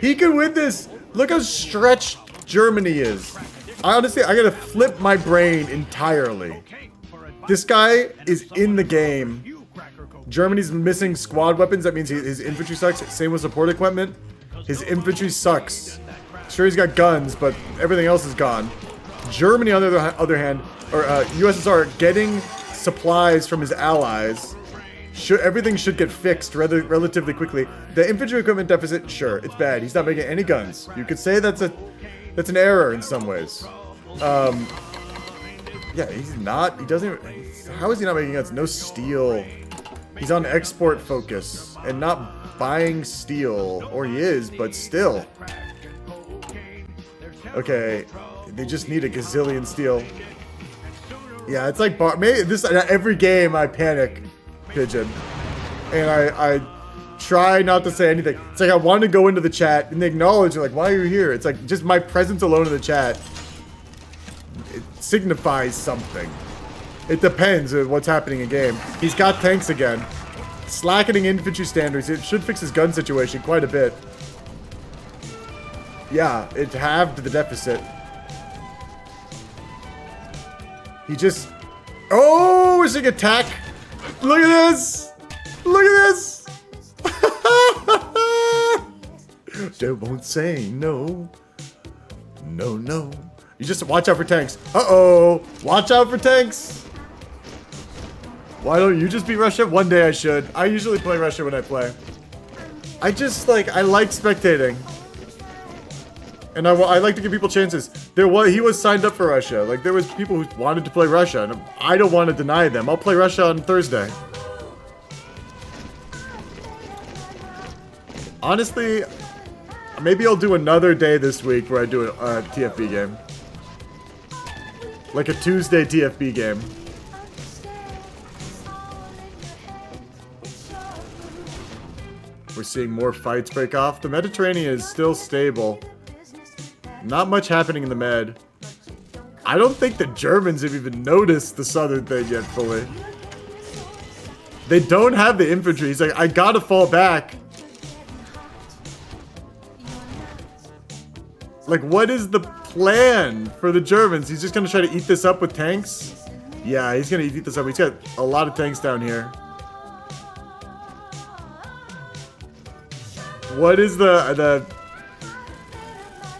A: He could win this. Look how stretched Germany is. Honestly, I gotta flip my brain entirely. This guy is in the game. Germany's missing squad weapons. That means his infantry sucks. Same with support equipment. His infantry sucks. Sure, he's got guns, but everything else is gone. Germany, on the other hand, or USSR, getting supplies from his allies. Everything should get fixed relatively quickly. The infantry equipment deficit, sure, it's bad. He's not making any guns. You could say that's an error in some ways. Yeah, he's not. He doesn't. How is he not making guns? No steel. He's on export focus and not buying steel, or he is, but still. Okay, they just need a gazillion steel. Yeah, it's like maybe this every game I panic, Pigeon, and I try not to say anything. It's like I want to go into the chat and they acknowledge like, why are you here? It's like just my presence alone in the chat. It signifies something. It depends on what's happening in game. He's got tanks again. Slackening infantry standards. It should fix his gun situation quite a bit. Yeah, it halved the deficit. He just... Oh, we're seeing attack. Look at this. Look at this. They won't say no. No, no. You just watch out for tanks. Uh-oh. Watch out for tanks. Why don't you just beat Russia? One day I should. I usually play Russia when I play. I just like spectating. And I like to give people chances. He was signed up for Russia. Like there was people who wanted to play Russia, and I don't want to deny them. I'll play Russia on Thursday. Honestly, maybe I'll do another day this week where I do a TFB game. Like a Tuesday TFB game. We're seeing more fights break off. The Mediterranean is still stable. Not much happening in the Med. I don't think the Germans have even noticed the southern thing yet fully. They don't have the infantry. He's like, I gotta fall back. Like, what is the plan for the Germans? He's just gonna try to eat this up with tanks? Yeah, he's gonna eat this up. He's got a lot of tanks down here. What is the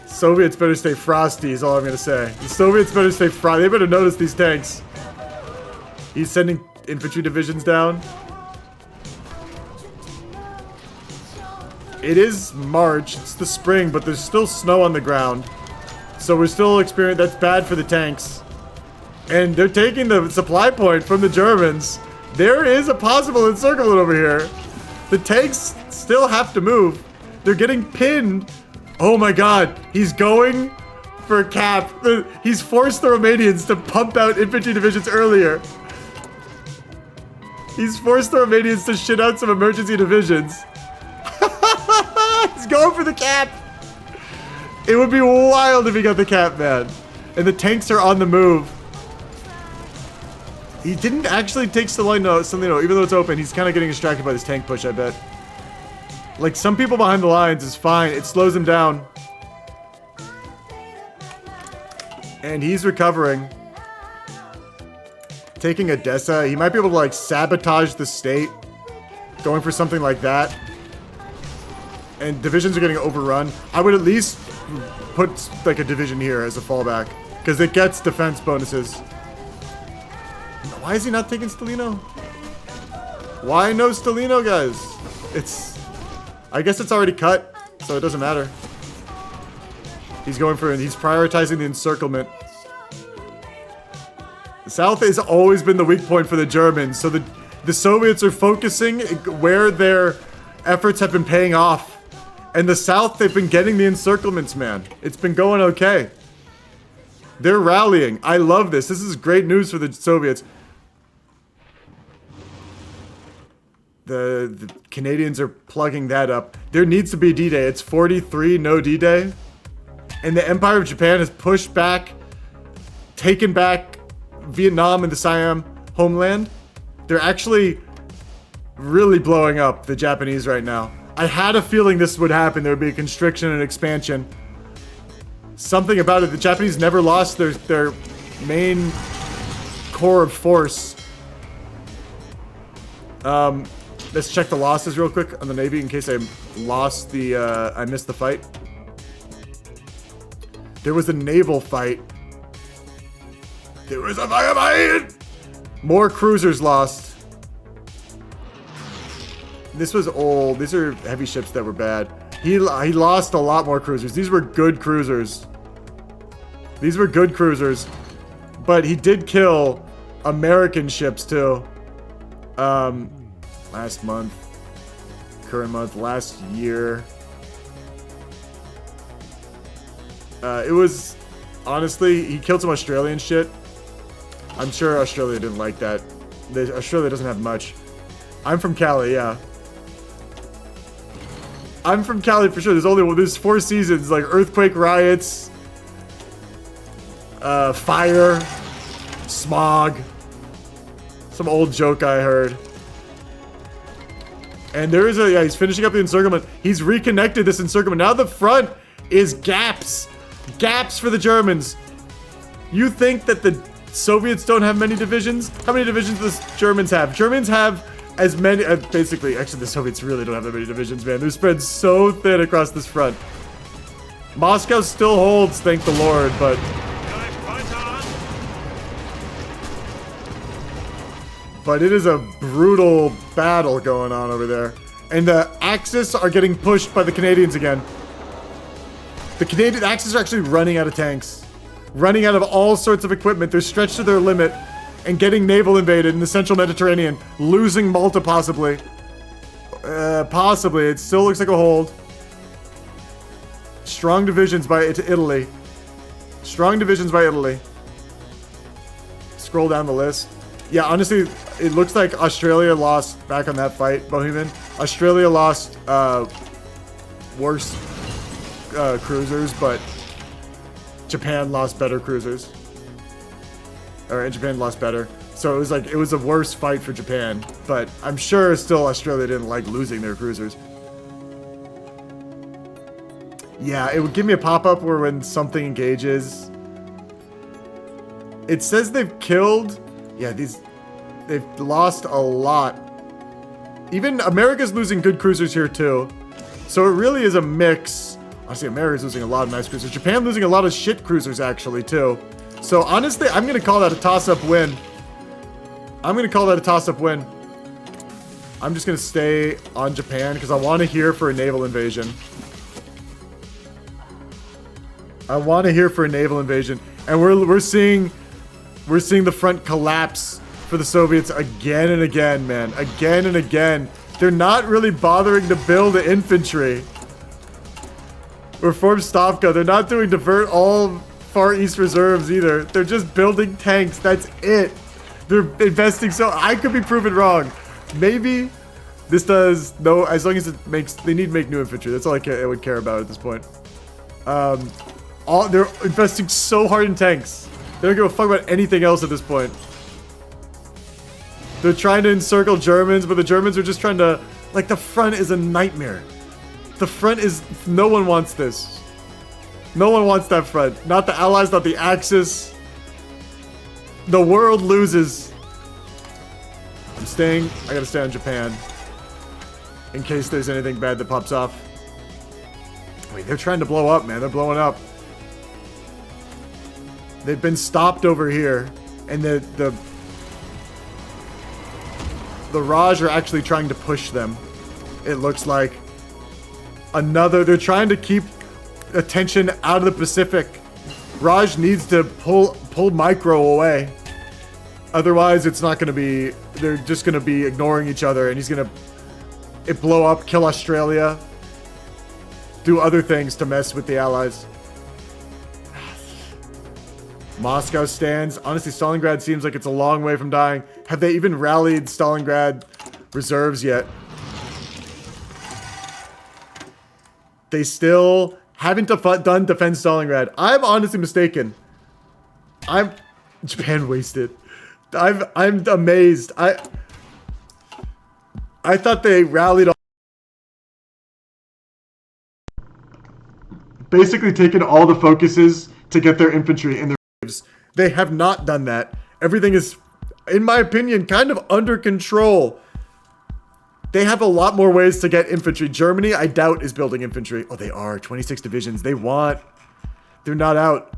A: Soviets better stay frosty is all I'm gonna say. The Soviets better stay frosty. They better notice these tanks. He's sending infantry divisions down. It is March, it's the spring, but there's still snow on the ground. So we're still experiencing, that's bad for the tanks. And they're taking the supply point from the Germans. There is a possible encirclement over here. The tanks still have to move. They're getting pinned. Oh my god, he's going for a cap. He's forced the Romanians to pump out infantry divisions earlier. He's forced the Romanians to shit out some emergency divisions. He's going for the cap. It would be wild if he got the cap, man. And the tanks are on the move. He didn't actually take Salino, even though it's open. He's kind of getting distracted by this tank push, I bet. Like, some people behind the lines is fine. It slows him down. And he's recovering. Taking Odessa. He might be able to, like, sabotage the state. Going for something like that. And divisions are getting overrun. I would at least put, like, a division here as a fallback. Because it gets defense bonuses. Why is he not taking Stalino? Why no Stalino, guys? I guess it's already cut, so it doesn't matter. He's prioritizing the encirclement. The South has always been the weak point for the Germans, so the Soviets are focusing where their efforts have been paying off. And the South, they've been getting the encirclements, man. It's been going okay. They're rallying. I love this. This is great news for the Soviets. The Canadians are plugging that up. There needs to be D-Day. It's 43, no D-Day. And the Empire of Japan has pushed back, taken back Vietnam and the Siam homeland. They're actually really blowing up the Japanese right now. I had a feeling this would happen. There would be a constriction and expansion. Something about it. The Japanese never lost their main core of force. Let's check the losses real quick on the Navy in case I lost the, I missed the fight. There was a naval fight. There was a firefight! More cruisers lost. This was old. These are heavy ships that were bad. He lost a lot more cruisers. These were good cruisers. These were good cruisers. But he did kill American ships too. Last month. Current month. Last year. It was... Honestly, he killed some Australian shit. I'm sure Australia didn't like that. Australia doesn't have much. I'm from Cali, yeah. I'm from Cali for sure. There's 4 seasons, like earthquake, riots, fire, smog. Some old joke I heard. And there is yeah, he's finishing up the encirclement. He's reconnected this encirclement. Now the front is gaps. Gaps for the Germans. You think that the Soviets don't have many divisions? How many divisions do the Germans have? Germans have as many, basically, actually the Soviets really don't have that many divisions, man. They're spread so thin across this front. Moscow still holds, thank the Lord, but... But it is a brutal battle going on over there. And the Axis are getting pushed by the Canadians again. The Axis are actually running out of tanks. Running out of all sorts of equipment. They're stretched to their limit and getting naval invaded in the central Mediterranean. Losing Malta possibly. Possibly. It still looks like a hold. Strong divisions by Italy. Strong divisions by Italy. Scroll down the list. Yeah, honestly, it looks like Australia lost back on that fight, Bohemian. Australia lost worse cruisers, but Japan lost better cruisers. And Japan lost better. So it was a worse fight for Japan, but I'm sure still Australia didn't like losing their cruisers. Yeah, it would give me a pop-up where when something engages. It says they've killed... Yeah, they've lost a lot. Even America's losing good cruisers here too. So it really is a mix. Honestly, America's losing a lot of nice cruisers. Japan losing a lot of shit cruisers actually too. So honestly, I'm going to call that a toss-up win. I'm going to call that a toss-up win. I'm just going to stay on Japan because I want to hear for a naval invasion. I want to hear for a naval invasion. And we're seeing the front collapse for the Soviets again and again, man. Again and again. They're not really bothering to build the infantry. Reform Stavka. They're not doing divert all Far East reserves either. They're just building tanks. That's it. They're investing so... I could be proven wrong. Maybe this does... No, as long as it makes... They need to make new infantry. That's all I would care about at this point. They're investing so hard in tanks. They don't give a fuck about anything else at this point. They're trying to encircle Germans, but the Germans are just trying to... Like, the front is a nightmare. The front is... No one wants this. No one wants that front. Not the Allies, not the Axis. The world loses. I'm staying... I gotta stay on Japan. In case there's anything bad that pops off. Wait, they're trying to blow up, man. They're blowing up. They've been stopped over here, and the Raj are actually trying to push them. It looks like they're trying to keep attention out of the Pacific. Raj needs to pull Micro away. Otherwise, it's not going to be. They're just going to be ignoring each other, and he's going to blow up, kill Australia, do other things to mess with the Allies. Moscow stands. Honestly, Stalingrad seems like it's a long way from dying. Have they even rallied Stalingrad reserves yet? They still haven't done defend Stalingrad. I'm honestly mistaken. Japan wasted. I'm amazed. I thought they rallied basically taken all the focuses to get their infantry in their waves. They have not done that. Everything is, in my opinion, kind of under control. They have a lot more ways to get infantry. Germany, I doubt, is building infantry. Oh, they are. 26 divisions. They want. They're not out.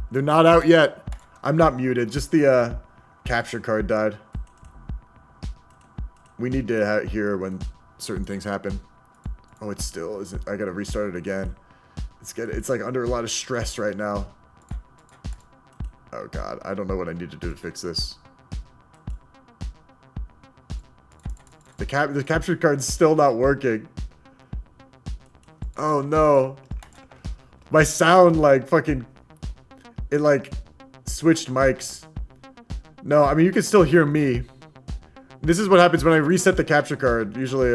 A: They're not out yet. I'm not muted. Just the capture card died. We need to hear when certain things happen. Oh, it still isn't. I gotta restart it again. It's like under a lot of stress right now. Oh god, I don't know what I need to do to fix this. The capture card's still not working. Oh no. My sound like fucking, it like switched mics. No, I mean you can still hear me. This is what happens when I reset the capture card. Usually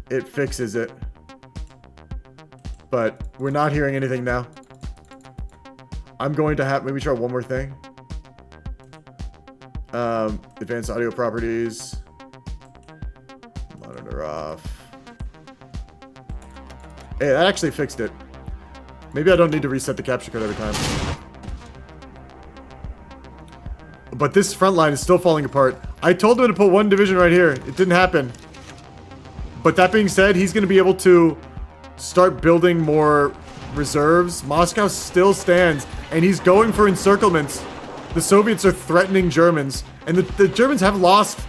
A: it fixes it. But we're not hearing anything now. I'm going to have, maybe try one more thing. Advanced audio properties. Monitor off. Hey, that actually fixed it. Maybe I don't need to reset the capture card every time. But this front line is still falling apart. I told him to put one division right here. It didn't happen. But that being said, he's going to be able to start building more reserves. Moscow still stands, and he's going for encirclements. The Soviets are threatening Germans, and the Germans have lost.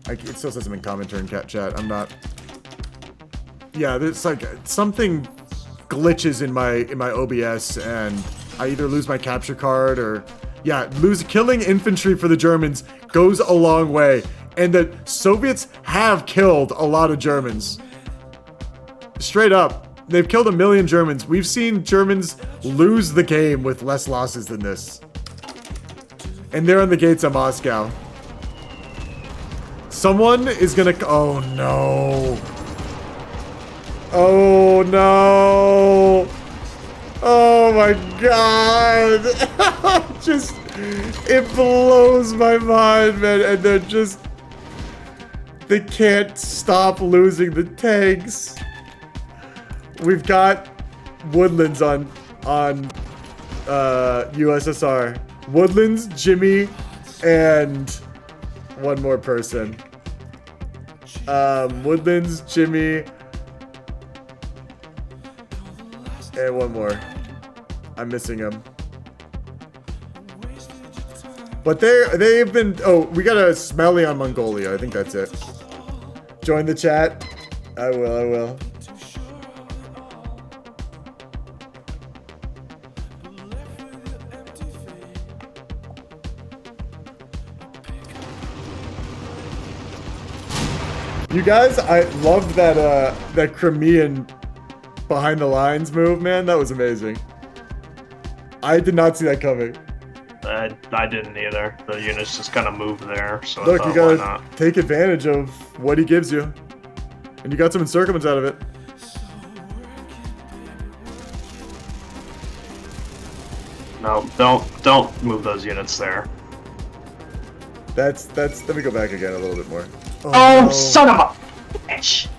A: It still says I'm in commentary in chat. I'm not. Yeah, there's like something glitches in my OBS, and I either lose my capture card or yeah, killing infantry for the Germans goes a long way, and the Soviets have killed a lot of Germans. Straight up. They've killed 1 million Germans. We've seen Germans lose the game with less losses than this. And they're on the gates of Moscow. Someone is gonna... Oh, no. Oh, no. Oh, my God. Just... It blows my mind, man. And they're just... They can't stop losing the tanks. We've got Woodlands on USSR. Woodlands, Jimmy, and one more person. Woodlands, Jimmy, and one more. I'm missing him. But they've been. Oh, we got a Smelly on Mongolia. I think that's it. Join the chat. I will. You guys, I loved that Crimean behind the lines move, man. That was amazing. I did not see that coming.
U: I didn't either. The units just kind of moved there, so
A: look,
U: I thought,
A: you gotta
U: why not?
A: take advantage of what he gives you, and you got some encirclements out of it.
U: No, don't move those units there.
A: That's. Let me go back again a little bit more.
U: Oh,
A: no.
U: son of a bitch!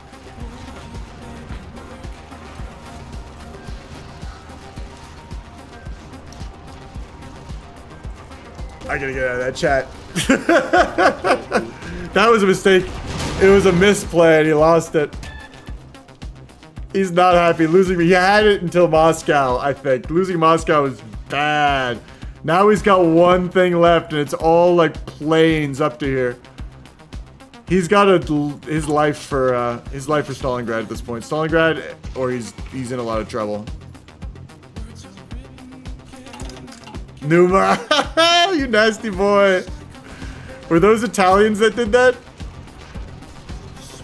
A: I gotta get out of that chat. That was a mistake. It was a misplay and he lost it. He's not happy losing me. He had it until Moscow, I think. Losing Moscow is bad. Now he's got one thing left and it's all like plains up to here. He's got his life for Stalingrad at this point. Stalingrad, or he's in a lot of trouble. Numa, you nasty boy. Were those Italians that did that?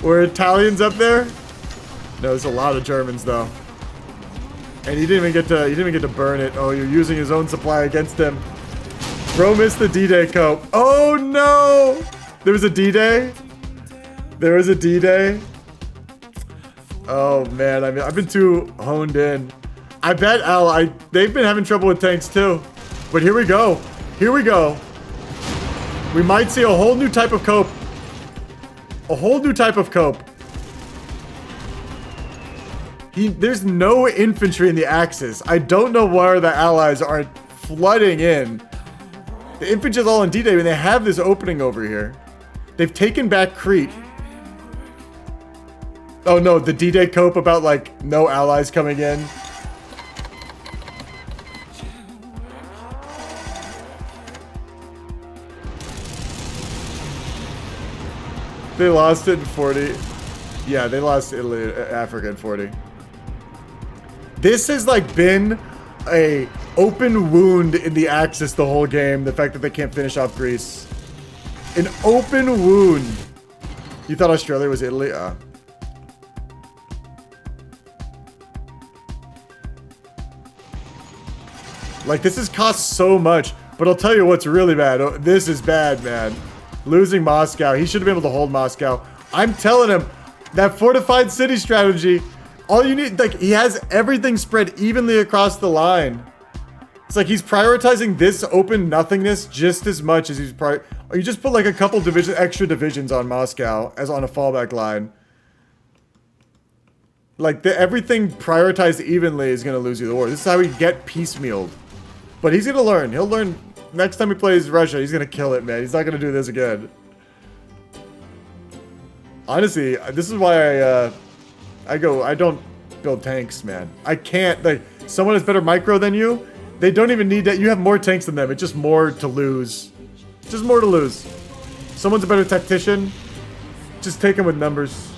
A: Were Italians up there? No, there's a lot of Germans though. And he didn't even get to burn it. Oh, you're using his own supply against him. Bro missed the D-Day cope. Oh no! There was a D-Day? There was a D-Day? Oh man, I mean, I've been too honed in. I bet they've been having trouble with tanks too. But here we go. Here we go. We might see a whole new type of cope. A whole new type of cope. There's no infantry in the Axis. I don't know why the allies aren't flooding in. The infantry is all on D-Day, and they have this opening over here. They've taken back Crete. Oh no, the D-Day cope about like no allies coming in. They lost it in 40. Yeah, they lost Italy, Africa in 40. This has like been a open wound in the Axis the whole game. The fact that they can't finish off Greece. An open wound. You thought Australia was Italy? Like, this has cost so much, but I'll tell you what's really bad. Oh, this is bad, man. Losing Moscow. He should have been able to hold Moscow. I'm telling him, that fortified city strategy, all you need, like, he has everything spread evenly across the line. It's like he's prioritizing this open nothingness just as much as he's or you just put like a couple extra divisions on Moscow as on a fallback line. Like, everything prioritized evenly is going to lose you the war. This is how we get piecemealed. But he's going to learn. He'll learn. Next time he plays Russia, he's going to kill it, man. He's not going to do this again. Honestly, this is why I don't build tanks, man. I can't. Like, someone has better micro than you, they don't even need that. You have more tanks than them. It's just more to lose. Just more to lose. Someone's a better tactician. Just take him with numbers.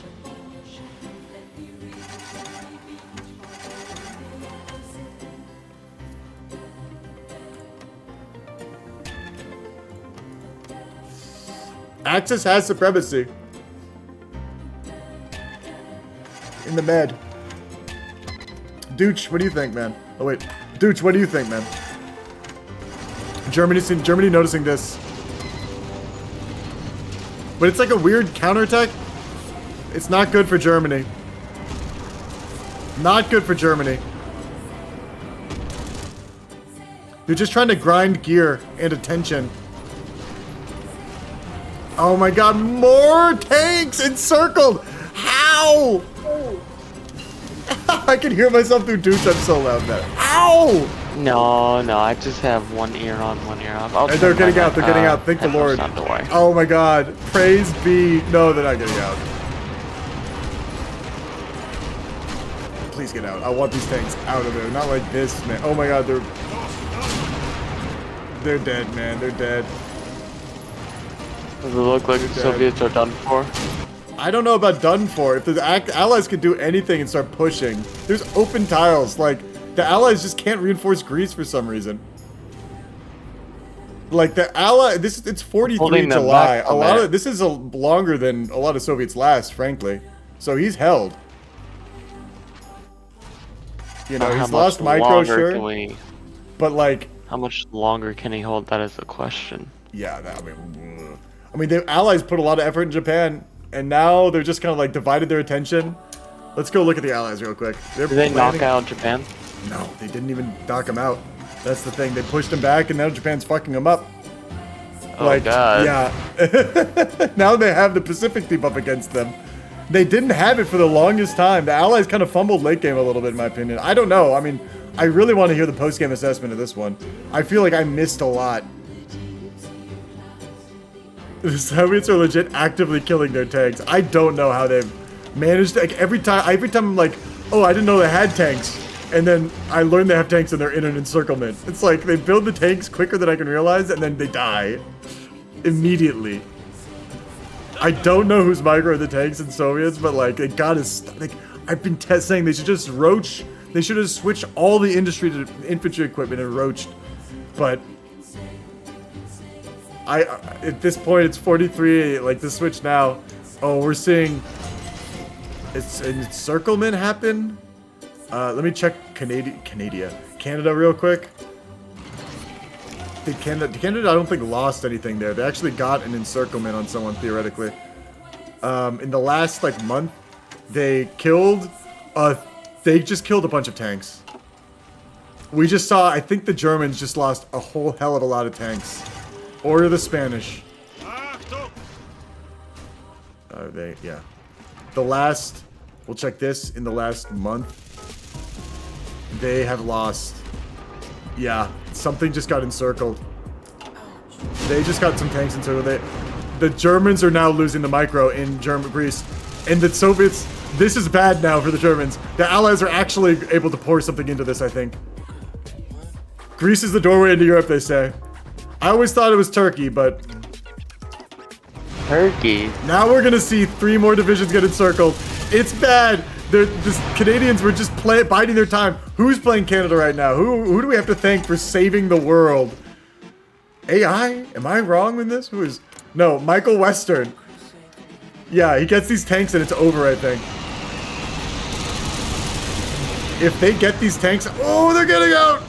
A: Axis has supremacy. In the med. Dooch, what do you think, man? Oh wait. Dooch, what do you think, man? Germany noticing this. But it's like a weird counterattack. It's not good for Germany. Not good for Germany. They're just trying to grind gear and attention. Oh my god, more tanks encircled! How? I can hear myself through Dooch, I'm so loud now. Ow!
B: No, I just have one ear on, one ear off.
A: And they're getting out, thank the Lord. Oh my god, praise be. No, they're not getting out. Please get out. I want these tanks out of there. Not like this, man. Oh my god, they're dead, man. They're dead.
B: Does it look like the Soviets are done for?
A: I don't know about done for. If the Allies could do anything and start pushing, there's open tiles. Like, the Allies just can't reinforce Greece for some reason. Like, the it's 43 July. A lot of this is longer than a lot of Soviets last, frankly. So he's held. You know, he's lost micro, sure. But like,
B: how much longer can he hold? That is the question.
A: Yeah, I mean, the Allies put a lot of effort in Japan, and now they're just kind of like divided their attention. Let's go look at the Allies real quick.
B: Did they knock out Japan?
A: No, they didn't even knock them out. That's the thing. They pushed them back, and now Japan's fucking them up.
B: Oh, like, God.
A: Yeah. Now they have the Pacific debuff against them. They didn't have it for the longest time. The Allies kind of fumbled late game a little bit, in my opinion. I don't know. I mean, I really want to hear the post-game assessment of this one. I feel like I missed a lot. The Soviets are legit actively killing their tanks. I don't know how they've managed. Like, every time I'm like, oh, I didn't know they had tanks. And then I learned they have tanks and they're in an encirclement. It's like they build the tanks quicker than I can realize, and then they die immediately. I don't know who's micro the tanks and Soviets, but like, they gotta, like, I've been saying they should just roach. They should have switched all the industry to infantry equipment and roached. But at this point, it's 43. Like, the switch now. Oh, we're seeing it's an encirclement happen. Let me check Canada real quick. Canada, I don't think lost anything there. They actually got an encirclement on someone theoretically. In the last like month, they just killed a bunch of tanks. We just saw. I think the Germans just lost a whole hell of a lot of tanks, or the Spanish. Yeah. The last, we'll check this, in the last month, they have lost. Yeah, something just got encircled. They just got some tanks encircled. The Germans are now losing the micro in Greece. And the Soviets, this is bad now for the Germans. The Allies are actually able to pour something into this, I think. Greece is the doorway into Europe, they say. I always thought it was Turkey, but...
B: Turkey?
A: Now we're gonna see 3 more divisions get encircled. It's bad. The Canadians were just biding their time. Who's playing Canada right now? Who do we have to thank for saving the world? AI? Am I wrong in this? Who is... No, Michael Western. Yeah, he gets these tanks and it's over, I think. If they get these tanks... Oh, they're getting out!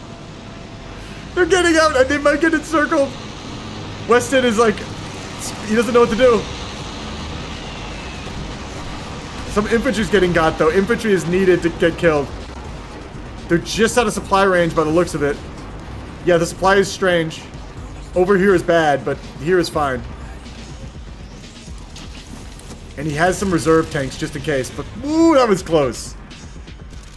A: They're getting out and they might get encircled. Weston is like... He doesn't know what to do. Some infantry's getting got, though. Infantry is needed to get killed. They're just out of supply range by the looks of it. Yeah, the supply is strange. Over here is bad, but here is fine. And he has some reserve tanks just in case, but ooh, that was close.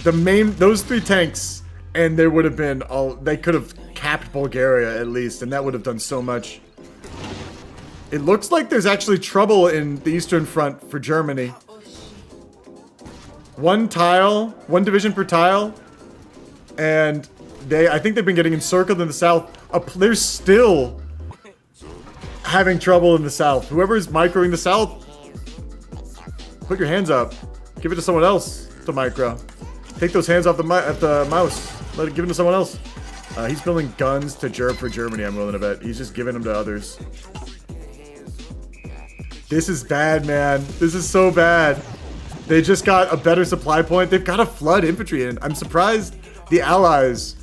A: Those 3 tanks, and there would have been they could have capped Bulgaria at least, and that would have done so much. It looks like there's actually trouble in the Eastern Front for Germany. 1 division per tile, and I think they've been getting encircled in the south. They're still having trouble in the south. Whoever's microing the south, put your hands up. Give it to someone else to micro. Take those hands off the mouse. Give it to someone else. He's building guns to for Germany, I'm willing to bet. He's just giving them to others. This is bad, man. This is so bad. They just got a better supply point. They've got to flood infantry in. I'm surprised the Allies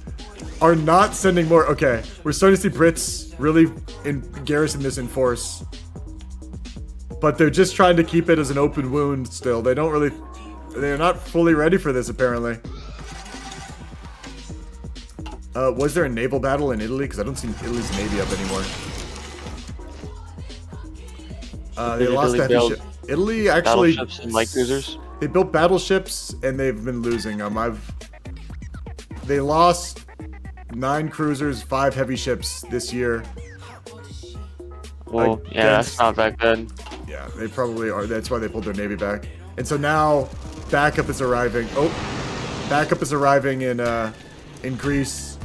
A: are not sending more. Okay, we're starting to see Brits really garrison this in force. But they're just trying to keep it as an open wound still. They're not fully ready for this, apparently. Was there a naval battle in Italy? Because I don't see Italy's navy up anymore. They lost that ship. Italy actually...
B: Battleships and light cruisers?
A: They built battleships, and they've been losing them. They lost 9 cruisers, 5 heavy ships this year.
B: Well, yeah, that's not that good.
A: Yeah, they probably are. That's why they pulled their navy back. And so now, backup is arriving. Oh, backup is arriving in Greece.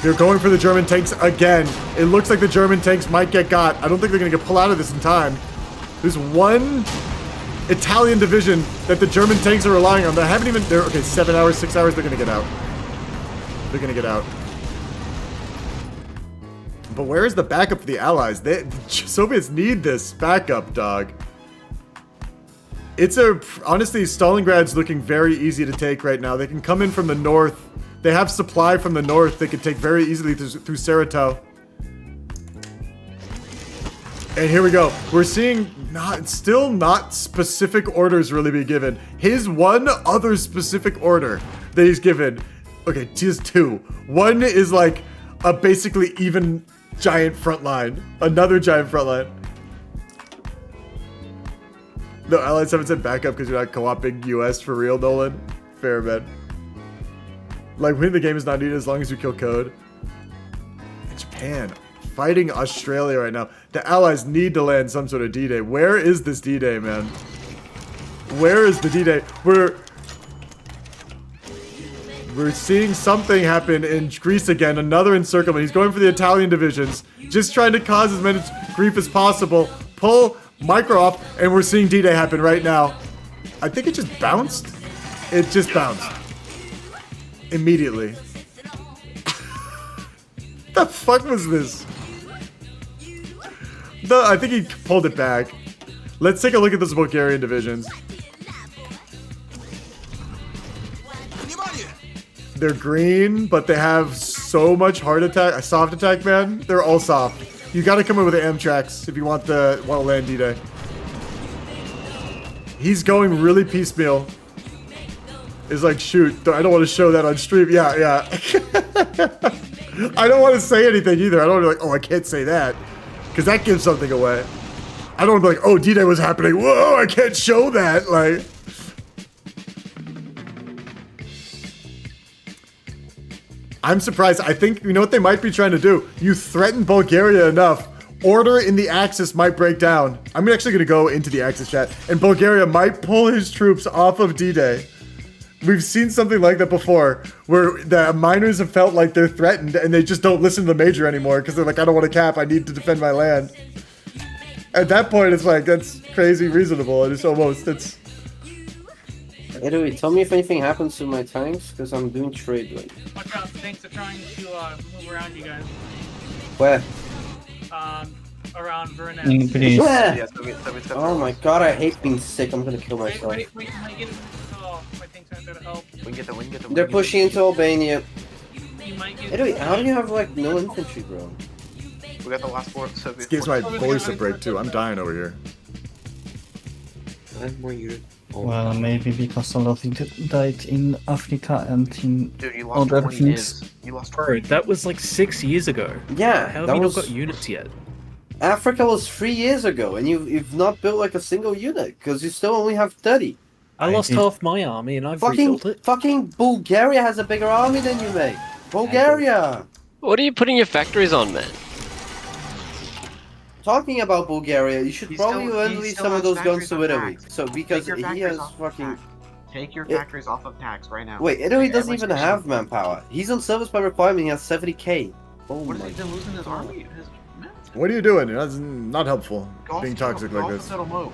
A: They're going for the German tanks again. It looks like the German tanks might get got. I don't think they're going to pull out of this in time. There's 1 Italian division that the German tanks are relying on. They haven't even... Okay, 7 hours, 6 hours, they're going to get out. They're going to get out. But where is the backup for the Allies? The Soviets need this backup, dog. Honestly, Stalingrad's looking very easy to take right now. They can come in from the north. They have supply from the north they can take very easily through Saratov. And here we go. We're seeing still not specific orders really be given. His one other specific order that he's given. Okay, he has 2. One is like a basically even giant front line. Another giant front line. No, Allies haven't sent backup because you're not co-oping US for real, Nolan. Fair, man. Like, winning the game is not needed as long as you kill code. And Japan fighting Australia right now. The Allies need to land some sort of D-Day. Where is this D-Day, man? Where is the D-Day? We're seeing something happen in Greece again. Another encirclement. He's going for the Italian divisions. Just trying to cause as much grief as possible. Pull micro off, and we're seeing D-Day happen right now. I think it just bounced. It just bounced. Immediately. The fuck was this? No, I think he pulled it back. Let's take a look at those Bulgarian divisions. They're green, but they have so much soft attack, man. They're all soft. You gotta come in with the Amtracs if you want to land D-Day. He's going really piecemeal. It's like, shoot, I don't want to show that on stream. Yeah. I don't want to say anything either. I don't want to be like, oh, I can't say that. Because that gives something away. I don't want to be like, oh, D-Day was happening. Whoa, I can't show that. Like, I'm surprised. I think, you know what they might be trying to do? You threaten Bulgaria enough. Order in the Axis might break down. I'm actually going to go into the Axis chat, and Bulgaria might pull his troops off of D-Day. We've seen something like that before, where the miners have felt like they're threatened, and they just don't listen to the major anymore, because they're like, I don't want to cap, I need to defend my land. At that point, it's like, that's crazy reasonable, and it's almost, it's...
F: Anyway, tell me if anything happens to my tanks, because I'm doing trade right.
I: Watch out, tanks are trying to move around you guys.
F: Where?
I: Around Vernet.
F: Where? Oh my god, I hate being sick, I'm gonna kill myself.
I: Wait, can I get it? Oh, my tanks aren't there to help.
F: They're pushing into Albania.
I: You might get
F: Anyway, how do you have like no infantry, bro?
C: We got the last four Soviet.
A: This gives my voice a break too. I'm dying over here.
B: I have more units.
L: Well, maybe because a lot died in Africa and in
C: Dude, you lost
L: other
C: 20
L: things.
C: is. You lost
V: Bro, that was like 6 years ago.
F: Yeah,
V: How have
F: that
V: you
F: was...
V: not got units yet?
F: Africa was 3 years ago, and you've not built like a single unit, because you still only have 30.
V: I lost half my army and I've rebuilt it.
F: Fucking Bulgaria has a bigger army than you, mate. Bulgaria!
R: What are you putting your factories on, man?
F: Talking about Bulgaria, you should probably
C: still-
F: learn
C: he
F: to leave
C: still
F: some of
C: has
F: those guns
C: factories
F: to
C: on
F: Italy.
C: tax.
F: So, because
C: Take your
F: he
C: factories
F: has
C: off of
F: fucking...
C: Take your
F: Yeah.
C: factories off of tax right now.
F: Wait, Italy doesn't
C: Everyone's
F: even have manpower. He's on service by requirement, he has 70k. Oh
C: What
F: my
C: is he losing his army? His
A: What are you doing? That's not helpful,
C: Golf
A: being
C: total-
A: toxic like
C: golf
A: this.
C: of total mob.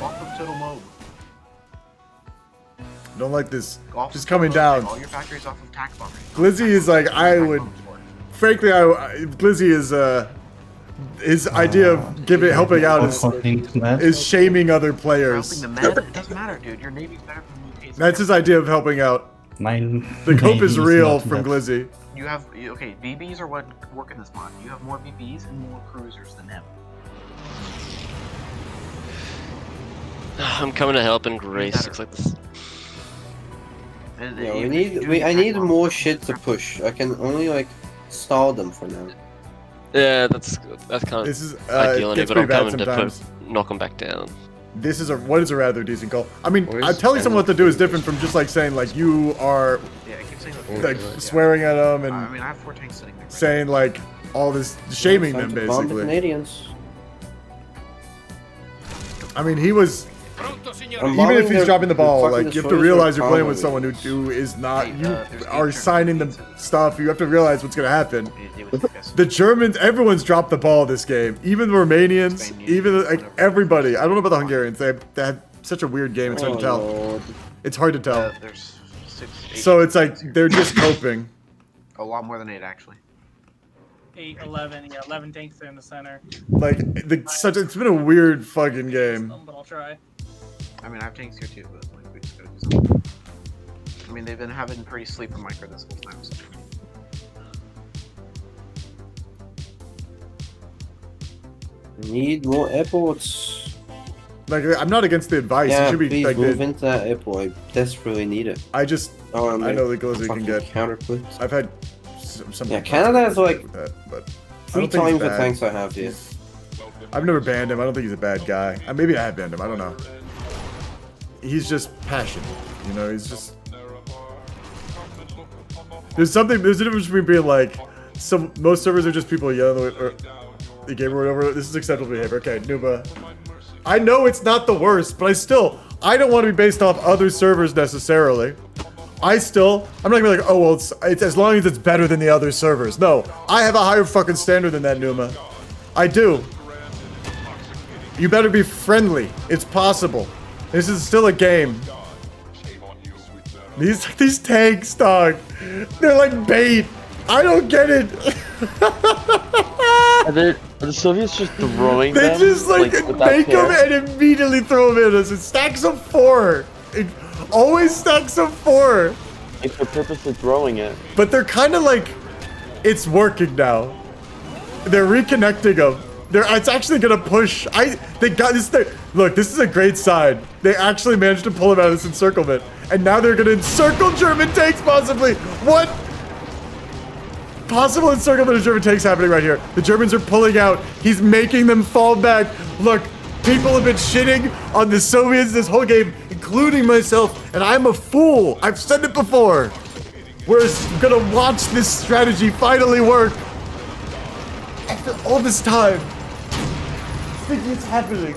C: Golf of total mob.
A: Don't like this.
C: Golf
A: Just
C: of total
A: coming
C: mob.
A: down.
C: Take all your factories off of tax bombing.
A: Glizzy is like, I would... Frankly, Glizzy is, his idea of helping out is shaming other players.
C: Helping the med? It doesn't matter, dude. Your navy's better than the
A: That's his idea of helping out. The cope is real from Glizzy.
C: You have okay. BBs are what work in this mod. You have more BBs and more cruisers than them.
R: I'm coming to help in Greece. Looks like this.
F: Yeah, I need more shit to push. I can only like stall them for now.
R: Yeah, that's kind of
A: This is,
R: ideal,
A: gets
R: but I'm
A: pretty bad
R: coming to
A: sometimes.
R: knock them back down.
A: This is what is a rather decent call. I mean, telling someone what to do is different from just like saying like you are like swearing at them and
C: I mean, I have 4 tanks sitting there.
A: saying like all this, shaming them
F: Time to bomb the
A: basically.
F: Canadians.
A: I mean, he was.
F: I'm
A: Even
F: bombing
A: if he's
F: their-
A: dropping the ball,
F: fucking
A: like you have to
F: destroyers
A: realize
F: their
A: you're playing with
F: colony.
A: someone who is not. You are signing them stuff. You have to realize what's gonna happen. The Germans, everyone's dropped the ball this game. Even the Romanians, even like everybody. I don't know about the Hungarians. They have such a weird game. It's hard to tell.
F: Lord.
A: It's hard to tell.
C: There's 6, 8
A: So it's like they're just coping.
C: a lot more than 8 actually.
I: 8, 11, yeah, 11 tanks there in the center.
A: Like it's been a weird fucking game.
I: But I'll try.
C: I mean, I have tanks here too, but like we just gotta do something. I mean, they've been having pretty sleeper micro this whole time. So.
F: Need more airports.
A: Like I'm not against the advice.
F: Yeah,
A: it should be
F: please
A: like
F: move into that airport. I desperately need it.
A: I just
F: Oh,
A: I know the Glizzy can get.
F: counterput.
A: I've had some.
F: Yeah, Canada has like
A: with that, but I
F: 3
A: don't think he's
F: times the
A: bad.
F: tanks I have here.
A: I've never banned him. I don't think he's a bad guy. Maybe I have banned him. I don't know. He's just passionate. You know, he's just. There's a difference between being like, most servers are just people yelling the game or whatever. This is acceptable behavior. Okay, Nuba. I know it's not the worst, but I don't want to be based off other servers necessarily. I'm not gonna be like, oh well, it's as long as it's better than the other servers. No, I have a higher fucking standard than that, Numa. I do. You better be friendly. It's possible. This is still a game. These tanks, dog. They're like bait. I don't get it.
B: Are the Soviets just throwing
A: They
B: them?
A: just like
B: without
A: make them
B: care?
A: and immediately throw them in us. It stacks of 4. It always stacks of 4.
B: Like they're purposely throwing it.
A: But they're kind of like, it's working now. They're reconnecting them. It's actually gonna push. They got this thing. Look, this is a great sign. They actually managed to pull him out of this encirclement, and now they're gonna encircle German tanks possibly. What? Possible encirclement of German tanks happening right here. The Germans are pulling out. He's making them fall back. Look, People have been shitting on the Soviets this whole game, including myself, and I'm a fool. I've said it before. We're gonna watch this strategy finally work. After all this time, thinking it's happening.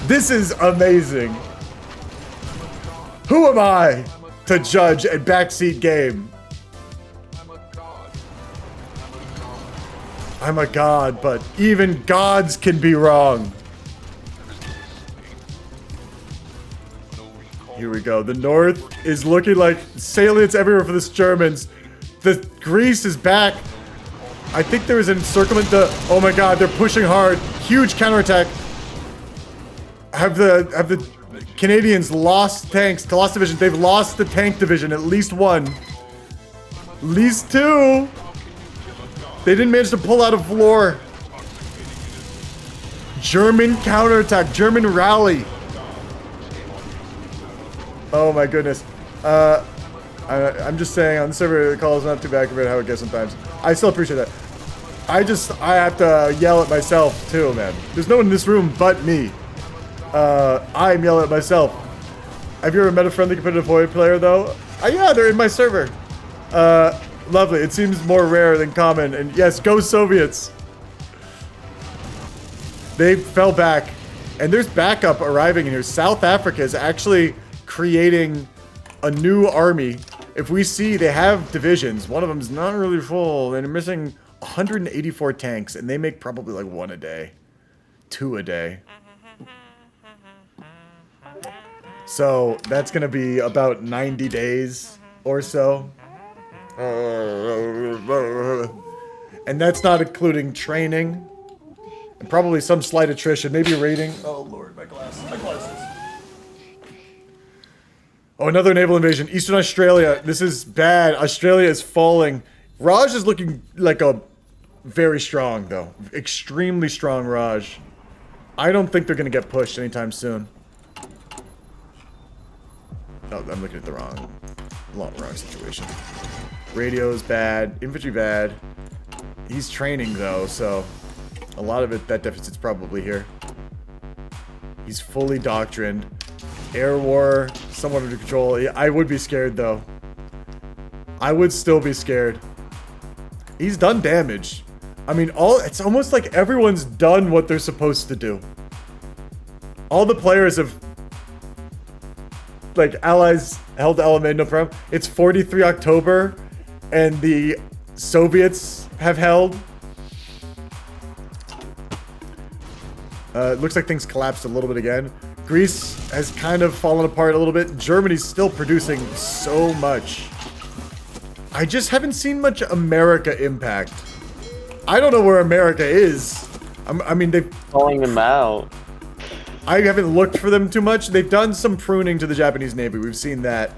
A: This is amazing. Who am I to judge a backseat game? I'm a god, but even gods can be wrong. Here we go. The North is looking like salients everywhere for the Germans. The Greece is back. I think there is an encirclement. Oh my god, they're pushing hard. Huge counterattack. Have the Canadians lost tanks? Lost division. They've lost the tank division. At least one. At least two. They didn't manage to pull out of Vlor. German counterattack. German rally. Oh my goodness. I'm just saying on the server the call is not too bad compared to how it gets sometimes. I still appreciate that. I have to yell at myself too, man. There's no one in this room but me. I'm yelling at myself. Have you ever met a friendly competitive Void player though? Yeah, they're in my server. Lovely. It seems more rare than common. And yes, go Soviets. They fell back. And there's backup arriving in here. South Africa is actually creating a new army. If we see they have divisions, one of them's not really full. They're missing 184 tanks, and they make probably like 1 a day. 2 a day. So that's gonna be about 90 days or so. And that's not including training. And probably some slight attrition, maybe raiding. Oh lord, my glasses. Oh, another naval invasion. Eastern Australia. This is bad. Australia is falling. Raj is looking like a very strong, though. Extremely strong Raj. I don't think they're going to get pushed anytime soon. Oh, I'm looking at the wrong situation. Radio's bad. Infantry bad. He's training, though, so a lot of it, that deficit's probably here. He's fully doctrined. Air war, somewhat under control. I would be scared, though. I would still be scared. He's done damage. I mean, it's almost like everyone's done what they're supposed to do. All the players have, like, allies held LMA, no problem. It's 43 October, and the Soviets have held. It looks like things collapsed a little bit again. Greece has kind of fallen apart a little bit. Germany's still producing so much. I just haven't seen much America impact. I don't know where America is. I mean, they've...
B: Calling them out.
A: I haven't looked for them too much. They've done some pruning to the Japanese Navy. We've seen that.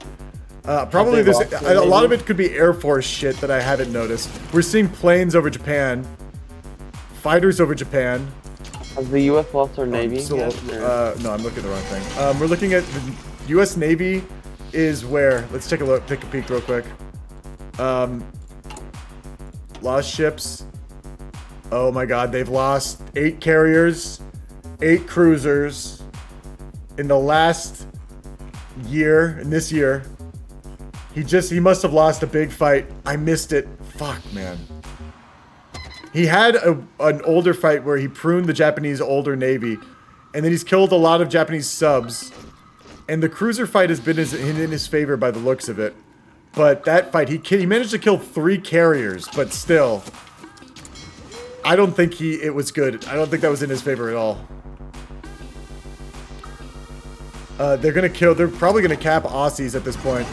A: Probably there's... A lot of it could be Air Force shit that I haven't noticed. We're seeing planes over Japan. Fighters over Japan.
B: Has the U.S. lost their Navy?
A: No, I'm looking at the wrong thing. We're looking at the U.S. Navy is where? Let's take a look, take a peek real quick. Lost ships. Oh my god, they've lost 8 carriers, 8 cruisers in the last year, in this year. He must have lost a big fight. I missed it. Fuck, man. He had an older fight where he pruned the Japanese older navy, and then he's killed a lot of Japanese subs. And the cruiser fight has been in his favor by the looks of it. But that fight, he managed to kill 3 carriers, but still, I don't think it was good. I don't think that was in his favor at all. They're probably gonna cap Aussies at this point.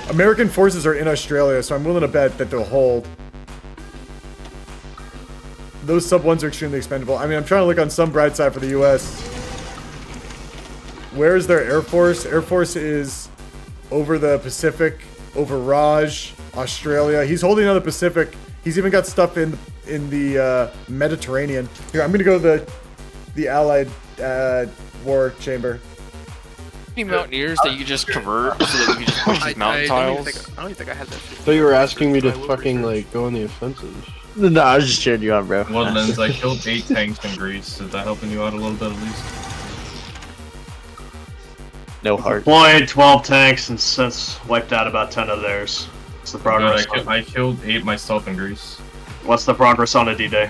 A: American forces are in Australia, so I'm willing to bet that they'll hold. Those sub-1s are extremely expendable. I mean, I'm trying to look on some bright side for the US. Where is their Air Force? Air Force is over the Pacific, over Raj, Australia. He's holding on the Pacific. He's even got stuff in the Mediterranean. Here, I'm gonna go to the Allied War Chamber.
D: Any mountaineers that you just convert so that you can just push these mountain tiles?
E: I don't think I had that shit. I thought you were asking me to fucking, like, go on the offensive.
K: No, I was just cheering you on, bro.
M: Woodlands, I killed 8 tanks in Greece. Is that helping you out a little bit at least?
K: No heart.
U: Deployed 12 tanks and since wiped out about 10 of theirs. What's the progress?
M: I killed 8 myself in Greece.
U: What's the progress on a D-Day?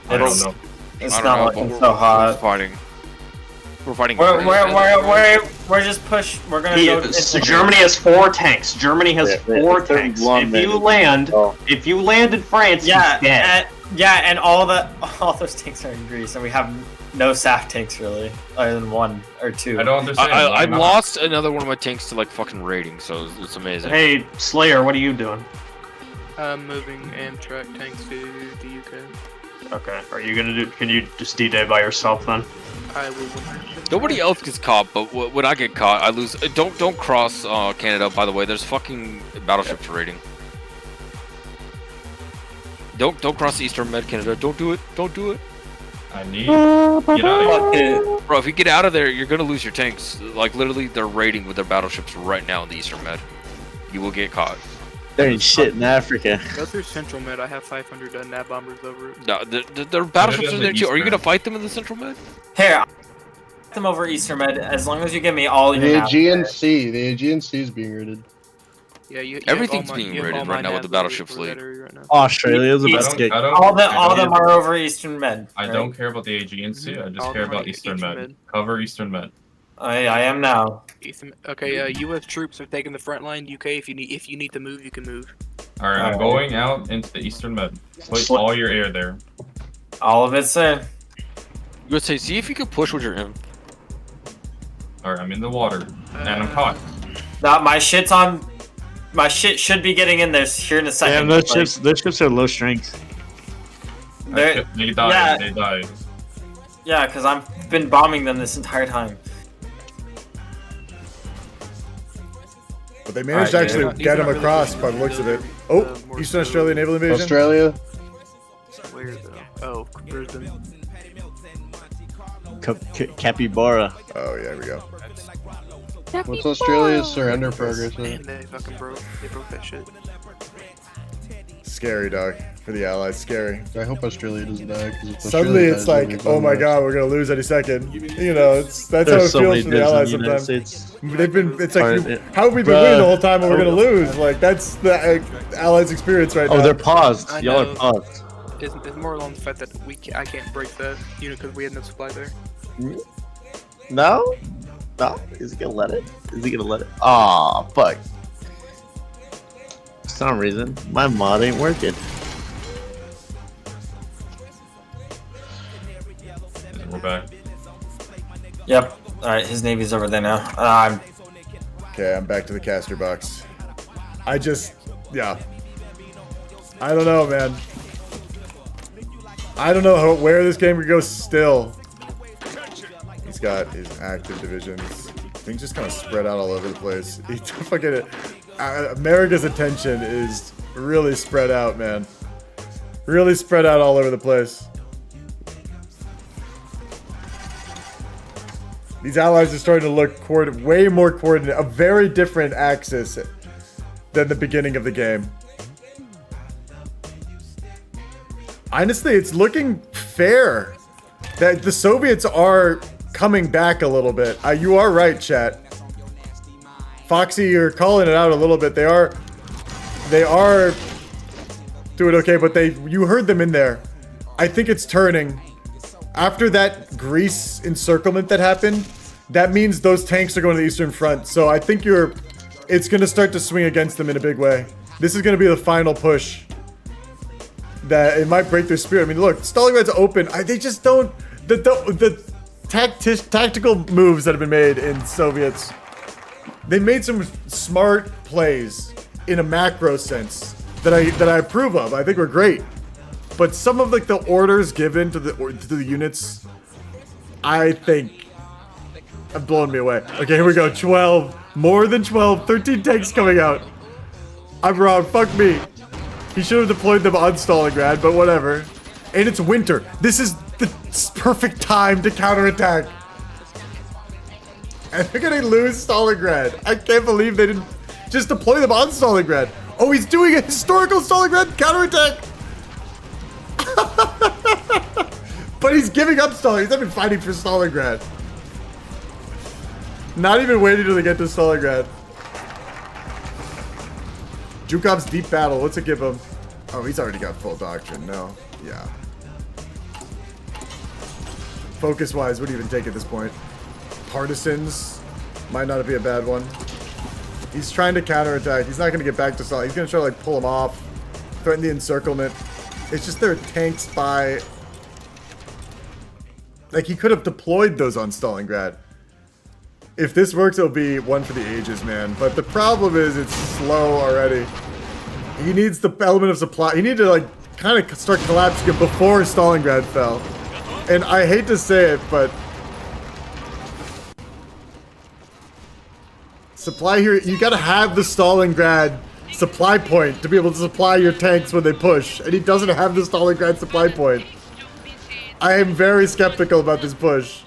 M: I don't know.
S: It's not looking so hot.
D: We're fighting.
S: We're just push. We're gonna go.
U: Germany has 4 tanks. Germany has 4 tanks. If you land in France, he's dead.
S: And all those tanks are in Greece, and we have no SAF tanks really, other than 1 or 2.
M: I don't understand.
D: I lost another one of my tanks to like fucking raiding, so it's amazing.
U: Hey, Slayer, what are you doing?
J: I'm moving Amtrak tanks to the UK.
U: Okay. Are you gonna do? Can you just D-Day by yourself then?
J: I will.
D: Nobody else gets caught, but when I get caught, I lose. Don't cross Canada. By the way, there's fucking battleships raiding. Don't cross the Eastern Med, Canada. Don't do it. Don't do it.
M: I need. Get out of here.
D: Bro, if you get out of there, you're gonna lose your tanks. Like literally, they're raiding with their battleships right now in the Eastern Med. You will get caught.
K: There ain't shit in Africa.
J: Go through Central Med. I have 500 nav bombers over it.
D: No, their battleships are there too. Are you gonna fight them in the Central Med?
S: Here, them over Eastern Med as long as you give me all your.
E: The Aegean Sea. The Aegean Sea is being raided.
J: Yeah,
D: everything's being raided right now with the battleships league.
K: Australia's about to get.
S: All of them are over Eastern Med.
M: I don't care about the Aegean Sea. I just care about Eastern Med. Cover Eastern Med.
S: I am now.
J: Okay, U.S. troops are taking the front line. UK, if you need to move, you can move.
M: All right, I'm going out into the Eastern Med. Put all your air there.
S: All of it's in.
D: You would say, see if you can push with your M.
M: All right, I'm in the water and I'm caught.
S: Nah, my shit's on. My shit should be getting in there here in a second.
K: Yeah, those ships are low strength.
M: They died. They died.
S: Yeah, because I've been bombing them this entire time.
A: But they managed to actually get him across by the looks of it. Oh, Eastern Australia naval invasion.
E: Australia.
J: Where though? Oh, Brisbane.
K: Capybara.
A: Oh yeah, here we go.
E: What's Australia's surrender progress?
J: Man, they fucking broke. They broke that shit.
A: Scary, dog. For the Allies, scary.
E: I hope Australia doesn't die.
A: Suddenly it's like, oh my god, we're gonna lose any second. You know, that's how it feels for the Allies sometimes. They've been, it's like, how have we been winning the whole time and we're gonna lose? Like, that's the Allies' experience right now.
K: Oh, they're paused. Y'all are paused.
J: It's more along the fact that I can't break that, because we had no supply there.
K: No? No? Is he gonna let it? Is he gonna let it? Aw, fuck. For some reason, my mod ain't working.
M: We're back.
S: Yep. Alright, his navy's over there now.
A: Okay, I'm back to the caster box. I don't know, man. I don't know where this game could go still. He's got his active divisions. Things just kind of spread out all over the place. America's attention is really spread out, man. Really spread out all over the place. These allies are starting to look way more coordinated. A very different axis than the beginning of the game. Honestly, it's looking fair. That the Soviets are coming back a little bit. You are right, chat. Foxy, you're calling it out a little bit. They are doing okay, but you heard them in there. I think it's turning. After that Greece encirclement that happened, that means those tanks are going to the Eastern Front. So I think it's going to start to swing against them in a big way. This is going to be the final push. That it might break their spirit. I mean, look, Stalingrad's open. They just don't. The tactical moves that have been made in Soviets. They made some smart plays in a macro sense that I approve of. I think were great. But some of the orders given to the units, I think, have blown me away. Okay, here we go. 12, more than 12, 13 tanks coming out. I'm wrong. Fuck me. He should have deployed them on Stalingrad, but whatever. And it's winter. This is the perfect time to counterattack. And they're gonna lose Stalingrad. I can't believe they didn't just deploy them on Stalingrad. Oh, he's doing a historical Stalingrad counterattack. But he's giving up Stalingrad. He's not even fighting for Stalingrad. Not even waiting till they get to Stalingrad. Zhukov's deep battle. What's it give him? Oh, he's already got full doctrine. No. Yeah. Focus-wise, what do you even take at this point? Partisans might not be a bad one. He's trying to counterattack. He's not going to get back to Stalin. He's going to try to like pull him off, threaten the encirclement. It's just their tanks by... Like, he could have deployed those on Stalingrad. If this works, it'll be one for the ages, man. But the problem is it's slow already. He needs the element of supply. He needed to, like, kind of start collapsing it before Stalingrad fell. And I hate to say it, but... Supply here, you gotta have the Stalingrad supply point to be able to supply your tanks when they push. And he doesn't have the Stalingrad supply point. I am very skeptical about this push.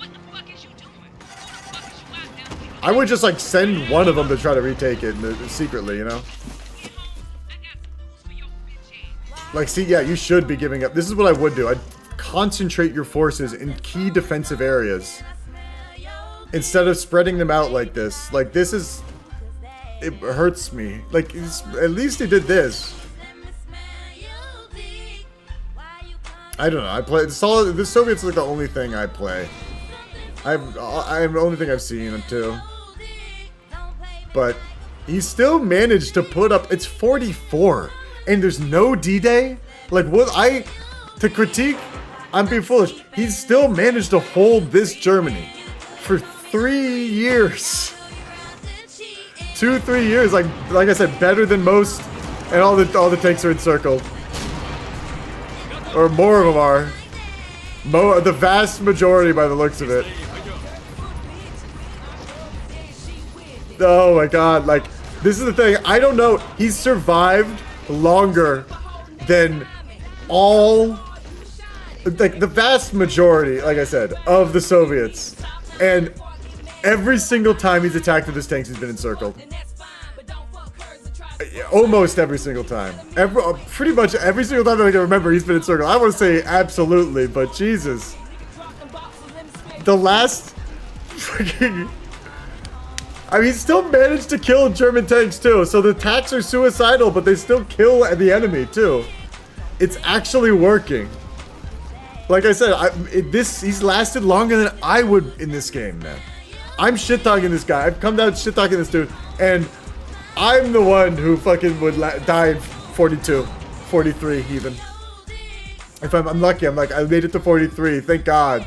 A: I would just like send one of them to try to retake it secretly, you know? Like, see, yeah, you should be giving up. This is what I would do. I'd concentrate your forces in key defensive areas instead of spreading them out like this. Like, this is... It hurts me. Like, at least he did this. I don't know. I play... The Soviets are like the only thing I play. I'm the only thing I've seen them too. But he still managed to put up... It's 44. And there's no D-Day? Like, what I... To critique, I'm being foolish. He's still managed to hold this Germany for 3 years. 2-3 years. Like I said, better than most. And all the tanks are encircled. Or more of them are. The vast majority by the looks of it. Oh my god, like, this is the thing. I don't know. He's survived longer than all, like, the vast majority, like I said, of the Soviets. And every single time he's attacked with his tanks, he's been encircled. Almost every single time. Pretty much every single time that I can remember, he's been encircled. I want to say absolutely, but Jesus. The last freaking... I mean, he still managed to kill German tanks too, so the attacks are suicidal, but they still kill the enemy too. It's actually working. Like I said, he's lasted longer than I would in this game, man. I'm shit-talking this guy. I've come down shit-talking this dude, and I'm the one who fucking would die in 42, 43 even. If I'm lucky, I'm like, I made it to 43, thank God.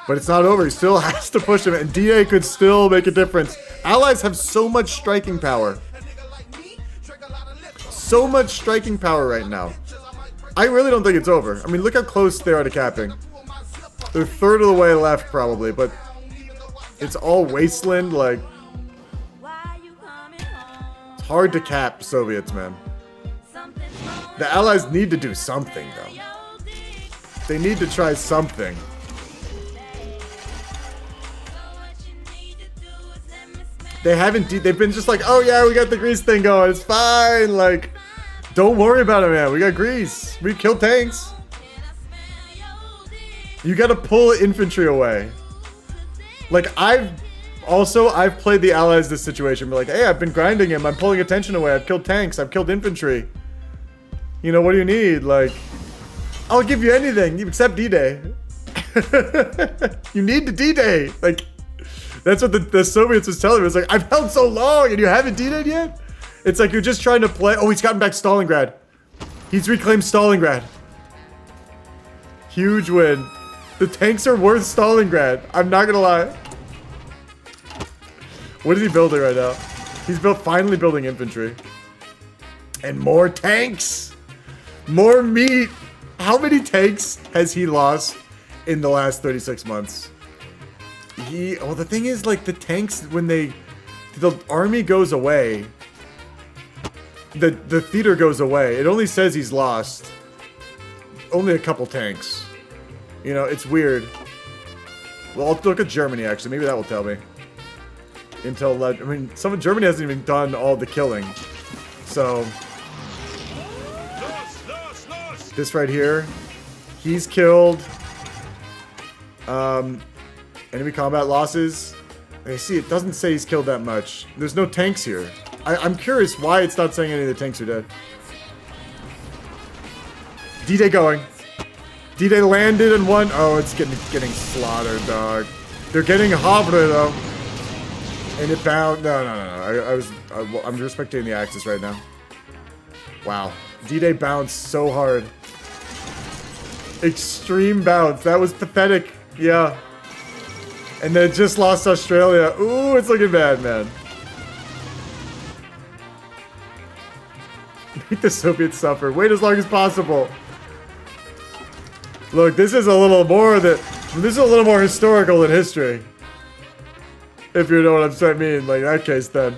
A: But it's not over. He still has to push him, and DA could still make a difference. Allies have so much striking power. So much striking power right now. I really don't think it's over. I mean, look how close they are to capping. They're third of the way left, probably, but it's all wasteland. Like, it's hard to cap Soviets, man. The Allies need to do something, though. They need to try something. They haven't, they've been just like, oh yeah, we got the Greece thing going, it's fine, like, don't worry about it, man, we got Greece, we kill tanks. You gotta pull infantry away. Like, I've played the Allies this situation, be like, hey, I've been grinding him, I'm pulling attention away, I've killed tanks, I've killed infantry. You know, what do you need? Like, I'll give you anything, except D-Day. You need the D-Day, like, that's what the Soviets was telling me. It's like, I've held so long and you haven't D-Dayed yet? It's like you're just trying to play. Oh, he's gotten back Stalingrad. He's reclaimed Stalingrad. Huge win. The tanks are worth Stalingrad. I'm not gonna lie. What is he building right now? He's finally building infantry. And more tanks. More meat. How many tanks has he lost in the last 36 months? Well, the thing is, like, the tanks, when the army goes away, the theater goes away. It only says he's lost. Only a couple tanks. You know, it's weird. Well, I'll look at Germany, actually. Maybe that will tell me. Intel, I mean, some of Germany hasn't even done all the killing. So... This right here. He's killed. Enemy combat losses. I see, it doesn't say he's killed that much. There's no tanks here. I'm curious why it's not saying any of the tanks are dead. D-Day going. D-Day landed and won. Oh, it's getting slaughtered, dog. They're getting Havre, though. And it bound. No. I'm respecting the Axis right now. Wow. D-Day bounced so hard. Extreme bounce. That was pathetic. Yeah. And then just lost Australia. Ooh, it's looking bad, man. Make the Soviets suffer. Wait as long as possible. Look, this is a little more historical than history. If you know what I'm saying, like in that case, then.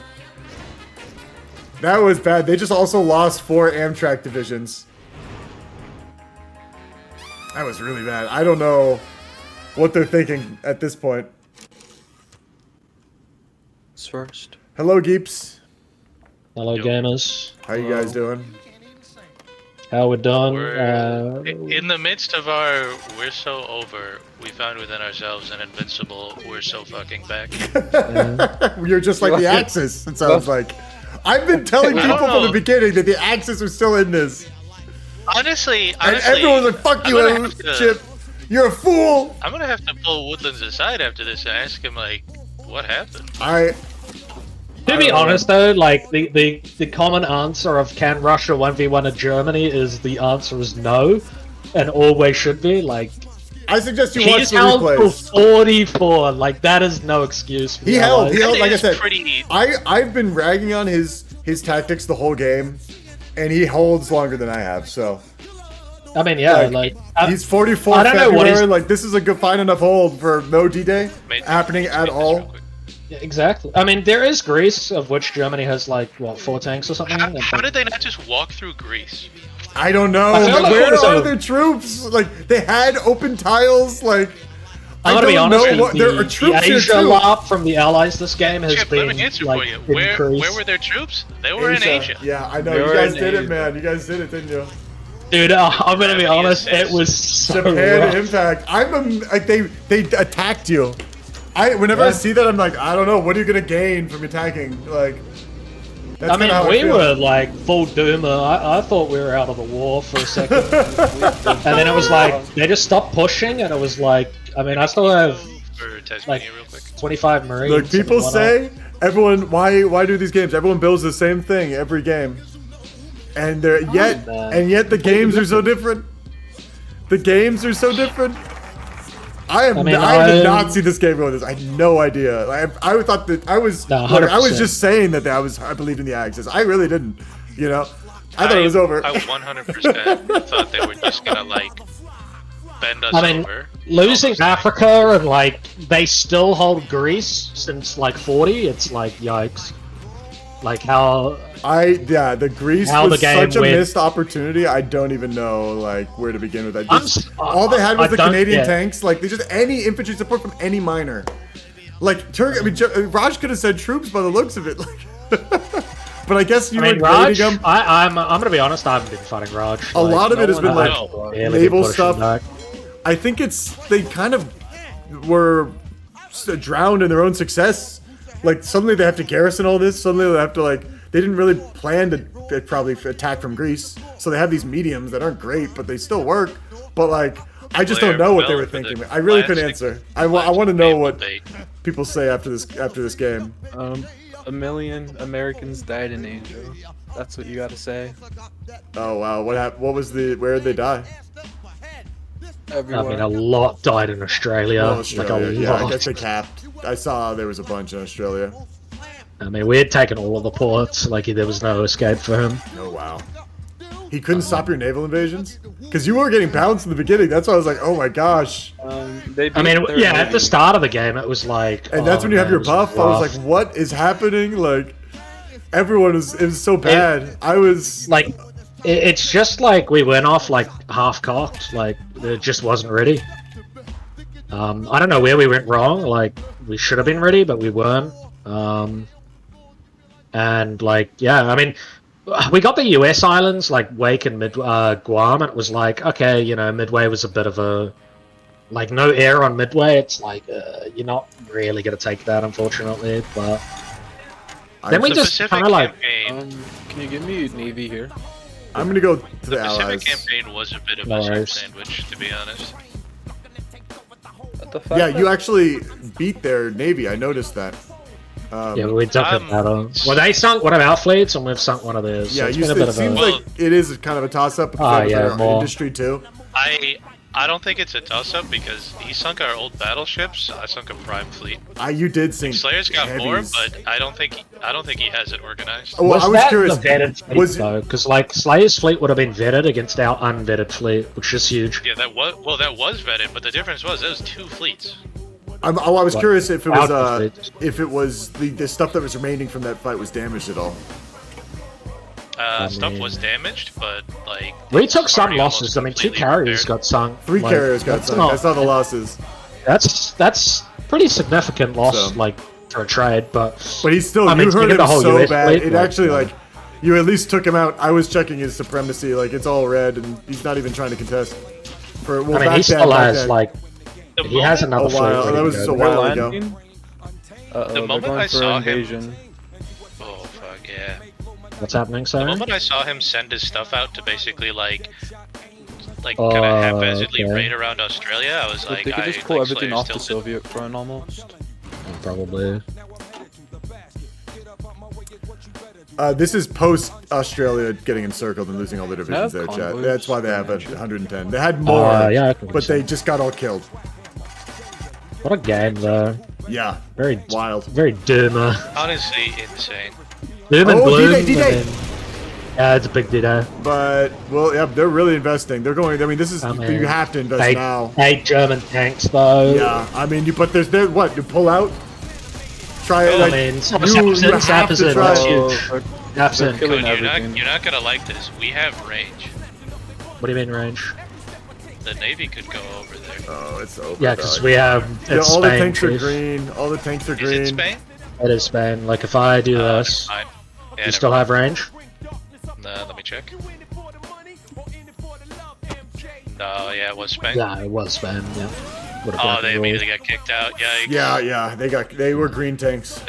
A: That was bad. They just also lost 4 Amtrak divisions. That was really bad. I don't know what they're thinking at this point.
V: First.
A: Hello, Geeps.
H: Hello, gamers.
A: How you guys doing?
H: How we done?
G: We're in the midst of our we're so over, we found within ourselves an invincible we're so fucking back.
A: You're just like the Axis, it sounds like. I've been telling people from the beginning that the Axis are still in this.
G: Honestly,
A: and everyone's like, fuck you, Chip. You're a fool.
G: I'm gonna have to pull Woodlands aside after this and ask him, like, what happened?
H: To be honest, though, like, the common answer of can Russia 1v1 at Germany is the answer is no, and always should be, like...
A: I suggest you watch the
H: held
A: replays.
H: for 44, like, that is no excuse for
A: He held, like I said,
G: pretty...
A: I've been ragging on his tactics the whole game, and he holds longer than I have, so...
H: I mean, yeah, like...
A: he's 44
H: I don't know what
A: February, like, this is a good fine enough hold for no D-Day happening at all.
H: Yeah, exactly. I mean, there is Greece, of which Germany has, like, what, 4 tanks or something?
G: How did they not just walk through Greece?
A: I don't know. Where are their troops? Like, they had open tiles, like...
H: I'm gonna be honest,
A: there are troops
H: the
A: here
H: Asia
A: too.
H: LARP from the Allies this game has
G: Chip,
H: been,
G: let me answer
H: like,
G: for you.
H: increased.
G: Where were their troops? They were in Asia.
A: Yeah, I know.
G: They
A: You
G: were
A: guys
G: in
A: did it,
G: Asia.
A: man. You guys did it, didn't you?
H: Dude, I'm gonna be honest, it was so
A: Japan
H: rough.
A: Impact. Like, they attacked you. Whenever I see that, I'm like, I don't know. What are you gonna gain from attacking? Like, that's
H: I mean,
A: kinda how
H: we
A: feel.
H: were like full doomer. I thought we were out of the war for a second. And then it was like, they just stopped pushing, and it was like, I mean, I still have like 25 Marines.
A: Look, people
H: and
A: say, everyone, why do these games? Everyone builds the same thing every game. And yet the games are so different. The games are so different. I did not see this game going this. I had no idea. I thought that I was.
H: No,
A: look, I was
H: 100%.
A: just saying that I believed in the Axis. I really didn't. You know, I thought it was over.
G: I 100% thought they were just gonna like bend us
H: I mean,
G: over.
H: losing Africa and like they still hold Greece since like 40. It's like yikes. Like how
A: the Greece
H: how
A: was
H: the game
A: such a
H: went.
A: missed opportunity. I don't even know like where to begin with that. All they had was
H: I
A: the
H: don't-
A: Canadian
H: yeah.
A: tanks. Like they just any infantry support from any minor. Like Turk. I mean, Raj could have said troops by the looks of it. Like, but I guess you
H: I mean,
A: were
H: Raj,
A: grading them.
H: I'm gonna be honest. I haven't been fighting Raj.
A: A lot of it has been like naval stuff.
H: Back.
A: I think they kind of were drowned in their own success. Like suddenly they have to garrison all this. Suddenly they have to they didn't really plan to probably attack from Greece. So they have these mediums that aren't great, but they still work. But I just don't know what they were thinking. I really couldn't answer. I want to know what people say after this game.
N: 1 million Americans died in Asia. That's what you gotta say.
A: Oh wow, what happened? What was where did they die?
N: Everywhere.
H: I mean, a lot died in Australia.
A: Oh,
H: Like a
A: Australia. Yeah, I
H: lot.
A: guess they capped. I saw there was a bunch in Australia.
H: I mean, we had taken all of the ports. Like there was no escape for him.
A: Oh wow. He couldn't stop your naval invasions? Because you were getting bounced in the beginning. That's why I was like, oh my gosh.
H: I mean, yeah, at the start of the game, it was like.
A: And that's
H: oh,
A: when you have
H: man,
A: your
H: it
A: buff. I
H: rough.
A: was like, what is happening? Like, Everyone was. It was so bad. I was
H: like, it's just like we went off like half cocked. Like it just wasn't ready. I don't know where we went wrong. Like we should have been ready, but we weren't. And like, yeah, I mean, we got the US islands like Wake and Guam, and it was like, okay, you know, Midway was a bit of a like no air on Midway. It's like you're not really gonna take that, unfortunately. But then we just kind of like.
N: Can you give me Navy here?
A: I'm gonna go to the
G: Pacific
A: Allies.
G: campaign was a bit of
H: No
G: a
H: worries.
G: sandwich, to be honest.
A: Yeah, you actually beat their navy. I noticed that.
H: Yeah, we took it battle. Well, they sunk one of our fleets, and we've sunk one of theirs.
A: Yeah,
H: so it's
A: you,
H: been a bit
A: it
H: of
A: seems
H: a...
A: like it is kind of a toss-up
H: Ah,
A: with
H: yeah,
A: their
H: more.
A: industry too.
G: I don't think it's a toss-up because he sunk our old battleships. I sunk a prime fleet.
A: You did sink.
G: Slayer's got more,
A: heavies.
G: but I don't think he has it organized.
A: Well, I was
H: that
A: curious.
H: the vetted fleet, though? Because, like, Slayer's fleet would have been vetted against our unvetted fleet, which is huge.
G: Yeah, that was vetted, but the difference was it was 2 fleets.
A: I was
H: What?
A: curious if it was
H: Outfit.
A: if it was the stuff that was remaining from that fight was damaged at all.
G: Stuff was damaged, but like
H: We took some
G: already
H: losses. I mean, 2 carriers got sunk.
A: 3
H: Like,
A: carriers got
H: that's
A: sunk.
H: not-
A: I saw the losses.
H: That's pretty significant loss,
A: So-
H: like, for a trade, but...
A: But he's still.
H: I mean,
A: You
H: to
A: hurt
H: get
A: him
H: the whole
A: so
H: US
A: bad.
H: fleet,
A: It
H: like,
A: actually like. You at least took him out. I was checking his supremacy. Like it's all red, and he's not even trying to contest. For well,
H: I mean,
A: back
H: he
A: then,
H: still
A: back
H: has,
A: then.
H: like... He has another
A: A
H: fleet.
A: while.
H: ready
A: That
H: to
A: was
H: go.
A: just a while ago.
N: The
G: moment
N: going
G: I
N: for
G: saw him-
N: invasion.
G: Oh fuck yeah!
H: What's happening,
G: The
H: sorry?
G: moment I saw him send his stuff out to basically like kind of haphazardly
H: okay.
G: raid around Australia, I was
N: So
G: like,
N: they could
G: I
N: just pull
G: like,
N: everything
G: Slayer's
N: off the
G: still
N: Soviet front almost.
H: Probably.
A: This is post Australia getting encircled and losing all their divisions
N: They
A: there,
N: have
A: chat.
N: convoys
A: That's why they have 110. They had more,
H: yeah, I can
A: but they
H: see.
A: just got all killed.
H: What a game, though.
A: Yeah,
H: Very
A: wild.
H: Very doomer.
G: honestly insane.
H: Doom and
A: Oh,
H: gloom.
A: D-Day, D-Day.
H: and then- Yeah, it's a big D-Day.
A: But well, yeah, they're really investing. They're going. I mean, this is
H: I mean,
A: you have to invest
H: eight,
A: now.
H: 8 German tanks, though.
A: Yeah, I mean, but there. What you pull out? Try it.
H: I
A: Like,
H: mean,
A: you
H: Sapperson,
A: have to
H: Sapperson,
A: try.
H: that's
A: it.
H: huge. Sapperson.
G: Code, you're not gonna like this. We have range.
H: What do you mean range?
G: The Navy could go over there.
A: Oh, it's over.
H: Yeah, because
A: dog.
H: we have.
A: Yeah,
H: It's
A: all the
H: Spain,
A: tanks are
H: Chief.
A: green. All the tanks are
G: Is
A: green.
G: it Spain?
H: It is Spain. Like, if I do this,
G: Fine. Yeah,
H: you still have range?
G: let me check. No, yeah, it was Spain.
H: Yeah, it was Spain, yeah. Would've
G: Oh,
H: broken
G: they
H: the
G: immediately got kicked out. Yikes.
A: Yeah, they were green tanks.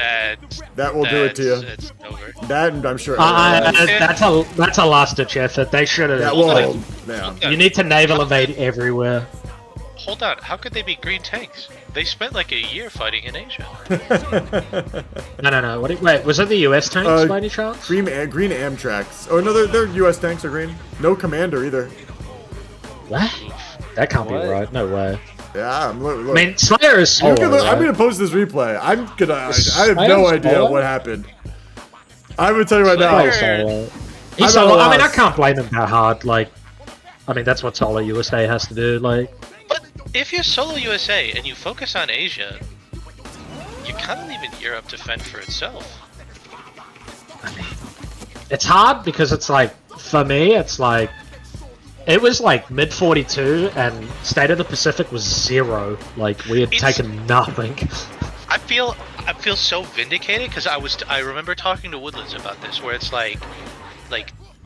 A: That will do it to you.
G: It's over.
A: That, and I'm sure.
H: That's a last-ditch effort. They should have.
A: Yeah, well, yeah.
H: You need to naval invade everywhere.
G: Hold on, how could they be green tanks? They spent like a year fighting in Asia.
H: No. Wait, was it the US tanks by any chance?
A: Green Amtraks. Oh no, they're US tanks are green. No commander either.
H: What? That can't be right. No way.
A: Yeah, look.
H: I mean, Slayer is solo,
A: I'm
H: right?
A: gonna post this replay. I have no
H: Slayer's
A: idea
H: solo?
A: what happened. I'm gonna tell you right now.
H: He's solo. He's
A: I'm
H: solo.
A: at a
H: I mean, I
A: loss.
H: can't blame him that hard. Like, I mean, that's what solo USA has to do. Like,
G: If you're solo USA and you focus on Asia, you're kind of leaving Europe to fend for itself.
H: it's hard because it's like, for me, it's like, it was like mid 42 and State of the Pacific was 0. Like, we had taken nothing.
G: I feel so vindicated because I remember talking to Woodlands about this, where it's like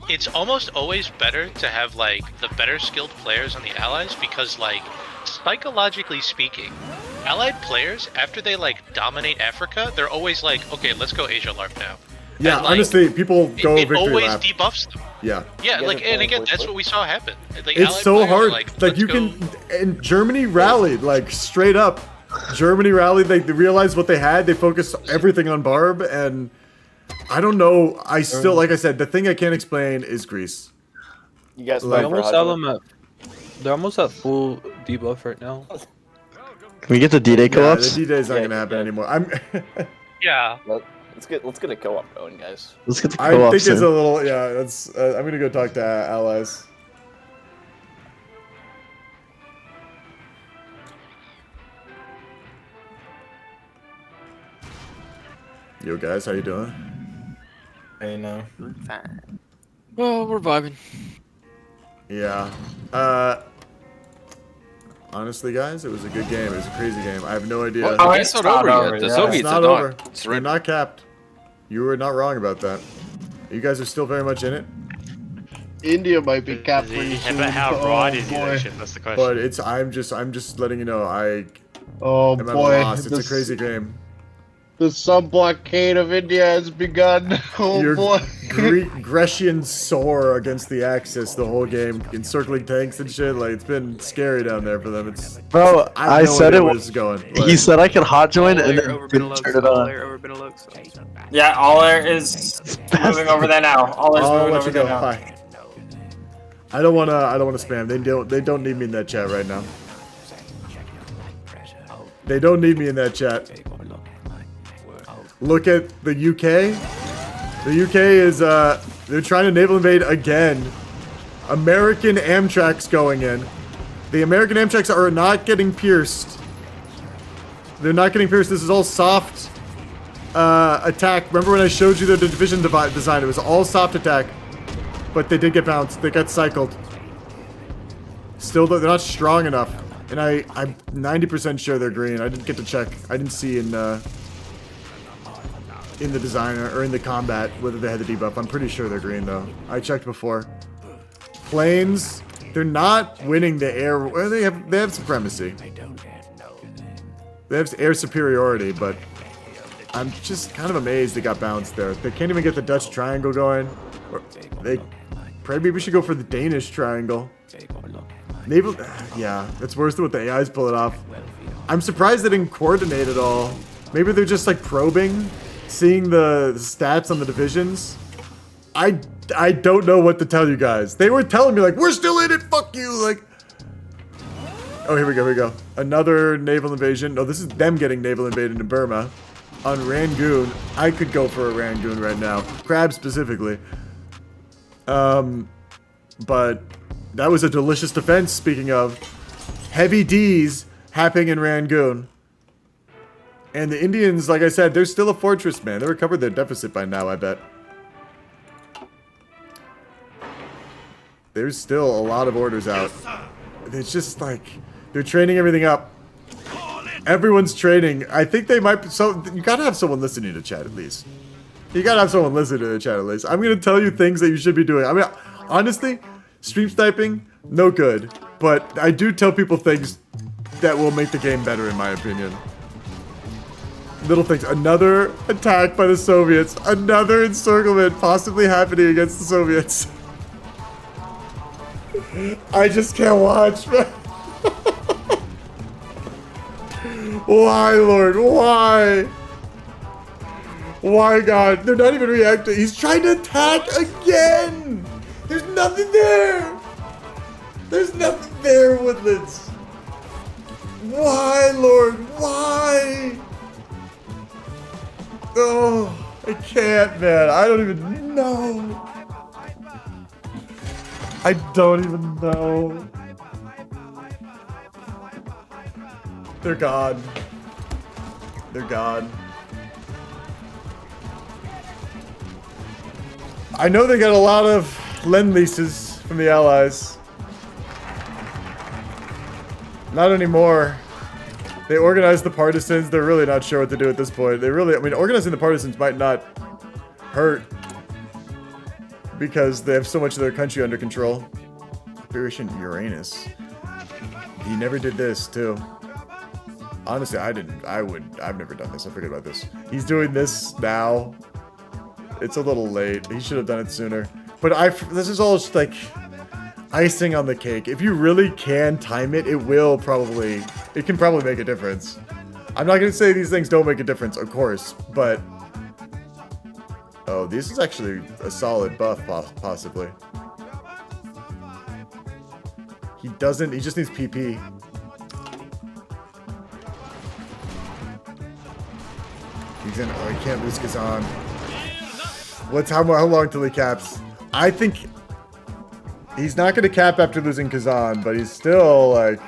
G: it's almost always better to have like the better skilled players on the Allies, because like psychologically speaking, Allied players, after they like dominate Africa, they're always like, okay, let's go Asia LARP now.
A: Yeah,
G: And, like,
A: honestly, people go
G: it
A: victory
G: always
A: lap.
G: debuffs them.
A: Yeah.
G: Yeah, like, and again, that's what we saw happen. Like,
A: It's
G: Allied
A: so
G: players are
A: hard.
G: Like,
A: Like you can, and Germany rallied like straight up. Germany rallied. They realized what they had. They focused everything on Barb, and I don't know. I still, like I said, the thing I can't explain is Greece.
T: You guys
N: They
T: play for
N: almost have
T: Hydra?
N: them at. They're almost at full debuff right now.
K: Can we get the D-Day
A: Yeah,
K: co-ops?
A: the D-Day is not gonna happen anymore.
G: Yeah.
T: Let's get a co-op going, guys.
K: Let's get the
A: I
K: co-ops
A: think it's
K: in.
A: a little. Yeah, that's. I'm gonna go talk to allies. Yo guys, how you doing?
N: Hey, no.
J: Fine.
D: Well, we're vibing.
A: Yeah. Honestly, guys, it was a good game. It was a crazy game. I have no idea.
D: Well, the game's not over yet. The Soviets
A: it's not
D: are
A: over.
D: not.
A: You're not capped. You were not wrong about that. You guys are still very much in it.
E: India might be capped pretty soon.
P: But how right is the
E: boy.
P: election? That's the question.
A: But it's I'm just letting you know I
E: Oh
A: am at a
E: boy,
A: loss. It's a crazy game.
E: The sub-blockade of India has begun. Oh
A: Your
E: boy.
A: Grecians soar against the Axis the whole game, encircling tanks and shit. Like, it's been scary down there for them. It's
K: Bro,
A: I, have no
K: said
A: idea
K: it
A: where
K: was
A: this is going.
K: He said I could hot join and then didn't turn it on.
S: Yeah, Aller is moving over there now. Aller's
A: I'll
S: moving
A: let
S: over
A: you go.
S: there now.
A: Bye. I don't wanna spam. They don't need me in that chat right now. They don't need me in that chat. Look at the UK. The UK is they're trying to naval invade again. American Amtrak's going in. The American Amtraks are not getting pierced. They're not getting pierced. This is all soft attack. Remember when I showed you the division design? It was all soft attack. But they did get bounced. They got cycled. Still, they're not strong enough. And I'm 90% sure they're green. I didn't get to check. I didn't see in the designer or in the combat whether they had the debuff. I'm pretty sure they're green though. I checked before. Planes, they're not winning the air. Well, they have supremacy. They have air superiority, but I'm just kind of amazed they got bounced there. They can't even get the Dutch triangle going. Maybe we should go for the Danish triangle. Naval, yeah, it's worse than what the AIs pull it off. I'm surprised they didn't coordinate at all. Maybe they're just like probing, seeing the stats on the divisions. I don't know what to tell you guys. They were telling me like, we're still in it, fuck you, like. Oh, here we go. Another naval invasion. No, this is them getting naval invaded in Burma. On Rangoon. I could go for a Rangoon right now. Crab specifically. But that was a delicious defense, speaking of. Heavy D's happening in Rangoon. And the Indians, like I said, they're still a fortress, man. They recovered their deficit by now, I bet. There's still a lot of orders out. It's just like, they're training everything up. Everyone's training. I think they might be, so you gotta have someone listening to chat at least. You gotta have someone listening to the chat at least. I'm gonna tell you things that you should be doing. I mean, honestly, stream sniping, no good. But I do tell people things that will make the game better, in my opinion. Little things. Another attack by the Soviets. Another encirclement possibly happening against the Soviets. I just can't watch, man. Why, Lord? Why? Why, God? They're not even reacting. He's trying to attack again. There's nothing there. There's nothing there, Woodlands. Why, Lord? Why? Oh, I can't, man. I don't even know. I don't even know. They're gone. They're gone. I know they got a lot of lend-leases from the Allies. Not anymore. They organized the partisans. They're really not sure what to do at this point. They really, I mean, organizing the partisans might not hurt because they have so much of their country under control. Operation Uranus. He never did this, too. Honestly, I've never done this. I forget about this. He's doing this now. It's a little late. He should have done it sooner. But this is all just like icing on the cake. If you really can time it, it can probably make a difference. I'm not going to say these things don't make a difference, of course, but oh, this is actually a solid buff, possibly. He just needs PP. He can't lose Kazan. How long till he caps? I think he's not going to cap after losing Kazan, but he's still like,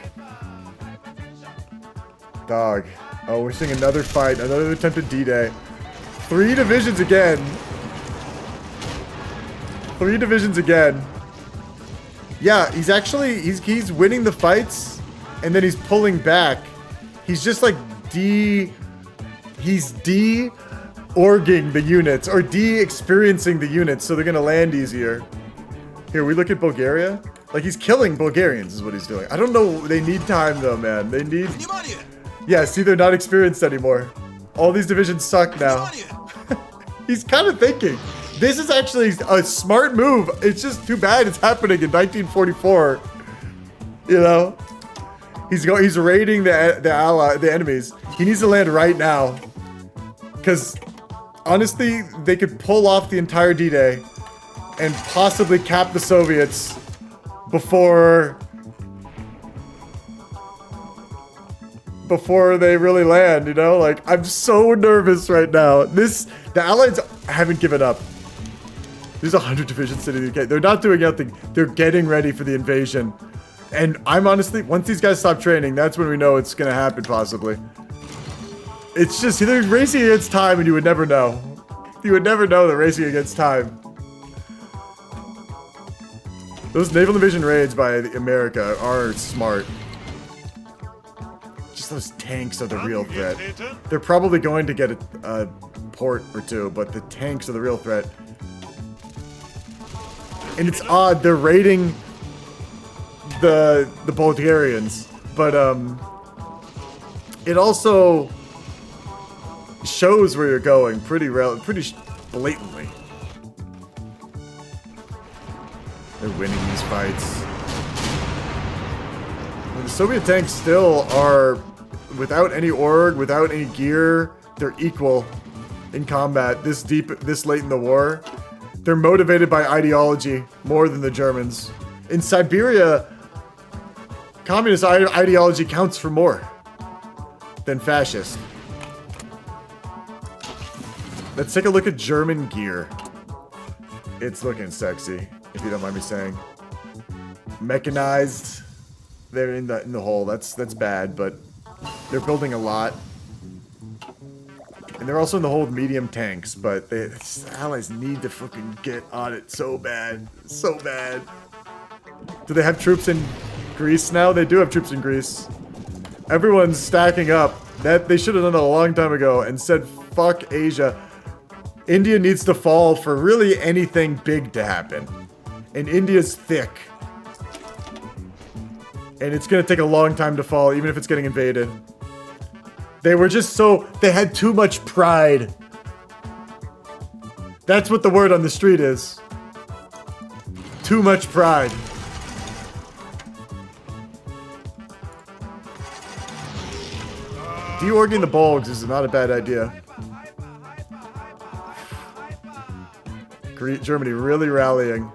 A: dog. Oh, we're seeing another fight, another attempted D-Day. 3 divisions again. 3 divisions again. Yeah, he's actually he's winning the fights, and then he's pulling back. He's just like he's de-orging the units, or de-experiencing the units, so they're gonna land easier. Here, we look at Bulgaria. Like, he's killing Bulgarians is what he's doing. I don't know, they need time though, man. They need... Yeah, see, they're not experienced anymore. All these divisions suck now. He's kind of thinking. This is actually a smart move. It's just too bad it's happening in 1944. You know? He's raiding the enemies. He needs to land right now. Because, honestly, they could pull off the entire D-Day and possibly cap the Soviets before they really land, you know? Like, I'm so nervous right now. The Allies haven't given up. There's 100 divisions sitting in the UK. They're not doing nothing. They're getting ready for the invasion. And I'm honestly, once these guys stop training, that's when we know it's gonna happen, possibly. It's just, they're racing against time and you would never know. You would never know they're racing against time. Those naval division raids by America are smart. Just those tanks are the real threat. They're probably going to get a port or two, but the tanks are the real threat. And it's odd, they're raiding the Bulgarians, but it also shows where you're going pretty blatantly. They're winning these fights. And the Soviet tanks still are, without any org, without any gear, they're equal in combat this late in the war. They're motivated by ideology more than the Germans. In Siberia, communist ideology counts for more than fascist. Let's take a look at German gear. It's looking sexy, if you don't mind me saying. Mechanized. They're in the hole. That's bad, but they're building a lot. And they're also in the hole with medium tanks, but the Allies need to fucking get on it so bad. So bad. Do they have troops in Greece now? They do have troops in Greece. Everyone's stacking up. That they should have done it a long time ago and said, fuck Asia. India needs to fall for really anything big to happen. And India's thick. And it's gonna take a long time to fall, even if it's getting invaded. They were just they had too much pride. That's what the word on the street is. Too much pride. De-orging the Bulgs is not a bad idea. Germany really rallying.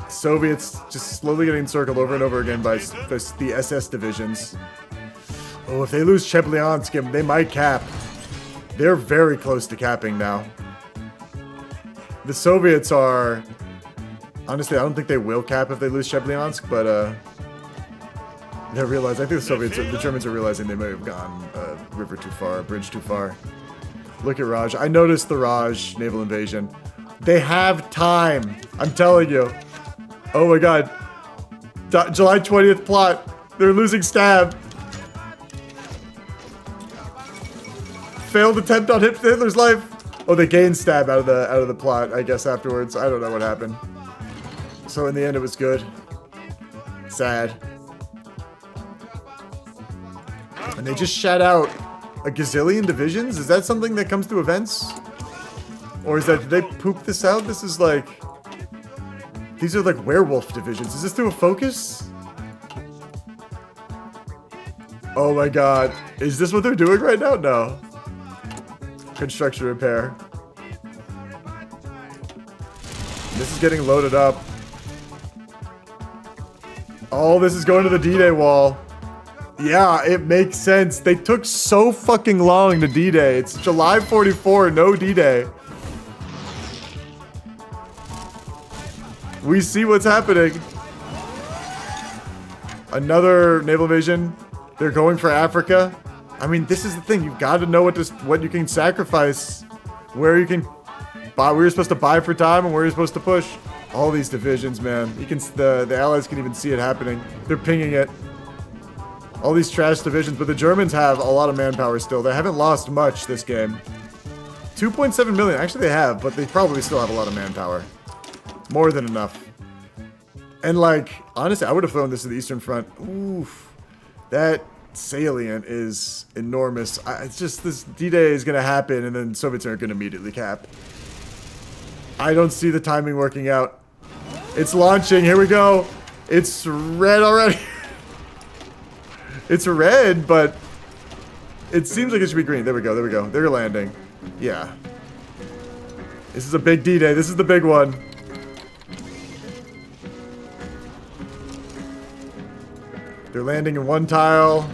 A: Soviets just slowly getting circled over and over again by the SS divisions. Oh, if they lose Cheblyansk, they might cap. They're very close to capping now. The Soviets are... Honestly, I don't think they will cap if they lose Cheblyansk, but they realize. I think the Germans are realizing they may have gone a river too far, a bridge too far. Look at Raj. I noticed the Raj naval invasion. They have time. I'm telling you. Oh my god. July 20th plot. They're losing Stab. Failed attempt on Hitler's life. Oh, they gained Stab out of the plot, I guess, afterwards. I don't know what happened. So in the end, it was good. Sad. And they just shat out a gazillion divisions? Is that something that comes through events? Or is that, did they poop this out? This is like... These are like werewolf divisions. Is this through a focus? Oh my god. Is this what they're doing right now? No. Construction repair. This is getting loaded up. Oh, this is going to the D-Day wall. Yeah, it makes sense. They took so fucking long to D-Day. It's July 44, no D-Day. We see what's happening. Another naval invasion. They're going for Africa. I mean, this is the thing. You've got to know what you can sacrifice. Where you can buy. We were supposed to buy for time, and we were supposed to push. All these divisions, man. You can the allies can even see it happening. They're pinging it. All these trash divisions, but the Germans have a lot of manpower still. They haven't lost much this game. 2.7 million. Actually, they have, but they probably still have a lot of manpower. More than enough. And like, honestly, I would have thrown this to the Eastern Front. Oof. That salient is enormous. It's just this D-Day is going to happen, and then Soviets are going to immediately cap. I don't see the timing working out. It's launching. Here we go. It's red already. It's red, but it seems like it should be green. There we go. There we go. They're landing. Yeah. This is a big D-Day. This is the big one. They're landing in one tile.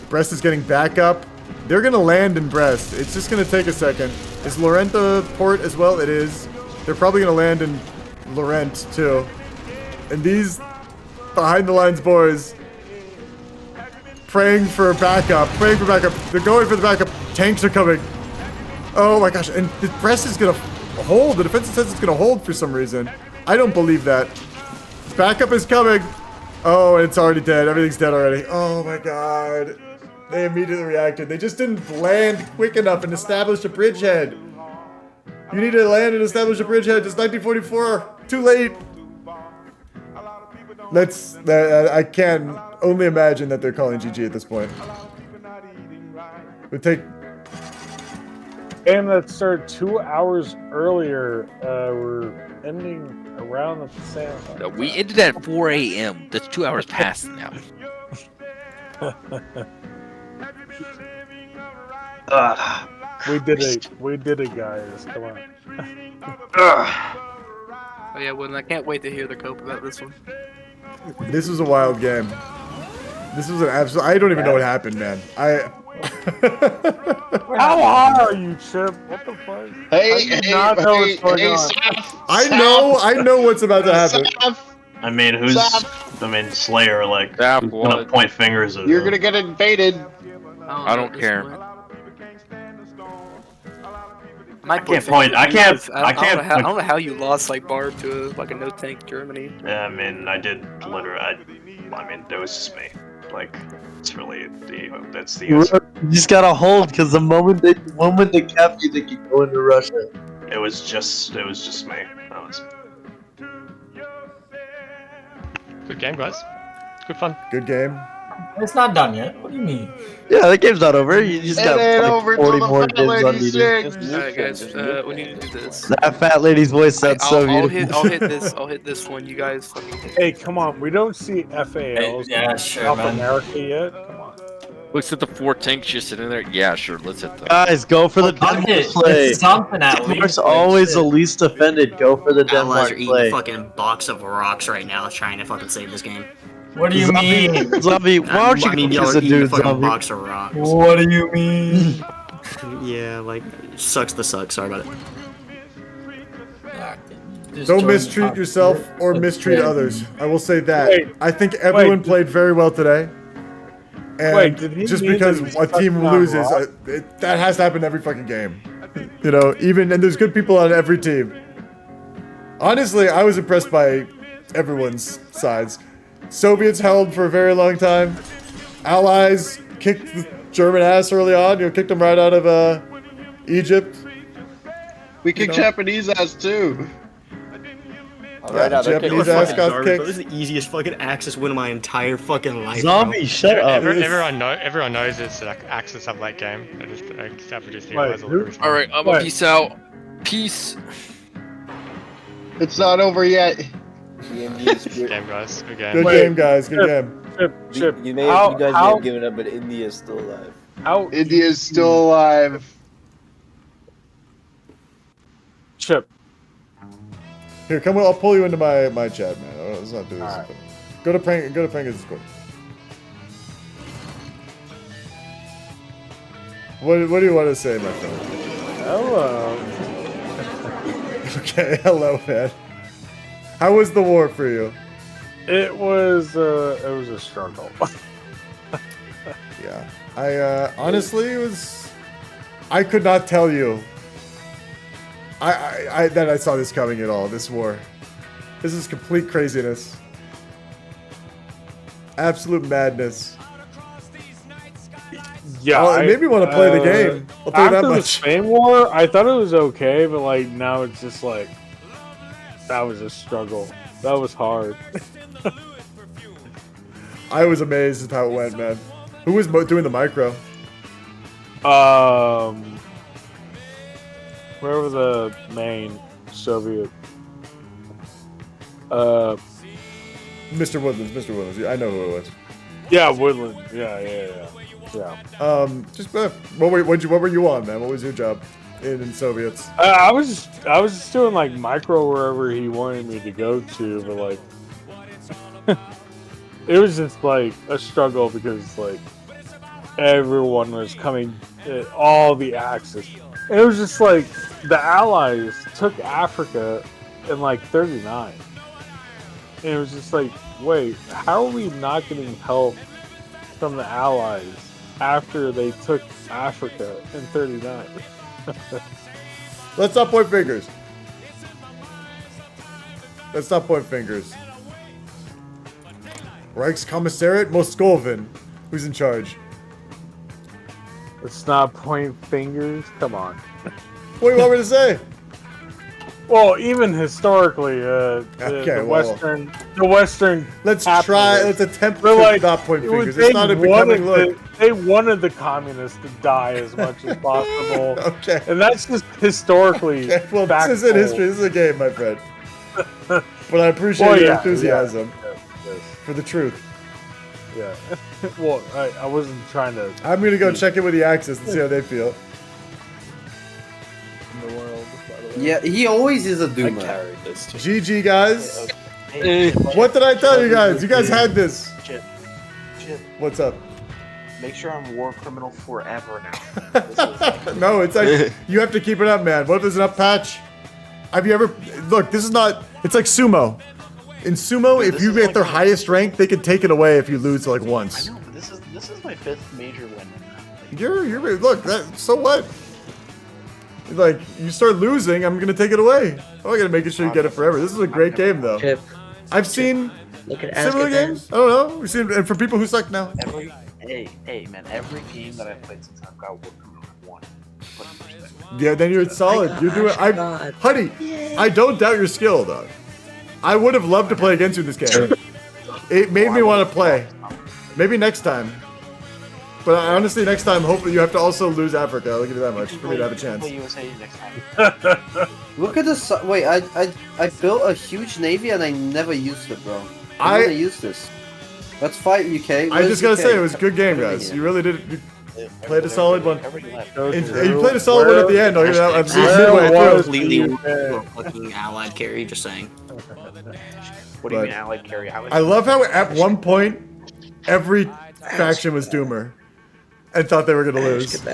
A: Brest is getting back up. They're going to land in Brest. It's just going to take a second. Is Lorenta port as well? It is. They're probably going to land in Laurent too. And these behind the lines boys praying for backup. Praying for backup. They're going for the backup. Tanks are coming. Oh my gosh. And the Brest is going to hold. The defense says it's going to hold for some reason. I don't believe that. Backup is coming. Oh, it's already dead. Everything's dead already. Oh my god. They immediately reacted. They just didn't land quick enough and establish a bridgehead. You need to land and establish a bridgehead. It's 1944. Too late. I can only imagine that they're calling GG at this point. Would take...
O: Game that started 2 hours earlier, we're ending around the same time.
D: We ended at 4 a.m. That's 2 hours past now.
O: We did it, guys. Come on.
J: Oh yeah, well, I can't wait to hear the cope about this one.
A: This was a wild game. This was an absolute... I don't even know what happened, man.
O: How hard are you, Chip? What the fuck?
E: Hey,
A: I know what's about to happen.
U: I mean, Slayer, like, gonna point fingers at
E: You're gonna get invaded.
D: I don't care.
U: I can't point. I can't.
J: I don't know how you lost like Barb to like a no tank Germany.
U: Yeah, I mean, I did literally. I mean, it was just me. Like, it's really that's the answer.
K: You just gotta hold, because the moment they cap you, they keep going to Russia.
U: It was just me. That was.
P: Good game, guys. Good fun.
A: Good game.
S: It's not done yet. What do you mean?
K: Yeah, the game's not over. You just got like 40 more games on meeting.
J: Alright guys, we need to do this.
K: That fat lady's voice sounds so
J: I'll
K: beautiful.
J: hit this one. You guys fucking take it.
O: Hey, come on. We don't see FALs
S: Yeah, sure,
O: South
S: man.
O: America yet. Come on.
D: Looks at the 4 tanks just sitting there. Yeah, sure. Let's hit them.
K: Guys, go for the Denmark play.
S: Something at
K: Denmark's
S: least.
K: always the least offended. Go for the
Q: Allies
K: Denmark
Q: are eating
K: play.
Q: a fucking box of rocks right now, trying to fucking save this game.
S: What do you mean?
K: Zombie, why don't you
Q: I mean,
K: go
Q: y'all
K: kiss
Q: are
K: a
Q: eating a
K: dude,
Q: fucking
K: Zombie?
Q: box of rocks.
S: What do you mean?
Q: Yeah, like, sucks the suck. Sorry about it.
A: Don't mistreat yourself or mistreat others. I will say that.
O: Wait,
A: I think everyone played very well today. And
O: Wait, did he
A: just
O: mean
A: because
O: that he's
A: a team
O: sucking on
A: loses,
O: rock?
A: that has to happen every fucking game. You know, and there's good people on every team. Honestly, I was impressed by everyone's sides. Soviets held for a very long time. Allies kicked the German ass early on. Kicked them right out of Egypt.
E: We kicked Japanese ass too.
A: Japanese ass got
Q: That
A: kicked.
Q: was the easiest fucking Axis win of my entire fucking life.
K: Zombie, shut up.
P: Everyone knows it's like Axis have late game. I just have to just realize all the reason.
D: Alright, I'm a peace out. Peace.
E: It's not over yet.
P: Good game, guys. Good game.
A: Good game, guys. Good game.
O: Chip,
W: You guys may have given up, but India is still alive.
E: India's still alive.
O: Chip.
A: Here, come on. I'll pull you into my chat, man. Let's not do this.
O: Alright.
A: Go to Pranga's Discord. What do you want to say, my friend?
O: Hello.
A: Okay, hello, man. How was the war for you?
O: It was a struggle.
A: Yeah. I honestly, it was... I could not tell you Then I saw this coming at all. This war. This is complete craziness. Absolute madness.
O: Yeah,
A: it made me want to play the game. I'll tell you that
O: after the
A: much.
O: Spain War, I thought it was okay, but like now it's just like that was a struggle. That was hard.
A: I was amazed at how it went, man. Who was doing the micro?
O: Wherever the main Soviet.
A: Mr. Woodlands. Mr. Woodlands. I know who it was.
O: Yeah, Woodland. Yeah.
A: Just what were you on, man? What was your job in Soviets?
O: I was just doing like micro wherever he wanted me to go to, but like it was just like a struggle because like everyone was coming, all the Axis. And it was just like the Allies took Africa in like 39. And it was just like, wait, how are we not getting help from the Allies after they took Africa in 39?
A: Let's not point fingers. Let's not point fingers. Reichskommissariat Moskovin. Who's in charge?
O: Let's not point fingers. Come on.
A: What do you want me to say?
O: Well, even historically, the Western.
A: Let's
O: capitalists,
A: try. Let's attempt
O: they're
A: to
O: like,
A: not point fingers. It's not a becoming look.
O: They wanted the communists to die as much as possible.
A: Okay.
O: And that's just historically.
A: Okay, well, this isn't history. This is a game, my friend. But I appreciate your enthusiasm for the truth.
O: Yeah. Well, I wasn't trying to.
A: I'm gonna go check in with the Axis and see how they feel.
O: In the world,
F: yeah, he always is a doomer.
A: GG, guys. What did I tell you guys? You guys had this.
C: Chip.
A: What's up?
C: Make sure I'm war criminal forever now.
A: No, it's like you have to keep it up, man. What if there's an up patch? Have you ever look? This is not. It's like sumo. In sumo, if you get their highest rank, they can take it away if you lose like once.
C: I know, but this is my 5th major win.
A: You're look. So what? Like you start losing, I'm gonna take it away. I'm gonna make sure you get it forever. This is a great game, though. I've seen similar games. I don't know. We've seen, and for people who suck now.
C: Hey, man! Every game that I've played since I've got war criminal, I've won.
A: Yeah, then you're solid. You're doing. Honey, I don't doubt your skill, though. I would have loved to play against you in this game. It made me want to play. Maybe next time. But honestly, next time, hopefully you have to also lose Africa. I'll give you that much for me to have a chance.
F: Look at this. Wait, I built a huge navy and I never used it, bro. I never used this. Let's fight UK.
A: I just gotta say, it was a good game, guys. You really did. You played a solid one. You played a solid one at the end.
Q: Completely fucking allied carry. Just saying.
C: What do you mean allied carry?
A: I love how at one point every faction was Doomer and thought they were gonna lose.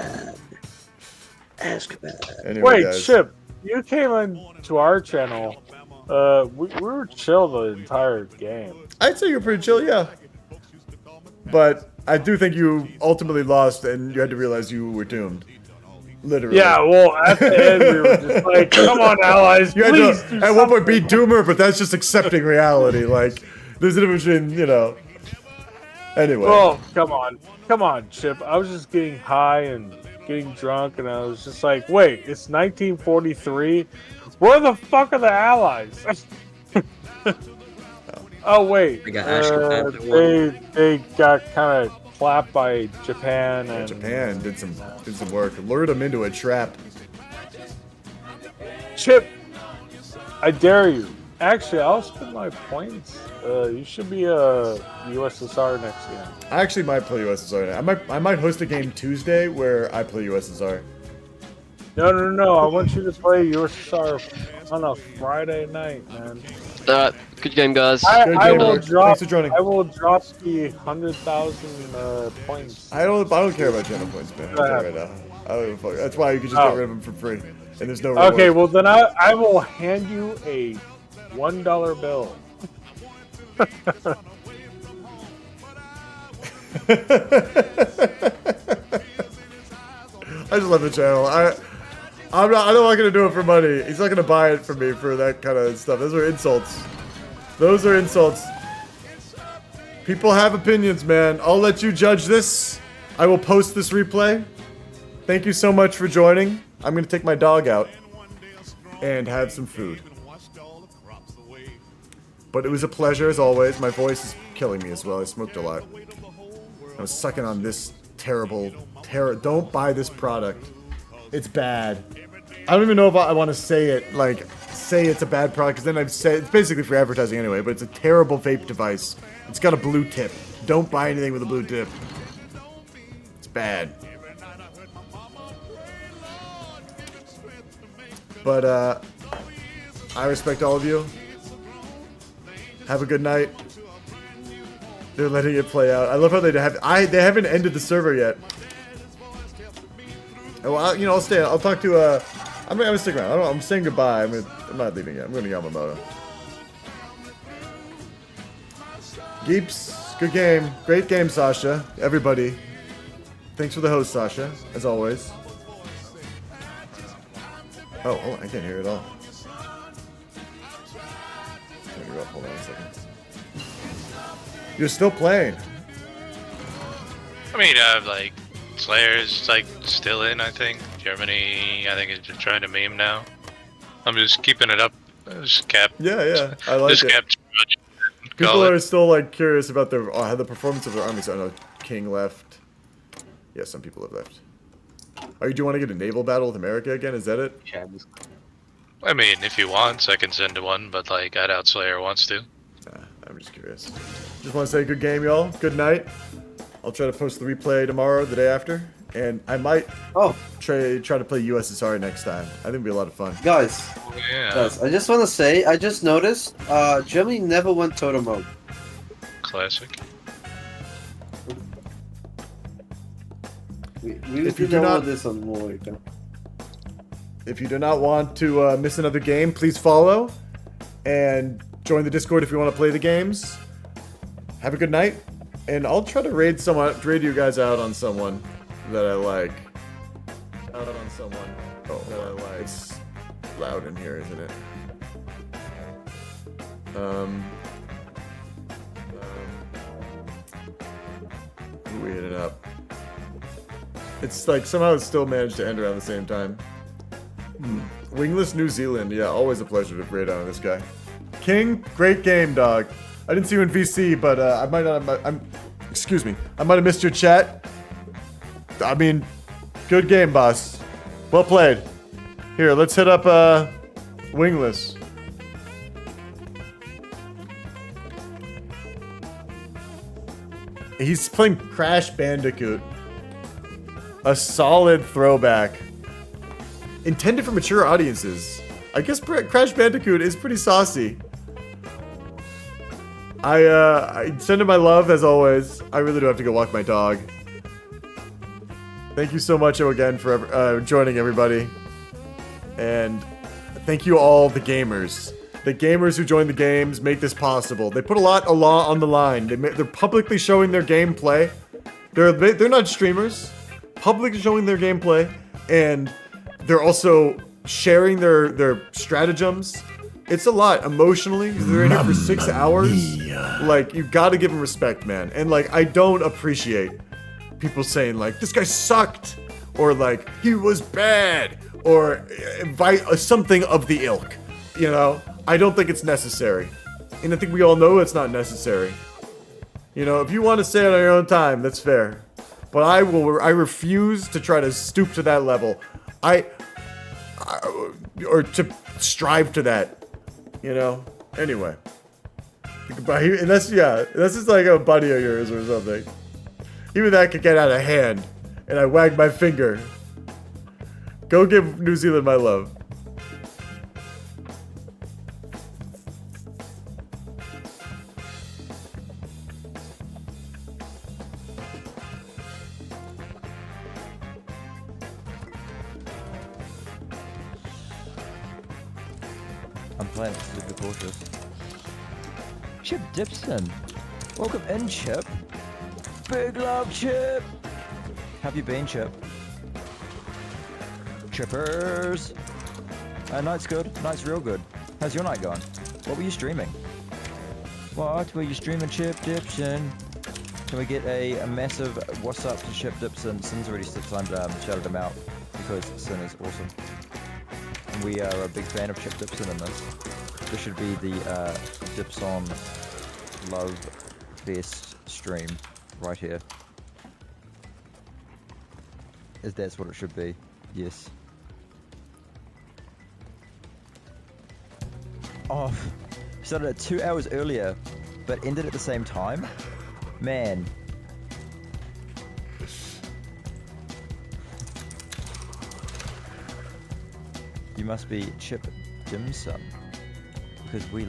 A: Anyway,
O: wait,
A: guys.
O: Chip, you came into our channel. We were chill the entire game.
A: I'd say you were pretty chill, yeah. But I do think you ultimately lost, and you had to realize you were doomed. Literally.
O: Yeah, well, at the end we were just like, "Come on, allies,
A: you
O: please."
A: Had to, at one point, be Doomer, but that's just accepting reality. Like, there's a difference between, you know. Anyway.
O: Oh, come on, Chip. I was just getting high and getting drunk, and I was just like, "Wait, it's 1943. Where the fuck are the allies?" Oh wait, they got kind of clapped by Japan. And
A: Japan did some work, lured them into a trap.
O: Chip, I dare you. Actually, I'll spend my points. You should be a USSR next game.
A: I actually might play USSR. I might host a game Tuesday where I play USSR.
O: No. I want you to play USSR on a Friday night, man.
I: Good game, guys.
O: I will
A: Thanks for joining.
O: I will drop the 100,000 points.
A: I don't care about channel points, man. Right now. That's why you can just get rid of them for free, and there's no reward.
O: Okay, well then I will hand you a $1 bill.
A: I just love the channel. I'm not gonna do it for money. He's not gonna buy it from me for that kind of stuff. Those are insults. Those are insults. People have opinions, man. I'll let you judge this. I will post this replay. Thank you so much for joining. I'm gonna take my dog out and have some food. But it was a pleasure as always. My voice is killing me as well. I smoked a lot. I was sucking on this terrible. Don't buy this product. It's bad. I don't even know if I want to say it, like, say it's a bad product, because then I've said, it's basically for advertising anyway, but it's a terrible vape device. It's got a blue tip. Don't buy anything with a blue tip. It's bad. But, I respect all of you. Have a good night. They're letting it play out. I love how they haven't ended the server yet. Well, I'll stay. I'll talk to. I'm gonna stick around. I'm saying goodbye. I'm not leaving yet. I'm going to Yamamoto. Geeps, good game. Great game, Sasha. Everybody. Thanks for the host, Sasha, as always. Oh, I can't hear it at all. Hold on a second. You're still playing.
G: I mean, like, Slayer's, like, still in, I think. Germany, I think, is just trying to meme now. I'm just keeping it up. Just kept.
A: Yeah, I like it.
G: Kept
A: People are still, like, curious about their the performance of their armies. I know King left. Yeah, some people have left. Do you want to get a naval battle with America again? Is that it?
G: Yeah. I mean, if he wants, I can send one, but, like, I doubt Slayer wants to.
A: I'm just curious. Just want to say good game, y'all. Good night. I'll try to post the replay tomorrow, the day after, and I might try to play USSR next time. I think it'll be a lot of fun.
F: Guys, I just want to say, I just noticed, Germany never went totem mode.
G: Classic.
F: We did not this on more.
A: If you do not want to miss another game, please follow and join the Discord if you want to play the games. Have a good night, and I'll try to raid you guys out on someone that I like. It's loud in here, isn't it? We hit it up. It's like somehow it still managed to end around the same time. Wingless New Zealand, yeah, always a pleasure to raid on this guy. King, great game, dog. I didn't see you in VC, but I might not. Excuse me. I might have missed your chat. I mean, good game, boss. Well played. Here, let's hit up Wingless. He's playing Crash Bandicoot. A solid throwback. Intended for mature audiences. I guess Crash Bandicoot is pretty saucy. I send him my love, as always. I really do have to go walk my dog. Thank you so much again for joining, everybody. And thank you all, the gamers. The gamers who join the games make this possible. They put a lot on the line. They're publicly showing their gameplay. They're not streamers. Publicly showing their gameplay. And they're also sharing their stratagems. It's a lot emotionally, because they're in here for 6 hours. Like, you gotta give them respect, man. And, like, I don't appreciate people saying, like, this guy sucked, or, like, he was bad, or something of the ilk, you know? I don't think it's necessary. And I think we all know it's not necessary. You know, if you want to say it on your own time, that's fair. But I refuse to try to stoop to that level. Or to strive to that. You know? Anyway. Unless it's like a buddy of yours or something. Even that could get out of hand. And I wag my finger. Go give New Zealand my love.
B: I'm playing it, so be cautious. Chip Dipson. Welcome in, Chip. Big love, Chip. Have you been, Chip? Chippers! Night's good. Night's real good. How's your night going? What were you streaming? What were you streaming, Chip Dipson? Can we get a massive what's up to Chip Dipson? Sin's already shouted him out because Sin is awesome. And we are a big fan of Chip Dipson in this. This should be the Dipson Love Fest stream right here. That's what it should be. Yes. Oh, started at 2 hours earlier, but ended at the same time? Man. You must be Chip Dim Sum, because we